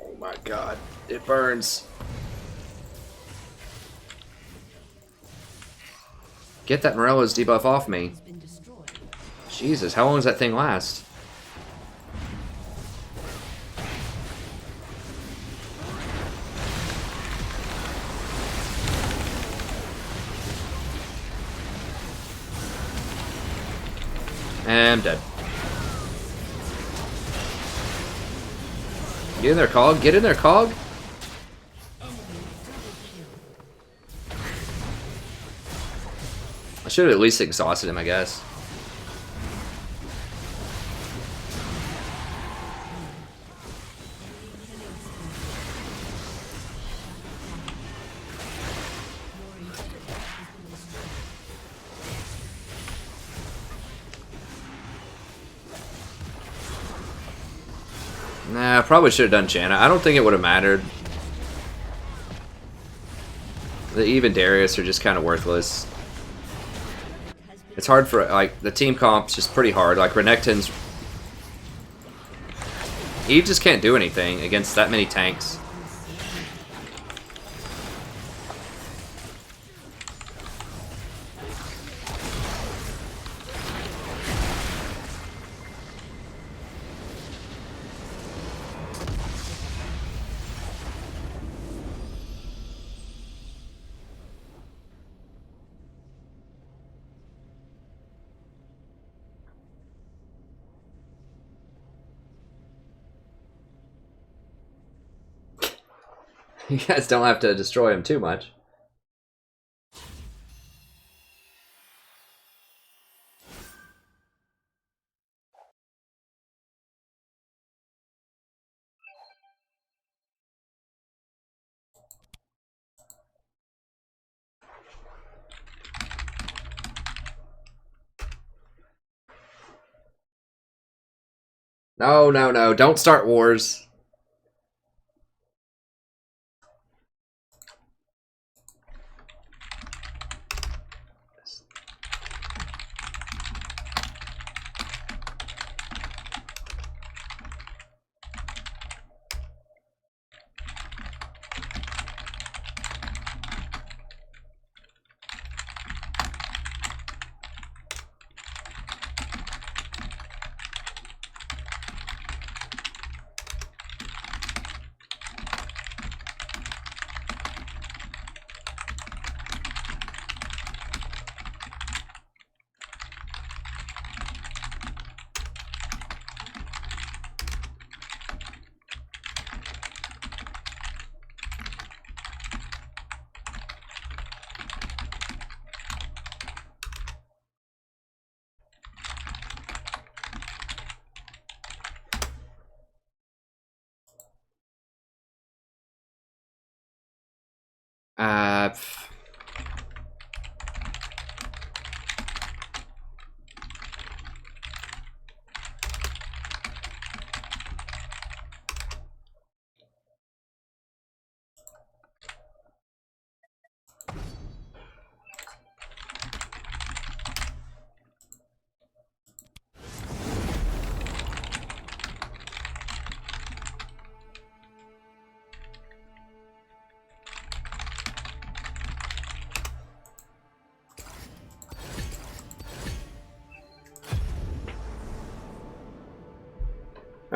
A: Oh my god, it burns. Get that Morello's debuff off me. Jesus, how long does that thing last? And I'm dead. Get in there, Cog. Get in there, Cog. I should have at least exhausted him, I guess. Nah, I probably should have done Janna. I don't think it would have mattered. The Eve and Darius are just kind of worthless. It's hard for, like, the team comp's just pretty hard. Like, Renekton's... Eve just can't do anything against that many tanks. You guys don't have to destroy him too much. No, no, no. Don't start wars. Pff.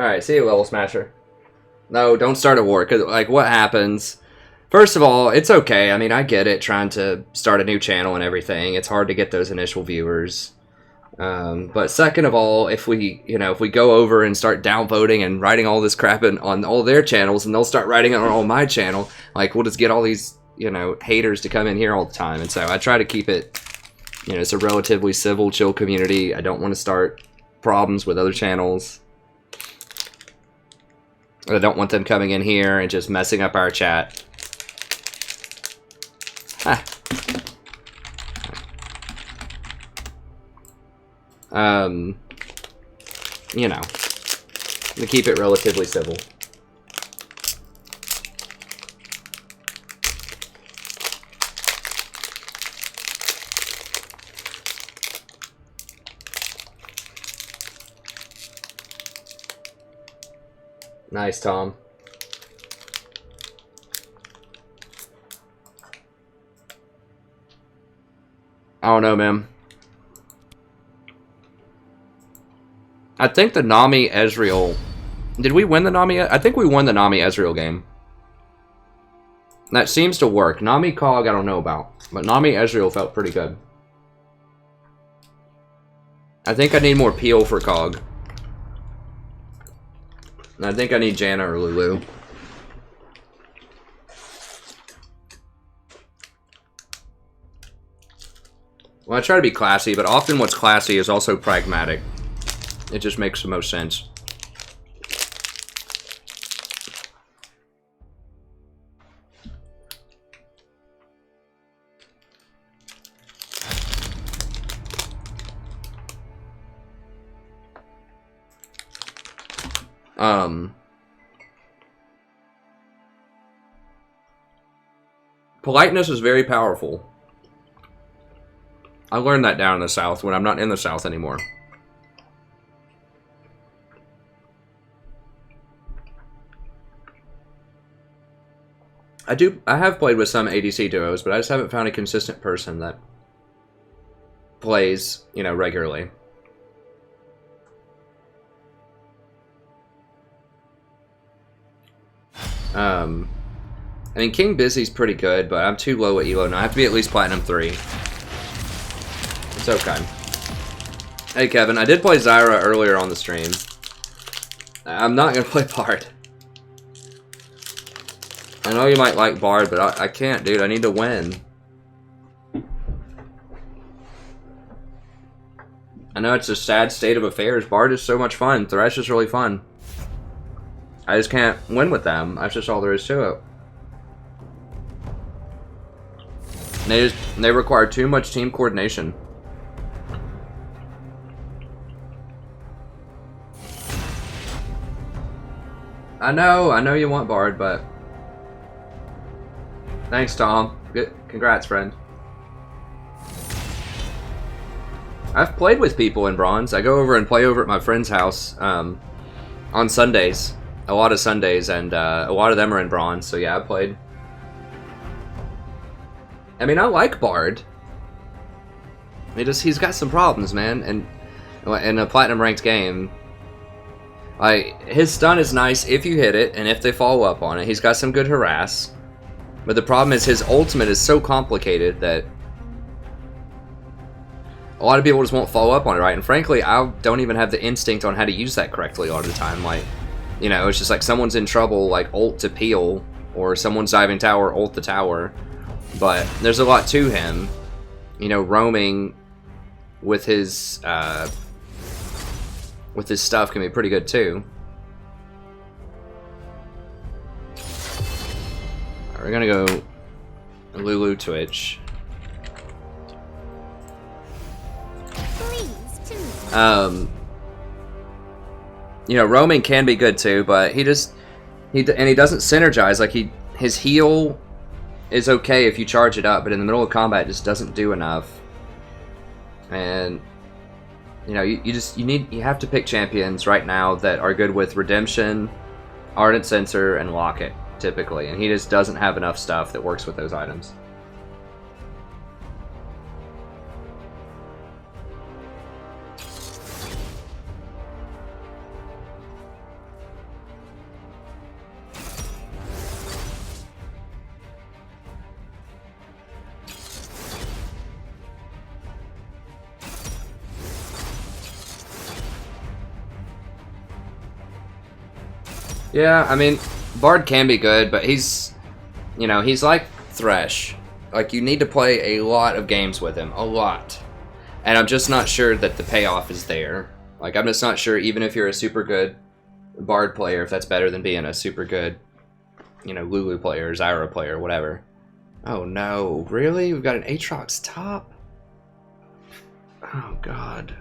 A: Alright, see you, Level Smasher. No, don't start a war, because, like, what happens? First of all, it's okay. I mean, I get it, trying to start a new channel and everything. It's hard to get those initial viewers. But second of all, if we go over and start downvoting and writing all this crap on all their channels, and they'll start writing it on all my channel, like, we'll just get all these, haters to come in here all the time. And so I try to keep it, it's a relatively civil, chill community. I don't want to start problems with other channels. I don't want them coming in here and just messing up our chat. Ah. To keep it relatively civil. Nice, Tom. I don't know, man. I think the Nami Ezreal... Did we win the Nami? I think we won the Nami Ezreal game. That seems to work. Nami Cog, I don't know about. But Nami Ezreal felt pretty good. I think I need more peel for Cog. I think I need Janna or Lulu. Well, I try to be classy, but often what's classy is also pragmatic. It just makes the most sense. Politeness is very powerful. I learned that down in the South when I'm not in the South anymore. I have played with some ADC duos, but I just haven't found a consistent person that plays, regularly. I mean, King Busy's pretty good, but I'm too low at elo now. I have to be at least Platinum 3. It's okay. Hey, Kevin, I did play Zyra earlier on the stream. I'm not going to play Bard. I know you might like Bard, but I can't, dude. I need to win. I know it's a sad state of affairs. Bard is so much fun. Thresh is really fun. I just can't win with them. That's just all there is to it. They require too much team coordination. I know you want Bard, but thanks, Tom. Good, congrats, friend. I've played with people in Bronze. I go over and play over at my friend's house on Sundays. A lot of Sundays, and a lot of them are in Bronze, so yeah, I played. I mean, I like Bard. He's got some problems, man, and in a Platinum ranked game, his stun is nice if you hit it, and if they follow up on it. He's got some good harass, but the problem is his ultimate is so complicated that a lot of people just won't follow up on it, right? And frankly, I don't even have the instinct on how to use that correctly a lot of the time. Like, it's just like someone's in trouble, like ult to peel, or someone's diving tower, ult the tower. But there's a lot to him, roaming with his stuff can be pretty good too. Alright, we're gonna go Lulu Twitch. Roaming can be good too, but he doesn't synergize. Like his heal is okay if you charge it up, but in the middle of combat it just doesn't do enough. And you have to pick champions right now that are good with Redemption, Ardent Censer, and Locket typically, and he just doesn't have enough stuff that works with those items. Yeah, I mean, Bard can be good, but he's, you know, he's like Thresh. Like, you need to play a lot of games with him. A lot. And I'm just not sure that the payoff is there. Like, I'm just not sure, even if you're a super good Bard player, if that's better than being a super good, you know, Lulu player, Zyra player, whatever. Oh no, really? We've got an Aatrox top? Oh god.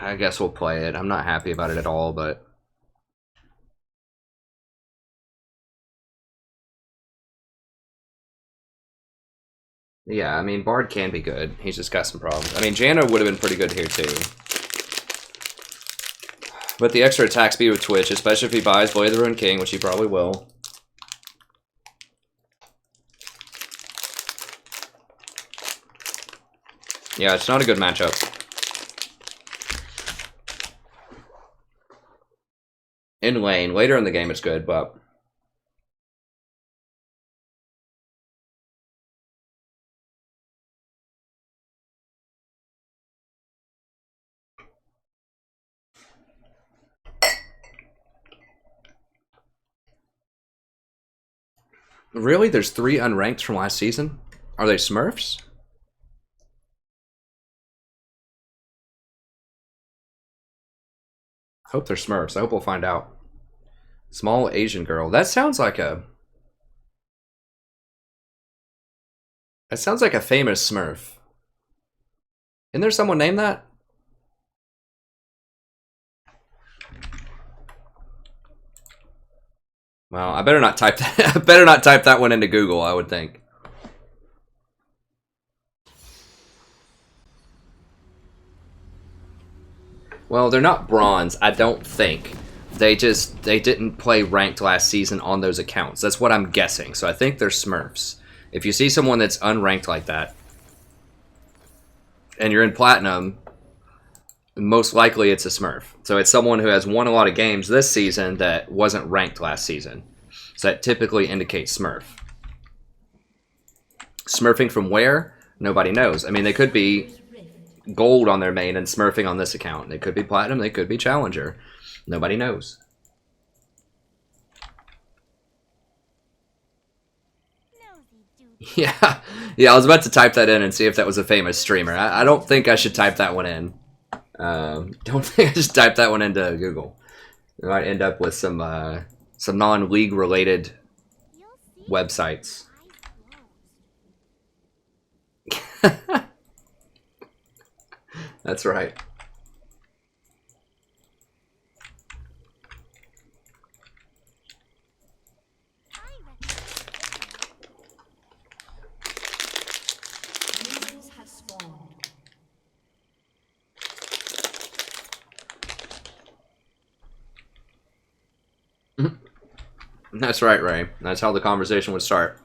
A: I guess we'll play it. I'm not happy about it at all, but... yeah, I mean, Bard can be good. He's just got some problems. I mean, Janna would have been pretty good here, too. But the extra attack speed with Twitch, especially if he buys Blade of the Ruined King, which he probably will. Yeah, it's not a good matchup. In lane, later in the game it's good, but... really? There's 3 unranked from last season? Are they Smurfs? Hope they're Smurfs. I hope we'll find out. Small Asian girl. That sounds like a... that sounds like a famous Smurf. Isn't there someone named that? Well, I better not type that. I better not type that one into Google, I would think. Well, they're not bronze, I don't think. They didn't play ranked last season on those accounts. That's what I'm guessing. So I think they're Smurfs. If you see someone that's unranked like that, and you're in Platinum, most likely it's a Smurf. So it's someone who has won a lot of games this season that wasn't ranked last season. So that typically indicates Smurf. Smurfing from where? Nobody knows. I mean, they could be gold on their main and smurfing on this account. They could be Platinum, they could be Challenger. Nobody knows. Yeah, yeah. I was about to type that in and see if that was a famous streamer. I don't think I should type that one in. Don't think I should type that one into Google. We might end up with some non-league related websites. That's right.
C: Minions have spawned.
A: That's right, Ray. That's how the conversation would start.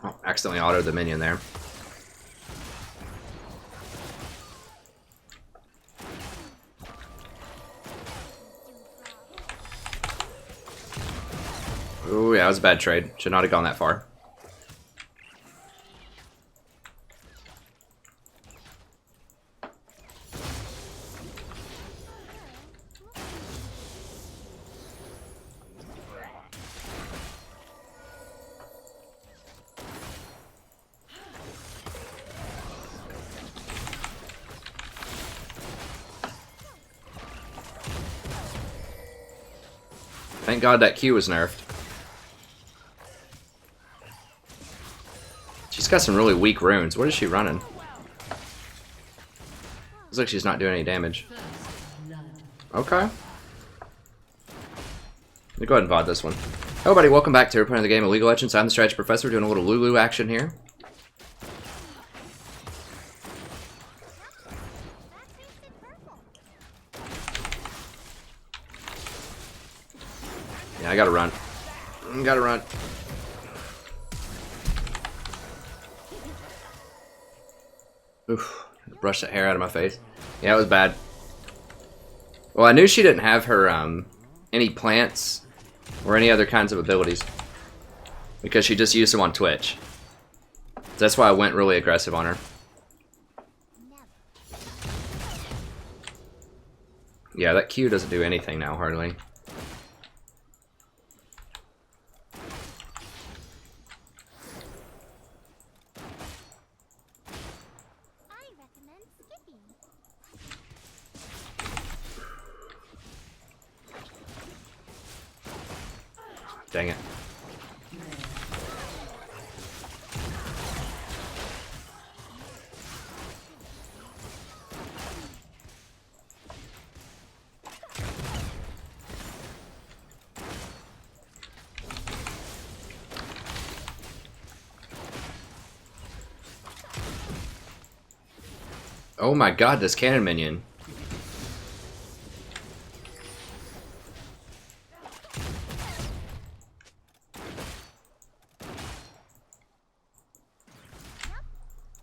A: Oh, accidentally autoed the minion there. Ooh, yeah, that was a bad trade. Should not have gone that far. Thank God that Q was nerfed. She's got some really weak runes. What is she running? Looks like she's not doing any damage. Okay. Let me go ahead and VOD this one. Hello everybody, welcome back to We're playing the game of League of Legends. I'm the Strategy Professor doing a little Lulu action here. Yeah, I gotta run. Gotta run. Oof. Brush that hair out of my face. Yeah, it was bad. Well, I knew she didn't have her, any plants or any other kinds of abilities. Because she just used them on Twitch. That's why I went really aggressive on her. Yeah, that Q doesn't do anything now, hardly. Dang it. Oh my god, this cannon minion.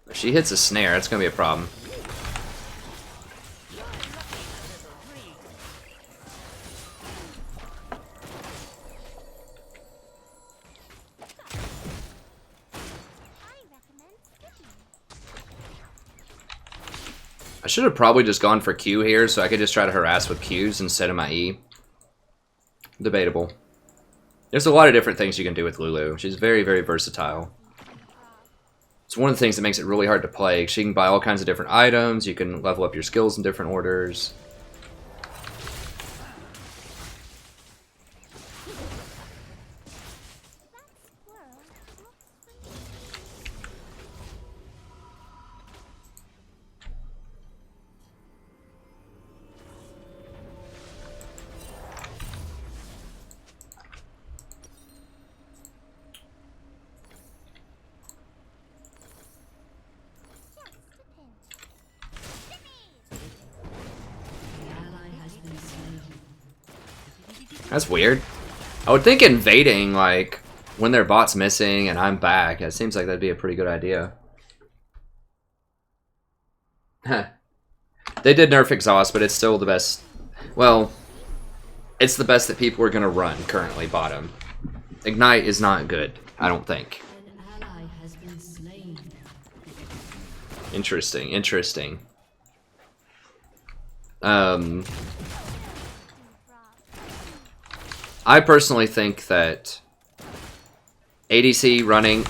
A: If she hits a snare, that's gonna be a problem. I should have probably just gone for Q here so I could just try to harass with Qs instead of my E. Debatable. There's a lot of different things you can do with Lulu. She's very, very versatile. It's one of the things that makes it really hard to play. She can buy all kinds of different items. You can level up your skills in different orders. That's weird. I would think invading, like, when their bot's missing and I'm back, it seems like that'd be a pretty good idea. They did nerf Exhaust, but it's still the best. Well, it's the best that people are going to run currently bottom. Ignite is not good, I don't think.
C: An ally has been slain.
A: Interesting, interesting. I personally think that ADC running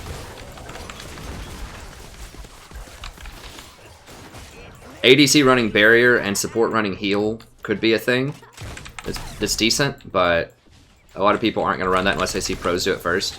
A: barrier and support running heal could be a thing. It's decent, but a lot of people aren't going to run that unless they see pros do it first.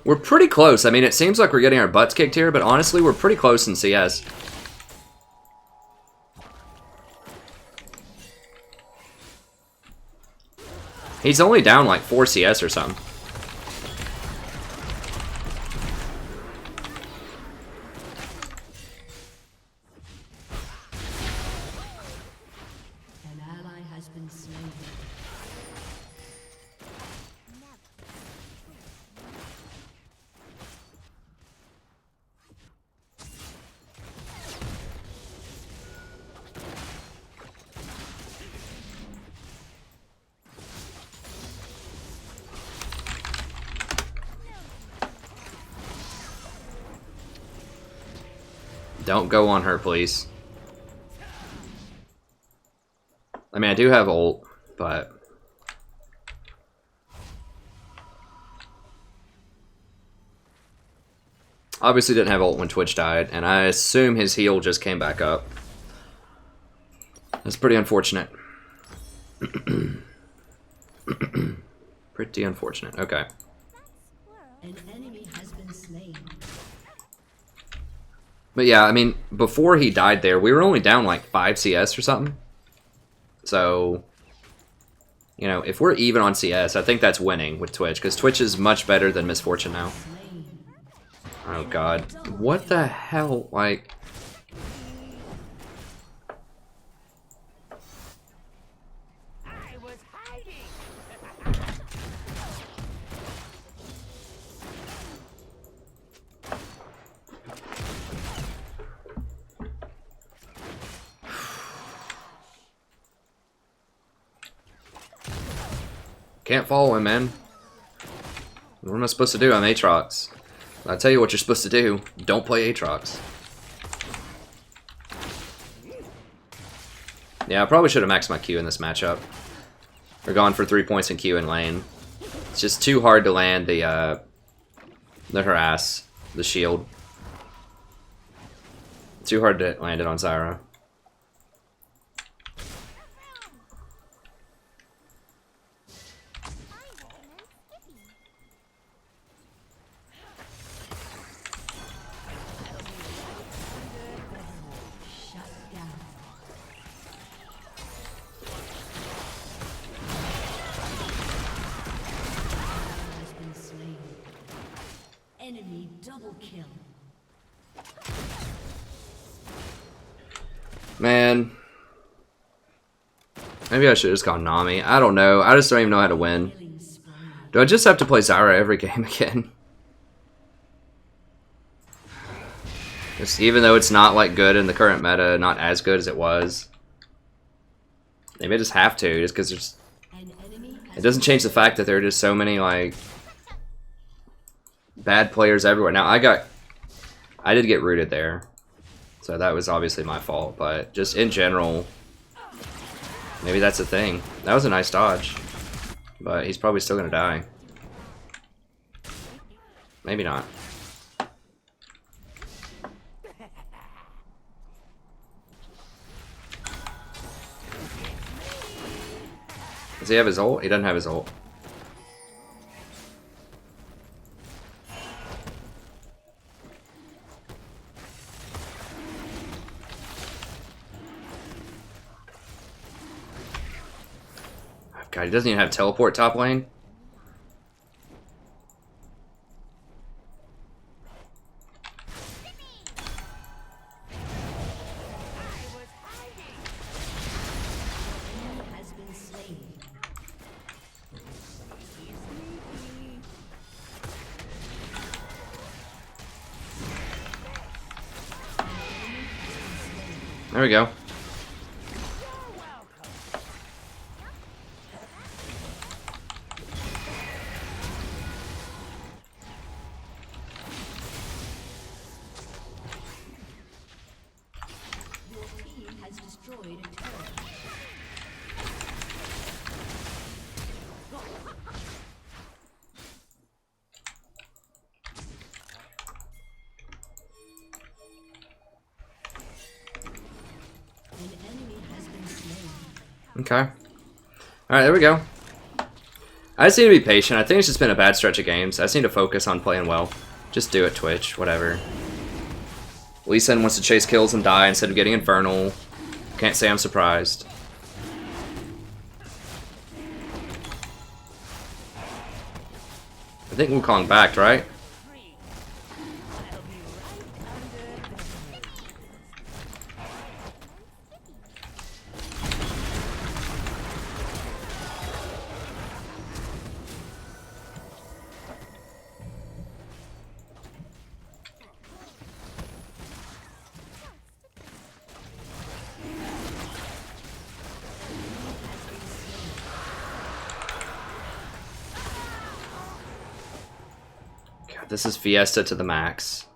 A: We're pretty close. I mean, it seems like we're getting our butts kicked here, but honestly, we're pretty close in CS. He's only down like 4 CS or something.
C: An ally has been slain.
A: Don't go on her, please. I mean, I do have ult, but... Obviously didn't have ult when Twitch died, and I assume his heal just came back up. That's pretty unfortunate. Pretty unfortunate. Okay.
C: An enemy has been slain.
A: But yeah, I mean, before he died there, we were only down like 5 CS or something. So, you know, if we're even on CS, I think that's winning with Twitch, because Twitch is much better than Misfortune now. Oh god. What the hell? Like... Can't follow him, man. What am I supposed to do? I'm Aatrox. I'll tell you what you're supposed to do. Don't play Aatrox. Yeah, I probably should have maxed my Q in this matchup. Or gone for 3 points in Q in lane. It's just too hard to land the harass, the shield. Too hard to land it on Zyra.
C: Enemy double kill.
A: Man. Maybe I should have just gone Nami. I don't know. I just don't even know how to win. Do I just have to play Zyra every game again? Just, even though it's not like good in the current meta, not as good as it was. Maybe I just have to, just because there's... It doesn't change the fact that there are just so many, like... bad players everywhere. Now, I did get rooted there. So that was obviously my fault. But just in general... Maybe that's the thing. That was a nice dodge. But he's probably still going to die. Maybe not. Does he have his ult? He doesn't have his ult. God, he doesn't even have teleport top lane.
C: Has been slain.
A: There we go. Okay. Alright, there we go. I just need to be patient. I think it's just been a bad stretch of games. I just need to focus on playing well. Just do it, Twitch. Whatever. Lee Sin wants to chase kills and die instead of getting Infernal. Can't say I'm surprised. I think Wukong backed, right? God, this is Fiesta to the max.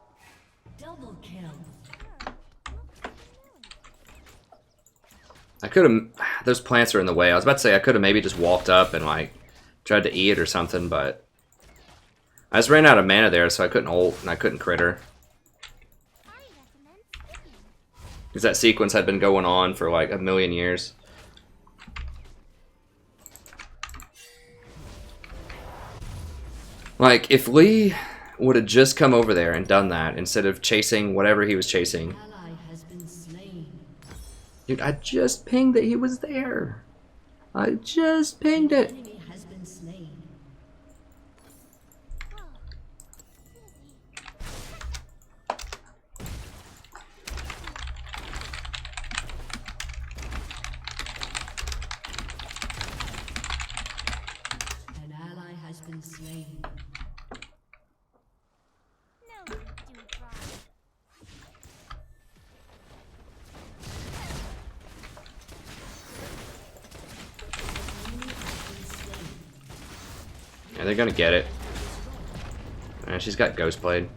C: Double kill.
A: I could have. Those plants are in the way. I was about to say I could have maybe just walked up and like tried to eat it or something, but I just ran out of mana there, so I couldn't ult and I couldn't crit her. Because that sequence had been going on for like a million years. Like, if Lee would have just come over there and done that instead of chasing whatever he was chasing.
C: Ally has been slain.
A: Dude, I just pinged that he was there. I just pinged it.
C: Enemy has been slain. An ally has been slain.
F: No dewdrop.
A: Yeah, they're gonna get it. She's got Ghost Blade.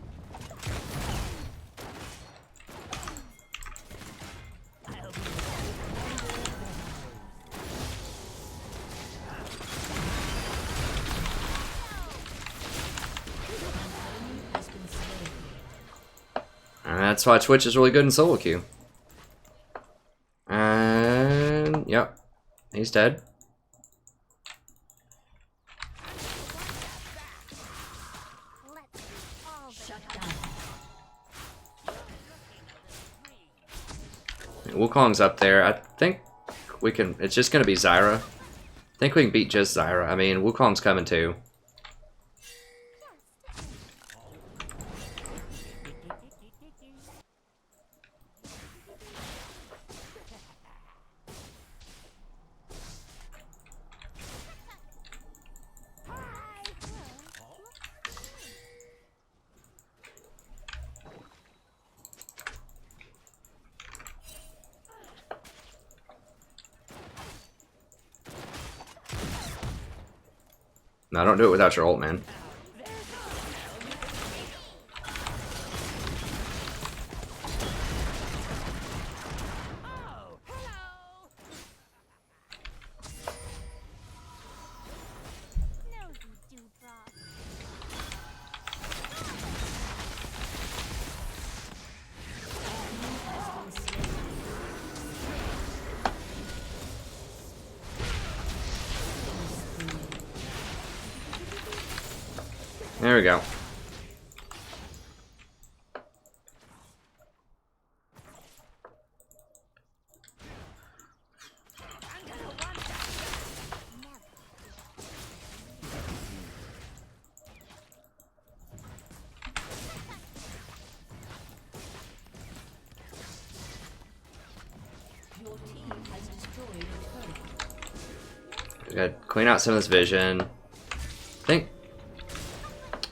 A: And that's why Twitch is really good in solo queue. And yep, he's dead.
F: Let's all
C: Shut down.
A: Wukong's up there. I think we can. It's just gonna be Zyra. I think we can beat just Zyra. I mean, Wukong's coming too. No, don't do it without your ult, man.
F: nosy dewdrop.
A: There we go.
C: Your team has destroyed a turret.
A: We gotta clean out some of this vision. I think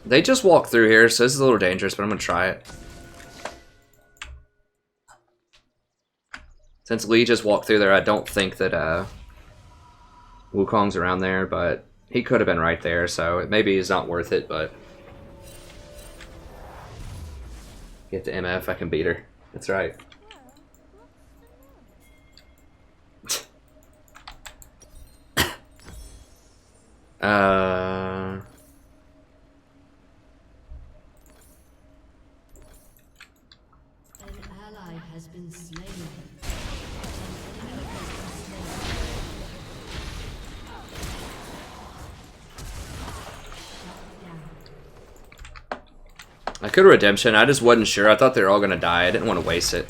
A: they just walk through here, so this is a little dangerous, but I'm gonna try it. Since Lee just walked through there, I don't think that Wukong's around there, but he could have been right there, so maybe it's not worth it, but get to MF, I can beat her. That's right.
C: An ally has been slain. An enemy has been slain. Shut down.
A: I could have redemption, I just wasn't sure. I thought they were all gonna die. I didn't want to waste it.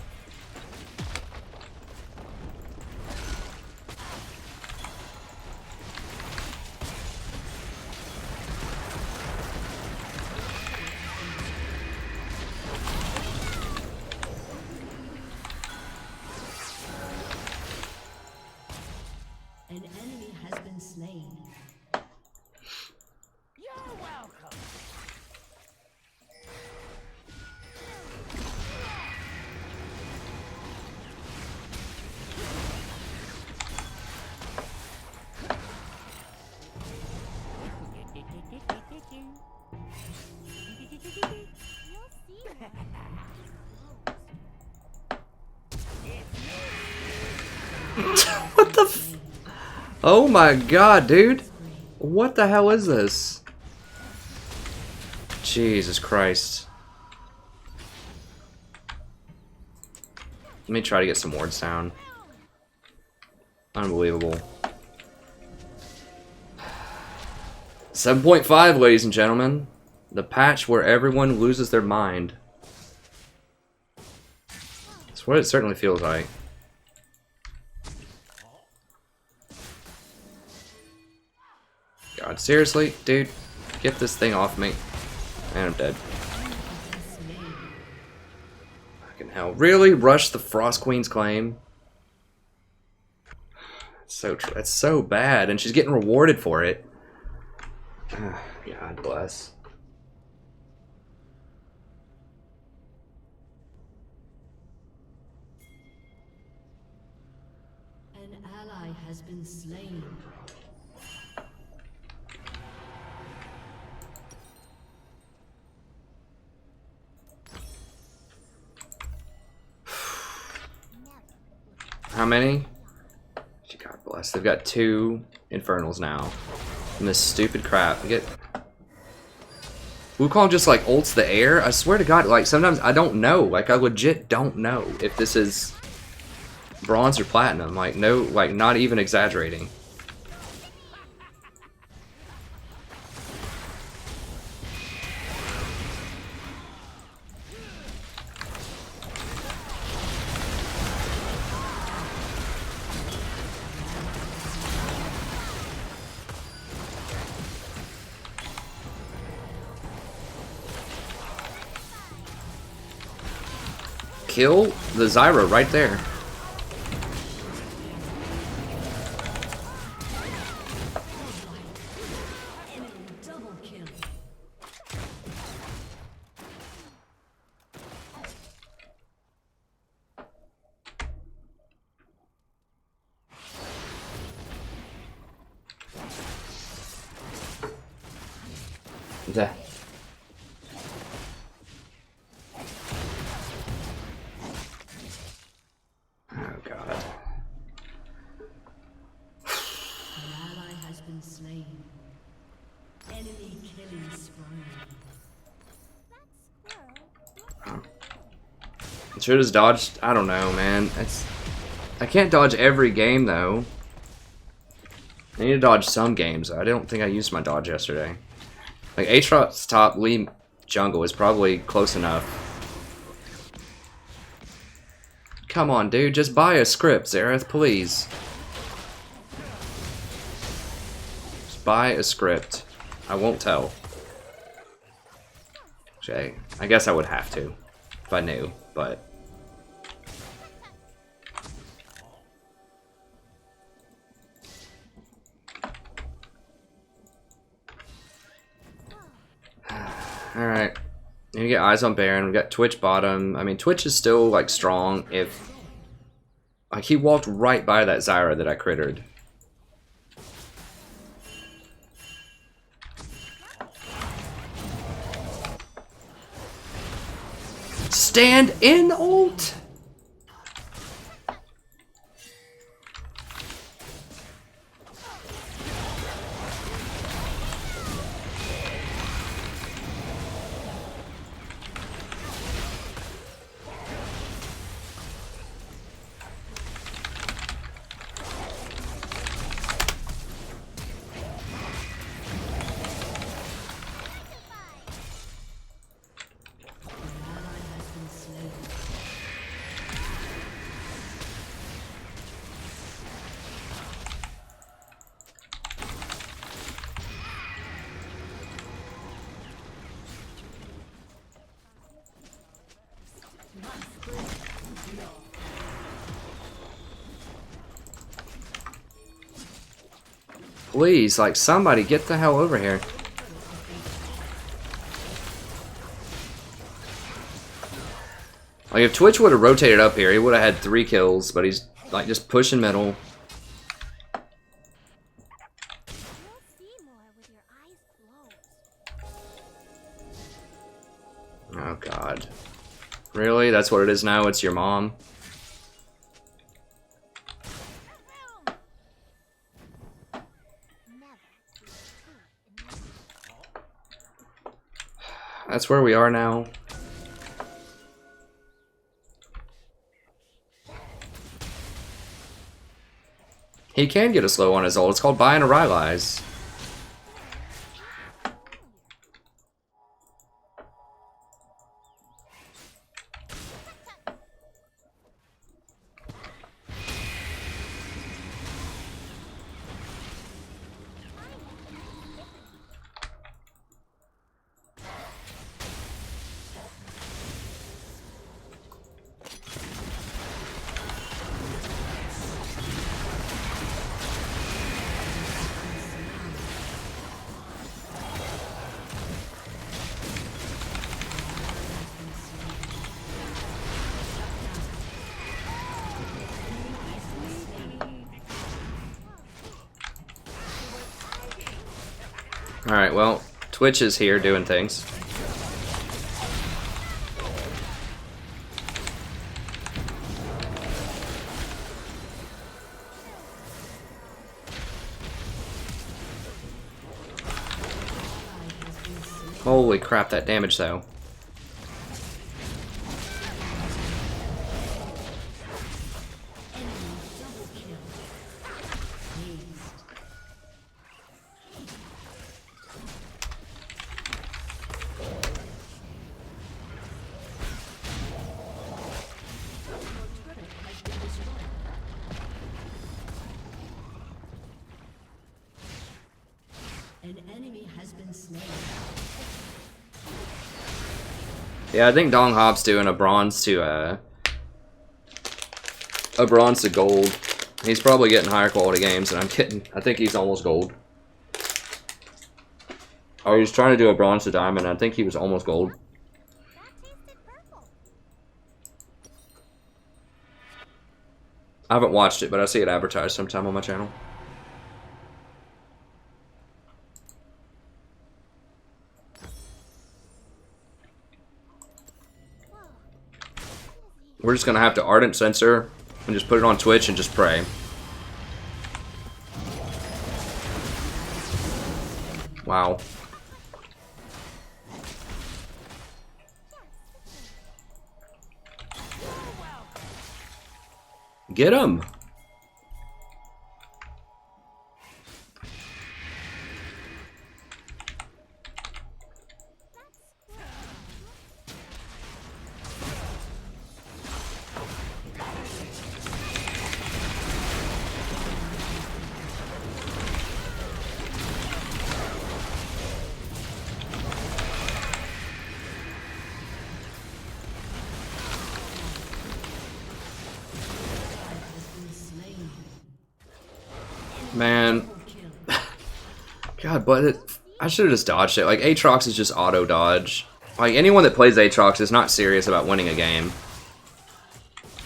C: An enemy has been slain.
F: You're welcome. You'll see
A: What the f- Oh my god, dude. What the hell is this? Jesus Christ. Let me try to get some wards down. Unbelievable. 7.5, ladies and gentlemen. The patch where everyone loses their mind. That's what it certainly feels like. God, seriously? Dude, get this thing off me. And I'm dead. Fucking hell. Really? Rush the Frost Queen's claim? It's so bad, and she's getting rewarded for it. God bless.
C: An ally has been slain.
A: How many? God bless. They've got 2 Infernals now. And this stupid crap. Get Wukong just like ults the air. I swear to God, like sometimes I don't know. Like I legit don't know if this is bronze or platinum. Like no, like not even exaggerating. Kill the Zyra right there.
C: Enemy double kill.
A: There. Oh God.
C: An ally has been slain. Enemy killing spree.
A: Should have dodged. I don't know, man. I can't dodge every game though. I need to dodge some games. I don't think I used my dodge yesterday. Like Aatrox's top Lee jungle is probably close enough. Come on, dude. Just buy a script, Zareth, please. Just buy a script. I won't tell. Okay, I guess I would have to if I knew, but. Alright. Need to get eyes on Baron. We got Twitch bottom. I mean, Twitch is still, like, strong if... Like, he walked right by that Zyra that I crittered. Stand in ult! Please, like, somebody get the hell over here. Like, if Twitch would have rotated up here, he would have had 3 kills, but he's, like, just pushing middle.
F: You'll see more with your eyes closed.
A: Oh, God. Really? That's what it is now? It's your mom? That's where we are now. He can get a slow on his ult. It's called buying a Rylai's. Alright, well, Twitch is here doing things. Holy crap, that damage though.
C: An enemy has been slain.
A: Yeah, I think Dong Hop's doing a bronze to gold. He's probably getting higher quality games, and I'm kidding. I think he's almost gold. Or he's trying to do a bronze to diamond. I think he was almost gold.
F: That tasted purple.
A: I haven't watched it, but I see it advertised sometime on my channel. We're just gonna have to Ardent Censor and just put it on Twitch and just pray. Wow. Get him! Man. God, but I should have just dodged it. Like, Aatrox is just auto-dodge. Like, anyone that plays Aatrox is not serious about winning a game.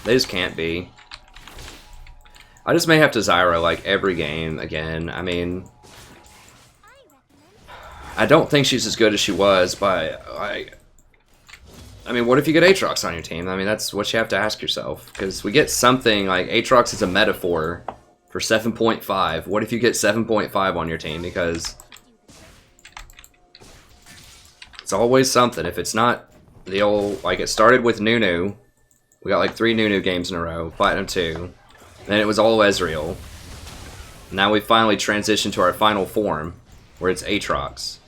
A: They just can't be. I just may have to Zyra, like, every game again. I mean, I don't think she's as good as she was, but, like, I mean, what if you get Aatrox on your team? I mean, that's what you have to ask yourself. Because we get something, like, Aatrox is a metaphor for 7.5. What if you get 7.5 on your team? Because it's always something. If it's not the old, like, it started with Nunu. We got like 3 Nunu games in a row, Platinum 2. Then it was all Ezreal. Now we finally transitioned to our final form, where it's Aatrox.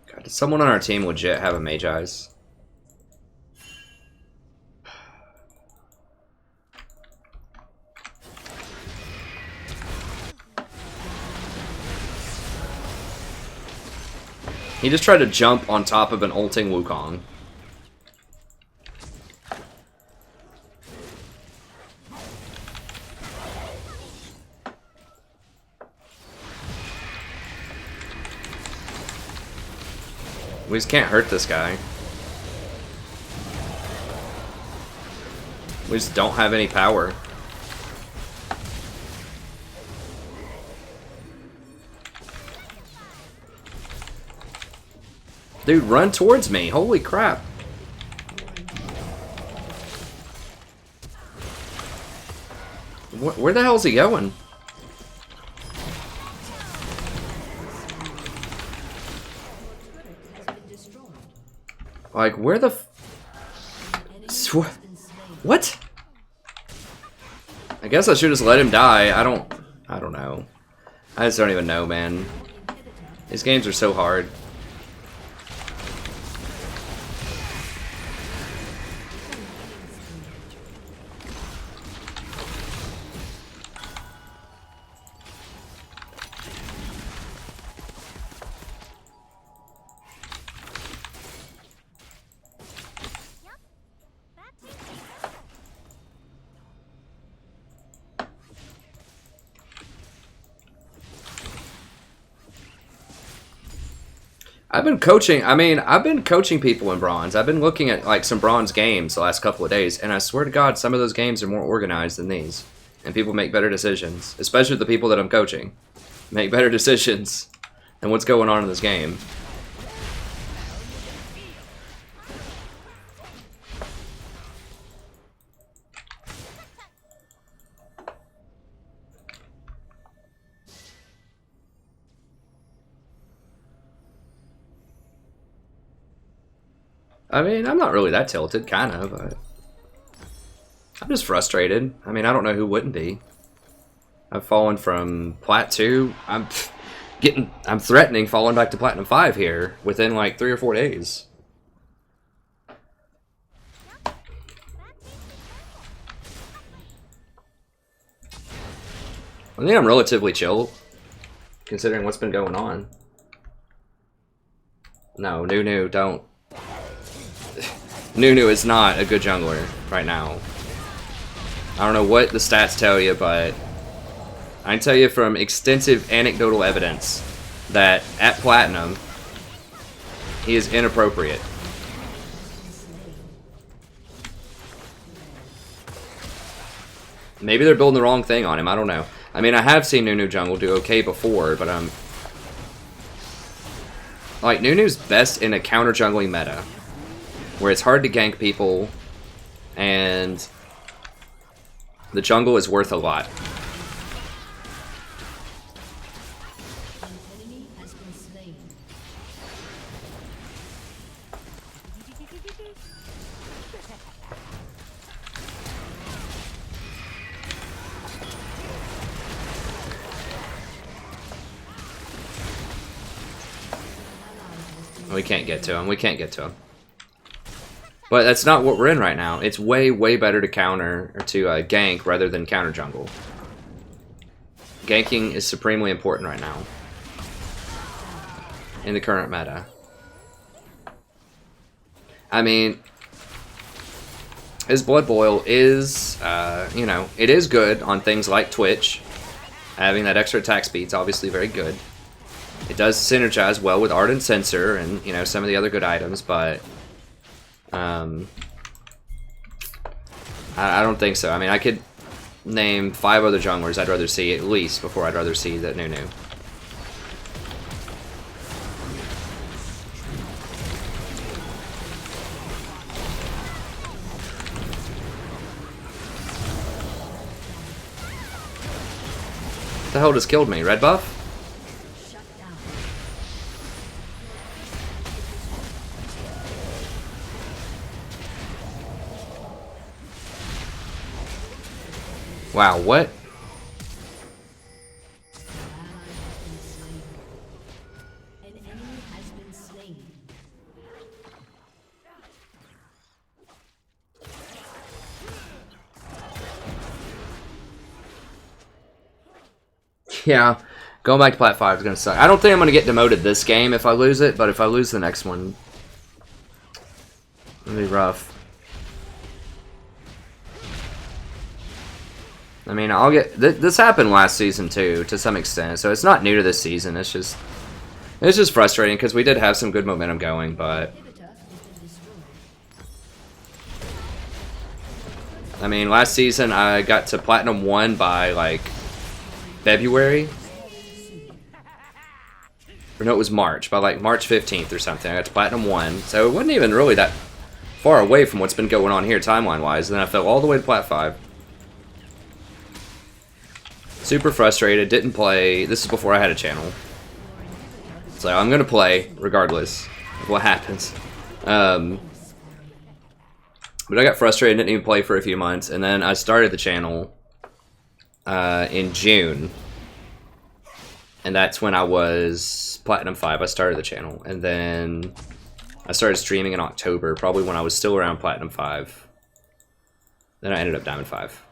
A: God, did someone on our team legit have a Mage Eyes? He just tried to jump on top of an ulting Wukong. We just can't hurt this guy. We just don't have any power. Dude, run towards me. Holy crap. Where the hell is he going? Like, where the what? I guess I should just let him die. I don't know. I just don't even know, man. These games are so hard. I've been coaching, I've been coaching people in Bronze. I've been looking at like some Bronze games the last couple of days, and I swear to God, some of those games are more organized than these. And people make better decisions, especially the people that I'm coaching. Make better decisions than what's going on in this game. I mean, I'm not really that tilted, kind of, but I'm just frustrated. I mean, I don't know who wouldn't be. I've fallen from Plat 2. I'm threatening falling back to Platinum 5 here within like 3 or 4 days. I think I'm relatively chill, considering what's been going on. No, Nunu, don't. Nunu is not a good jungler right now. I don't know what the stats tell you, but I can tell you from extensive anecdotal evidence that at Platinum, he is inappropriate. Maybe they're building the wrong thing on him, I don't know. I mean, I have seen Nunu jungle do okay before, but like, Nunu's best in a counter jungling meta, where it's hard to gank people, and the jungle is worth a lot. We can't get to him. We can't get to him. But that's not what we're in right now. It's way, way better to counter, or to gank, rather than counter jungle. Ganking is supremely important right now. In the current meta. I mean, his Blood Boil is, you know, it is good on things like Twitch. Having that extra attack speed is obviously very good. It does synergize well with Ardent Sensor and, you know, some of the other good items, but I don't think so. I mean, I could name 5 other junglers I'd rather see at least before I'd rather see that Nunu. What the hell just killed me? Red buff? Wow, what?
C: An enemy has been slain.
A: Yeah, Going back to Plat 5 is going to suck. I don't think I'm going to get demoted this game if I lose it, but if I lose the next one, it'll be rough. I mean, I'll get... This happened last season, too, to some extent, so it's not new to this season. It's just frustrating, because we did have some good momentum going, but... I mean, last season, I got to Platinum 1 by, like, February. Or no, it was March. By, like, March 15th or something. I got to Platinum 1. So it wasn't even really that far away from what's been going on here timeline-wise. And then I fell all the way to Plat 5. Super frustrated, didn't play. This is before I had a channel. So I'm going to play, regardless of what happens. But I got frustrated, didn't even play for a few months. And then I started the channel in June. And that's when I was Platinum 5. I started the channel. And then I started streaming in October, probably when I was still around Platinum 5. Then I ended up Diamond 5.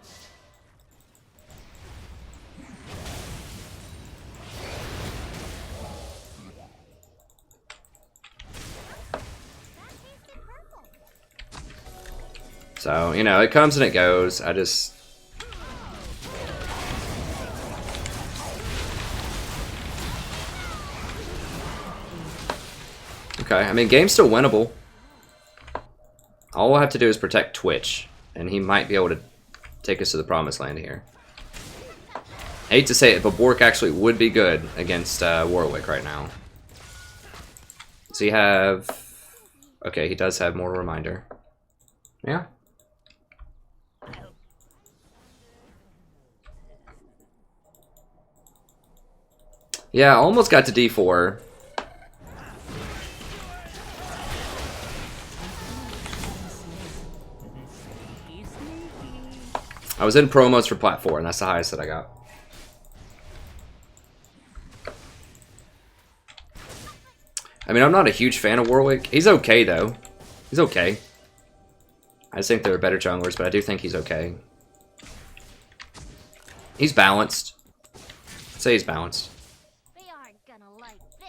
A: So, you know, it comes and it goes. I just... Okay, I mean, game's still winnable. All we'll have to do is protect Twitch, and he might be able to take us to the promised land here. I hate to say it, but Bork actually would be good against Warwick right now. Does he have... Okay, he does have Mortal Reminder. Yeah. Yeah, almost got to D4. I was in promos for Plat 4, and that's the highest that I got. I mean, I'm not a huge fan of Warwick. He's okay, though. He's okay. I just think there are better junglers, but I do think he's okay. He's balanced. I'd say he's balanced.
F: They aren't gonna like this.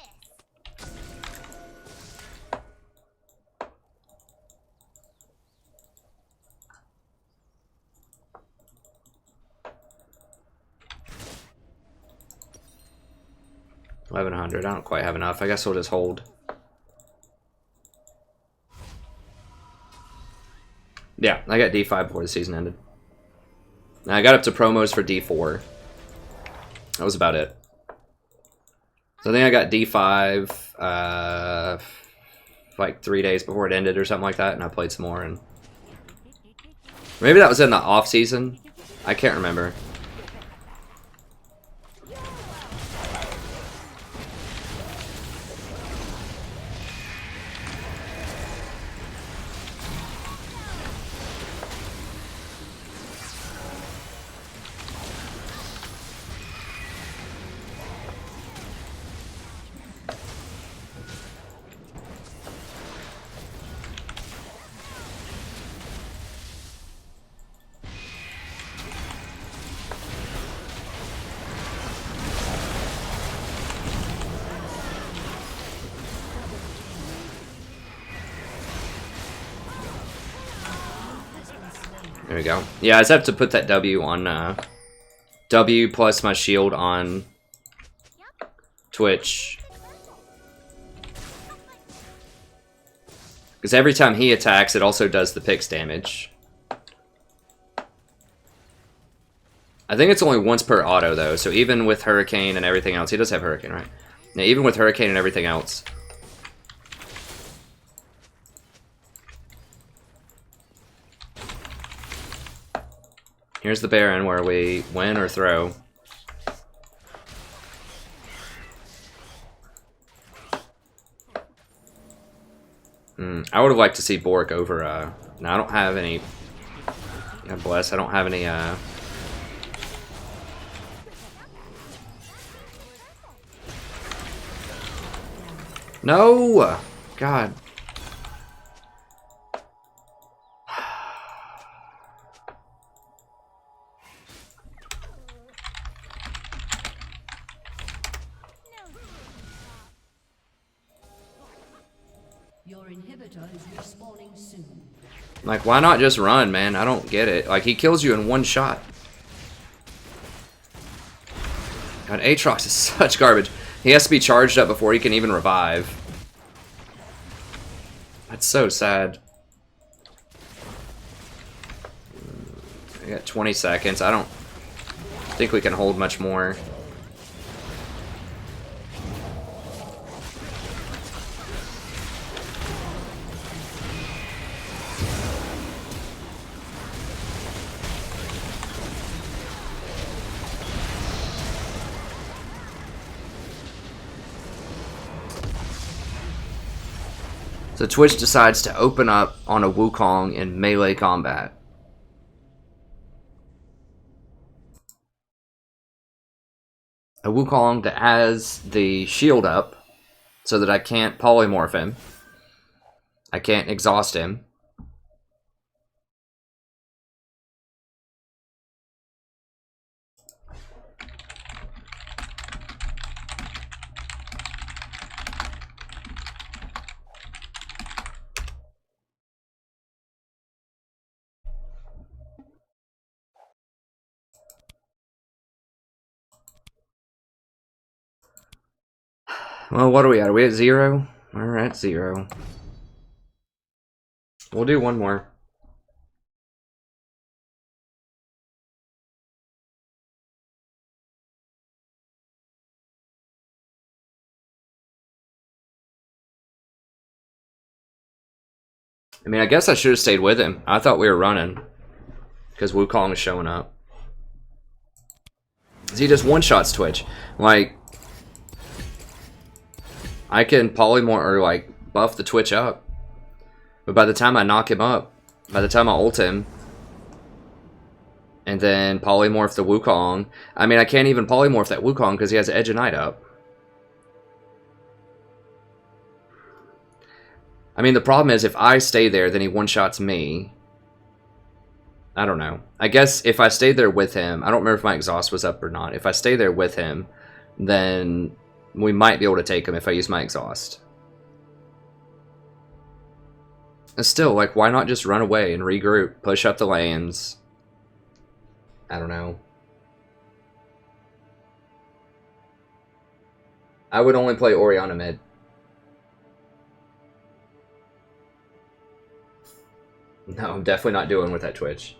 A: $1,100. I don't quite have enough. I guess we'll just hold. Yeah, I got D5 before the season ended. Now I got up to promos for D4. That was about it. So I think I got D5 like 3 days before it ended or something like that, and I played some more. And maybe that was in the off season. I can't remember. There we go. Yeah, I just have to put that W on, W plus my shield on Twitch. Because every time he attacks, it also does the picks damage. I think it's only once per auto, though, so even with Hurricane and everything else, he does have Hurricane, right? Yeah, even with Hurricane and everything else. Here's the Baron where we win or throw. I would have liked to see Bork over, no, I don't have any, God bless, I don't have any, no! God.
C: Your inhibitor is respawning soon.
A: Like, why not just run, man? I don't get it. Like, he kills you in one shot. God, Aatrox is such garbage. He has to be charged up before he can even revive. That's so sad. I got 20 seconds. I don't think we can hold much more. So Twitch decides to open up on a Wukong in melee combat. A Wukong that has the shield up so that I can't polymorph him. I can't exhaust him. Well, what are we at? Are we at 0? We're at 0. We'll do one more. I mean, I guess I should have stayed with him. I thought we were running. Because Wukong is showing up. He just one-shots Twitch. Like, I can polymorph or like buff the Twitch up. But by the time I knock him up, by the time I ult him, and then polymorph the Wukong, I mean, I can't even polymorph that Wukong because he has Edge of Night up. I mean, the problem is if I stay there, then he one-shots me. I don't know. I guess if I stayed there with him, I don't remember if my exhaust was up or not. If I stay there with him, then we might be able to take him if I use my exhaust. And still, like, why not just run away and regroup, push up the lanes? I don't know. I would only play Orianna mid. No, I'm definitely not doing with that Twitch.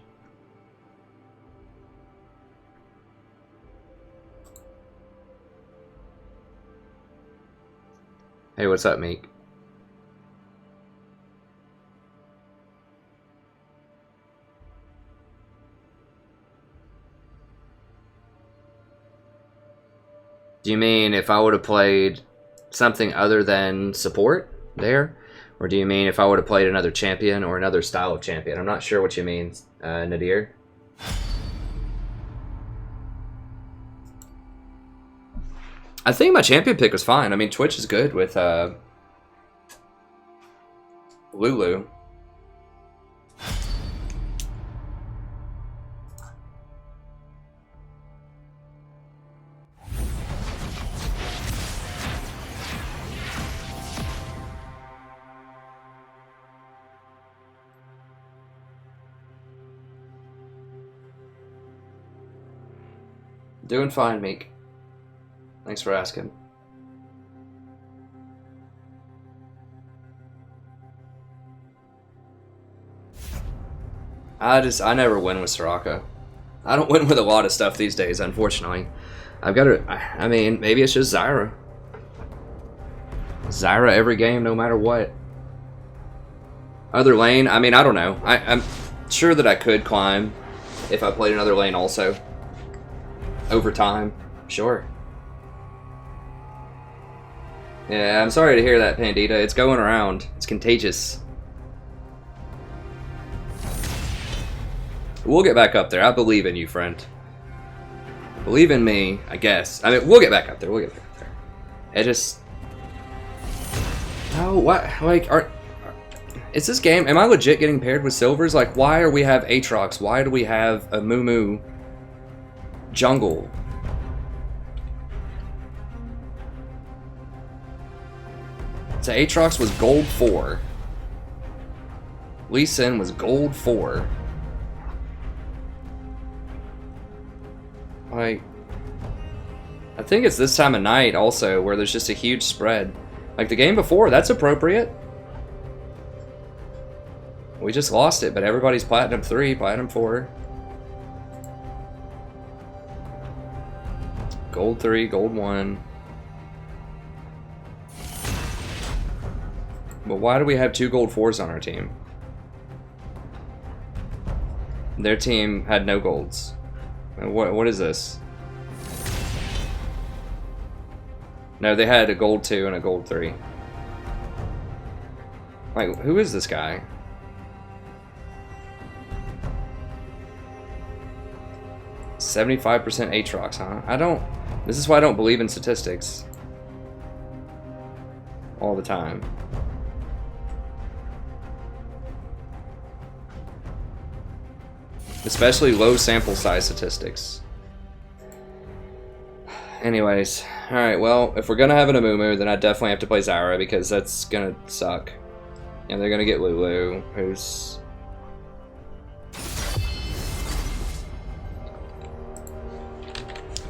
A: Hey, what's up, Meek? Do you mean if I would have played something other than support there? Or do you mean if I would have played another champion or another style of champion? I'm not sure what you mean, Nadir. I think my champion pick was fine. I mean, Twitch is good with Lulu. Doing fine, Meek. Thanks for asking. I never win with Soraka. I don't win with a lot of stuff these days, unfortunately. I've got to, I mean, maybe it's just Zyra. Zyra every game, no matter what. Other lane, I mean, I don't know. I'm sure that I could climb if I played another lane also. Over time, sure. Yeah, I'm sorry to hear that, Pandita. It's going around. It's contagious. We'll get back up there. I believe in you, friend. Believe in me, I guess. I mean, we'll get back up there. We'll get back up there. It just... No, what? Like, is this game... Am I legit getting paired with Silvers? Like, why are we have Aatrox? Why do we have a Moo jungle? So Aatrox was gold 4. Lee Sin was gold 4. Like, I think it's this time of night also where there's just a huge spread. Like the game before, that's appropriate. We just lost it, but everybody's Platinum 3, Platinum 4. Gold 3, Gold 1. But why do we have 2 Gold 4s on our team? Their team had no golds. What is this? No, they had a Gold 2 and a Gold 3. Like, who is this guy? $75% Aatrox, huh? I don't... This is why I don't believe in statistics. All the time. Especially low sample size statistics. Anyways, alright, well, if we're gonna have an Amumu, then I definitely have to play Zyra because that's gonna suck. And they're gonna get Lulu, who's...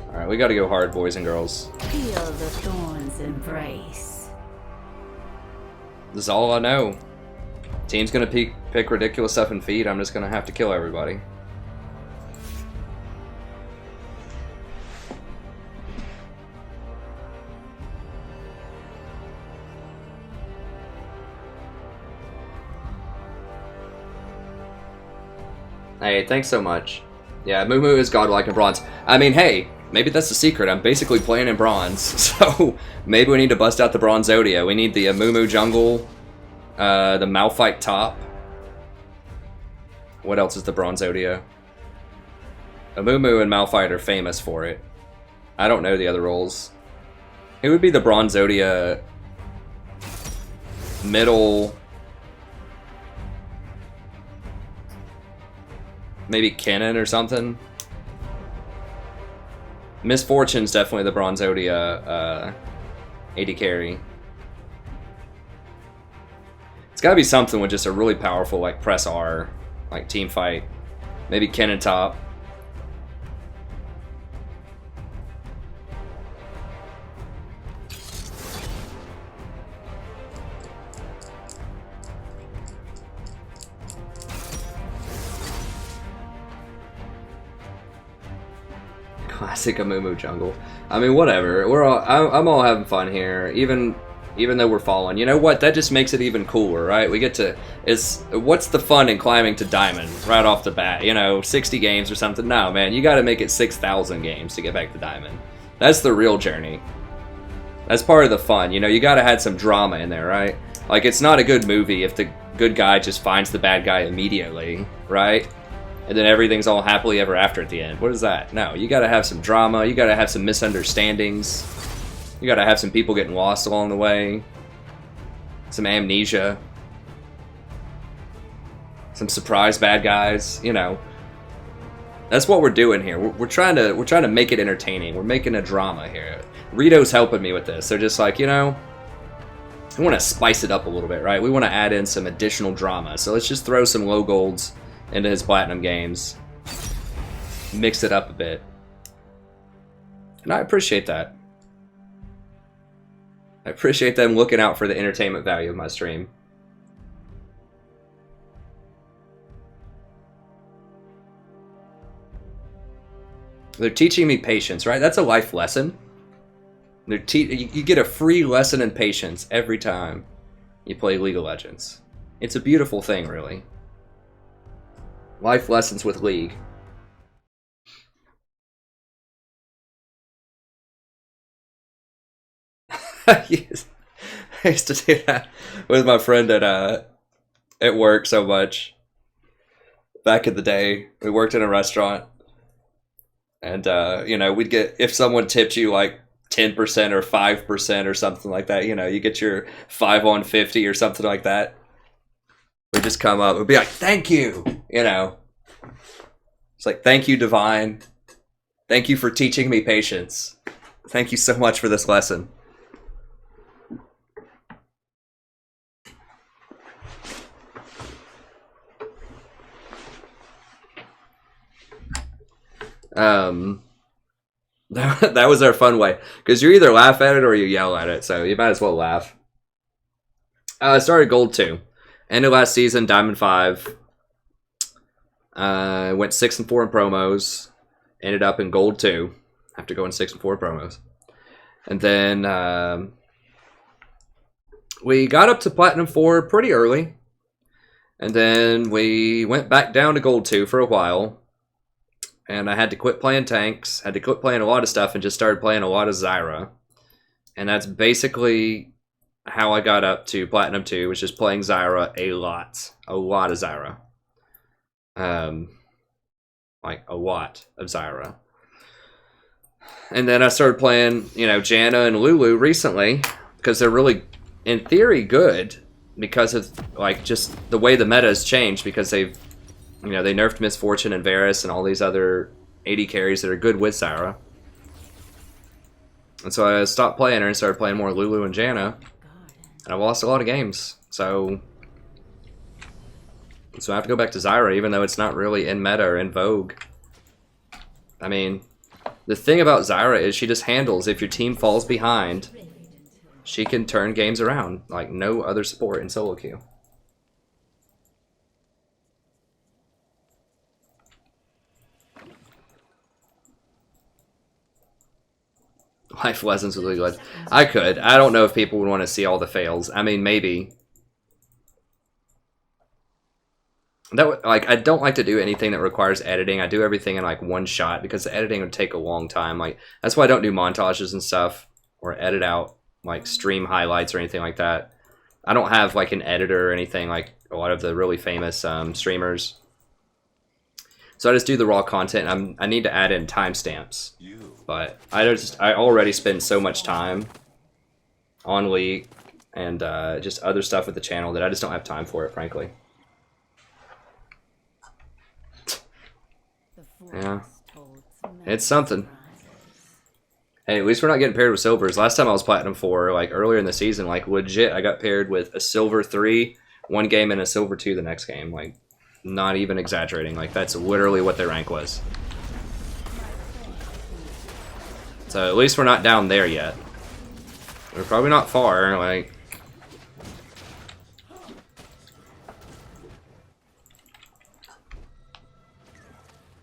A: Alright, we gotta go hard, boys and girls.
D: Feel the thorns embrace.
A: This is all I know. Team's gonna pick ridiculous stuff and feed, I'm just gonna have to kill everybody. Hey, thanks so much. Yeah, Mumu is godlike in bronze. I mean, hey, maybe that's the secret. I'm basically playing in bronze, so maybe we need to bust out the bronze Zodia. We need the Mumu jungle, the Malphite top. What else is the bronze Zodia? Mumu and Malphite are famous for it. I don't know the other roles. It would be the bronze Zodia middle... Maybe Cannon or something. Misfortune's definitely the bronze Zodia AD carry. It's gotta be something with just a really powerful like press R, like team fight. Maybe Cannon top. Classic Amumu jungle. I mean, whatever. We're all. I'm all having fun here, even though we're falling. You know what? That just makes it even cooler, right? We get to. What's the fun in climbing to diamond right off the bat? You know, 60 games or something. No, man, you got to make it 6,000 games to get back to diamond. That's the real journey. That's part of the fun. You know, you got to have some drama in there, right? Like, it's not a good movie if the good guy just finds the bad guy immediately, right? And then everything's all happily ever after at the end. What is that? No, you gotta have some drama. You gotta have some misunderstandings. You gotta have some people getting lost along the way. Some amnesia. Some surprise bad guys. You know, that's what we're doing here. We're trying to make it entertaining. We're making a drama here. Rito's helping me with this. They're just like, you know, we want to spice it up a little bit, right? We want to add in some additional drama. So let's just throw some low golds into his platinum games, mix it up a bit, and I appreciate that. I appreciate them looking out for the entertainment value of my stream. They're teaching me patience, right? That's a life lesson. You get a free lesson in patience every time you play League of Legends. It's a beautiful thing, really. Life lessons with League. I used to do that with my friend at work so much. Back in the day, we worked in a restaurant, and you know, we'd get, if someone tipped you like 10% or 5% or something like that, you know, you get your 5 on 50 or something like that. We'd just come up, we'd be like, thank you, you know. It's like, thank you, Divine. Thank you for teaching me patience. Thank you so much for this lesson. That was our fun way. Because you either laugh at it or you yell at it, so you might as well laugh. I started Gold 2. End of last season, Diamond 5. Went 6-4 in promos. Ended up in Gold 2 after going 6-4 in promos. And then we got up to Platinum 4 pretty early. And then we went back down to Gold 2 for a while. And I had to quit playing tanks, had to quit playing a lot of stuff, and just started playing a lot of Zyra. And that's basically how I got up to Platinum 2, was just playing Zyra a lot. A lot of Zyra. Like, a lot of Zyra. And then I started playing, you know, Janna and Lulu recently, because they're really, in theory, good, because of, like, just the way the meta has changed, because they've, you know, they nerfed Misfortune and Varus and all these other AD carries that are good with Zyra. And so I stopped playing her and started playing more Lulu and Janna. And I've lost a lot of games. So I have to go back to Zyra, even though it's not really in meta or in vogue. I mean, the thing about Zyra is she just handles, if your team falls behind, she can turn games around like no other support in solo queue. Life lessons with League of Legends. I could. I don't know if people would want to see all the fails. I mean, maybe. That like, I don't like to do anything that requires editing. I do everything in like one shot because the editing would take a long time. Like, that's why I don't do montages and stuff or edit out like stream highlights or anything like that. I don't have like an editor or anything like a lot of the really famous streamers. So I just do the raw content. I need to add in timestamps. But I already spend so much time on League and just other stuff with the channel that I just don't have time for it, frankly. Yeah. It's something. Hey, at least we're not getting paired with silvers. Last time I was Platinum 4, like earlier in the season, like legit, I got paired with a Silver 3 one game and a Silver 2 the next game. Like, not even exaggerating. Like, that's literally what their rank was. So at least we're not down there yet. We're probably not far, like...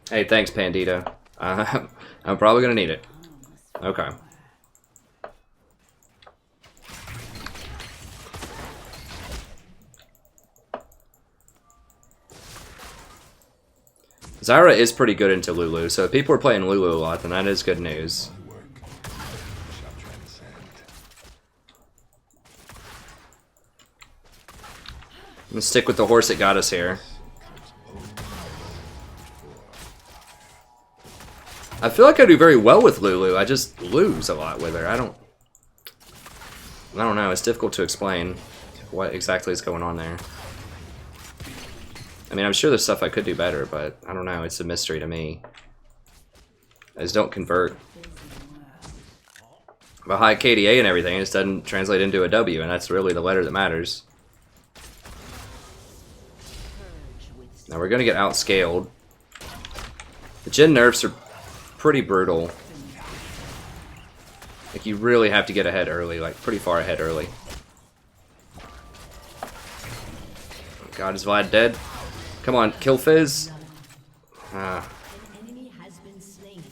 A: Hey, thanks, Pandita. I'm probably gonna need it. Okay. Zyra is pretty good into Lulu, so if people are playing Lulu a lot, then that is good news. I'm gonna stick with the horse that got us here. I feel like I do very well with Lulu. I just lose a lot with her. I don't know. It's difficult to explain what exactly is going on there. I mean, I'm sure there's stuff I could do better, but I don't know. It's a mystery to me. I just don't convert. But high KDA and everything, it just doesn't translate into a W, and that's really the letter that matters. Now we're gonna get outscaled. The gen nerfs are pretty brutal. Like, you really have to get ahead early, like pretty far ahead early. Oh God, is Vlad dead? Come on, kill Fizz. Ah.
C: An enemy has been slain.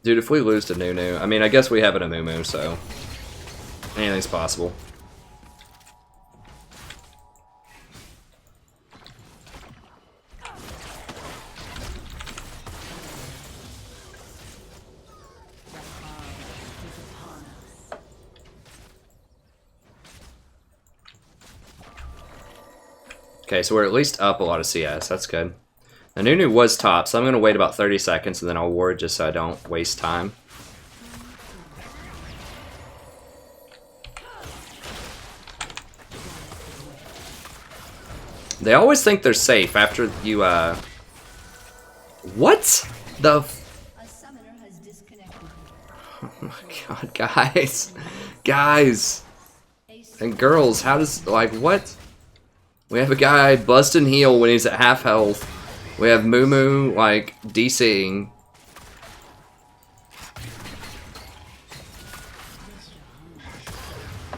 A: Dude, if we lose to Nunu, I mean, I guess we have an Amumu, so anything's possible. Okay, so we're at least up a lot of CS. That's good. Now, Nunu was top, so I'm going to wait about 30 seconds and then I'll ward just so I don't waste time. They always think they're safe after you, What? The...
C: A summoner has disconnected.
A: God, guys. Guys. And girls, how does, like, what? We have a guy busting heal when he's at half health. We have Moo, like, DCing.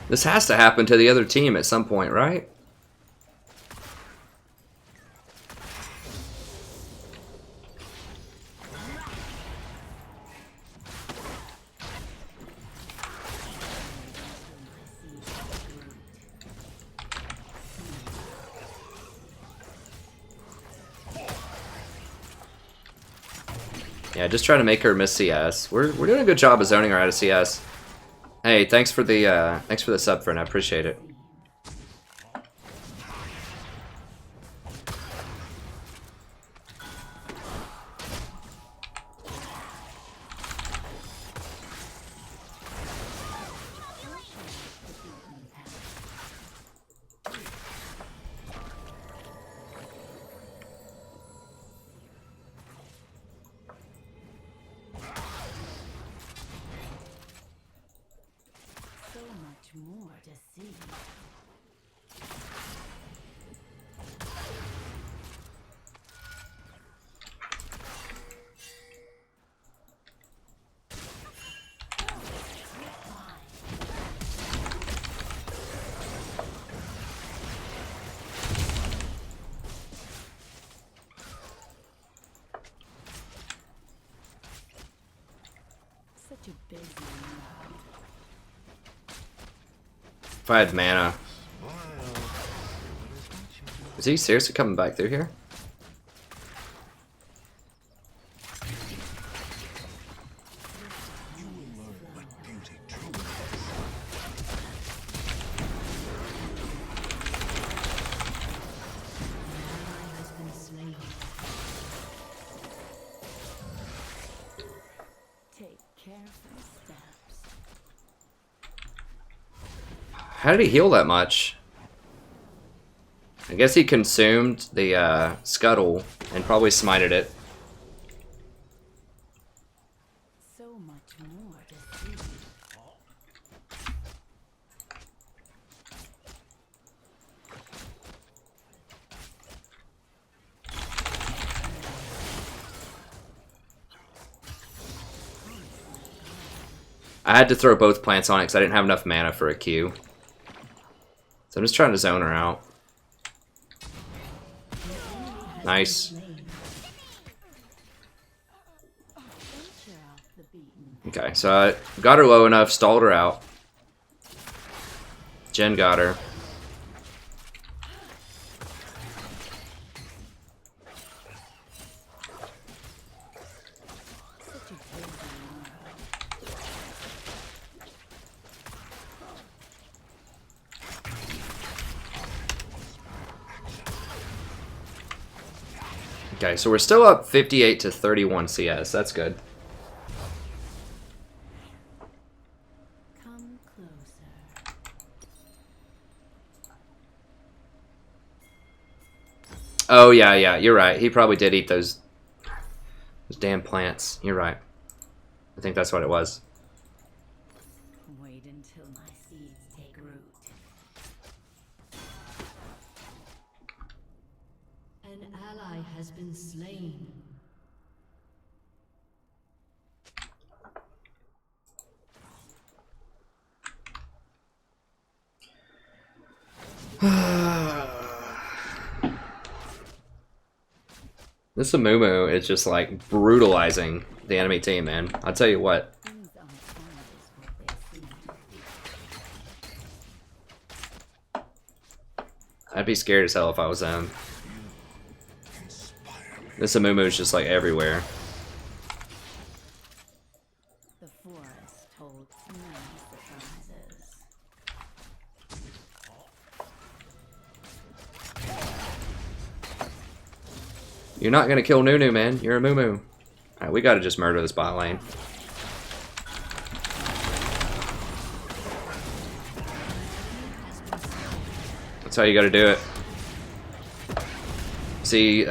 A: This has to happen to the other team at some point, right? Yeah, just try to make her miss CS. We're doing a good job of zoning her out of CS. Hey, thanks for the sub, friend. I appreciate it.
D: So much more to see. Such a busy world.
A: If I had mana. Is he seriously coming back through here?
C: Has been slain.
D: Take careful steps.
A: How did he heal that much? I guess he consumed the scuttle and probably smited it.
D: So much more to see.
A: I had to throw both plants on it because I didn't have enough mana for a Q. So I'm just trying to zone her out. Nice.
D: Venture off the beaten.
A: Okay, so I got her low enough, stalled her out. Jen got her.
D: Such a busy world.
A: Okay, so we're still up 58 to 31 CS. That's good.
D: Come closer.
A: Oh, yeah, you're right. He probably did eat those damn plants. You're right. I think that's what it was.
D: Wait until my seeds take root.
C: An ally has been slain.
A: This Amumu is just like brutalizing the enemy team, man. I'll tell you what.
D: Things aren't always what they seem.
A: I'd be scared as hell if I was them. This Amumu is just like everywhere.
D: The forest holds many surprises.
A: You're not gonna kill Nunu, man. You're a Mumu. Alright, we gotta just murder this bot lane. That's how you gotta do it. See,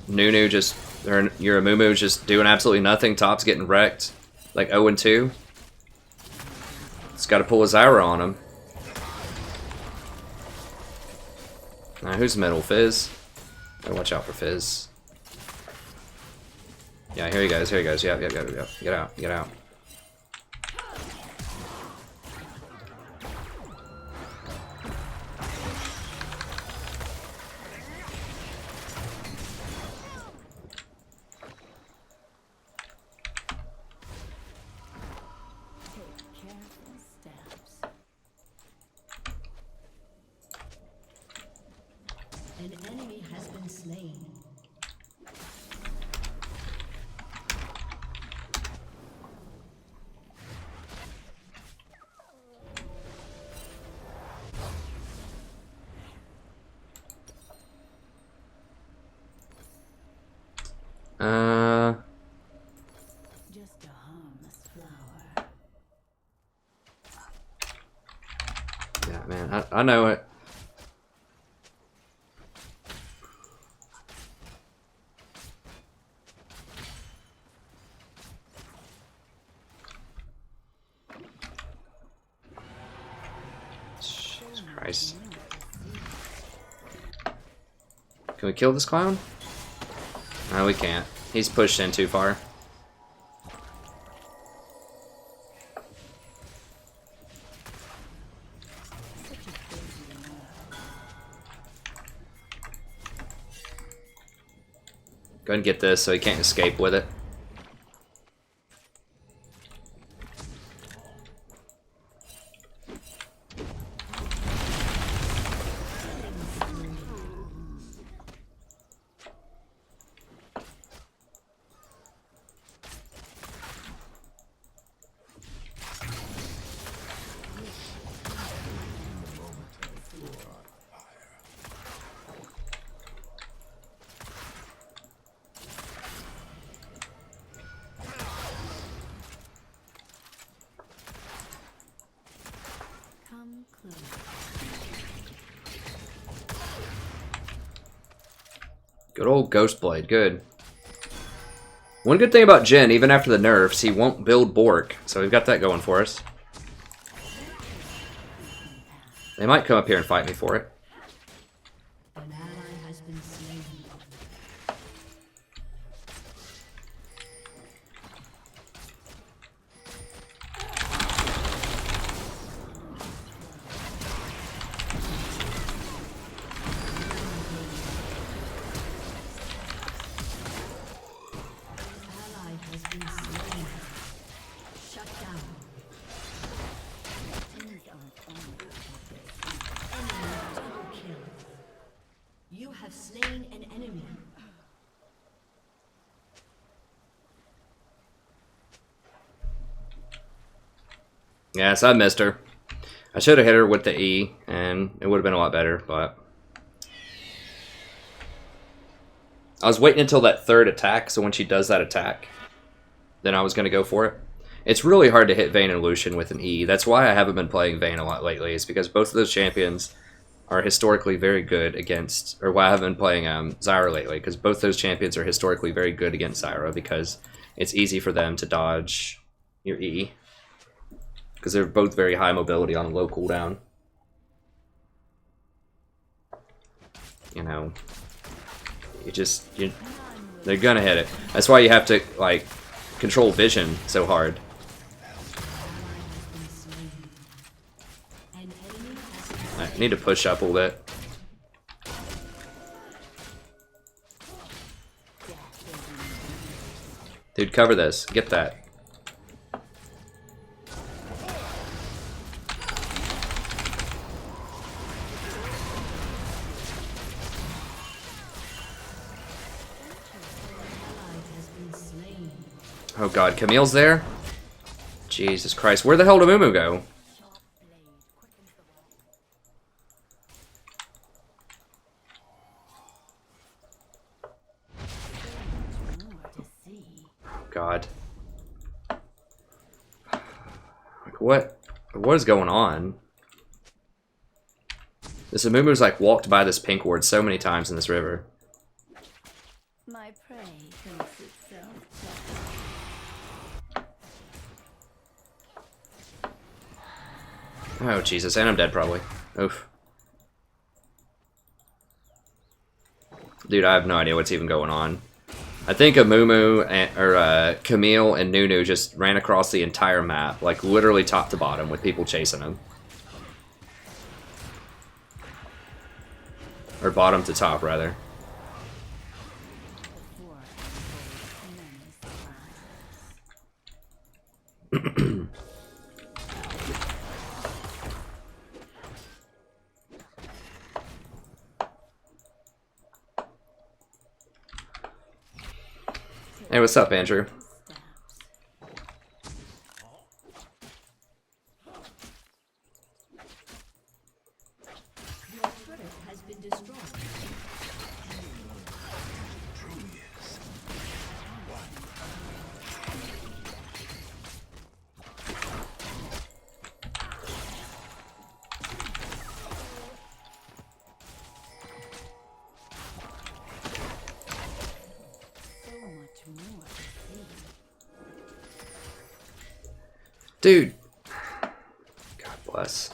A: Nunu just, or your Amumu just doing absolutely nothing. Top's getting wrecked. Like 0-2. Just got to pull a Zyra on him. Now, who's middle? Fizz? Better watch out for Fizz. Yeah, here he goes, here he goes. Yep. Get out, get out.
D: Take careful steps.
C: An enemy has been slain.
D: Just a harmless flower.
A: Yeah, man, I know it. Jesus Christ. Can we kill this clown? No, we can't. He's pushed in too far. Go ahead and get this so he can't escape with it.
D: Come close.
A: Good old Ghost Blade, good. One good thing about Jhin, even after the nerfs, he won't build Bork, so we've got that going for us. They might come up here and fight me for it.
C: An ally has been slain. Ally has been slain. Shut down.
D: Things aren't always what they
C: Enemy double kill. You have slain an enemy.
A: Yes, I missed her. I should have hit her with the E, and it would have been a lot better, but... I was waiting until that third attack, so when she does that attack, then I was going to go for it. It's really hard to hit Vayne and Lucian with an E. That's why I haven't been playing Vayne a lot lately, is because both of those champions are historically very good against... Or why I haven't been playing Zyra lately, because both those champions are historically very good against Zyra, because it's easy for them to dodge your E. Because they're both very high mobility on a low cooldown. You know, they're gonna hit it. That's why you have to, like, control vision so hard. I need to push up a little bit. Dude, cover this. Get that. Oh god, Camille's there? Jesus Christ, where the hell did Mumu go? Oh god. Like, what is going on? This Amumu's like walked by this pink ward so many times in this river.
D: My prey thinks itself
A: Oh, Jesus. And I'm dead, probably. Oof. Dude, I have no idea what's even going on. I think Amumu or Camille and Nunu just ran across the entire map, like literally top to bottom, with people chasing them. Or bottom to top, rather. Hey, what's up, Andrew?
C: Your turret has been destroyed.
D: So much more to see.
A: Dude. God bless.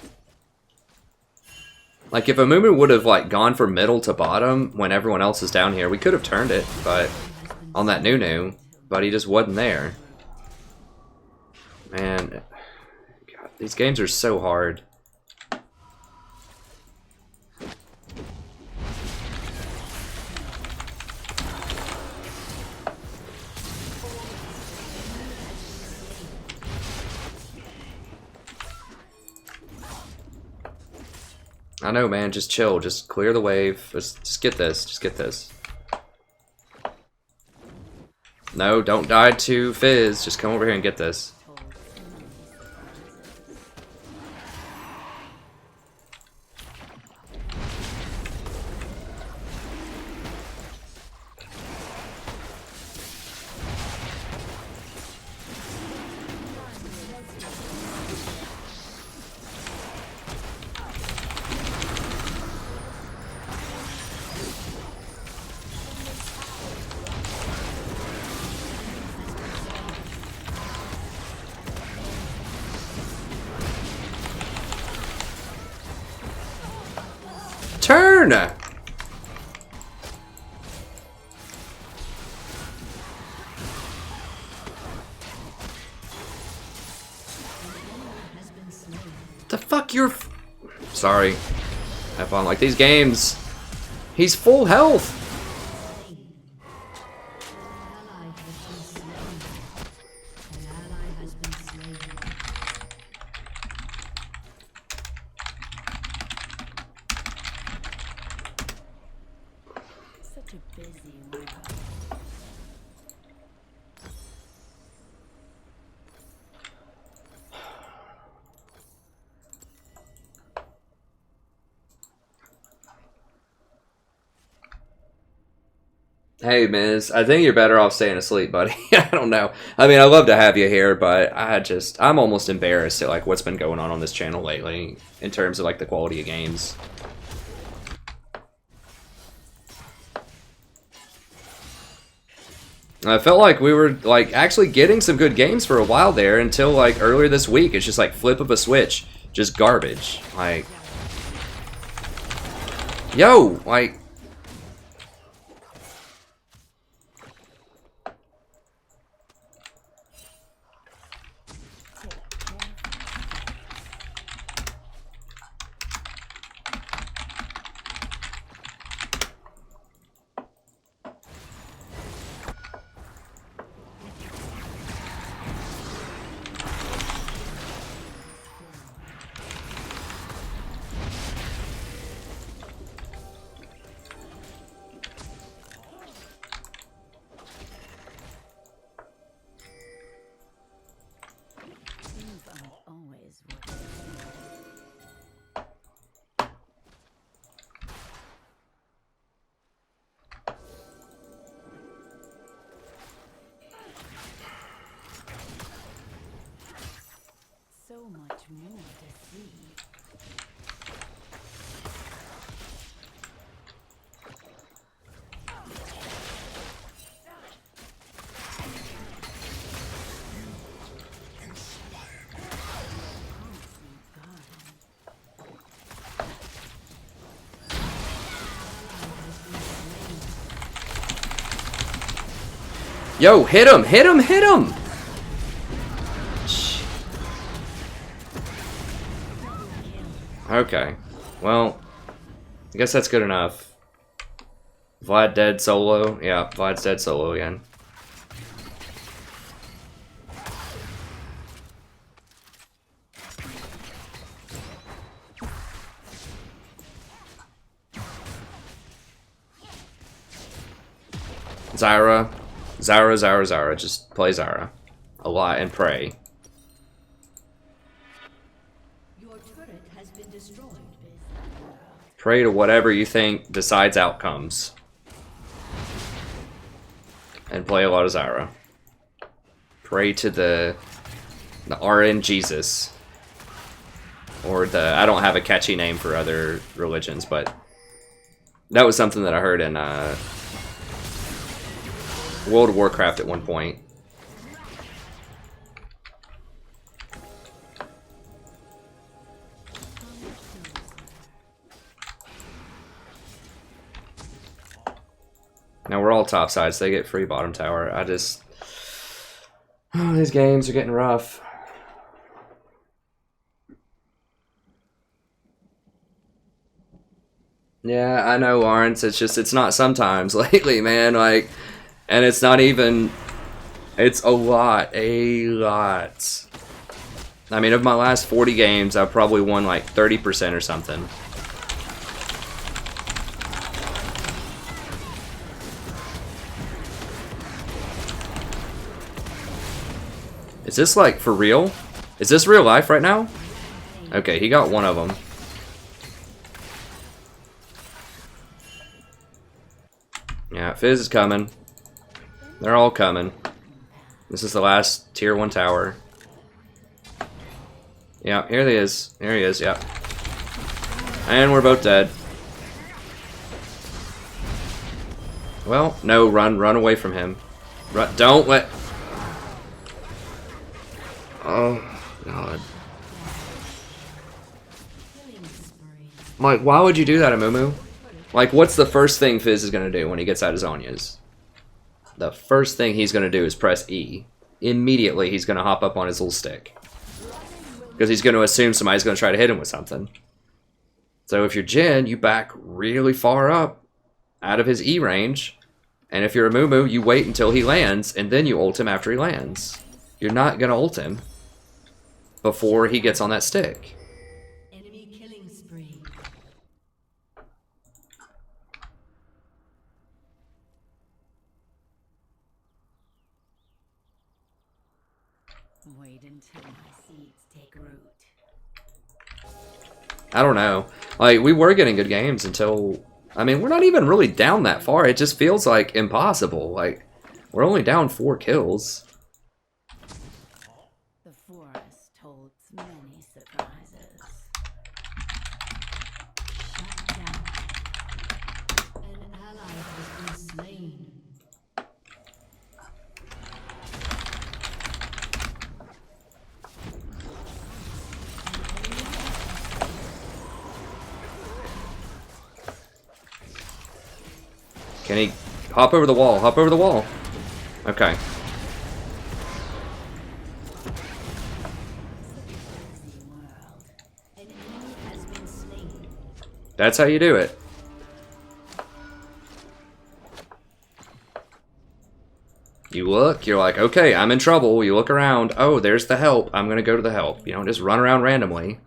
A: Like, if Amumu would have, like, gone from middle to bottom when everyone else is down here, we could have turned it, but on that Nunu, but he just wasn't there. Man, God, these games are so hard. I know, man, just chill, just clear the wave, just get this, just get this. No, don't die to Fizz, just come over here and get this. Turn! The fuck, you're... Sorry. Have fun. Like, these games... He's full health!
D: Such a busy world.
A: Hey, Miz, I think you're better off staying asleep, buddy. I don't know. I mean, I'd love to have you here, but I'm almost embarrassed at, like, what's been going on this channel lately in terms of, like, the quality of games. I felt like we were, like, actually getting some good games for a while there until, like, earlier this week. It's just, like, flip of a switch. Just garbage. Like... Yo! Like... Yo, hit him! Hit him! Hit him! Okay. Well, I guess that's good enough. Vlad dead solo. Yeah, Vlad's dead solo again. Zyra. Zyra. Just play Zyra. A lot and pray.
C: Your turret has been destroyed.
A: Pray to whatever you think decides outcomes. And play a lot of Zyra. Pray to the RN Jesus. Or the, I don't have a catchy name for other religions, but that was something that I heard in World of Warcraft at one point. Now we're all top sides, so they get free bottom tower. I just... Oh, these games are getting rough. Yeah, I know, Lawrence. It's just, it's not sometimes lately, man. Like, and it's not even, it's a lot. I mean, of my last 40 games, I've probably won like 30% or something. Is this like for real? Is this real life right now? Okay, he got one of them. Yeah, Fizz is coming. They're all coming. This is the last tier 1 tower. Yeah, here he is. There he is, yeah. And we're both dead. Well, no, run away from him. Don't let... Oh, God. Like, why would you do that, Amumu? Like, what's the first thing Fizz is going to do when he gets out his Zhonya's? The first thing he's going to do is press E. Immediately, he's going to hop up on his little stick. Because he's going to assume somebody's going to try to hit him with something. So if you're Jhin, you back really far up out of his E range. And if you're a Mumu, you wait until he lands, and then you ult him after he lands. You're not going to ult him before he gets on that stick.
C: Enemy killing spree.
D: Wait until my seeds take root.
A: I don't know. Like, we were getting good games until... I mean, we're not even really down that far. It just feels like impossible. Like, we're only down 4 kills.
D: The forest holds many surprises.
C: Shut down. An ally has been slain.
A: Can he hop over the wall? Hop over the wall. Okay.
C: An enemy has been slain.
A: That's how you do it. You look, you're like, okay, I'm in trouble. You look around. Oh, there's the help. I'm going to go to the help. You don't just run around randomly.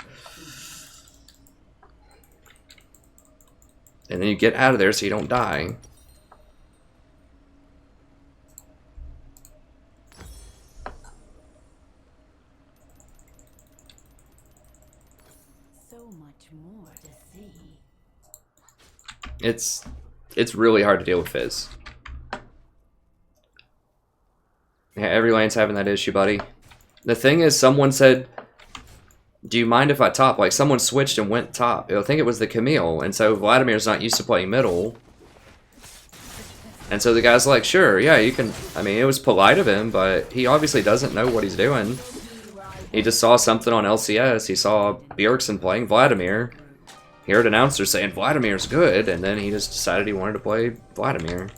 A: And then you get out of there so you don't die.
D: So much more to see.
A: It's really hard to deal with Fizz. Yeah, every lane's having that issue, buddy. The thing is, someone said, do you mind if I top? Like, someone switched and went top. I think it was the Camille, and so Vladimir's not used to playing middle. And so the guy's like, sure, yeah, you can... I mean, it was polite of him, but he obviously doesn't know what he's doing. He just saw something on LCS. He saw Bjergsen playing Vladimir. He heard announcers saying Vladimir's good, and then he just decided he wanted to play Vladimir.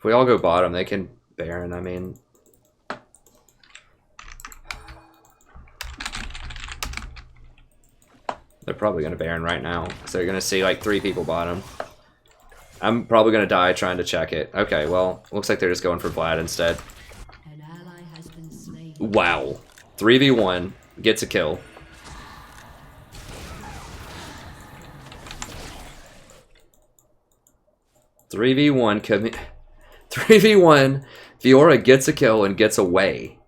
A: we all go bottom, they can Baron. I mean, they're probably gonna Baron right now. So you're gonna see like 3 people bottom. I'm probably gonna die trying to check it. Okay, well, looks like they're just going for Vlad instead.
C: An ally has been slain.
A: Wow. 3v1 gets a kill. Three v one 3v1 Fiora gets a kill and gets away.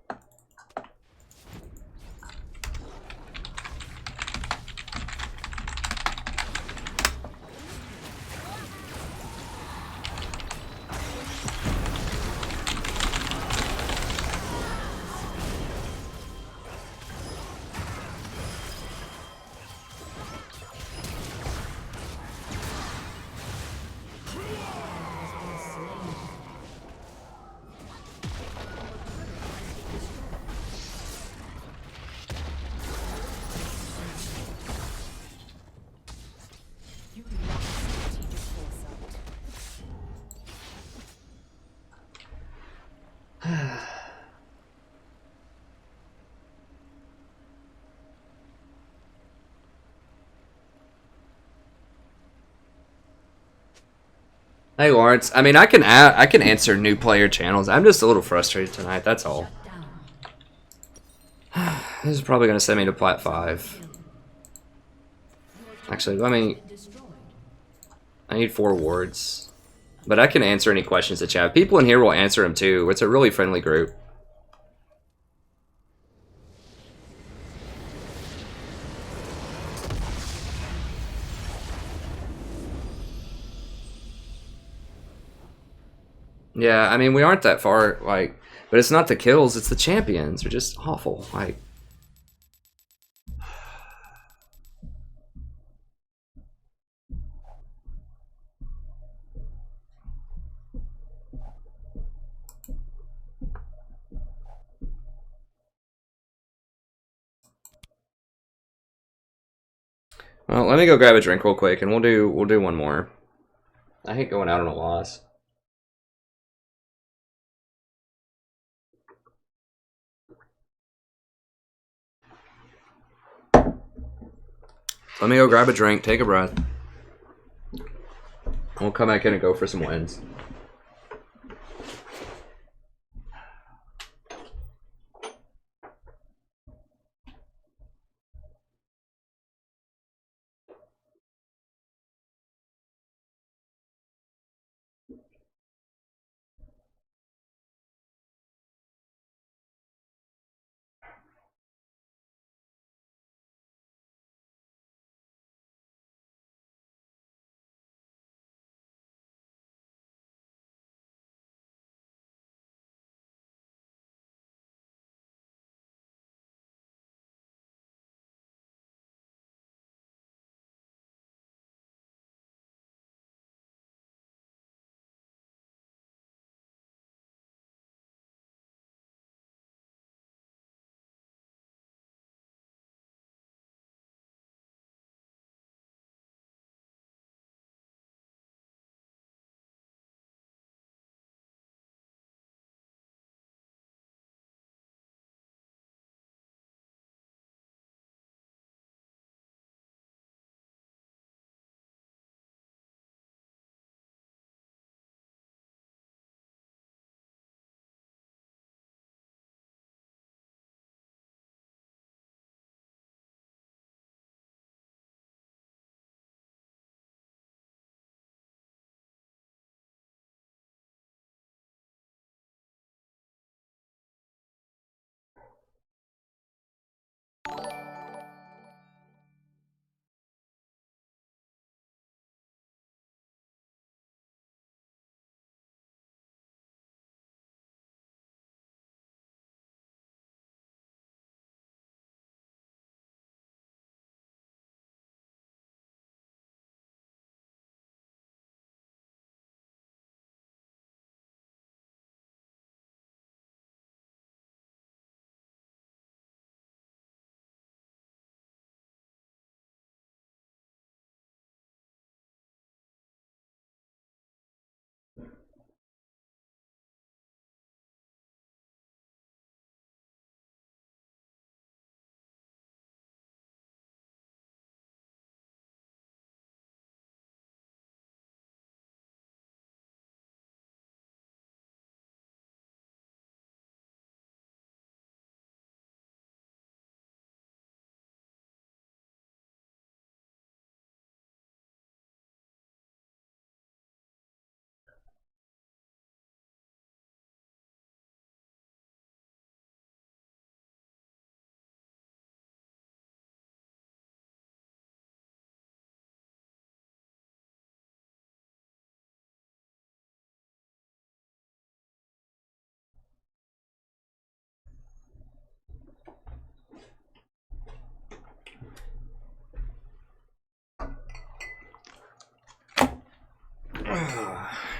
A: Hey Lawrence, I mean I can answer new player channels. I'm just a little frustrated tonight. That's all. This is probably gonna send me to Plat 5. Actually, I need 4 wards, but I can answer any questions that you have. People in here will answer them too. It's a really friendly group. Yeah, I mean, we aren't that far, like, but it's not the kills, it's the champions. They're just awful, like. Well, let me go grab a drink real quick, and we'll do one more. I hate going out on a loss. Let me go grab a drink, take a breath. We'll come back in and go for some wins.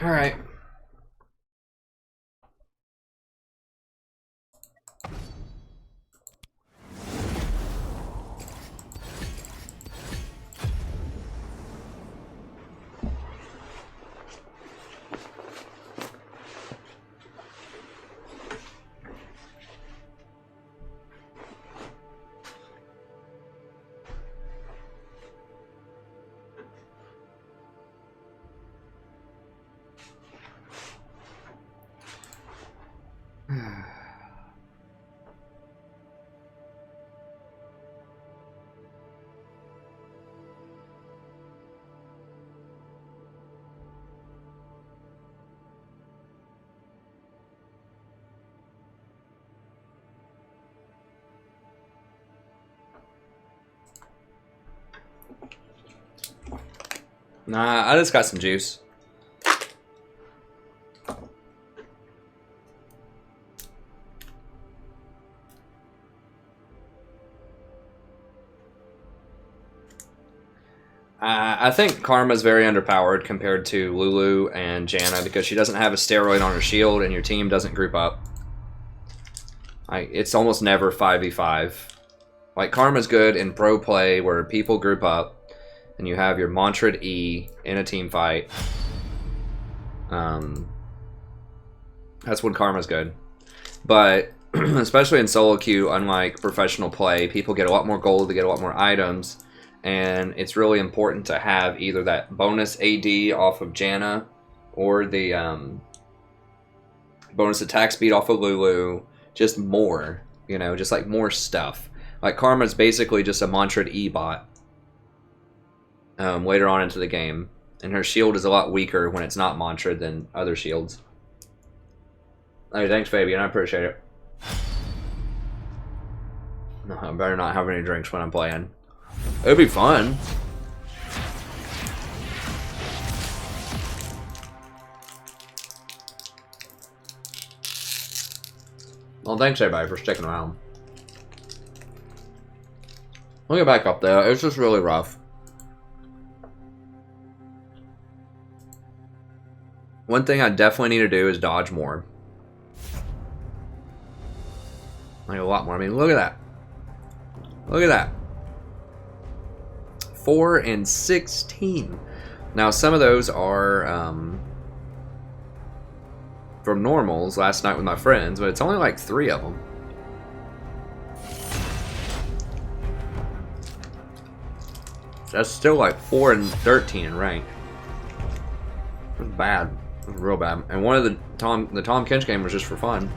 A: Alright. Nah, I just got some juice. I think Karma's very underpowered compared to Lulu and Janna because she doesn't have a steroid on her shield and your team doesn't group up. It's almost never 5v5. Like, Karma's good in pro play where people group up and you have your mantra'd E in a team fight. That's when Karma's good. But, especially in solo queue, unlike professional play, people get a lot more gold, they get a lot more items. And it's really important to have either that bonus AD off of Janna or the bonus attack speed off of Lulu. Just more, you know, just like more stuff. Like Karma's basically just a mantra'd E bot later on into the game. And her shield is a lot weaker when it's not mantra'd than other shields. Hey, thanks, Fabian. I appreciate it. No, I better not have any drinks when I'm playing. It'd be fun. Well, thanks everybody for sticking around. We'll get back up there. It's just really rough. One thing I definitely need to do is dodge more. Like a lot more. I mean, look at that. Look at that. 4 and 16. Now, some of those are from normals last night with my friends, but it's only like 3 of them. That's still like 4 and 13 in rank. It was bad. It was real bad. And one of the Tahm Kench game was just for fun.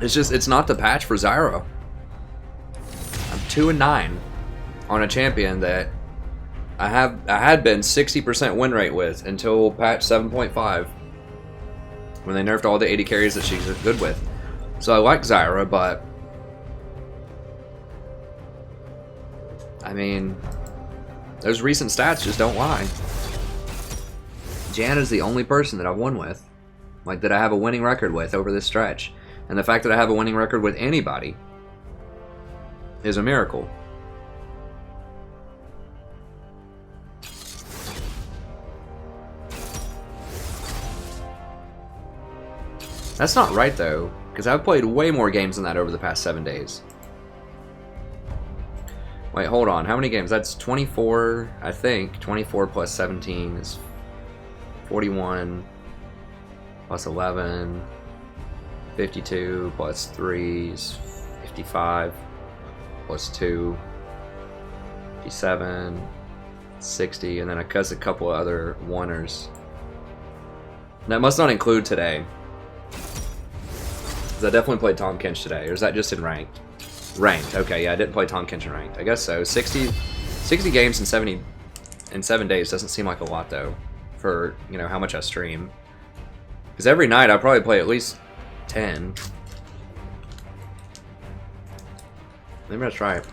A: It's just, it's not the patch for Zyra. I'm 2 and 9 on a champion that I had been 60% win rate with until patch 7.5 when they nerfed all the 80 carries that she's good with. So I like Zyra, but I mean, those recent stats just don't lie. Janna's the only person that I've won with, like that I have a winning record with over this stretch. And the fact that I have a winning record with anybody is a miracle. That's not right though, because I've played way more games than that over the past 7 days. Wait, hold on. How many games? That's 24, I think. 24 plus 17 is 41 plus 11. 52 plus 3 is 55 plus 2, 57, 60, and then I cuss a couple of other oneers. That must not include today. Because I definitely played Tahm Kench today. Or is that just in ranked? Ranked, okay, yeah, I didn't play Tahm Kench in ranked. I guess so. 60 games in 7 days doesn't seem like a lot though, for, you know, how much I stream. Because every night I probably play at least 10. Maybe let's try it.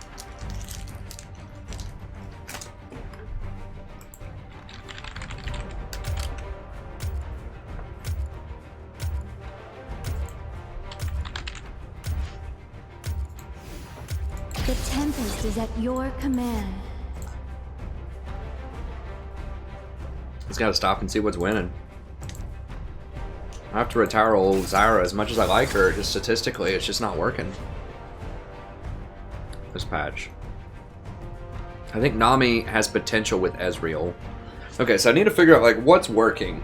F: The Tempest is at your command.
A: Just gotta stop and see what's winning. I have to retire old Zyra. As much as I like her, just statistically, it's just not working. This patch. I think Nami has potential with Ezreal. Okay, so I need to figure out like what's working.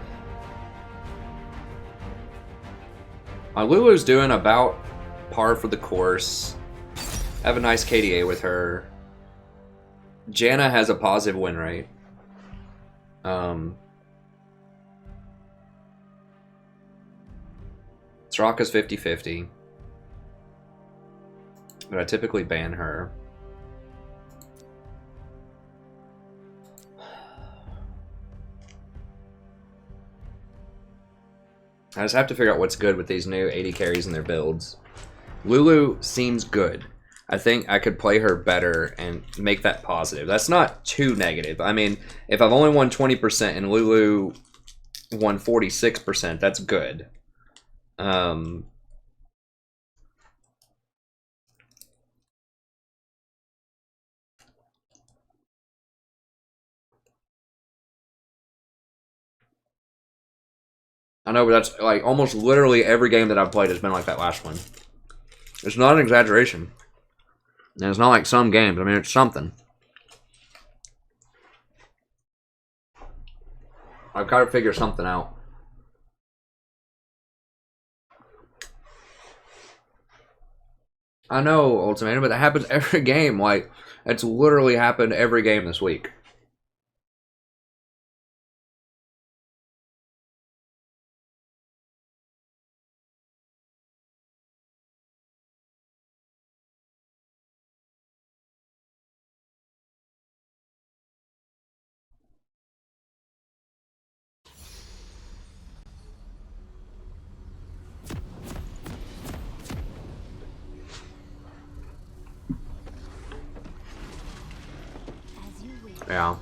A: Lulu's doing about par for the course. I have a nice KDA with her. Janna has a positive win rate. Soraka's 50-50. But I typically ban her. I just have to figure out what's good with these new 80 carries in their builds. Lulu seems good. I think I could play her better and make that positive. That's not too negative. I mean, if I've only won 20% and Lulu won 46%, that's good. I know, but that's like almost literally every game that I've played has been like that last one. It's not an exaggeration. And it's not like some games. I mean, it's something. I've got to figure something out. I know, Ultimatum, but that happens every game. Like, it's literally happened every game this week. Yeah.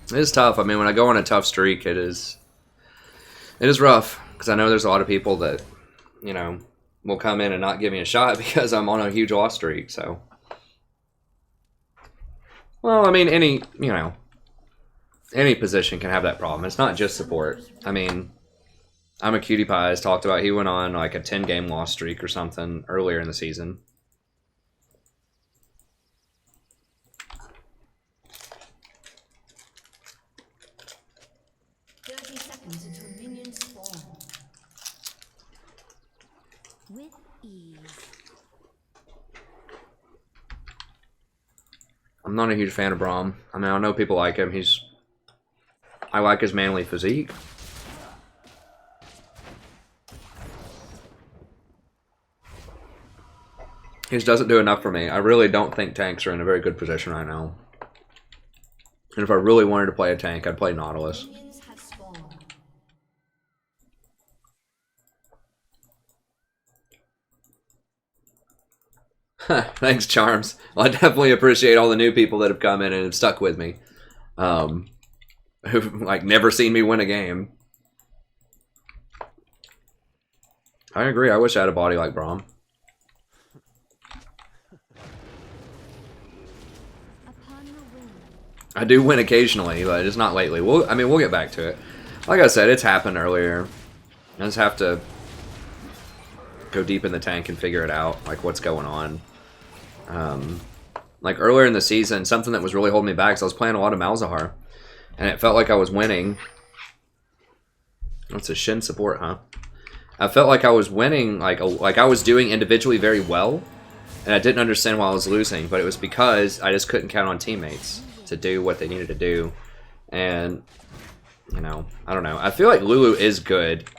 A: It is tough. I mean, when I go on a tough streak, it is rough. Because I know there's a lot of people that, you know, will come in and not give me a shot because I'm on a huge loss streak, so. Well, I mean, any position can have that problem. It's not just support. I mean, I'm a Cutie Pie has talked about he went on like a 10-game loss streak or something earlier in the season.
F: With ease.
A: I'm not a huge fan of Braum. I mean, I know people like him. I like his manly physique. He just doesn't do enough for me. I really don't think tanks are in a very good position right now. And if I really wanted to play a tank, I'd play Nautilus. Thanks, Charms. Well, I definitely appreciate all the new people that have come in and have stuck with me. Who've like never seen me win a game. I agree. I wish I had a body like Braum. I do win occasionally, but it's not lately. I mean, we'll get back to it. Like I said, it's happened earlier. I just have to go deep in the tank and figure it out, like what's going on. Like earlier in the season, something that was really holding me back is I was playing a lot of Malzahar, and it felt like I was winning. That's a Shin support, huh? I felt like I was winning, like I was doing individually very well, and I didn't understand why I was losing, but it was because I just couldn't count on teammates to do what they needed to do. And, you know, I don't know. I feel like Lulu is good.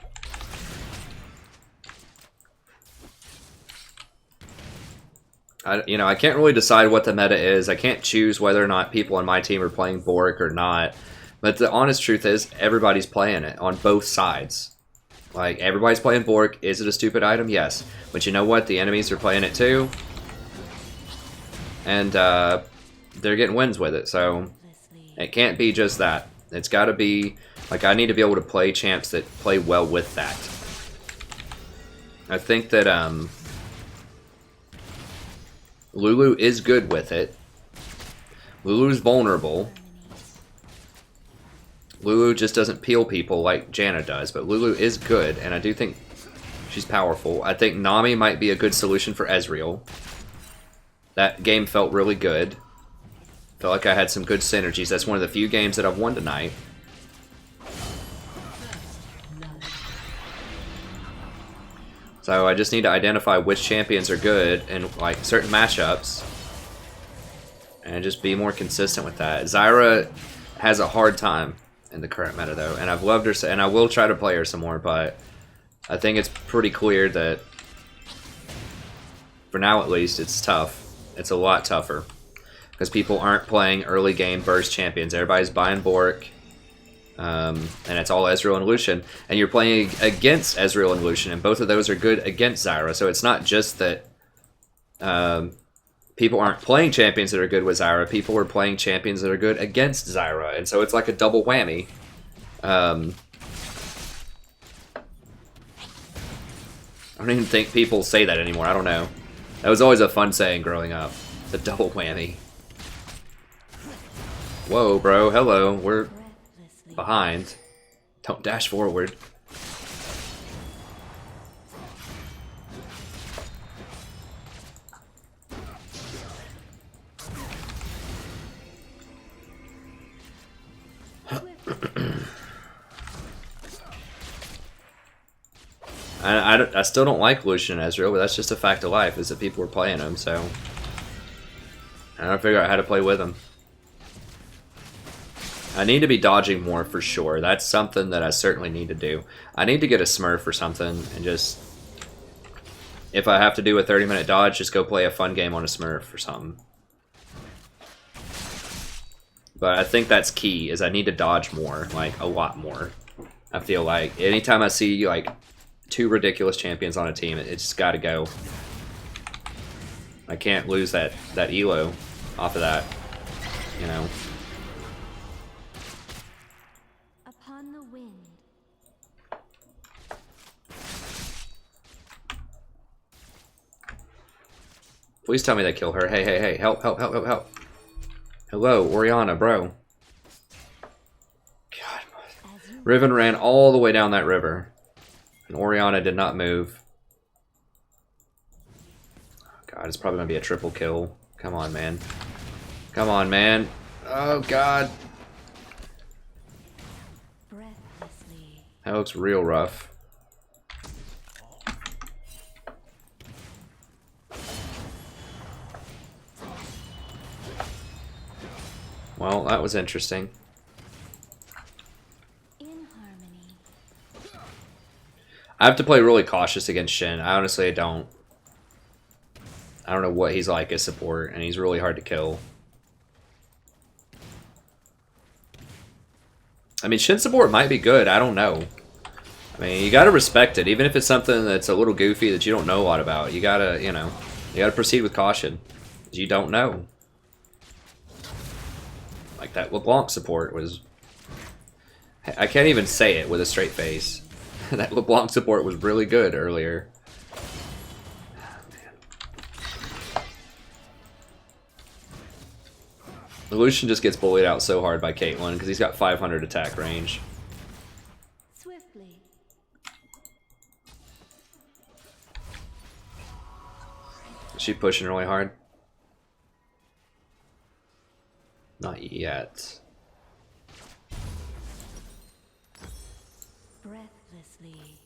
A: I can't really decide what the meta is. I can't choose whether or not people on my team are playing Bork or not. But the honest truth is, everybody's playing it on both sides. Like, everybody's playing Bork. Is it a stupid item? Yes. But you know what? The enemies are playing it too. and they're getting wins with it. So it can't be just that. It's got to be like I need to be able to play champs that play well with that. I think that Lulu is good with it. Lulu's vulnerable. Lulu just doesn't peel people like Janna does, but Lulu is good, and I do think she's powerful. I think Nami might be a good solution for Ezreal. That game felt really good. Felt like I had some good synergies. That's one of the few games that I've won tonight. So I just need to identify which champions are good in like certain matchups, and just be more consistent with that. Zyra has a hard time in the current meta though, and I've loved her, and I will try to play her some more, but I think it's pretty clear that for now at least it's tough. It's a lot tougher because people aren't playing early game burst champions. Everybody's buying Bork, and it's all Ezreal and Lucian, and you're playing against Ezreal and Lucian, and both of those are good against Zyra. So it's not just that people aren't playing champions that are good with Zyra. People are playing champions that are good against Zyra, and so it's like a double whammy. I don't even think people say that anymore. I don't know. That was always a fun saying growing up. The double whammy. Whoa, bro. Hello. We're behind. Don't dash forward. I still don't like Lucian and Ezreal, but that's just a fact of life, is that people are playing them, so I gotta figure out how to play with them. I need to be dodging more for sure. That's something that I certainly need to do. I need to get a Smurf or something, and just, if I have to do a 30-minute dodge, just go play a fun game on a Smurf or something. But I think that's key, is I need to dodge more, like a lot more. I feel like anytime I see like 2 ridiculous champions on a team, it's just got to go. I can't lose that elo off of that, you know.
F: Upon the wind.
A: Please tell me they kill her. Hey, hey, hey, help, help, help, help, help. Hello, Orianna, bro. God, Riven ran all the way down that river, and Orianna did not move. God, it's probably gonna be a triple kill. Come on, man. Come on, man. Oh, God. That looks real rough. Well, that was interesting.
F: In harmony.
A: I have to play really cautious against Shin. I honestly don't. I don't know what he's like as support, and he's really hard to kill. I mean, Shin support might be good. I don't know. I mean, you gotta respect it, even if it's something that's a little goofy that you don't know a lot about. You gotta, you know, you gotta proceed with caution. You don't know. Like that LeBlanc support was... I can't even say it with a straight face. That LeBlanc support was really good earlier. The Lucian just gets bullied out so hard by Caitlyn because he's got 500 attack range.
F: Swiftly.
A: Is she pushing really hard? Not yet.
C: Breathlessly.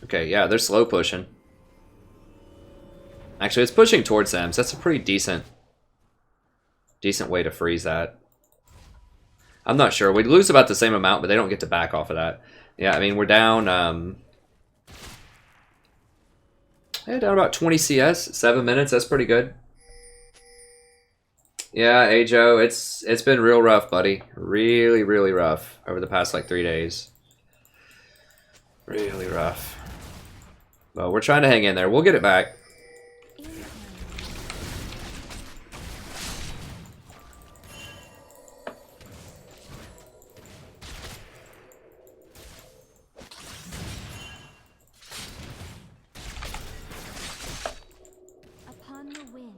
A: Okay, yeah, they're slow pushing. Actually, it's pushing towards them, so that's a pretty decent way to freeze that. I'm not sure. We'd lose about the same amount, but they don't get to back off of that. Yeah, I mean, we're down... yeah, down about 20 CS, 7 minutes. That's pretty good. Yeah, Ajo, it's been real rough, buddy. Really, really rough over the past like 3 days. Really rough. But we're trying to hang in there. We'll get it back.
F: Upon the wind.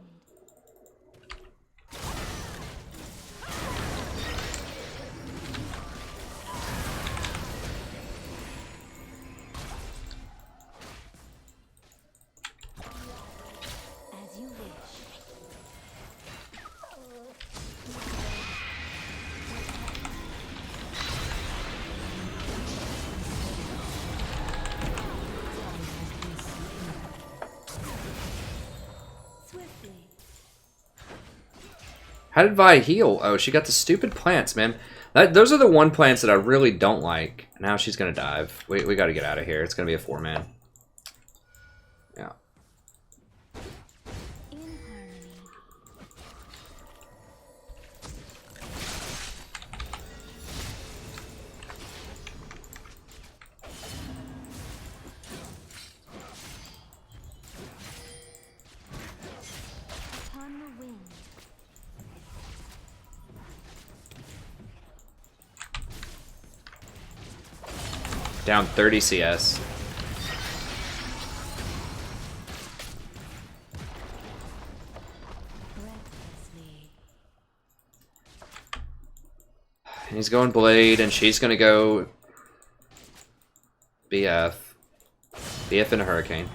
F: As you wish. Swiftly.
A: How did Vi heal? Oh, she got the stupid plants, man. Those are the one plants that I really don't like. Now she's gonna dive. We gotta get out of here. It's gonna be a 4-man. Yeah.
F: In harmony. Upon the wind.
A: Down 30 CS.
F: Breathlessly.
A: And he's going Blade, and she's gonna go BF. BF in a Hurricane.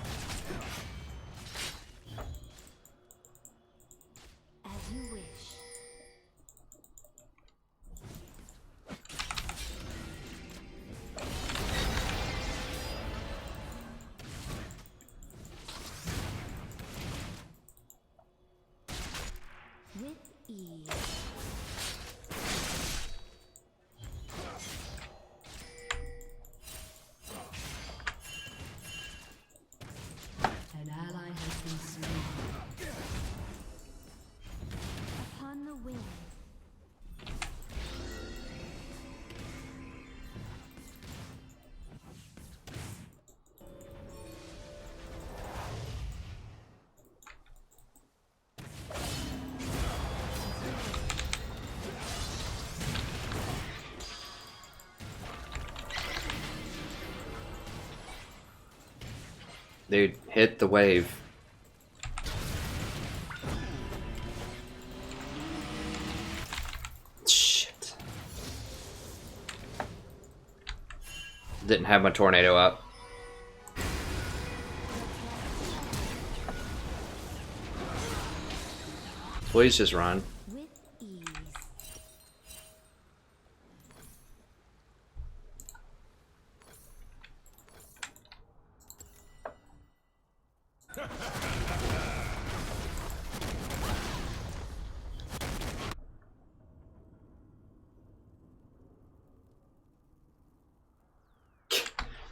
F: As you wish. With ease.
C: An ally has been slain.
F: Upon the wind.
A: Dude, hit the wave. Shit. Didn't have my tornado up. Please just run.
F: With ease.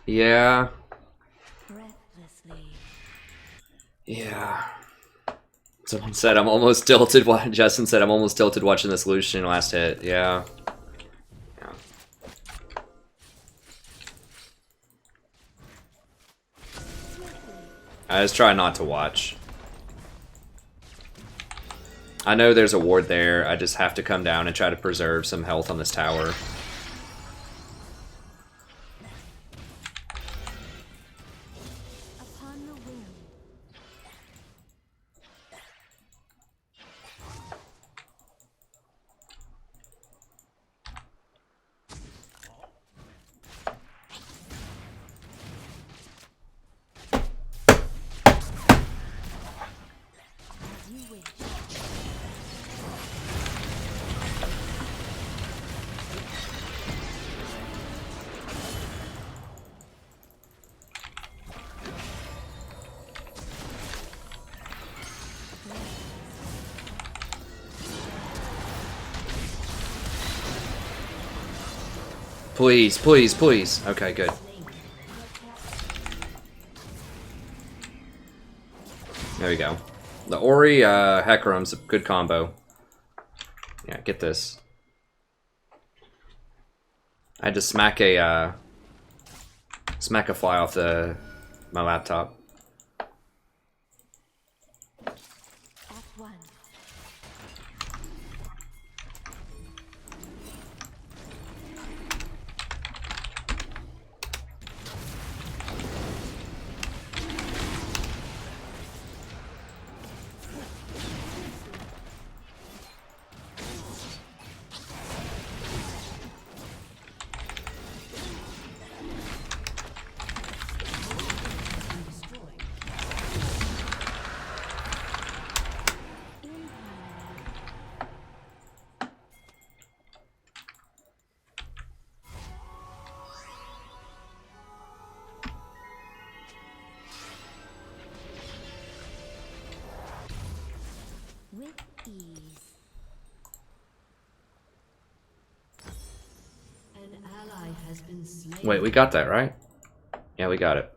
A: Yeah.
F: Breathlessly.
A: Yeah. Someone said I'm almost tilted. Justin said I'm almost tilted watching this Lucian last hit. Yeah. Yeah. I just try not to watch. I know there's a ward there. I just have to come down and try to preserve some health on this tower.
F: Upon the wind. As you wish.
A: Please, please, please. Okay, good. There we go. The Ori Hecarim's a good combo. Yeah, get this. I had to smack a fly off my laptop.
C: been slain.
A: Wait, we got that, right? Yeah, we got it.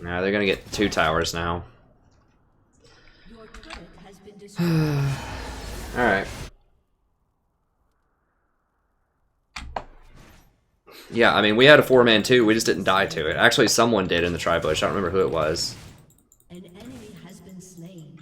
A: Now they're gonna get 2 towers now.
C: Your turret has been destroyed.
A: Alright. Yeah, I mean, we had a 4-man too, we just didn't die to it. Actually, someone did in the tri-bush, I don't remember who it was.
C: An enemy has been slain.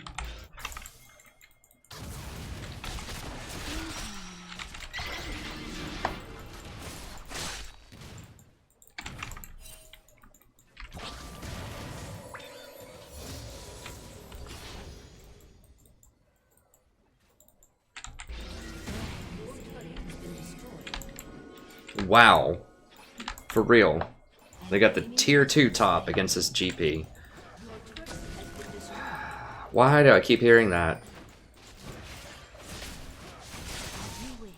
A: Wow. For real. They got the tier 2 top against this GP. Why do I keep hearing that?
F: You wish.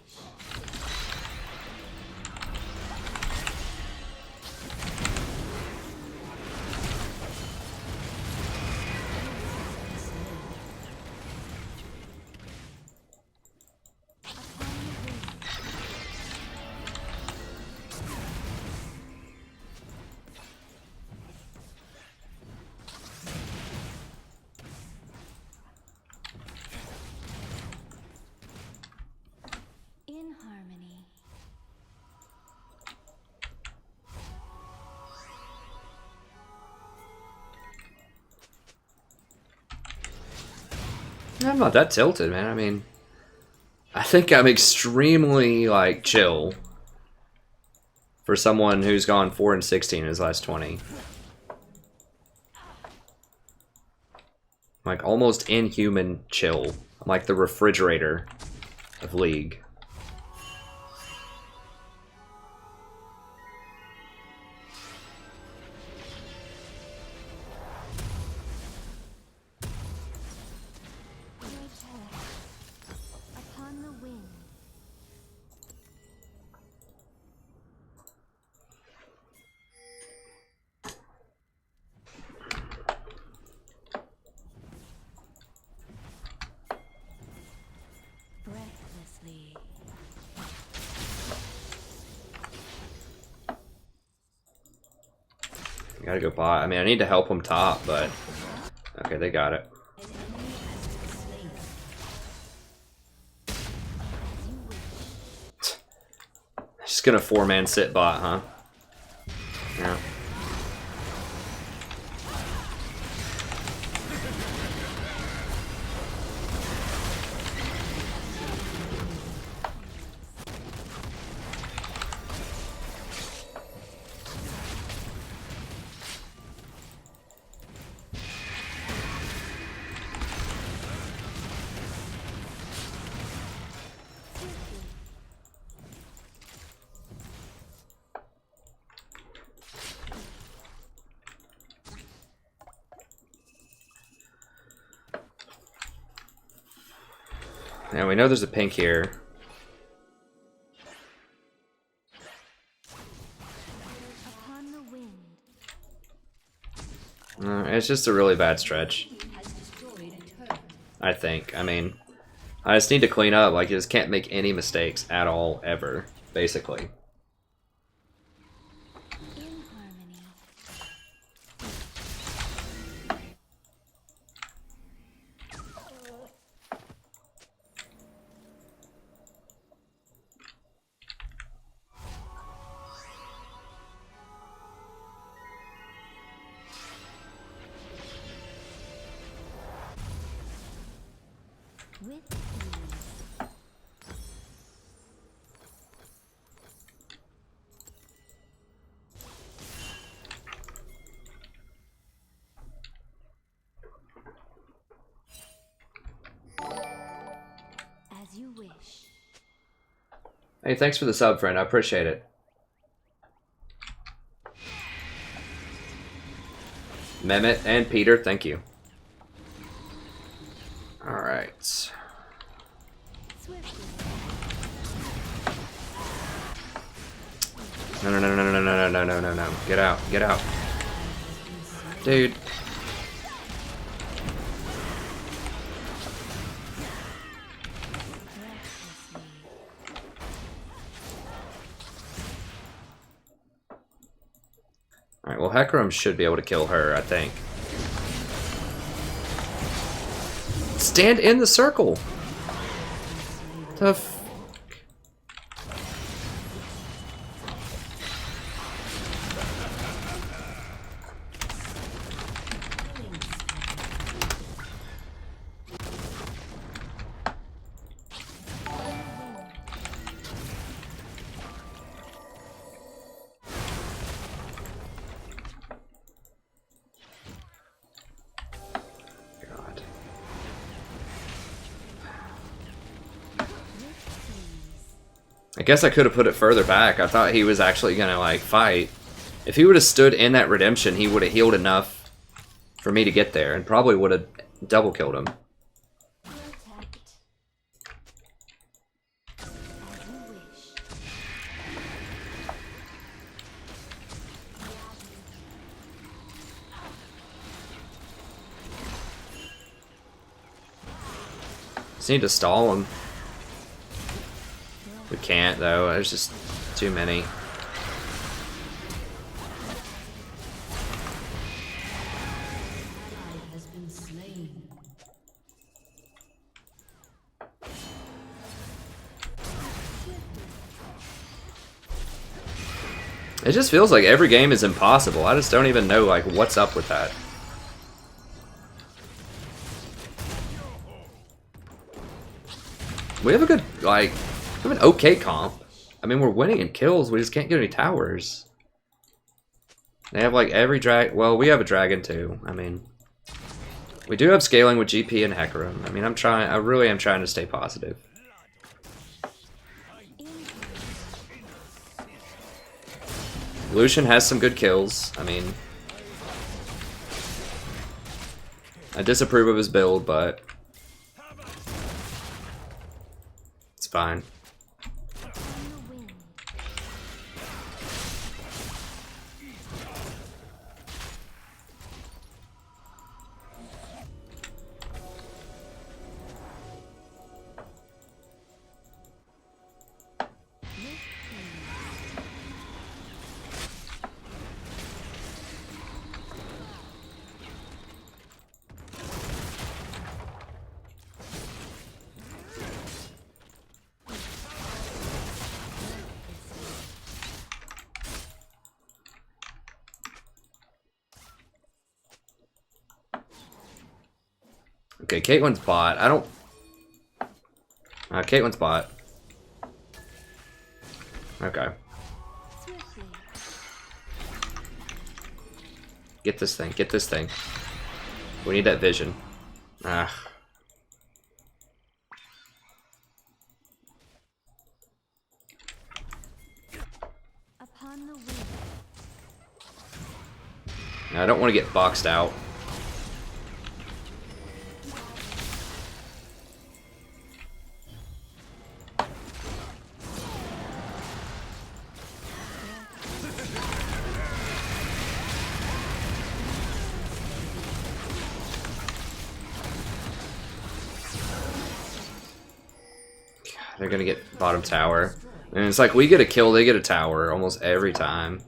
F: In harmony.
A: I'm not that tilted, man. I mean, I think I'm extremely, like, chill for someone who's gone 4-16 in his last 20. Like, almost inhuman chill. I'm like the refrigerator of League.
F: Upon the wind. Breathlessly.
A: I gotta go bot. I mean, I need to help them top, but... Okay, they got it.
C: An enemy has been slain.
A: Just gonna 4-man sit bot, huh? Yeah. Now we know there's a pink here.
F: Upon the wind.
A: It's just a really bad stretch,
C: Has destroyed a turret.
A: I think. I mean, I just need to clean up. Like, you just can't make any mistakes at all, ever, basically.
F: In harmony. With ease. As you wish.
A: Hey, thanks for the sub, friend. I appreciate it. Mehmet and Peter, thank you. Alright.
F: Swiftly.
A: No, no, no, no, no, no, no, no, no, no, no. Get out, get out. Dude. Alright, well, Hecarim should be able to kill her, I think. Stand in the circle! The f... God. I guess I could have put it further back. I thought he was actually gonna, like, fight. If he would have stood in that redemption, he would have healed enough for me to get there, and probably would have double killed him.
C: Protect. As you wish.
A: Just need to stall him. We can't, though. There's just too many.
C: Ally has been slain.
A: It just feels like every game is impossible. I just don't even know, like, what's up with that. We have a good, like, we have an okay comp. I mean, we're winning in kills. We just can't get any towers. They have, like, every drag. Well, we have a dragon, too. I mean, we do have scaling with GP and Hecarim. I mean, I really am trying to stay positive. Lucian has some good kills. I mean, I disapprove of his build, but it's fine. Okay, Caitlyn's bot. I don't... Caitlyn's bot. Okay.
F: Swiftly.
A: Get this thing. Get this thing. We need that vision. Ah.
F: Upon the wind.
A: I don't want to get boxed out. They're gonna get bottom tower. And it's like we get a kill, they get a tower almost every time.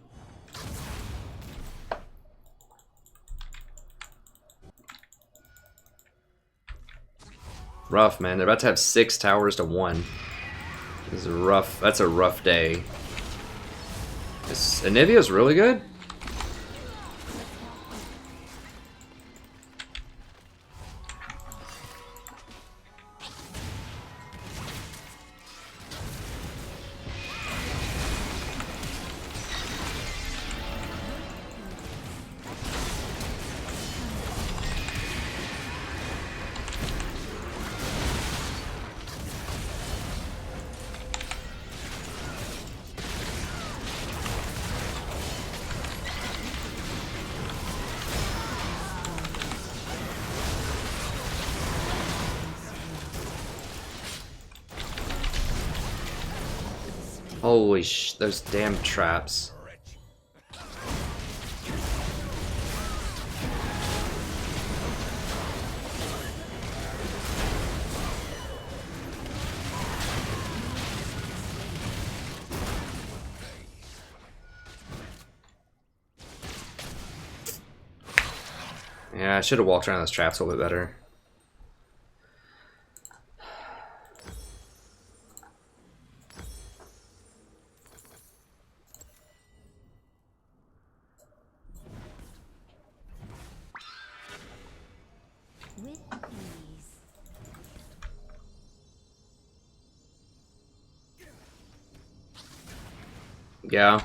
A: Rough, man. They're about to have 6 towers to 1. This is a rough. That's a rough day. Anivia's really good. Holy those damn traps. Yeah, I should have walked around those traps a little bit better.
D: With ease.
A: Yeah.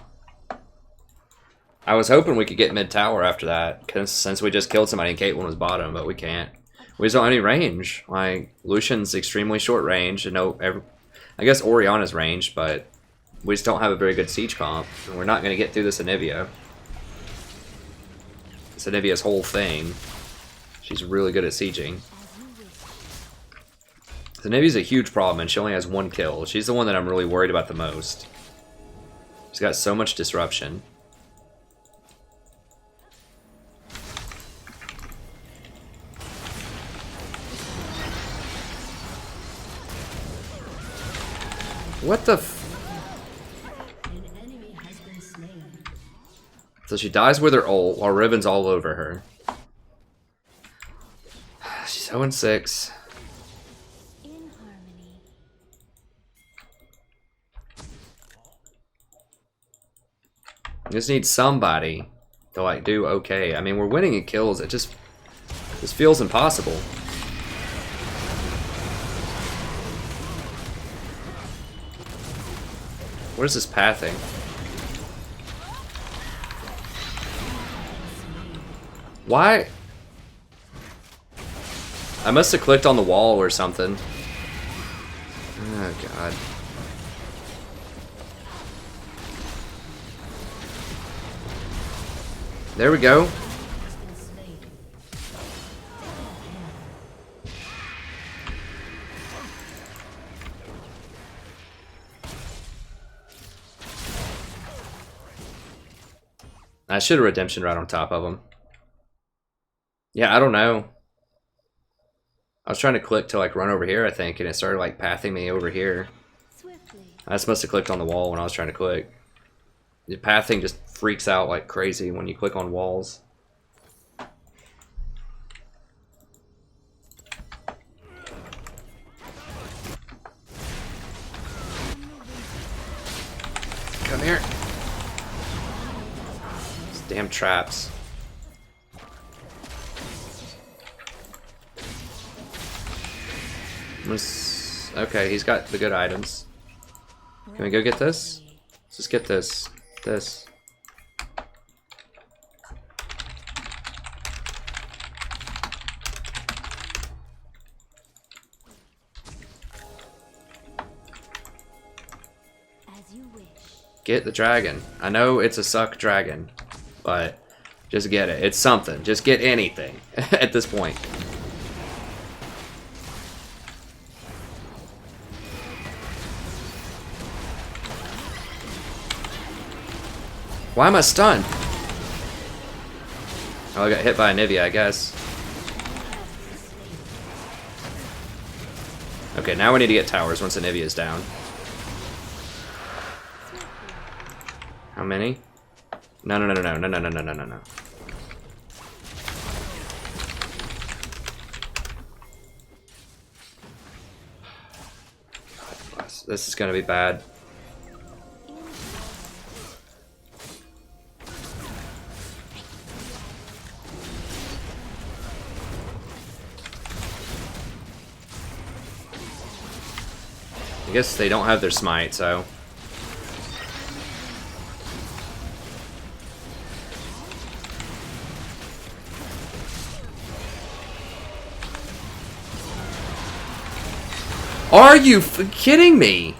A: I was hoping we could get mid tower after that, cause since we just killed somebody and Caitlyn was bottom, but we can't. We just don't have any range. Like, Lucian's extremely short range, and I guess Oriana's range, but we just don't have a very good siege comp, and we're not going to get through this Anivia. It's Anivia's whole thing. She's really good at sieging. Anivia's a huge problem, and she only has 1 kill. She's the one that I'm really worried about the most. She's got so much disruption. What the
C: An enemy has been slain.
A: So she dies with her ult while Riven's all over her. She's 0-6.
F: In harmony.
A: Just need somebody to like do okay. I mean, we're winning in kills. It just feels impossible. What is this pathing? Why? I must have clicked on the wall or something. Oh god. There we go. I should have redemption right on top of him. Yeah, I don't know. I was trying to click to like run over here, I think, and it started like pathing me over here.
F: Swiftly.
A: I just must have clicked on the wall when I was trying to click. The pathing just freaks out like crazy when you click on walls. Come here. These damn traps. Okay, he's got the good items. Can we go get this? Let's just get this. This.
F: As you wish.
A: Get the dragon. I know it's a suck dragon, but just get it. It's something. Just get anything at this point. Why am I stunned? Oh, I got hit by Anivia, I guess. Okay, now we need to get towers once Anivia's down. How many? No. This is gonna be bad. I guess they don't have their smite, so. Are you kidding me?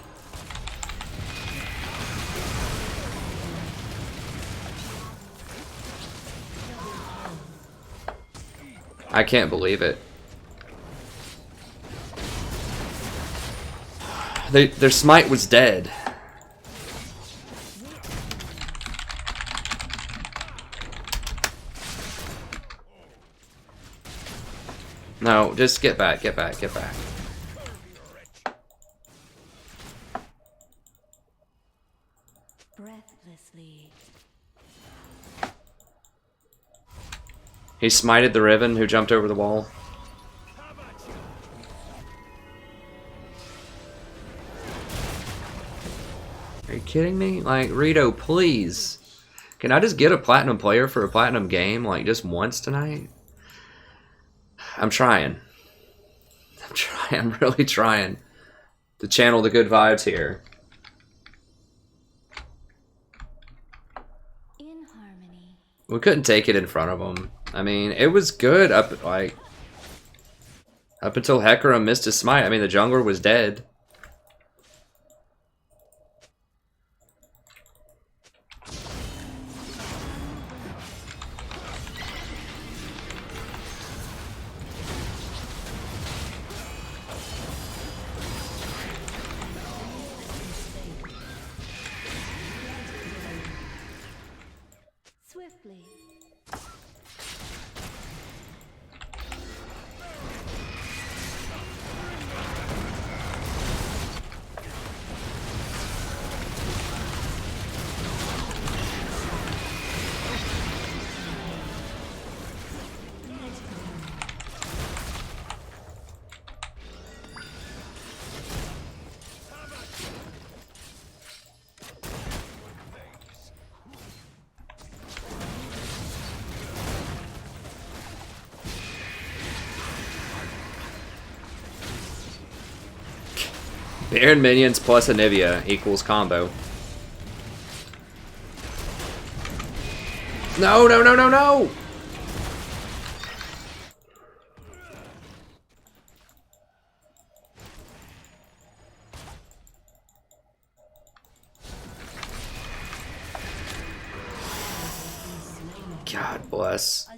A: I can't believe it. Their smite was dead. No, just get back, get back, get back.
D: Breathlessly.
A: He smited the Riven who jumped over the wall. Are you kidding me? Like, Rito, please. Can I just get a platinum player for a platinum game, like, just once tonight? I'm trying. I'm really trying to channel the good vibes here.
F: In harmony.
A: We couldn't take it in front of them. I mean, it was good up until Hecarim missed his smite. I mean, the jungler was dead.
F: Swiftly.
A: Baron minions plus Anivia equals combo. No, no, no, no, no! God bless.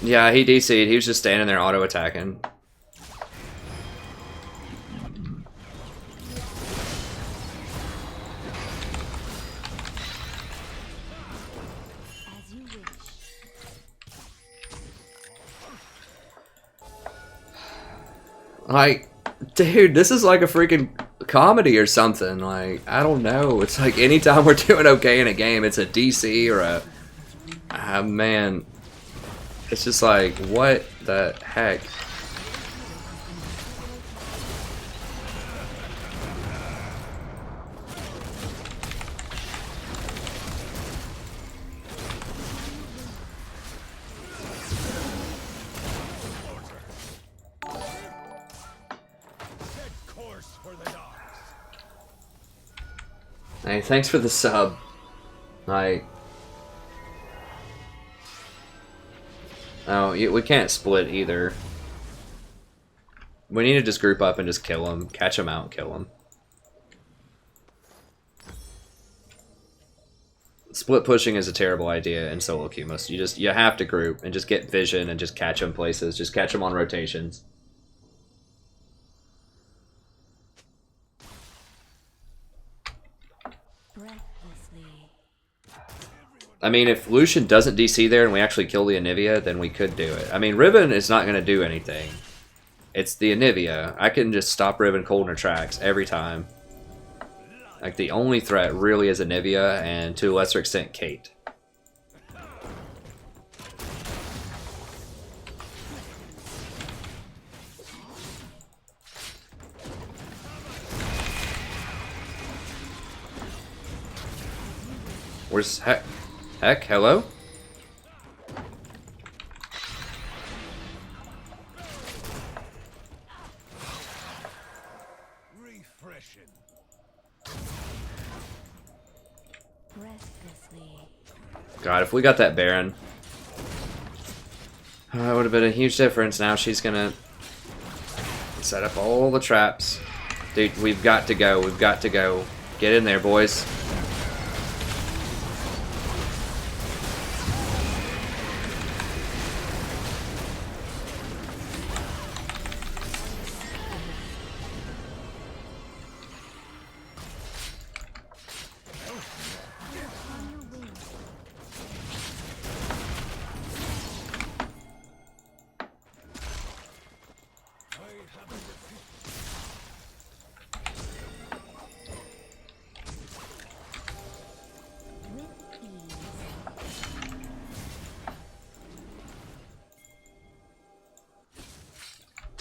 A: Yeah, he DC'd. He was just standing there auto-attacking.
F: As you wish.
A: Like, dude, this is like a freaking comedy or something. Like, I don't know. It's like anytime we're doing okay in a game, it's a DC or a... Ah, man. It's just like, what the heck? Hey, thanks for the sub. Like... Oh, we can't split either. We need to just group up and just kill him. Catch him out and kill him. Split pushing is a terrible idea in solo queue. You have to group and just get vision and just catch him places. Just catch him on rotations. I mean, if Lucian doesn't DC there and we actually kill the Anivia, then we could do it. I mean, Riven is not going to do anything. It's the Anivia. I can just stop Riven cold in her tracks every time. Like, the only threat really is Anivia and, to a lesser extent, Kate. Where's Heck, hello?
E: Refreshing.
A: God, if we got that Baron, that would have been a huge difference. Now she's gonna set up all the traps. Dude, we've got to go. We've got to go. Get in there, boys.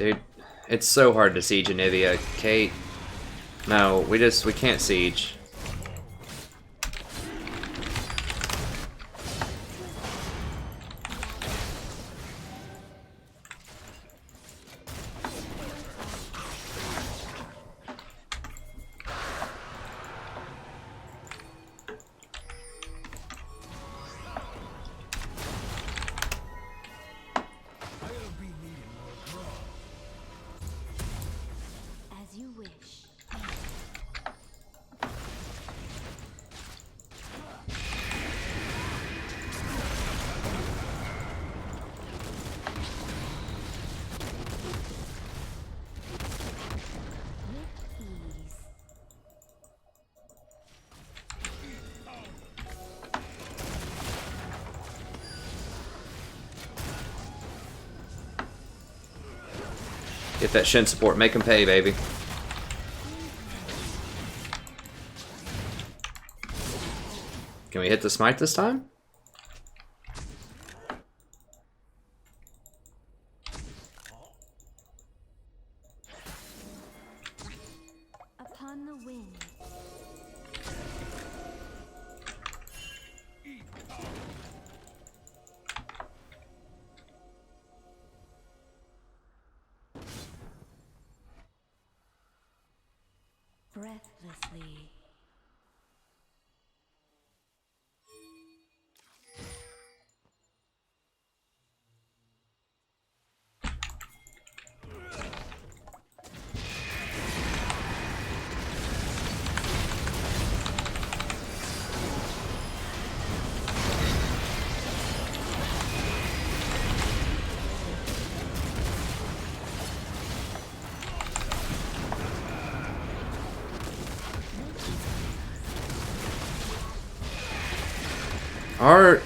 A: Dude, it's so hard to siege Anivia. Kate. No, we can't siege.
F: As you wish. With ease.
A: Get that Shin support. Make him pay, baby. Can we hit the smite this time?
F: Upon the wind. Breathlessly.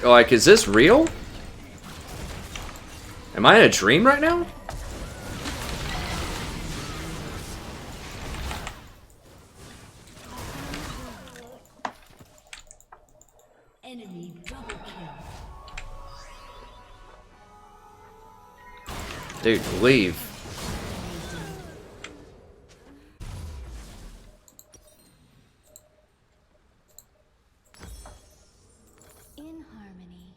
A: Like, is this real? Am I in a dream right now?
C: Enemy double kill.
A: Dude, leave.
F: In harmony.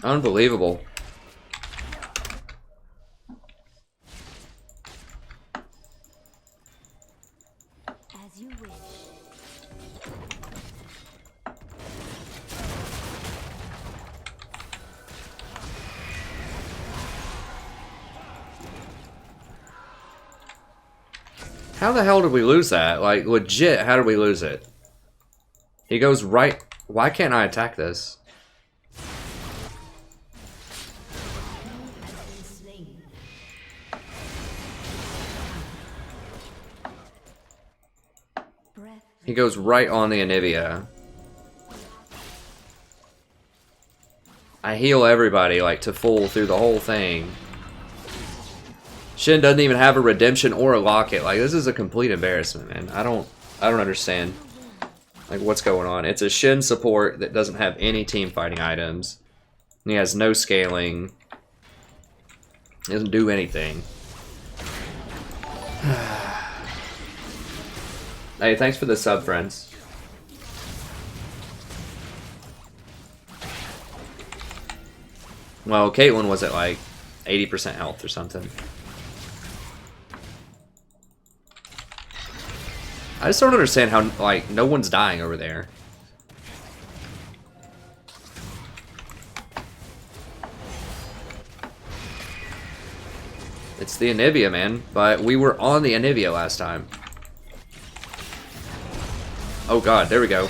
A: Unbelievable.
F: As you wish.
A: How the hell did we lose that? Like, legit, how did we lose it? He goes right... Why can't I attack this?
C: Slain.
F: Breath.
A: He goes right on the Anivia. I heal everybody, like, to full through the whole thing. Shin doesn't even have a redemption or a locket. Like, this is a complete embarrassment, man. I don't understand. Like, what's going on? It's a Shin support that doesn't have any team fighting items. And he has no scaling. He doesn't do anything. Hey, thanks for the sub, friends. Well, Caitlyn was at like 80% health or something. I just don't understand how, like, no one's dying over there. It's the Anivia, man. But we were on the Anivia last time. Oh god, there we go.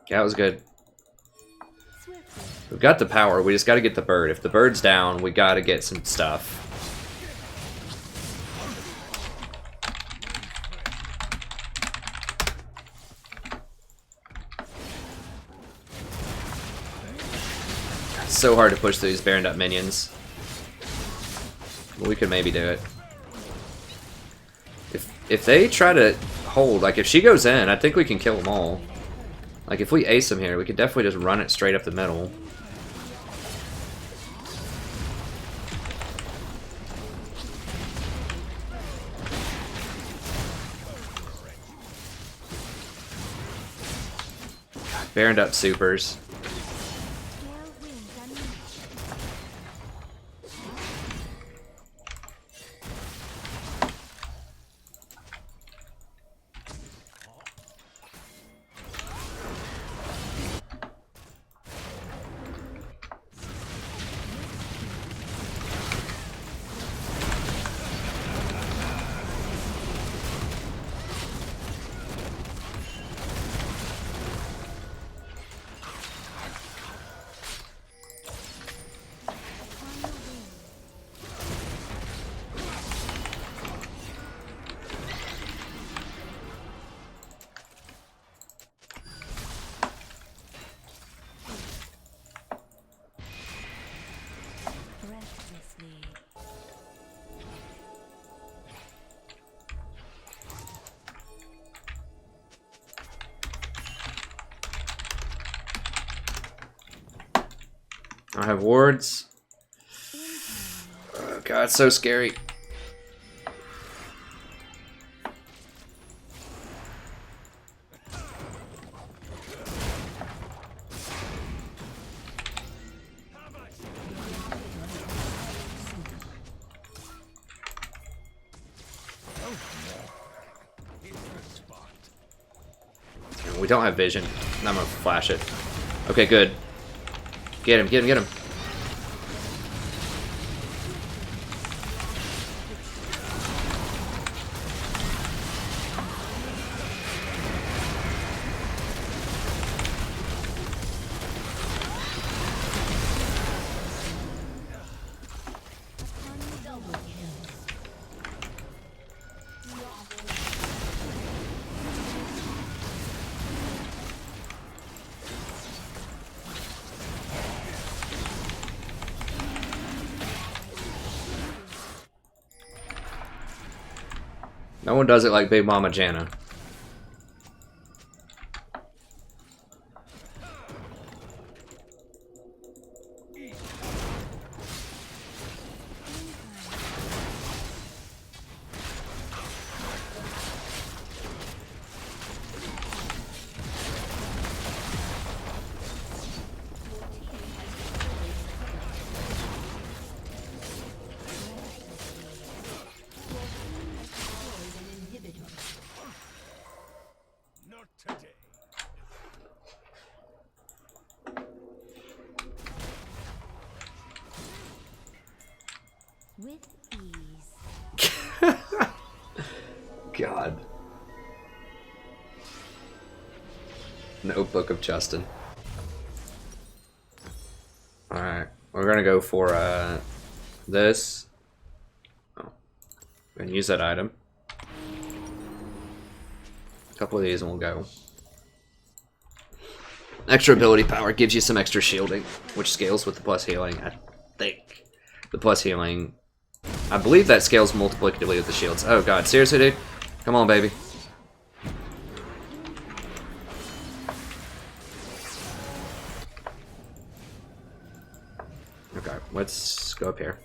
A: Yeah, that was good. We've got the power, we just gotta get the bird. If the bird's down, we gotta get some stuff. It's so hard to push through these Baroned up minions. We could maybe do it. If they try to hold, like if she goes in, I think we can kill them all. Like if we ace them here, we could definitely just run it straight up the middle. Baroned up supers. I have wards. Oh god, it's so scary. We don't have vision. I'm gonna flash it. Okay, good. Get him, get him, get him. No one does it like Big Mama Janna.
F: With ease.
A: God. Notebook of Justin. Alright, we're gonna go for this. Oh, we're gonna use that item. A couple of these and we'll go. Extra ability power gives you some extra shielding, which scales with the plus healing, I think. The plus healing, I believe that scales multiplicatively with the shields. Oh god, seriously dude? Come on baby. Okay, let's go up here.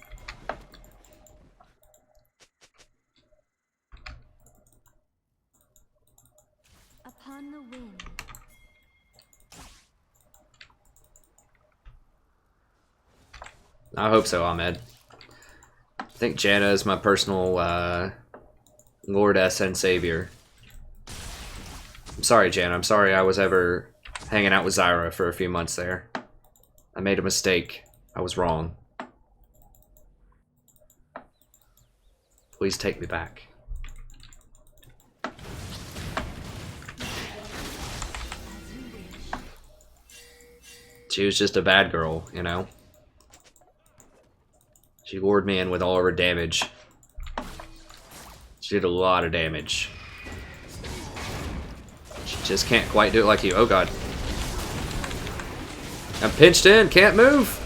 F: Upon the wind.
A: I hope so, Ahmed. I think Janna is my personal Lord S and Savior. I'm sorry, Janna. I'm sorry I was ever hanging out with Zyra for a few months there. I made a mistake. I was wrong. Please take me back. She was just a bad girl, you know? She lured me in with all of her damage. She did a lot of damage. She just can't quite do it like you. Oh god. I'm pinched in, can't move!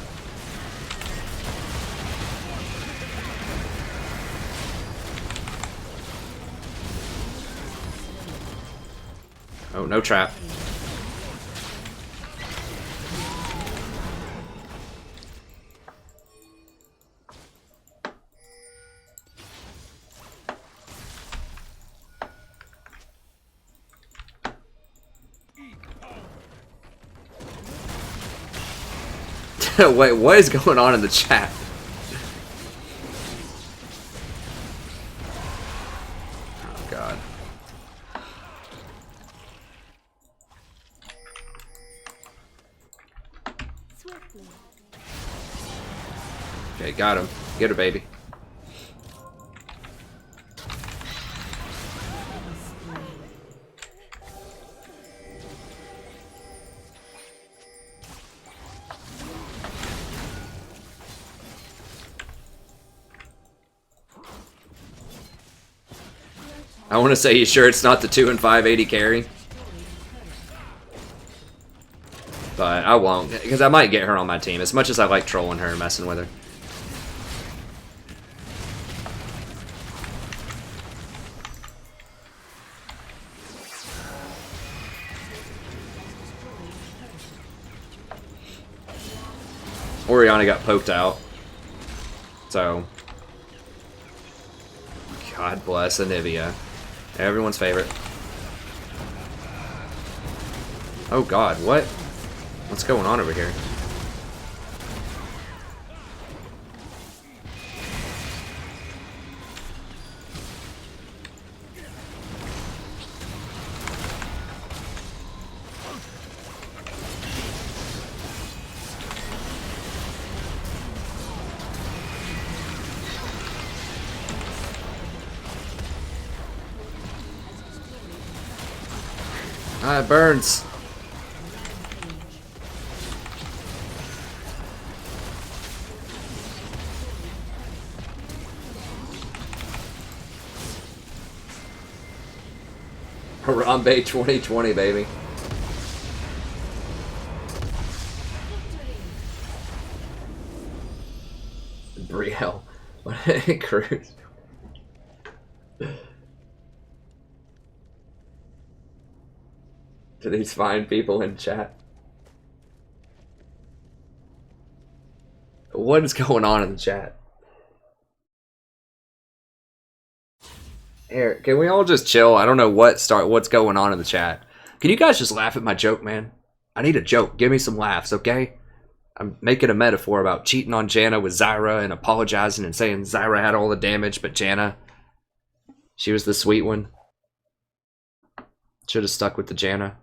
A: Oh, no trap. Wait, what is going on in the chat? Oh, God.
F: Swiftly.
A: Okay, got him. Get her, baby. I want to say, you sure it's not the 2 and 580 carry? But I won't, because I might get her on my team, as much as I like trolling her and messing with her. Oriana got poked out. So, God bless Anivia. Everyone's favorite. Oh God, what? What's going on over here? Ah, it burns. Harambe 2020, baby. Brielle. What a cruise. To these fine people in chat. What is going on in the chat? Here, can we all just chill? I don't know what's going on in the chat. Can you guys just laugh at my joke, man? I need a joke. Give me some laughs, okay? I'm making a metaphor about cheating on Janna with Zyra and apologizing and saying Zyra had all the damage, but Janna, she was the sweet one. Should have stuck with the Janna.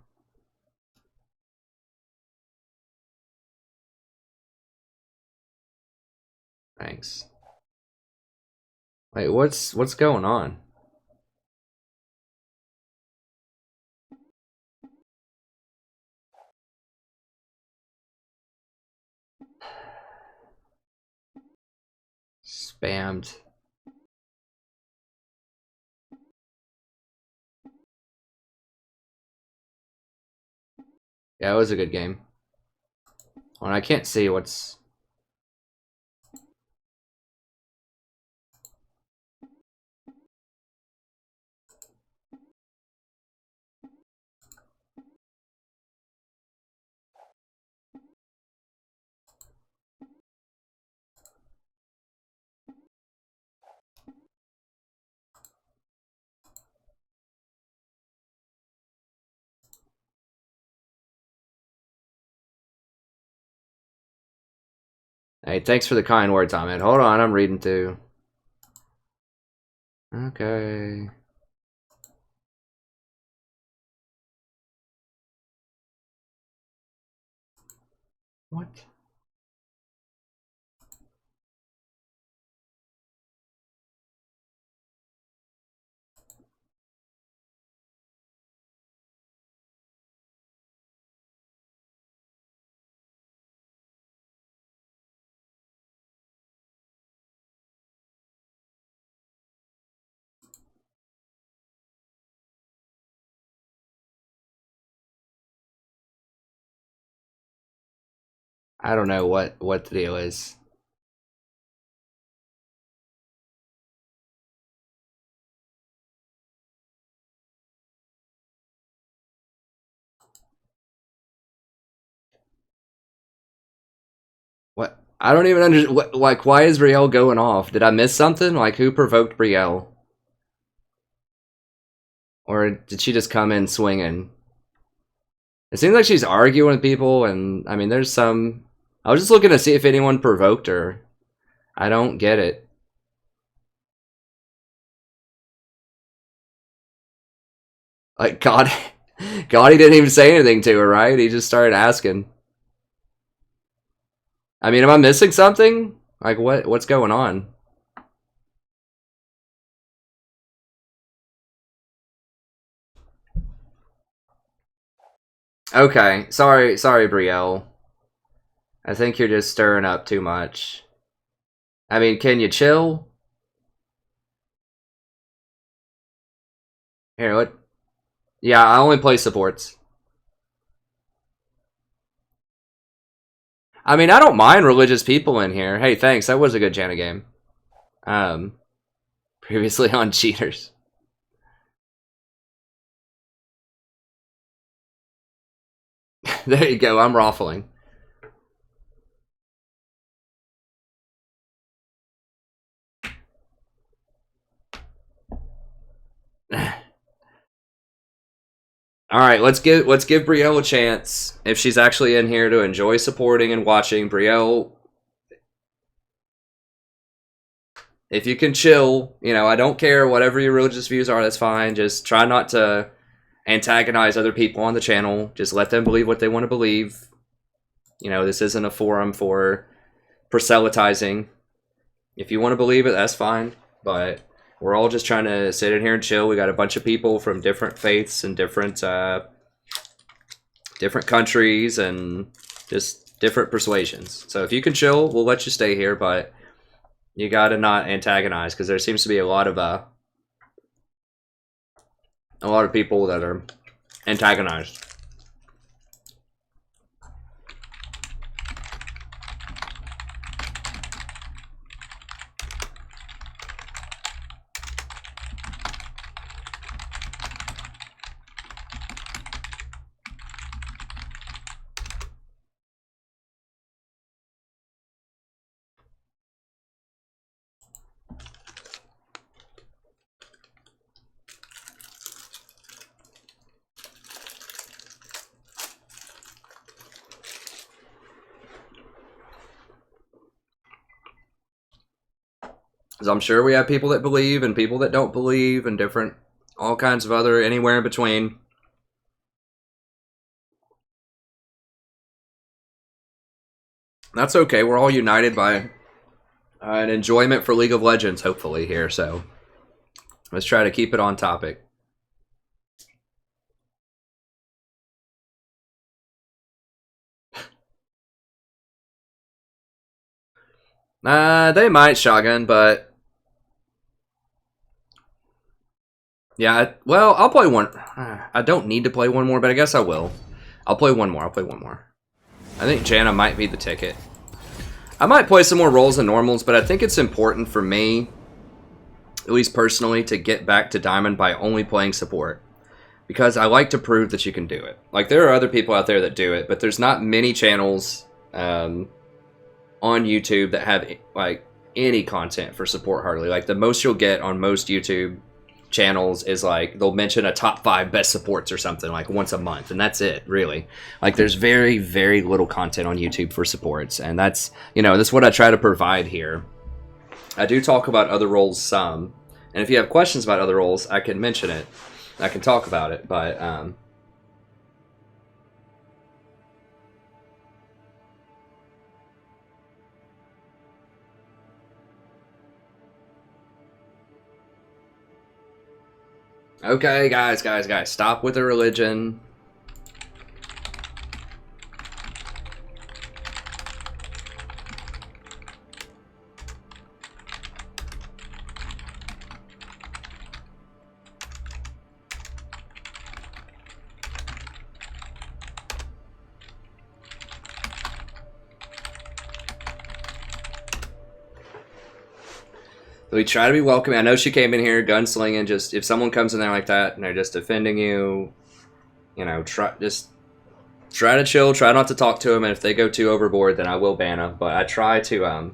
A: Thanks. Wait, what's going on? Spammed. Yeah, it was a good game. Well, I can't see what's... Hey, thanks for the kind words, Ahmed. Hold on, I'm reading too. Okay. What? I don't know what the deal is. I don't even understand. Like, why is Brielle going off? Did I miss something? Like, who provoked Brielle? Or did she just come in swinging? It seems like she's arguing with people, and I mean, there's some. I was just looking to see if anyone provoked her. I don't get it. Like, God, God, he didn't even say anything to her, right? He just started asking. I mean, am I missing something? Like, what's going on? Okay, sorry, Brielle. I think you're just stirring up too much. I mean, can you chill? Here, what? Yeah, I only play supports. I mean, I don't mind religious people in here. Hey, thanks. That was a good Janna game. Previously on Cheaters. There you go. I'm raffling. All right, let's give Brielle a chance. If she's actually in here to enjoy supporting and watching, Brielle, if you can chill, you know, I don't care whatever your religious views are, that's fine. Just try not to antagonize other people on the channel. Just let them believe what they want to believe. You know, this isn't a forum for proselytizing. If you want to believe it, that's fine. But we're all just trying to sit in here and chill. We got a bunch of people from different faiths and different countries and just different persuasions. So if you can chill, we'll let you stay here, but you gotta not antagonize, because there seems to be a lot of people that are antagonized. Because I'm sure we have people that believe and people that don't believe and different, all kinds of other, anywhere in between. That's okay. We're all united by an enjoyment for League of Legends, hopefully, here. So let's try to keep it on topic. They might shotgun, but yeah. Well, I'll play one. I don't need to play one more, but I guess I will. I'll play one more. I think Janna might be the ticket. I might play some more roles and normals, but I think it's important for me, at least personally, to get back to Diamond by only playing support. Because I like to prove that you can do it. Like, there are other people out there that do it, but there's not many channels on YouTube that have, like, any content for support hardly. Like, the most you'll get on most YouTube channels is, like, they'll mention a top 5 best supports or something, like, once a month, and that's it, really. Like, there's very, very little content on YouTube for supports, and that's, you know, that's what I try to provide here. I do talk about other roles some, and if you have questions about other roles, I can mention it. I can talk about it, but okay, guys, stop with the religion. We try to be welcoming. I know she came in here gunslinging. Just if someone comes in there like that and they're just defending you, you know, Try to chill, try not to talk to them, and if they go too overboard, then I will ban them. But I try to,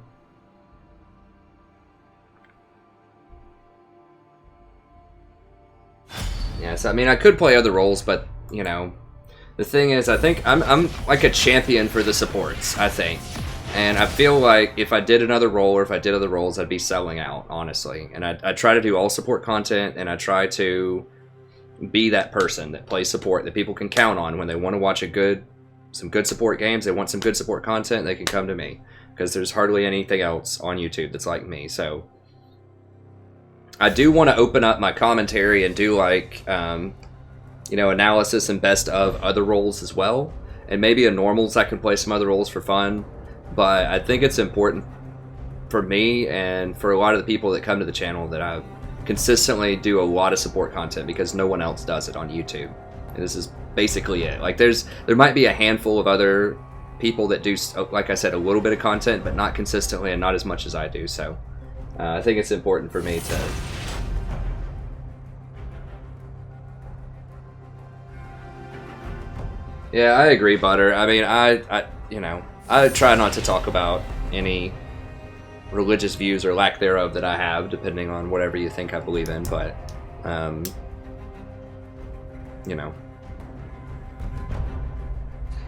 A: Yes, I mean, I could play other roles, but, you know, the thing is, I think I'm like a champion for the supports, I think. And I feel like if I did another role, or if I did other roles, I'd be selling out, honestly. And I try to do all support content, and I try to be that person that plays support that people can count on when they want to watch some good support games, they want some good support content, they can come to me. Because there's hardly anything else on YouTube that's like me, so... I do want to open up my commentary and do like, you know, analysis and best of other roles as well. And maybe a normals I can play some other roles for fun. But I think it's important for me and for a lot of the people that come to the channel that I consistently do a lot of support content because no one else does it on YouTube. And this is basically it. Like there might be a handful of other people that do, like I said, a little bit of content, but not consistently and not as much as I do. So I think it's important for me to... Yeah, I agree, Butter. I mean, you know, I try not to talk about any religious views or lack thereof that I have, depending on whatever you think I believe in, but, you know.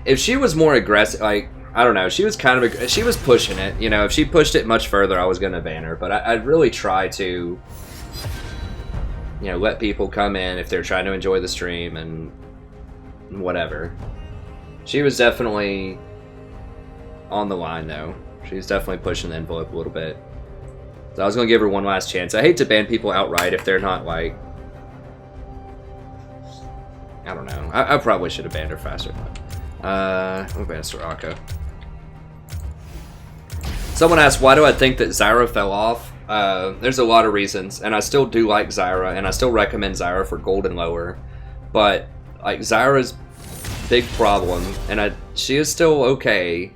A: If she was more aggressive, like, I don't know, she was kind of, she was pushing it, you know, if she pushed it much further, I was going to ban her, but I'd really try to, you know, let people come in if they're trying to enjoy the stream and whatever. She was definitely on the line, though. She was definitely pushing the envelope a little bit. So I was going to give her one last chance. I hate to ban people outright if they're not, like... I don't know. I probably should have banned her faster. I'll ban Soraka. Someone asked, why do I think that Zyra fell off? There's a lot of reasons, and I still do like Zyra, and I still recommend Zyra for gold and lower. But, like, Zyra's big problem, and she is still okay,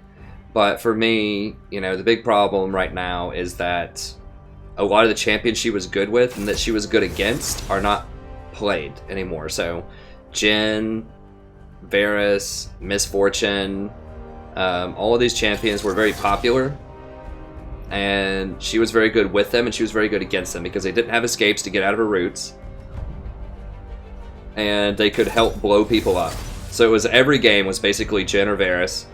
A: but for me, you know, the big problem right now is that a lot of the champions she was good with and that she was good against are not played anymore. So, Jhin, Varus, Misfortune, all of these champions were very popular, and she was very good with them, and she was very good against them because they didn't have escapes to get out of her roots, and they could help blow people up. So it was every game was basically Jhin or Varus,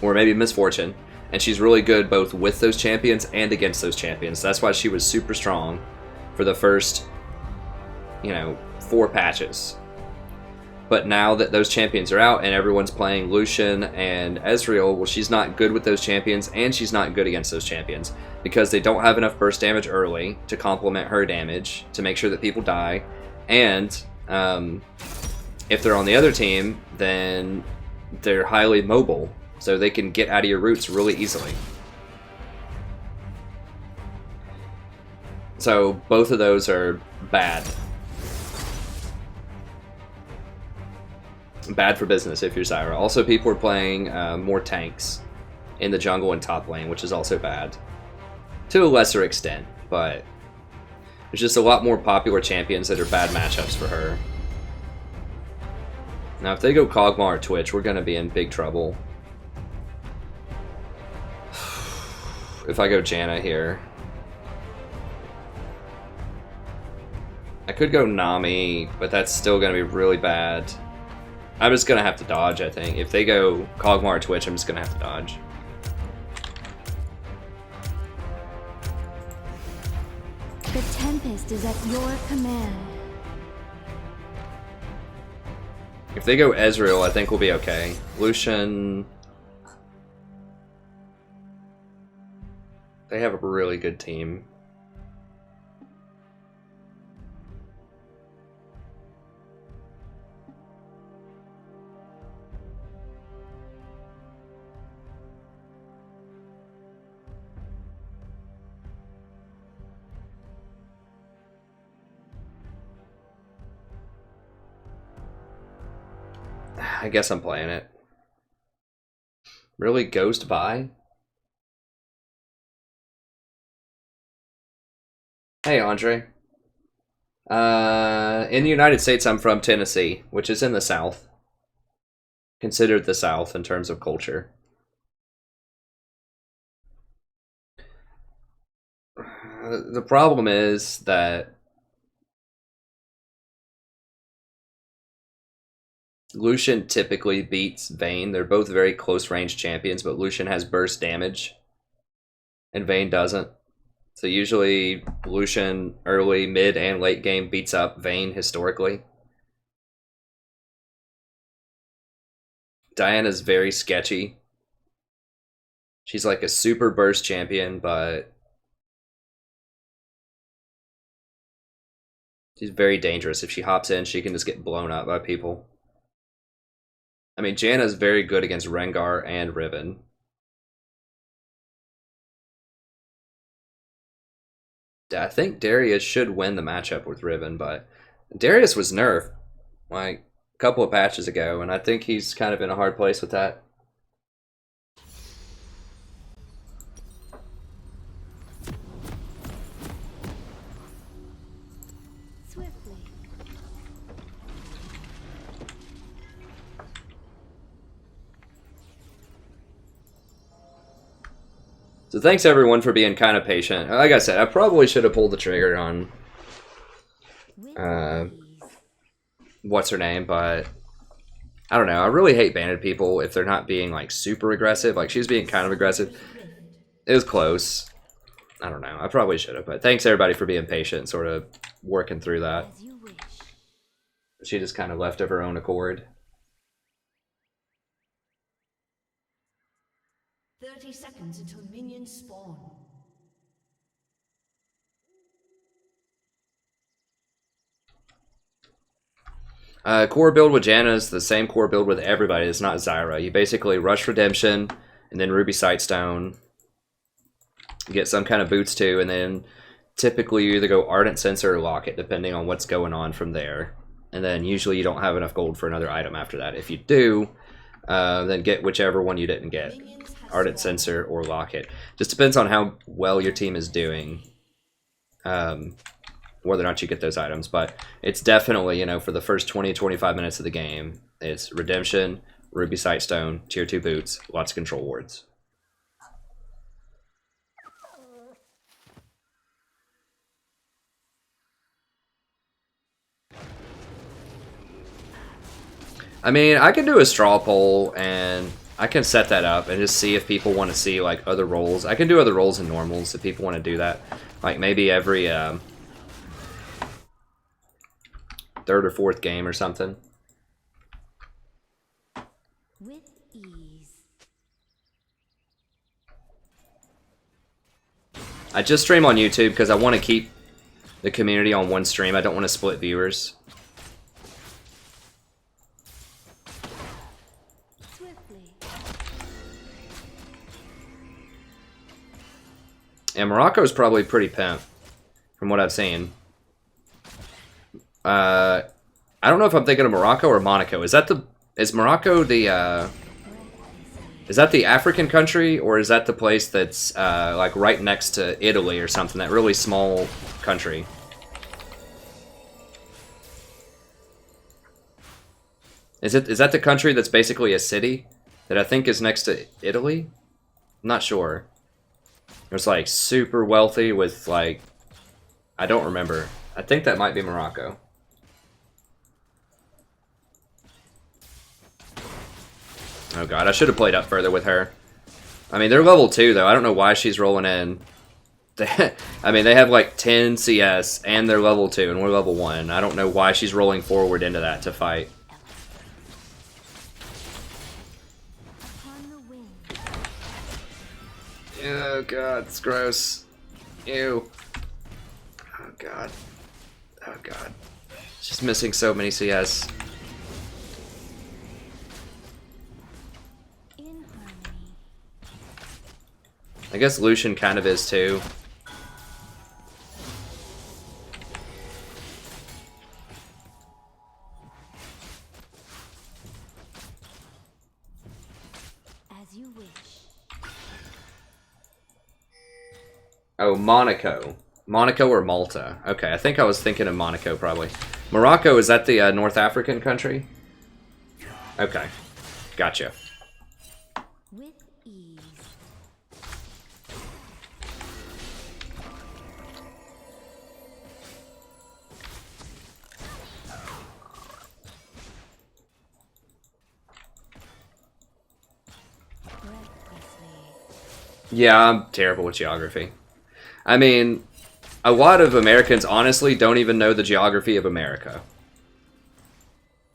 A: or maybe Misfortune, and she's really good both with those champions and against those champions. That's why she was super strong for the first, you know, 4 patches. But now that those champions are out and everyone's playing Lucian and Ezreal, well, she's not good with those champions and she's not good against those champions because they don't have enough burst damage early to complement her damage to make sure that people die. And if they're on the other team, then they're highly mobile, so they can get out of your roots really easily. So both of those are bad. Bad for business if you're Zyra. Also, people are playing more tanks in the jungle and top lane, which is also bad. To a lesser extent, but there's just a lot more popular champions that are bad matchups for her. Now, if they go Kog'Maw or Twitch, we're going to be in big trouble. If I go Janna here. I could go Nami, but that's still going to be really bad. I'm just going to have to dodge, I think. If they go Kog'Maw or Twitch, I'm just going to have to dodge.
F: The Tempest is at your command.
A: If they go Ezreal, I think we'll be okay. Lucian... They have a really good team. I guess I'm playing it. Really? Ghost by? Hey, Andre. In the United States, I'm from Tennessee, which is in the South. considered the South in terms of culture. The problem is that Lucian typically beats Vayne. They're both very close range champions, but Lucian has burst damage and Vayne doesn't. So usually Lucian early, mid, and late game beats up Vayne historically. Diana's very sketchy. She's like a super burst champion, but she's very dangerous. If she hops in, she can just get blown up by people. I mean, Janna's very good against Rengar and Riven. I think Darius should win the matchup with Riven, but Darius was nerfed like a couple of patches ago, and I think he's kind of in a hard place with that.
F: Swiftly.
A: So thanks everyone for being kind of patient. Like I said, I probably should have pulled the trigger on what's her name, but I don't know. I really hate banded people if they're not being like super aggressive. Like she was being kind of aggressive. It was close. I don't know. I probably should have, but thanks everybody for being patient, sort of working through that.
C: As you wish.
A: She just kind of left of her own accord.
C: 30 seconds until minions spawn.
A: Core build with Janna is the same core build with everybody. It's not Zyra. You basically rush Redemption, and then Ruby Sightstone. You get some kind of boots too, and then typically you either go Ardent Censer or Locket, depending on what's going on from there. And then usually you don't have enough gold for another item after that. If you do, then get whichever one you didn't get. Ardent Censer or Locket. Just depends on how well your team is doing. Whether or not you get those items. But it's definitely, you know, for the first 20-25 minutes of the game, it's Redemption, Ruby Sightstone, Tier 2 boots, lots of control wards. I mean, I can do a straw poll and I can set that up and just see if people want to see like other roles. I can do other roles and normals if people want to do that. Like maybe every third or fourth game or something.
F: With ease.
A: I just stream on YouTube because I want to keep the community on one stream. I don't want to split viewers.
F: Swiftly.
A: And Morocco's probably pretty pimp, from what I've seen. I don't know if I'm thinking of Morocco or Monaco. Is Morocco the is that the African country, or is that the place that's like right next to Italy or something? That really small country. Is that the country that's basically a city that I think is next to Italy? I'm not sure. It's like super wealthy with like, I don't remember. I think that might be Morocco. Oh god, I should have played up further with her. I mean, they're level 2 though. I don't know why she's rolling in. I mean, they have like 10 CS and they're level 2 and we're level 1. I don't know why she's rolling forward into that to fight.
F: Upon the wind.
A: Oh god, it's gross. Ew. Oh god. Oh god. She's missing so many CS.
F: In harmony.
A: I guess Lucian kind of is too.
F: As you wish.
A: Oh, Monaco. Monaco or Malta. Okay, I think I was thinking of Monaco probably. Morocco, is that the North African country? Okay. Gotcha.
F: With ease.
A: Yeah, I'm terrible with geography. I mean, a lot of Americans honestly don't even know the geography of America.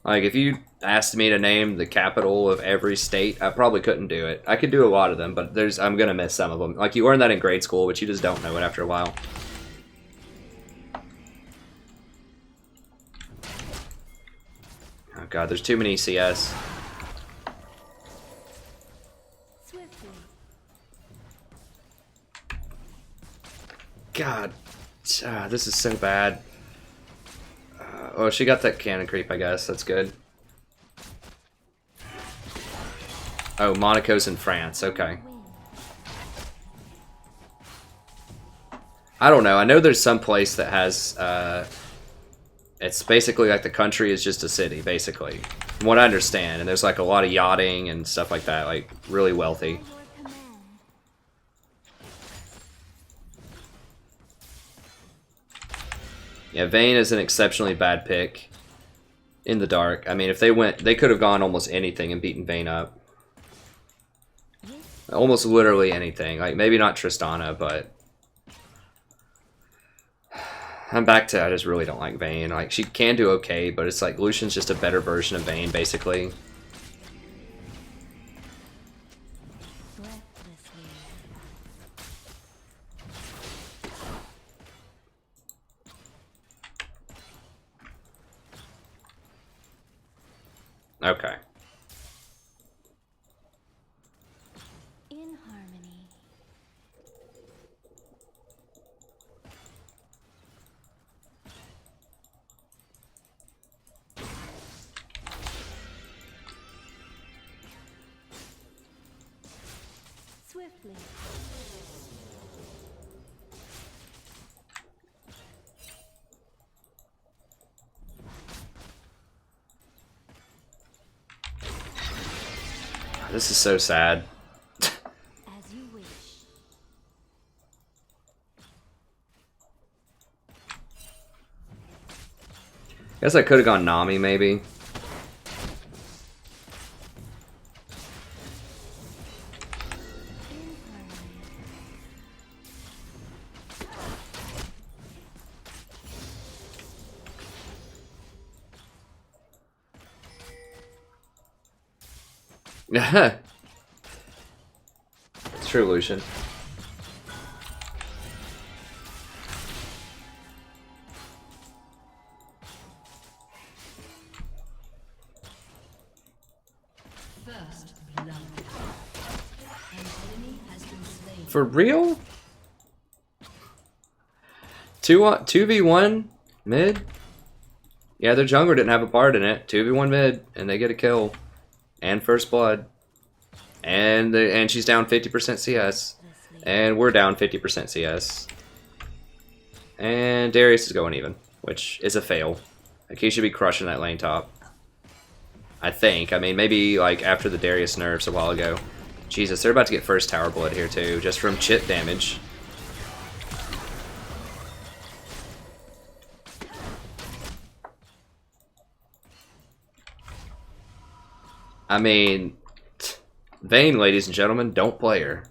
A: Like, if you asked me to name the capital of every state, I probably couldn't do it. I could do a lot of them, but I'm gonna miss some of them. Like, you learn that in grade school, but you just don't know it after a while. Oh god, there's too many CS.
F: Swiftly.
A: God, this is so bad. Oh, she got that cannon creep, I guess. That's good. Oh, Monaco's in France. Okay. I don't know. I know there's some place that has... it's basically like the country is just a city, basically. From what I understand. And there's like a lot of yachting and stuff like that. Like, really wealthy.
F: Your command.
A: Yeah, Vayne is an exceptionally bad pick in the dark. I mean, if they went... They could have gone almost anything and beaten Vayne up. Almost literally anything. Like, maybe not Tristana, but... I'm back to, I just really don't like Vayne. Like, she can do okay, but it's like Lucian's just a better version of Vayne, basically. Okay.
F: In harmony. Swiftly.
A: This is so sad.
F: As you wish.
A: Guess I could have gone Nami, maybe.
F: In harmony.
A: It's true, Lucian.
C: First blood. An enemy has been slain.
A: For real? 2v1 mid? Yeah, their jungler didn't have a part in it. 2v1 mid, and they get a kill. And first blood. And she's down 50% CS. And we're down 50% CS. And Darius is going even, which is a fail. Like, he should be crushing that lane top. I think. I mean, maybe like after the Darius nerfs a while ago. Jesus, they're about to get first tower blood here too, just from chip damage. I mean, Vayne, ladies and gentlemen, don't play her.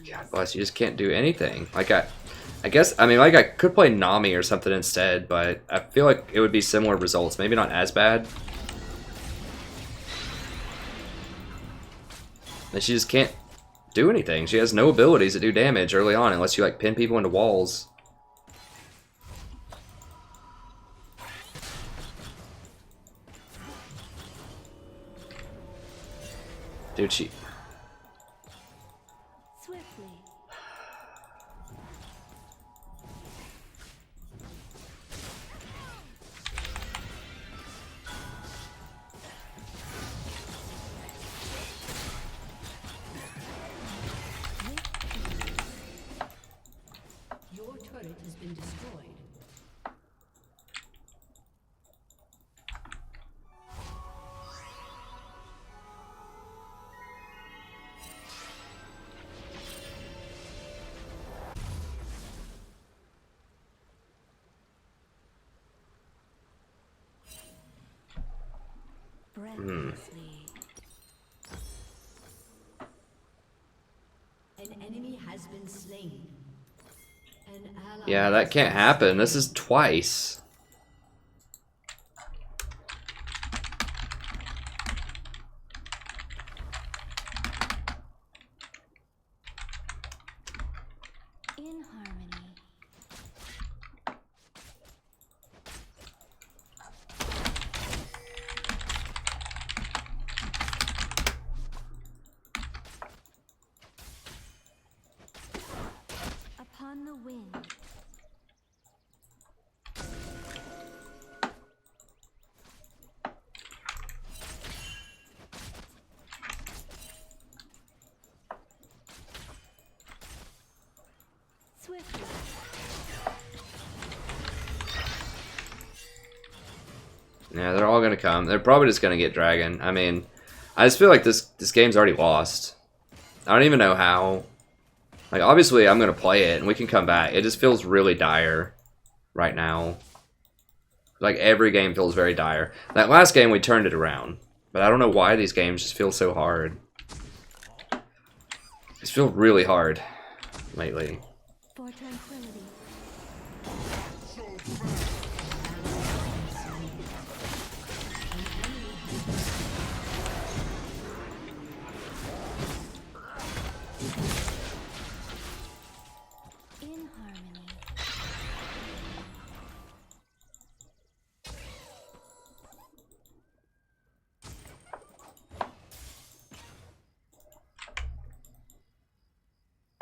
A: God bless, you just can't do anything. Like, I guess, I mean, like, I could play Nami or something instead, but I feel like it would be similar results. Maybe not as bad. And she just can't do anything. She has no abilities to do damage early on unless you, like, pin people into walls. Dude, she...
F: Swiftly.
C: Your turret has been destroyed. breathlessly. An enemy has been slain. An ally
A: Yeah, that
C: has
A: can't
C: been
A: happen.
C: slain.
A: This is twice.
F: In harmony. Upon the wind. Swiftly.
A: Yeah, they're all gonna come. They're probably just gonna get dragon. I mean, I just feel like this game's already lost. I don't even know how. Like, obviously, I'm gonna play it and we can come back. It just feels really dire right now. Like every game feels very dire. That last game we turned it around, but I don't know why these games just feel so hard. These feel really hard lately.
F: For tranquility. In harmony.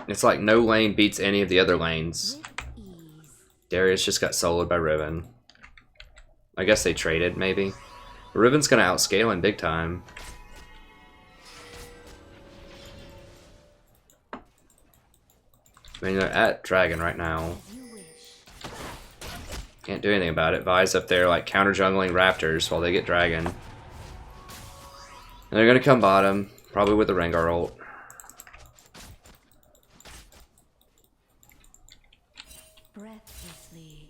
A: It's like no lane beats any of the other lanes.
F: With ease.
A: Darius just got soloed by Riven. I guess they traded, maybe. But Riven's gonna outscale him big time. I mean, they're at Dragon right now.
F: As you wish.
A: Can't do anything about it. Vi's up there, like, counter-jungling Raptors while they get Dragon. And they're gonna come bottom, probably with the Rengar ult.
C: Breathlessly.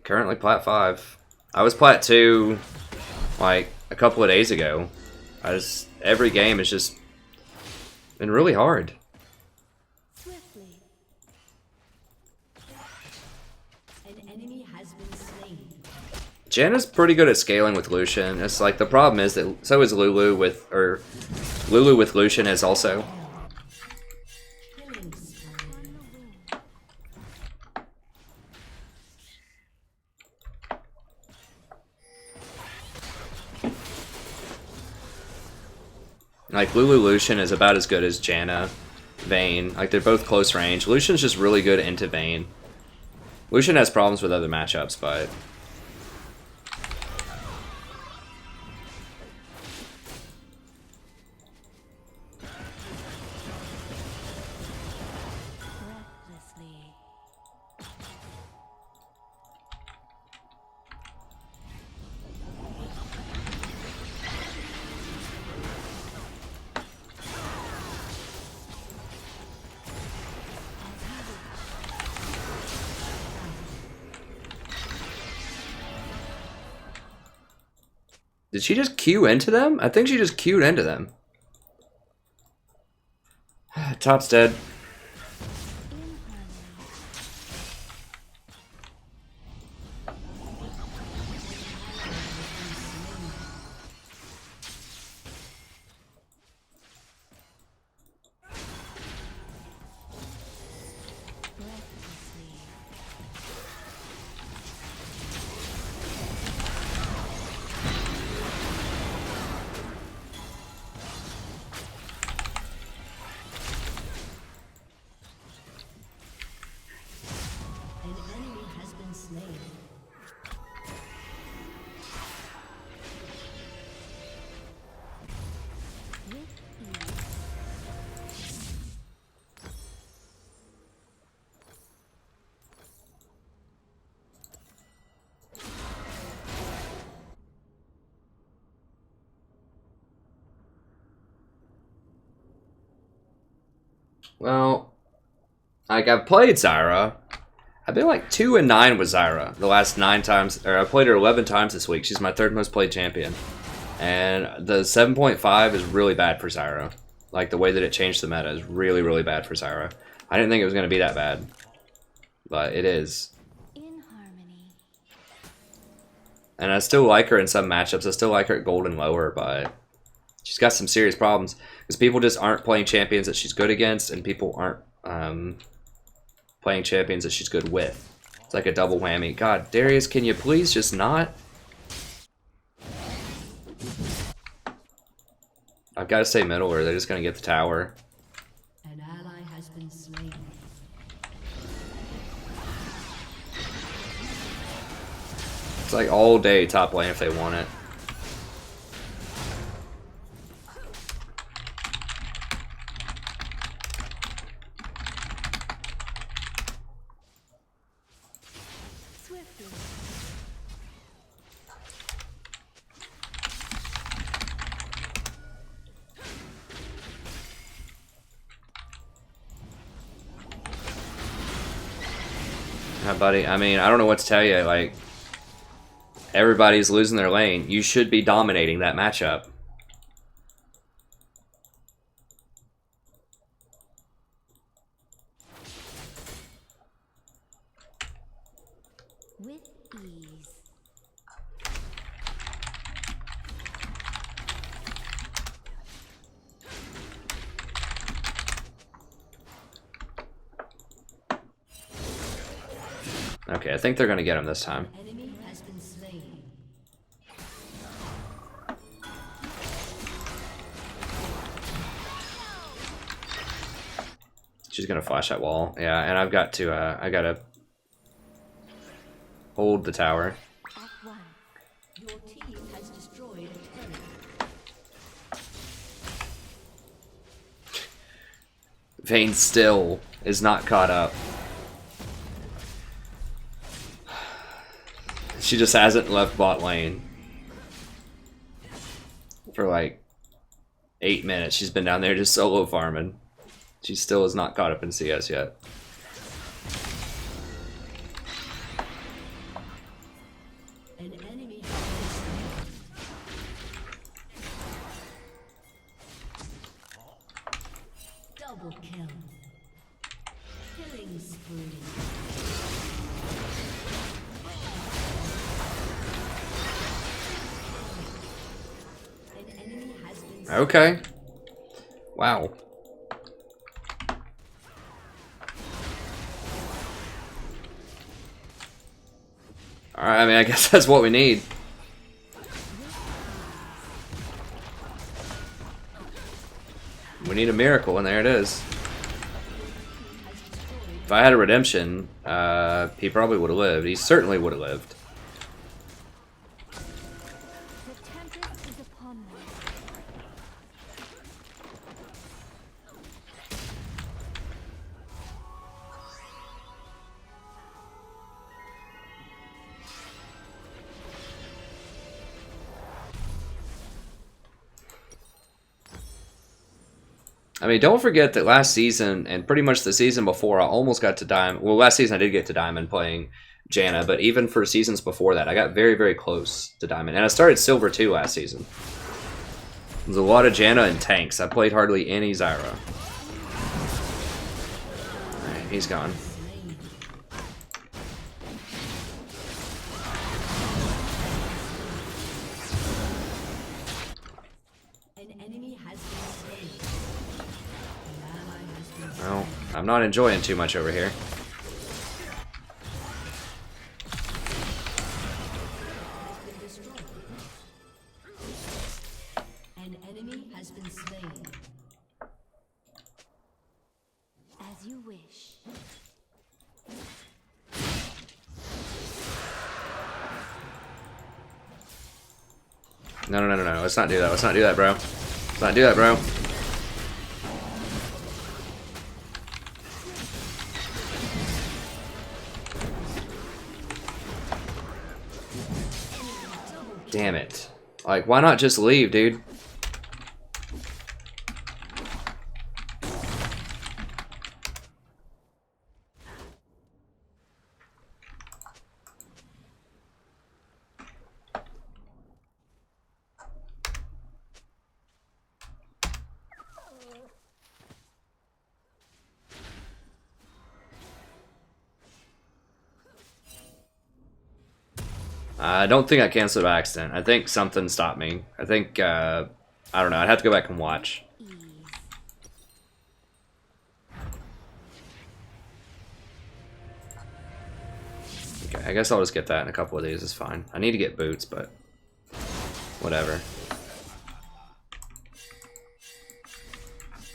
A: Currently plat 5. I was plat 2, like, a couple of days ago. Every game has just been really hard.
F: Swiftly.
C: An enemy has been slain.
A: Janna's pretty good at scaling with Lucian. It's like, the problem is that so is Lulu with Lucian is also.
C: Killing spree.
F: On the wind.
A: Like, Lulu Lucian is about as good as Janna Vayne. Like, they're both close range. Lucian's just really good into Vayne. Lucian has problems with other matchups, but
C: Breathlessly.
A: did she just queue into them? I think she just queued into them. Top's dead.
F: In harmony.
C: Breathlessly. An enemy has been slain.
F: With ease.
A: Well, like, I've played Zyra. I've been like 2-9 with Zyra the last 9 times, or I played her 11 times this week. She's my 3rd most played champion. And the 7.5 is really bad for Zyra. Like, the way that it changed the meta is really, really bad for Zyra. I didn't think it was going to be that bad. But it is.
F: In harmony.
A: And I still like her in some matchups. I still like her at gold and lower, but she's got some serious problems. Because people just aren't playing champions that she's good against, and people aren't playing champions that she's good with. It's like a double whammy. God, Darius, can you please just not? I've got to stay middle or they're just going to get the tower.
C: An ally has been slain.
A: It's like all day top lane if they want it.
F: Swiftly.
A: Yeah, buddy, I mean, I don't know what to tell you. Like, everybody's losing their lane. You should be dominating that matchup.
F: With ease.
A: Okay, I think they're going to get him this time.
C: Enemy has been slain.
A: She's going to flash that wall. Yeah, and I've got to, I got to hold the tower.
F: Act 1.
C: Your team has destroyed a turret.
A: Vayne still is not caught up. She just hasn't left bot lane for like 8 minutes. She's been down there just solo farming. She still is not caught up in CS yet.
C: An enemy has been slain. Double kill. Killing spree. An enemy has been slain.
A: Okay. Wow. Alright, I mean, I guess that's what we need. We need a miracle, and there it is. If I had a redemption, he probably would have lived. He certainly would have lived.
F: The tempest is upon them.
A: I mean, don't forget that last season, and pretty much the season before, I almost got to Diamond. Well, last season I did get to Diamond playing Janna, but even for seasons before that, I got very, very close to Diamond. And I started Silver too last season. There's a lot of Janna and tanks. I played hardly any Zyra. Alright, he's gone.
C: An enemy has been slain. An ally has been slain.
A: Well, I'm not enjoying too much over here.
C: Has been destroyed. An enemy has been slain.
F: As you wish.
A: No, no, no, no, no. Let's not do that. Let's not do that, bro. Let's not do that, bro. Damn it. Like, why not just leave, dude? I don't think I canceled by accident. I think something stopped me. I think, I don't know. I'd have to go back and watch.
F: Ease.
A: Okay, I guess I'll just get that in a couple of days. It's fine. I need to get boots, but whatever.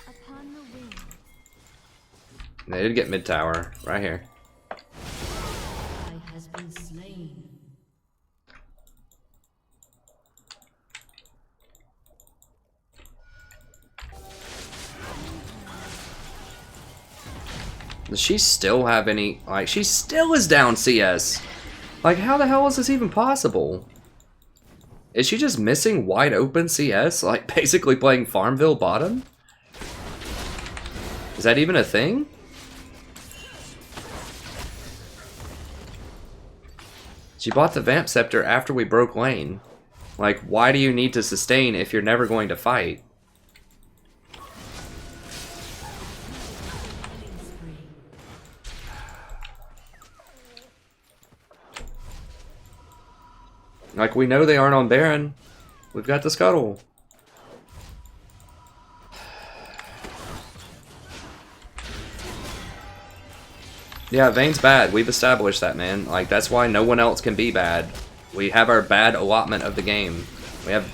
F: Upon the wing.
A: They did get mid tower right here.
C: Ally has been slain.
A: Does she still have any, like, she still is down CS. Like, how the hell is this even possible? Is she just missing wide open CS? Like, basically playing Farmville bottom? Is that even a thing? She bought the Vamp Scepter after we broke lane. Like, why do you need to sustain if you're never going to fight? Like, we know they aren't on Baron. We've got the Scuttle. Yeah, Vayne's bad. We've established that, man. Like, that's why no one else can be bad. We have our bad allotment of the game. We have...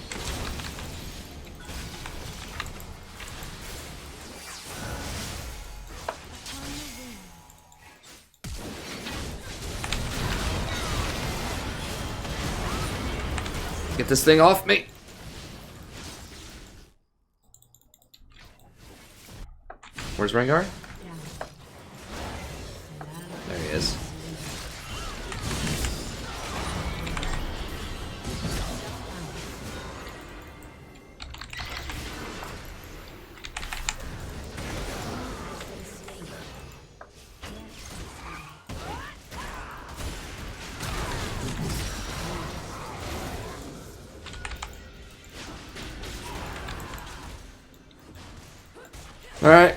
A: Get this thing off me! Where's Rengar? There he is. Alright.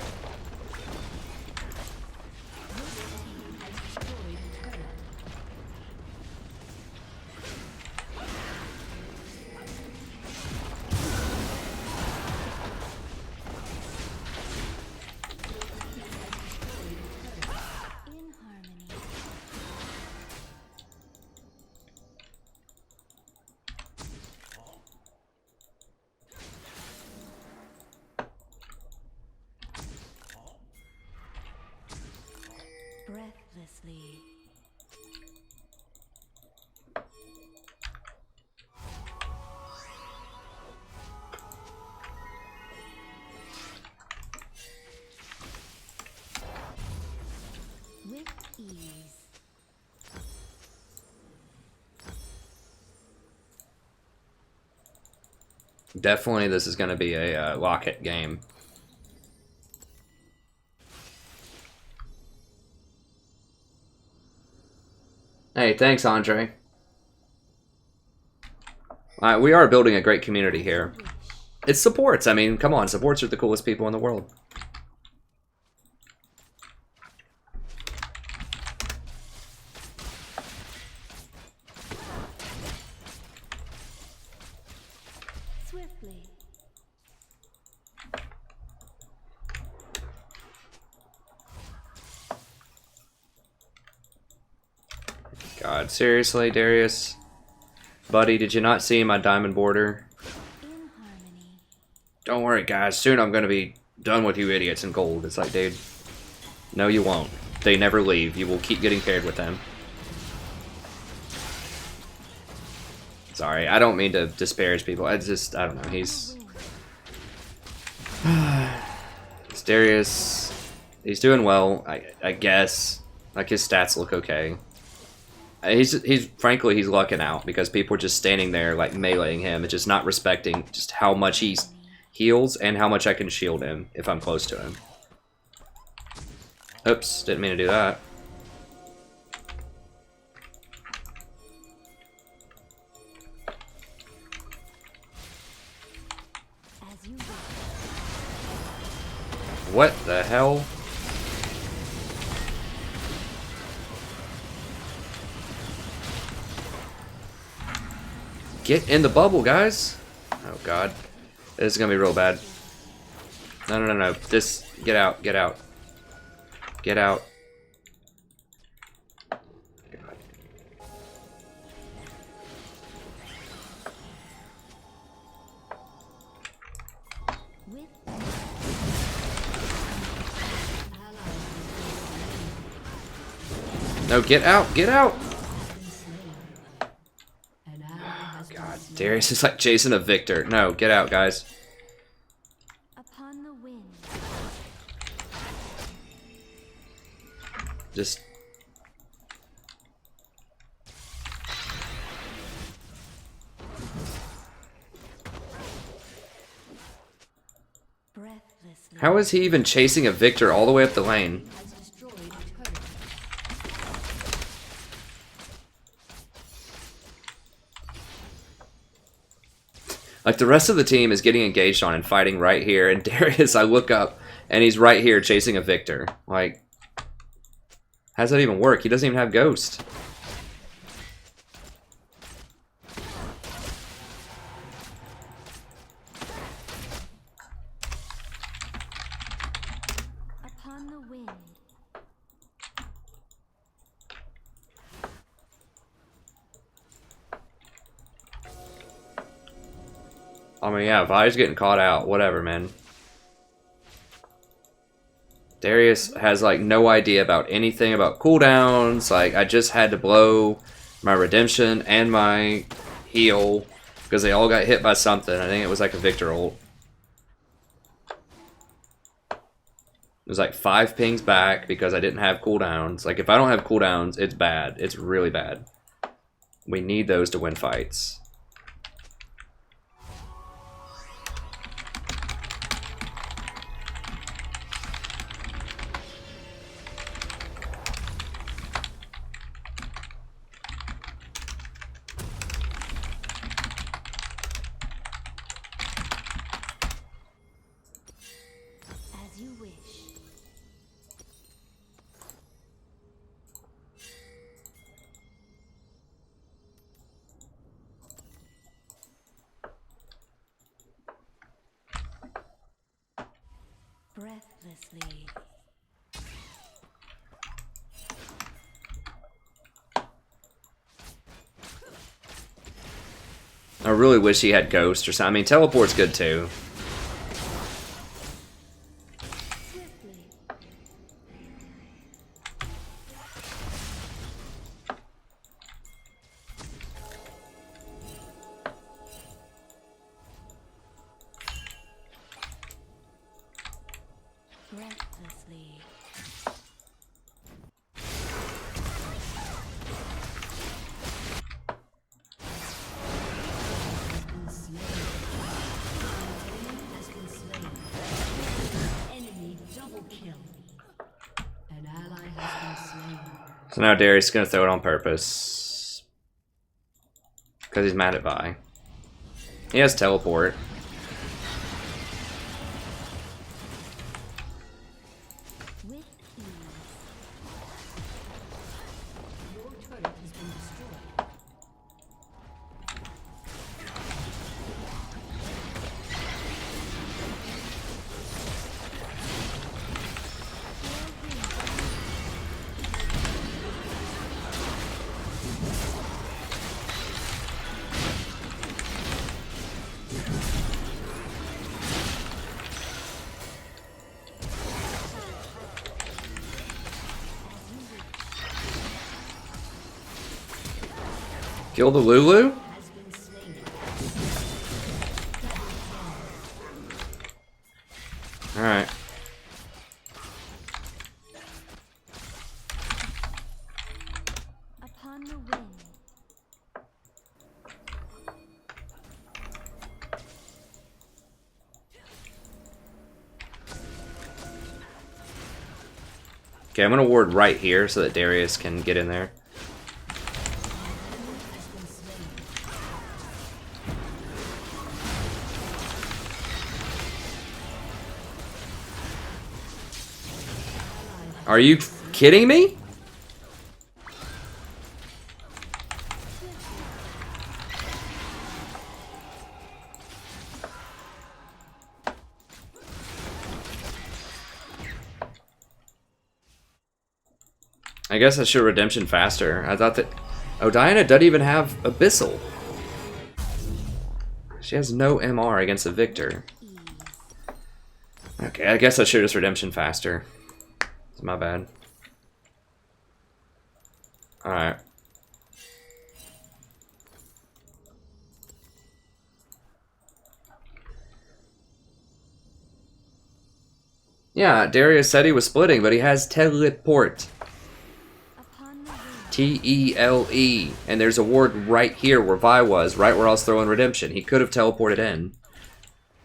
F: In harmony. Breathlessly. With ease.
A: Definitely this is going to be a lock-it game. Hey, thanks, Andre. We are building a great community here. It's supports. I mean, come on. Supports are the coolest people in the world.
F: Swiftly.
A: God, seriously, Darius? Buddy, did you not see my diamond border?
F: In harmony.
A: Don't worry, guys. Soon I'm going to be done with you idiots in gold. It's like, dude, no, you won't. They never leave. You will keep getting paired with them. Sorry, I don't mean to disparage people. I don't know. He's Darius. He's doing well, I guess. Like, his stats look okay. Frankly, he's lucking out because people are just standing there, like, meleeing him and just not respecting just how much he heals and how much I can shield him if I'm close to him. Oops, didn't mean to do that.
F: As you wish.
A: What the hell? Get in the bubble, guys. Oh, God. This is going to be real bad. No, no, no, no. Just get out. Get out. Get out. No, get out. Get out. God, Darius is like chasing a victor. No, get out, guys.
F: Upon the wind.
A: Just...
F: Breathlessly.
A: How is he even chasing a victor all the way up the lane?
C: Has destroyed a turret.
A: Like, the rest of the team is getting engaged on and fighting right here, and Darius, I look up, and he's right here chasing a victor. Like, how does that even work? He doesn't even have Ghost.
F: Upon the wind.
A: I mean, yeah, Vi's getting caught out. Whatever, man. Darius has, like, no idea about anything about cooldowns. Like, I just had to blow my redemption and my heal because they all got hit by something. I think it was like a Victor ult. It was like 5 pings back because I didn't have cooldowns. Like, if I don't have cooldowns, it's bad. It's really bad. We need those to win fights.
F: As you wish. Breathlessly.
A: I really wish he had Ghost or something. I mean, Teleport's good too.
F: Swiftly. Breathlessly.
C: Been slain. Has been slain. Enemy double kill. An ally has been slain.
A: So now Darius is going to throw it on purpose. Because he's mad at Vi. He has Teleport.
F: With ease.
C: Your turret has been destroyed.
A: Kill the Lulu?
C: Has been slain.
A: Alright.
F: Upon the wind.
A: Okay, I'm going to ward right here so that Darius can get in there.
C: Has been slain.
A: Are you kidding me? I guess I should redemption faster. I thought that... Oh, Diana doesn't even have Abyssal. She has no MR against a Victor. Okay, I guess I should just redemption faster. It's my bad. Alright. Yeah, Darius said he was splitting, but he has teleport.
F: Upon the wind,
A: T-E-L-E. And there's a ward right here where Vi was, right where I was throwing redemption. He could have teleported in.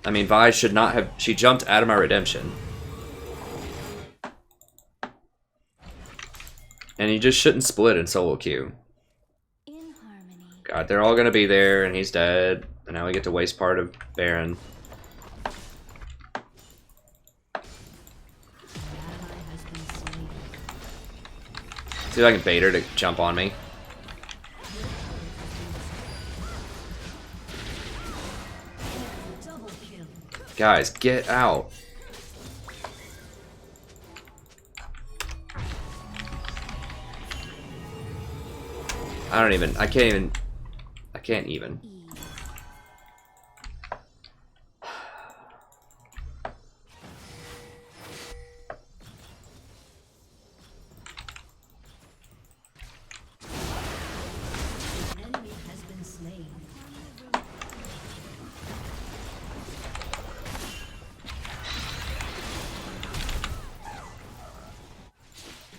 A: I mean, Vi should not have... She jumped out of my redemption. And you just shouldn't split in solo queue.
F: in harmony.
A: God, they're all gonna be there, and he's dead. And now we get to waste part of Baron. See if I can bait her to jump on me. Guys, get out. I can't even.
C: Enemy has been slain.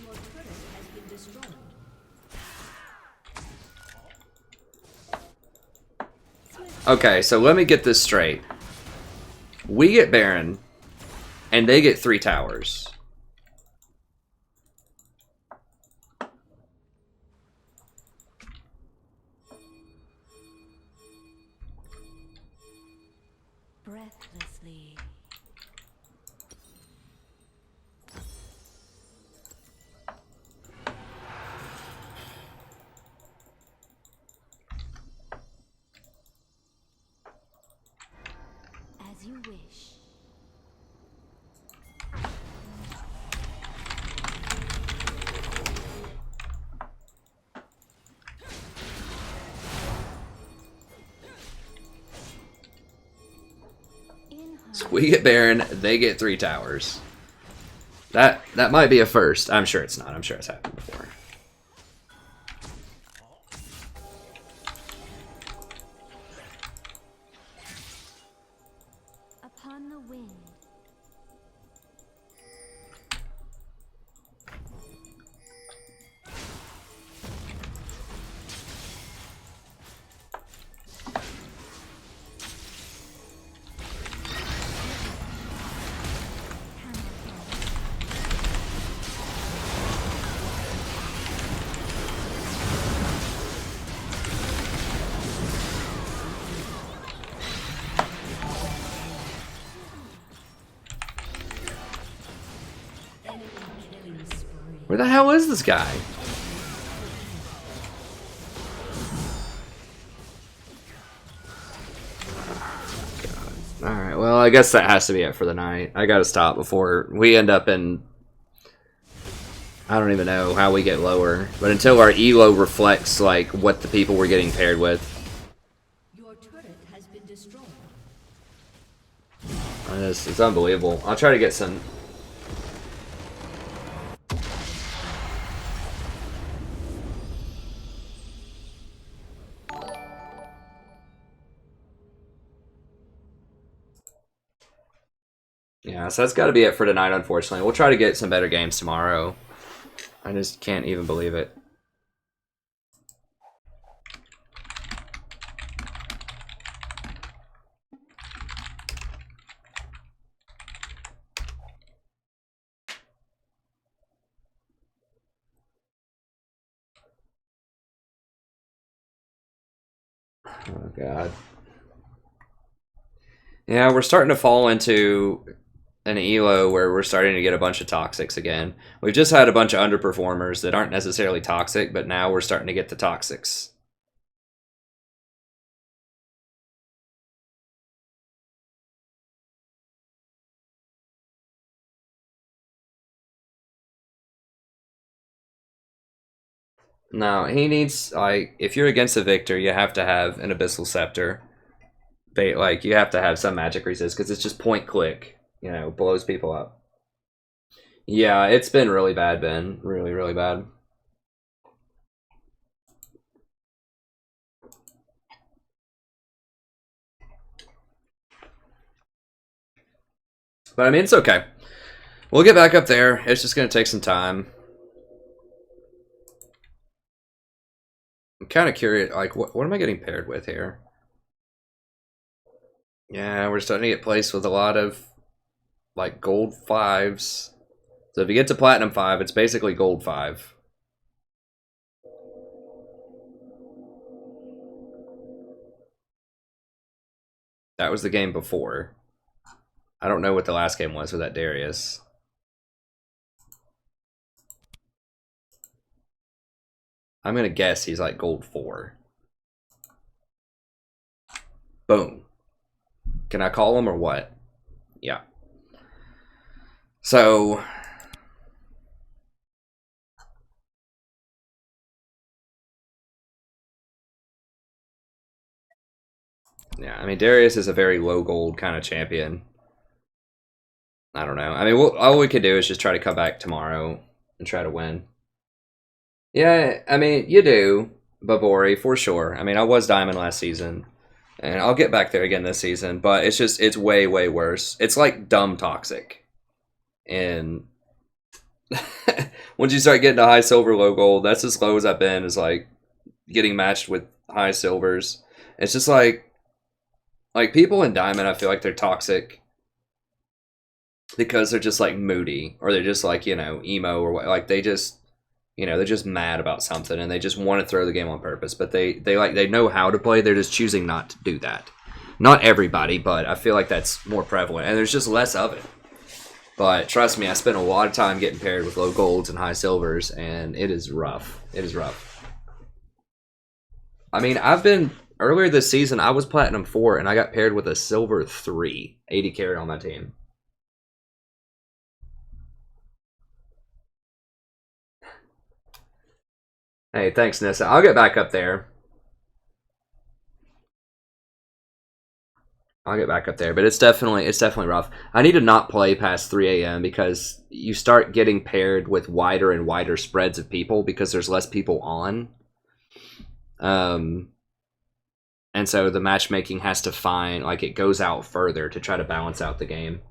C: Your turret has been destroyed.
A: Okay, so let me get this straight. We get Baron, and they get 3 towers.
D: Breathlessly.
F: As you wish. In
A: So
F: harmony.
A: we get Baron, they get 3 towers. That might be a first. I'm sure it's not. I'm sure it's happened before.
F: Upon the wind.
C: Enemy killing spree.
A: Where the hell is this guy? Alright, well, I guess that has to be it for the night. I gotta stop before we end up in... I don't even know how we get lower. But until our elo reflects, like, what the people we're getting paired with.
C: Your turret has been destroyed.
A: It's unbelievable. I'll try to get some... Yeah, so that's got to be it for tonight, unfortunately. We'll try to get some better games tomorrow. I just can't even believe it. Oh, God. Yeah, we're starting to fall into an elo where we're starting to get a bunch of toxics again. We've just had a bunch of underperformers that aren't necessarily toxic, but now we're starting to get the toxics. No, he needs, like, if you're against a Victor, you have to have an Abyssal Scepter. Like, you have to have some magic resist, because it's just point click, you know, blows people up. Yeah, it's been really bad, Ben. Really, really bad. But I mean, it's okay. We'll get back up there. It's just going to take some time. I'm kind of curious, like, what am I getting paired with here? Yeah, we're starting to get placed with a lot of, like, gold 5s. So if you get to platinum 5, it's basically gold 5. That was the game before. I don't know what the last game was with that Darius. I'm going to guess he's like gold 4. Boom. Can I call him or what? Yeah. So... yeah, I mean, Darius is a very low gold kind of champion. I don't know. I mean, all we could do is just try to come back tomorrow and try to win. Yeah, I mean, you do, Babori, for sure. I mean, I was Diamond last season, and I'll get back there again this season, but it's just, it's way, way worse. It's like dumb toxic. And once you start getting to high silver, low gold, that's as low as I've been, is like getting matched with high silvers. It's just like people in Diamond, I feel like they're toxic because they're just like moody, or they're just like, you know, emo, or what, like they just, you know, they're just mad about something and they just want to throw the game on purpose, but they know how to play, they're just choosing not to do that. Not everybody, but I feel like that's more prevalent, and there's just less of it. But trust me, I spent a lot of time getting paired with low golds and high silvers, and it is rough. It is rough. I mean, earlier this season, I was Platinum 4, and I got paired with a Silver 3, 80 carry on my team. Hey, thanks, Nissa. I'll get back up there. I'll get back up there, but it's definitely rough. I need to not play past 3 a.m. because you start getting paired with wider and wider spreads of people because there's less people on. And so the matchmaking has to find, like, it goes out further to try to balance out the game.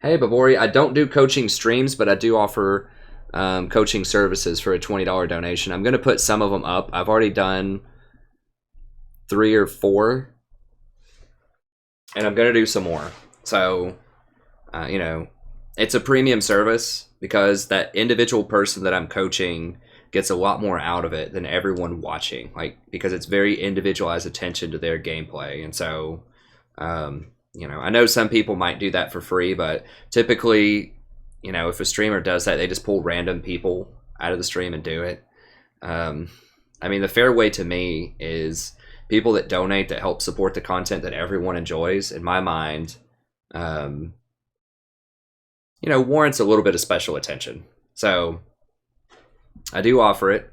A: Hey, Babori, I don't do coaching streams, but I do offer coaching services for a $20 donation. I'm going to put some of them up. I've already done 3 or 4, and I'm going to do some more. So, you know, it's a premium service because that individual person that I'm coaching gets a lot more out of it than everyone watching, like, because it's very individualized attention to their gameplay. And so, you know, I know some people might do that for free, but typically, you know, if a streamer does that, they just pull random people out of the stream and do it. I mean, the fair way to me is people that donate that help support the content that everyone enjoys, in my mind, you know, warrants a little bit of special attention. So I do offer it.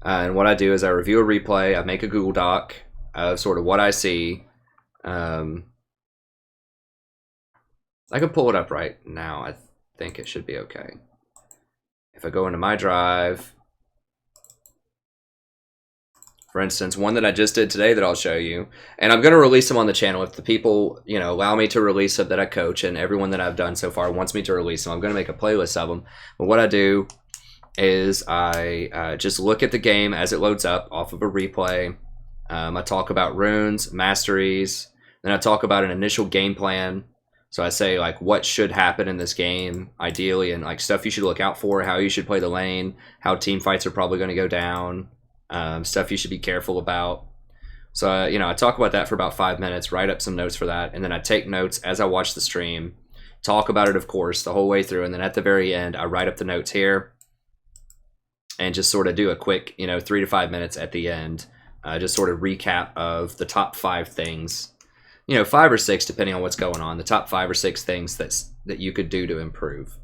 A: And what I do is I review a replay. I make a Google Doc of sort of what I see. I can pull it up right now. I think it should be okay. If I go into my drive, for instance, one that I just did today that I'll show you, and I'm going to release them on the channel if the people, you know, allow me to release them that I coach, and everyone that I've done so far wants me to release them. I'm going to make a playlist of them. But what I do is I just look at the game as it loads up off of a replay. I talk about runes, masteries, then I talk about an initial game plan. So I say, like, what should happen in this game, ideally, and, like, stuff you should look out for, how you should play the lane, how team fights are probably going to go down, stuff you should be careful about. So, you know, I talk about that for about 5 minutes, write up some notes for that, and then I take notes as I watch the stream, talk about it, of course, the whole way through, and then at the very end, I write up the notes here, and just sort of do a quick, you know, 3 to 5 minutes at the end, just sort of recap of the top 5 things. You know, 5 or 6, depending on what's going on. The top 5 or 6 things that you could do to improve.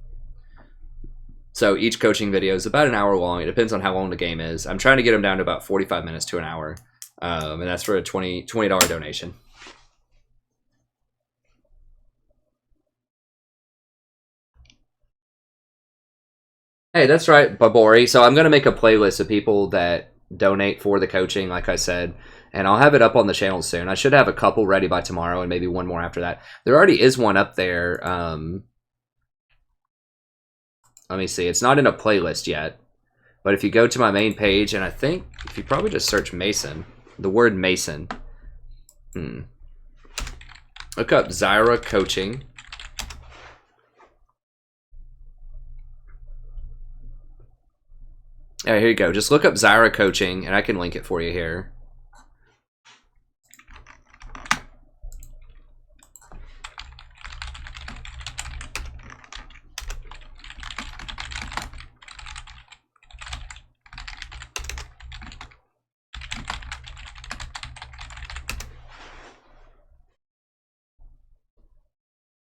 A: So each coaching video is about an hour long. It depends on how long the game is. I'm trying to get them down to about 45 minutes to an hour. And that's for a $20 donation. Hey, that's right, Babori. So I'm going to make a playlist of people that donate for the coaching, like I said. And I'll have it up on the channel soon. I should have a couple ready by tomorrow and maybe one more after that. There already is one up there. Let me see. It's not in a playlist yet. But if you go to my main page, and I think if you probably just search Mason, the word Mason. Look up Zyra Coaching. All right, here you go. Just look up Zyra Coaching, and I can link it for you here.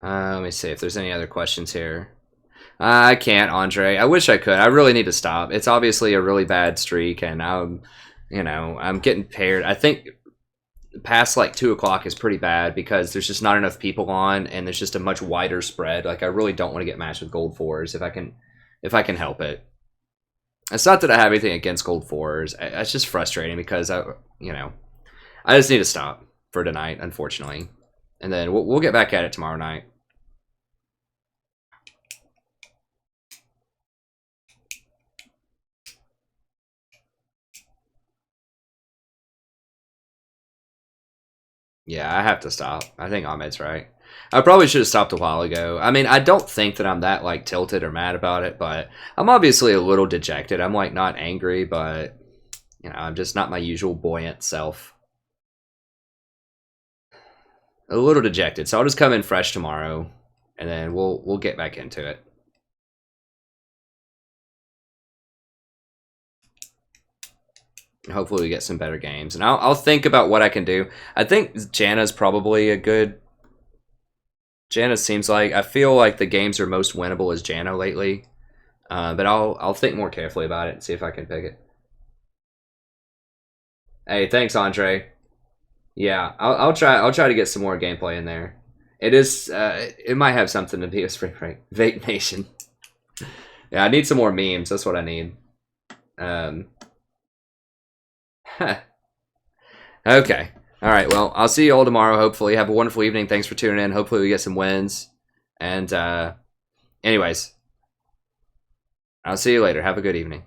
A: Let me see if there's any other questions here. I can't, Andre. I wish I could. I really need to stop. It's obviously a really bad streak, and I'm getting paired. I think past like 2 o'clock is pretty bad because there's just not enough people on, and there's just a much wider spread. Like I really don't want to get matched with gold 4s if I can help it. It's not that I have anything against gold 4s. It's just frustrating because I just need to stop for tonight, unfortunately, and then we'll get back at it tomorrow night. Yeah, I have to stop. I think Ahmed's right. I probably should have stopped a while ago. I mean, I don't think that I'm that, like, tilted or mad about it, but I'm obviously a little dejected. I'm, like, not angry, but, I'm just not my usual buoyant self. A little dejected. So I'll just come in fresh tomorrow, and then we'll get back into it. Hopefully we get some better games. And I'll think about what I can do. I think Janna's probably a good... Janna seems like... I feel like the games are most winnable as Janna lately. But I'll think more carefully about it and see if I can pick it. Hey, thanks, Andre. Yeah, I'll try to get some more gameplay in there. It is... it might have something to do with Spring Break. Vape Nation. Yeah, I need some more memes. That's what I need. Okay. All right. Well, I'll see you all tomorrow. Hopefully, have a wonderful evening. Thanks for tuning in. Hopefully, we get some wins. And anyways, I'll see you later. Have a good evening.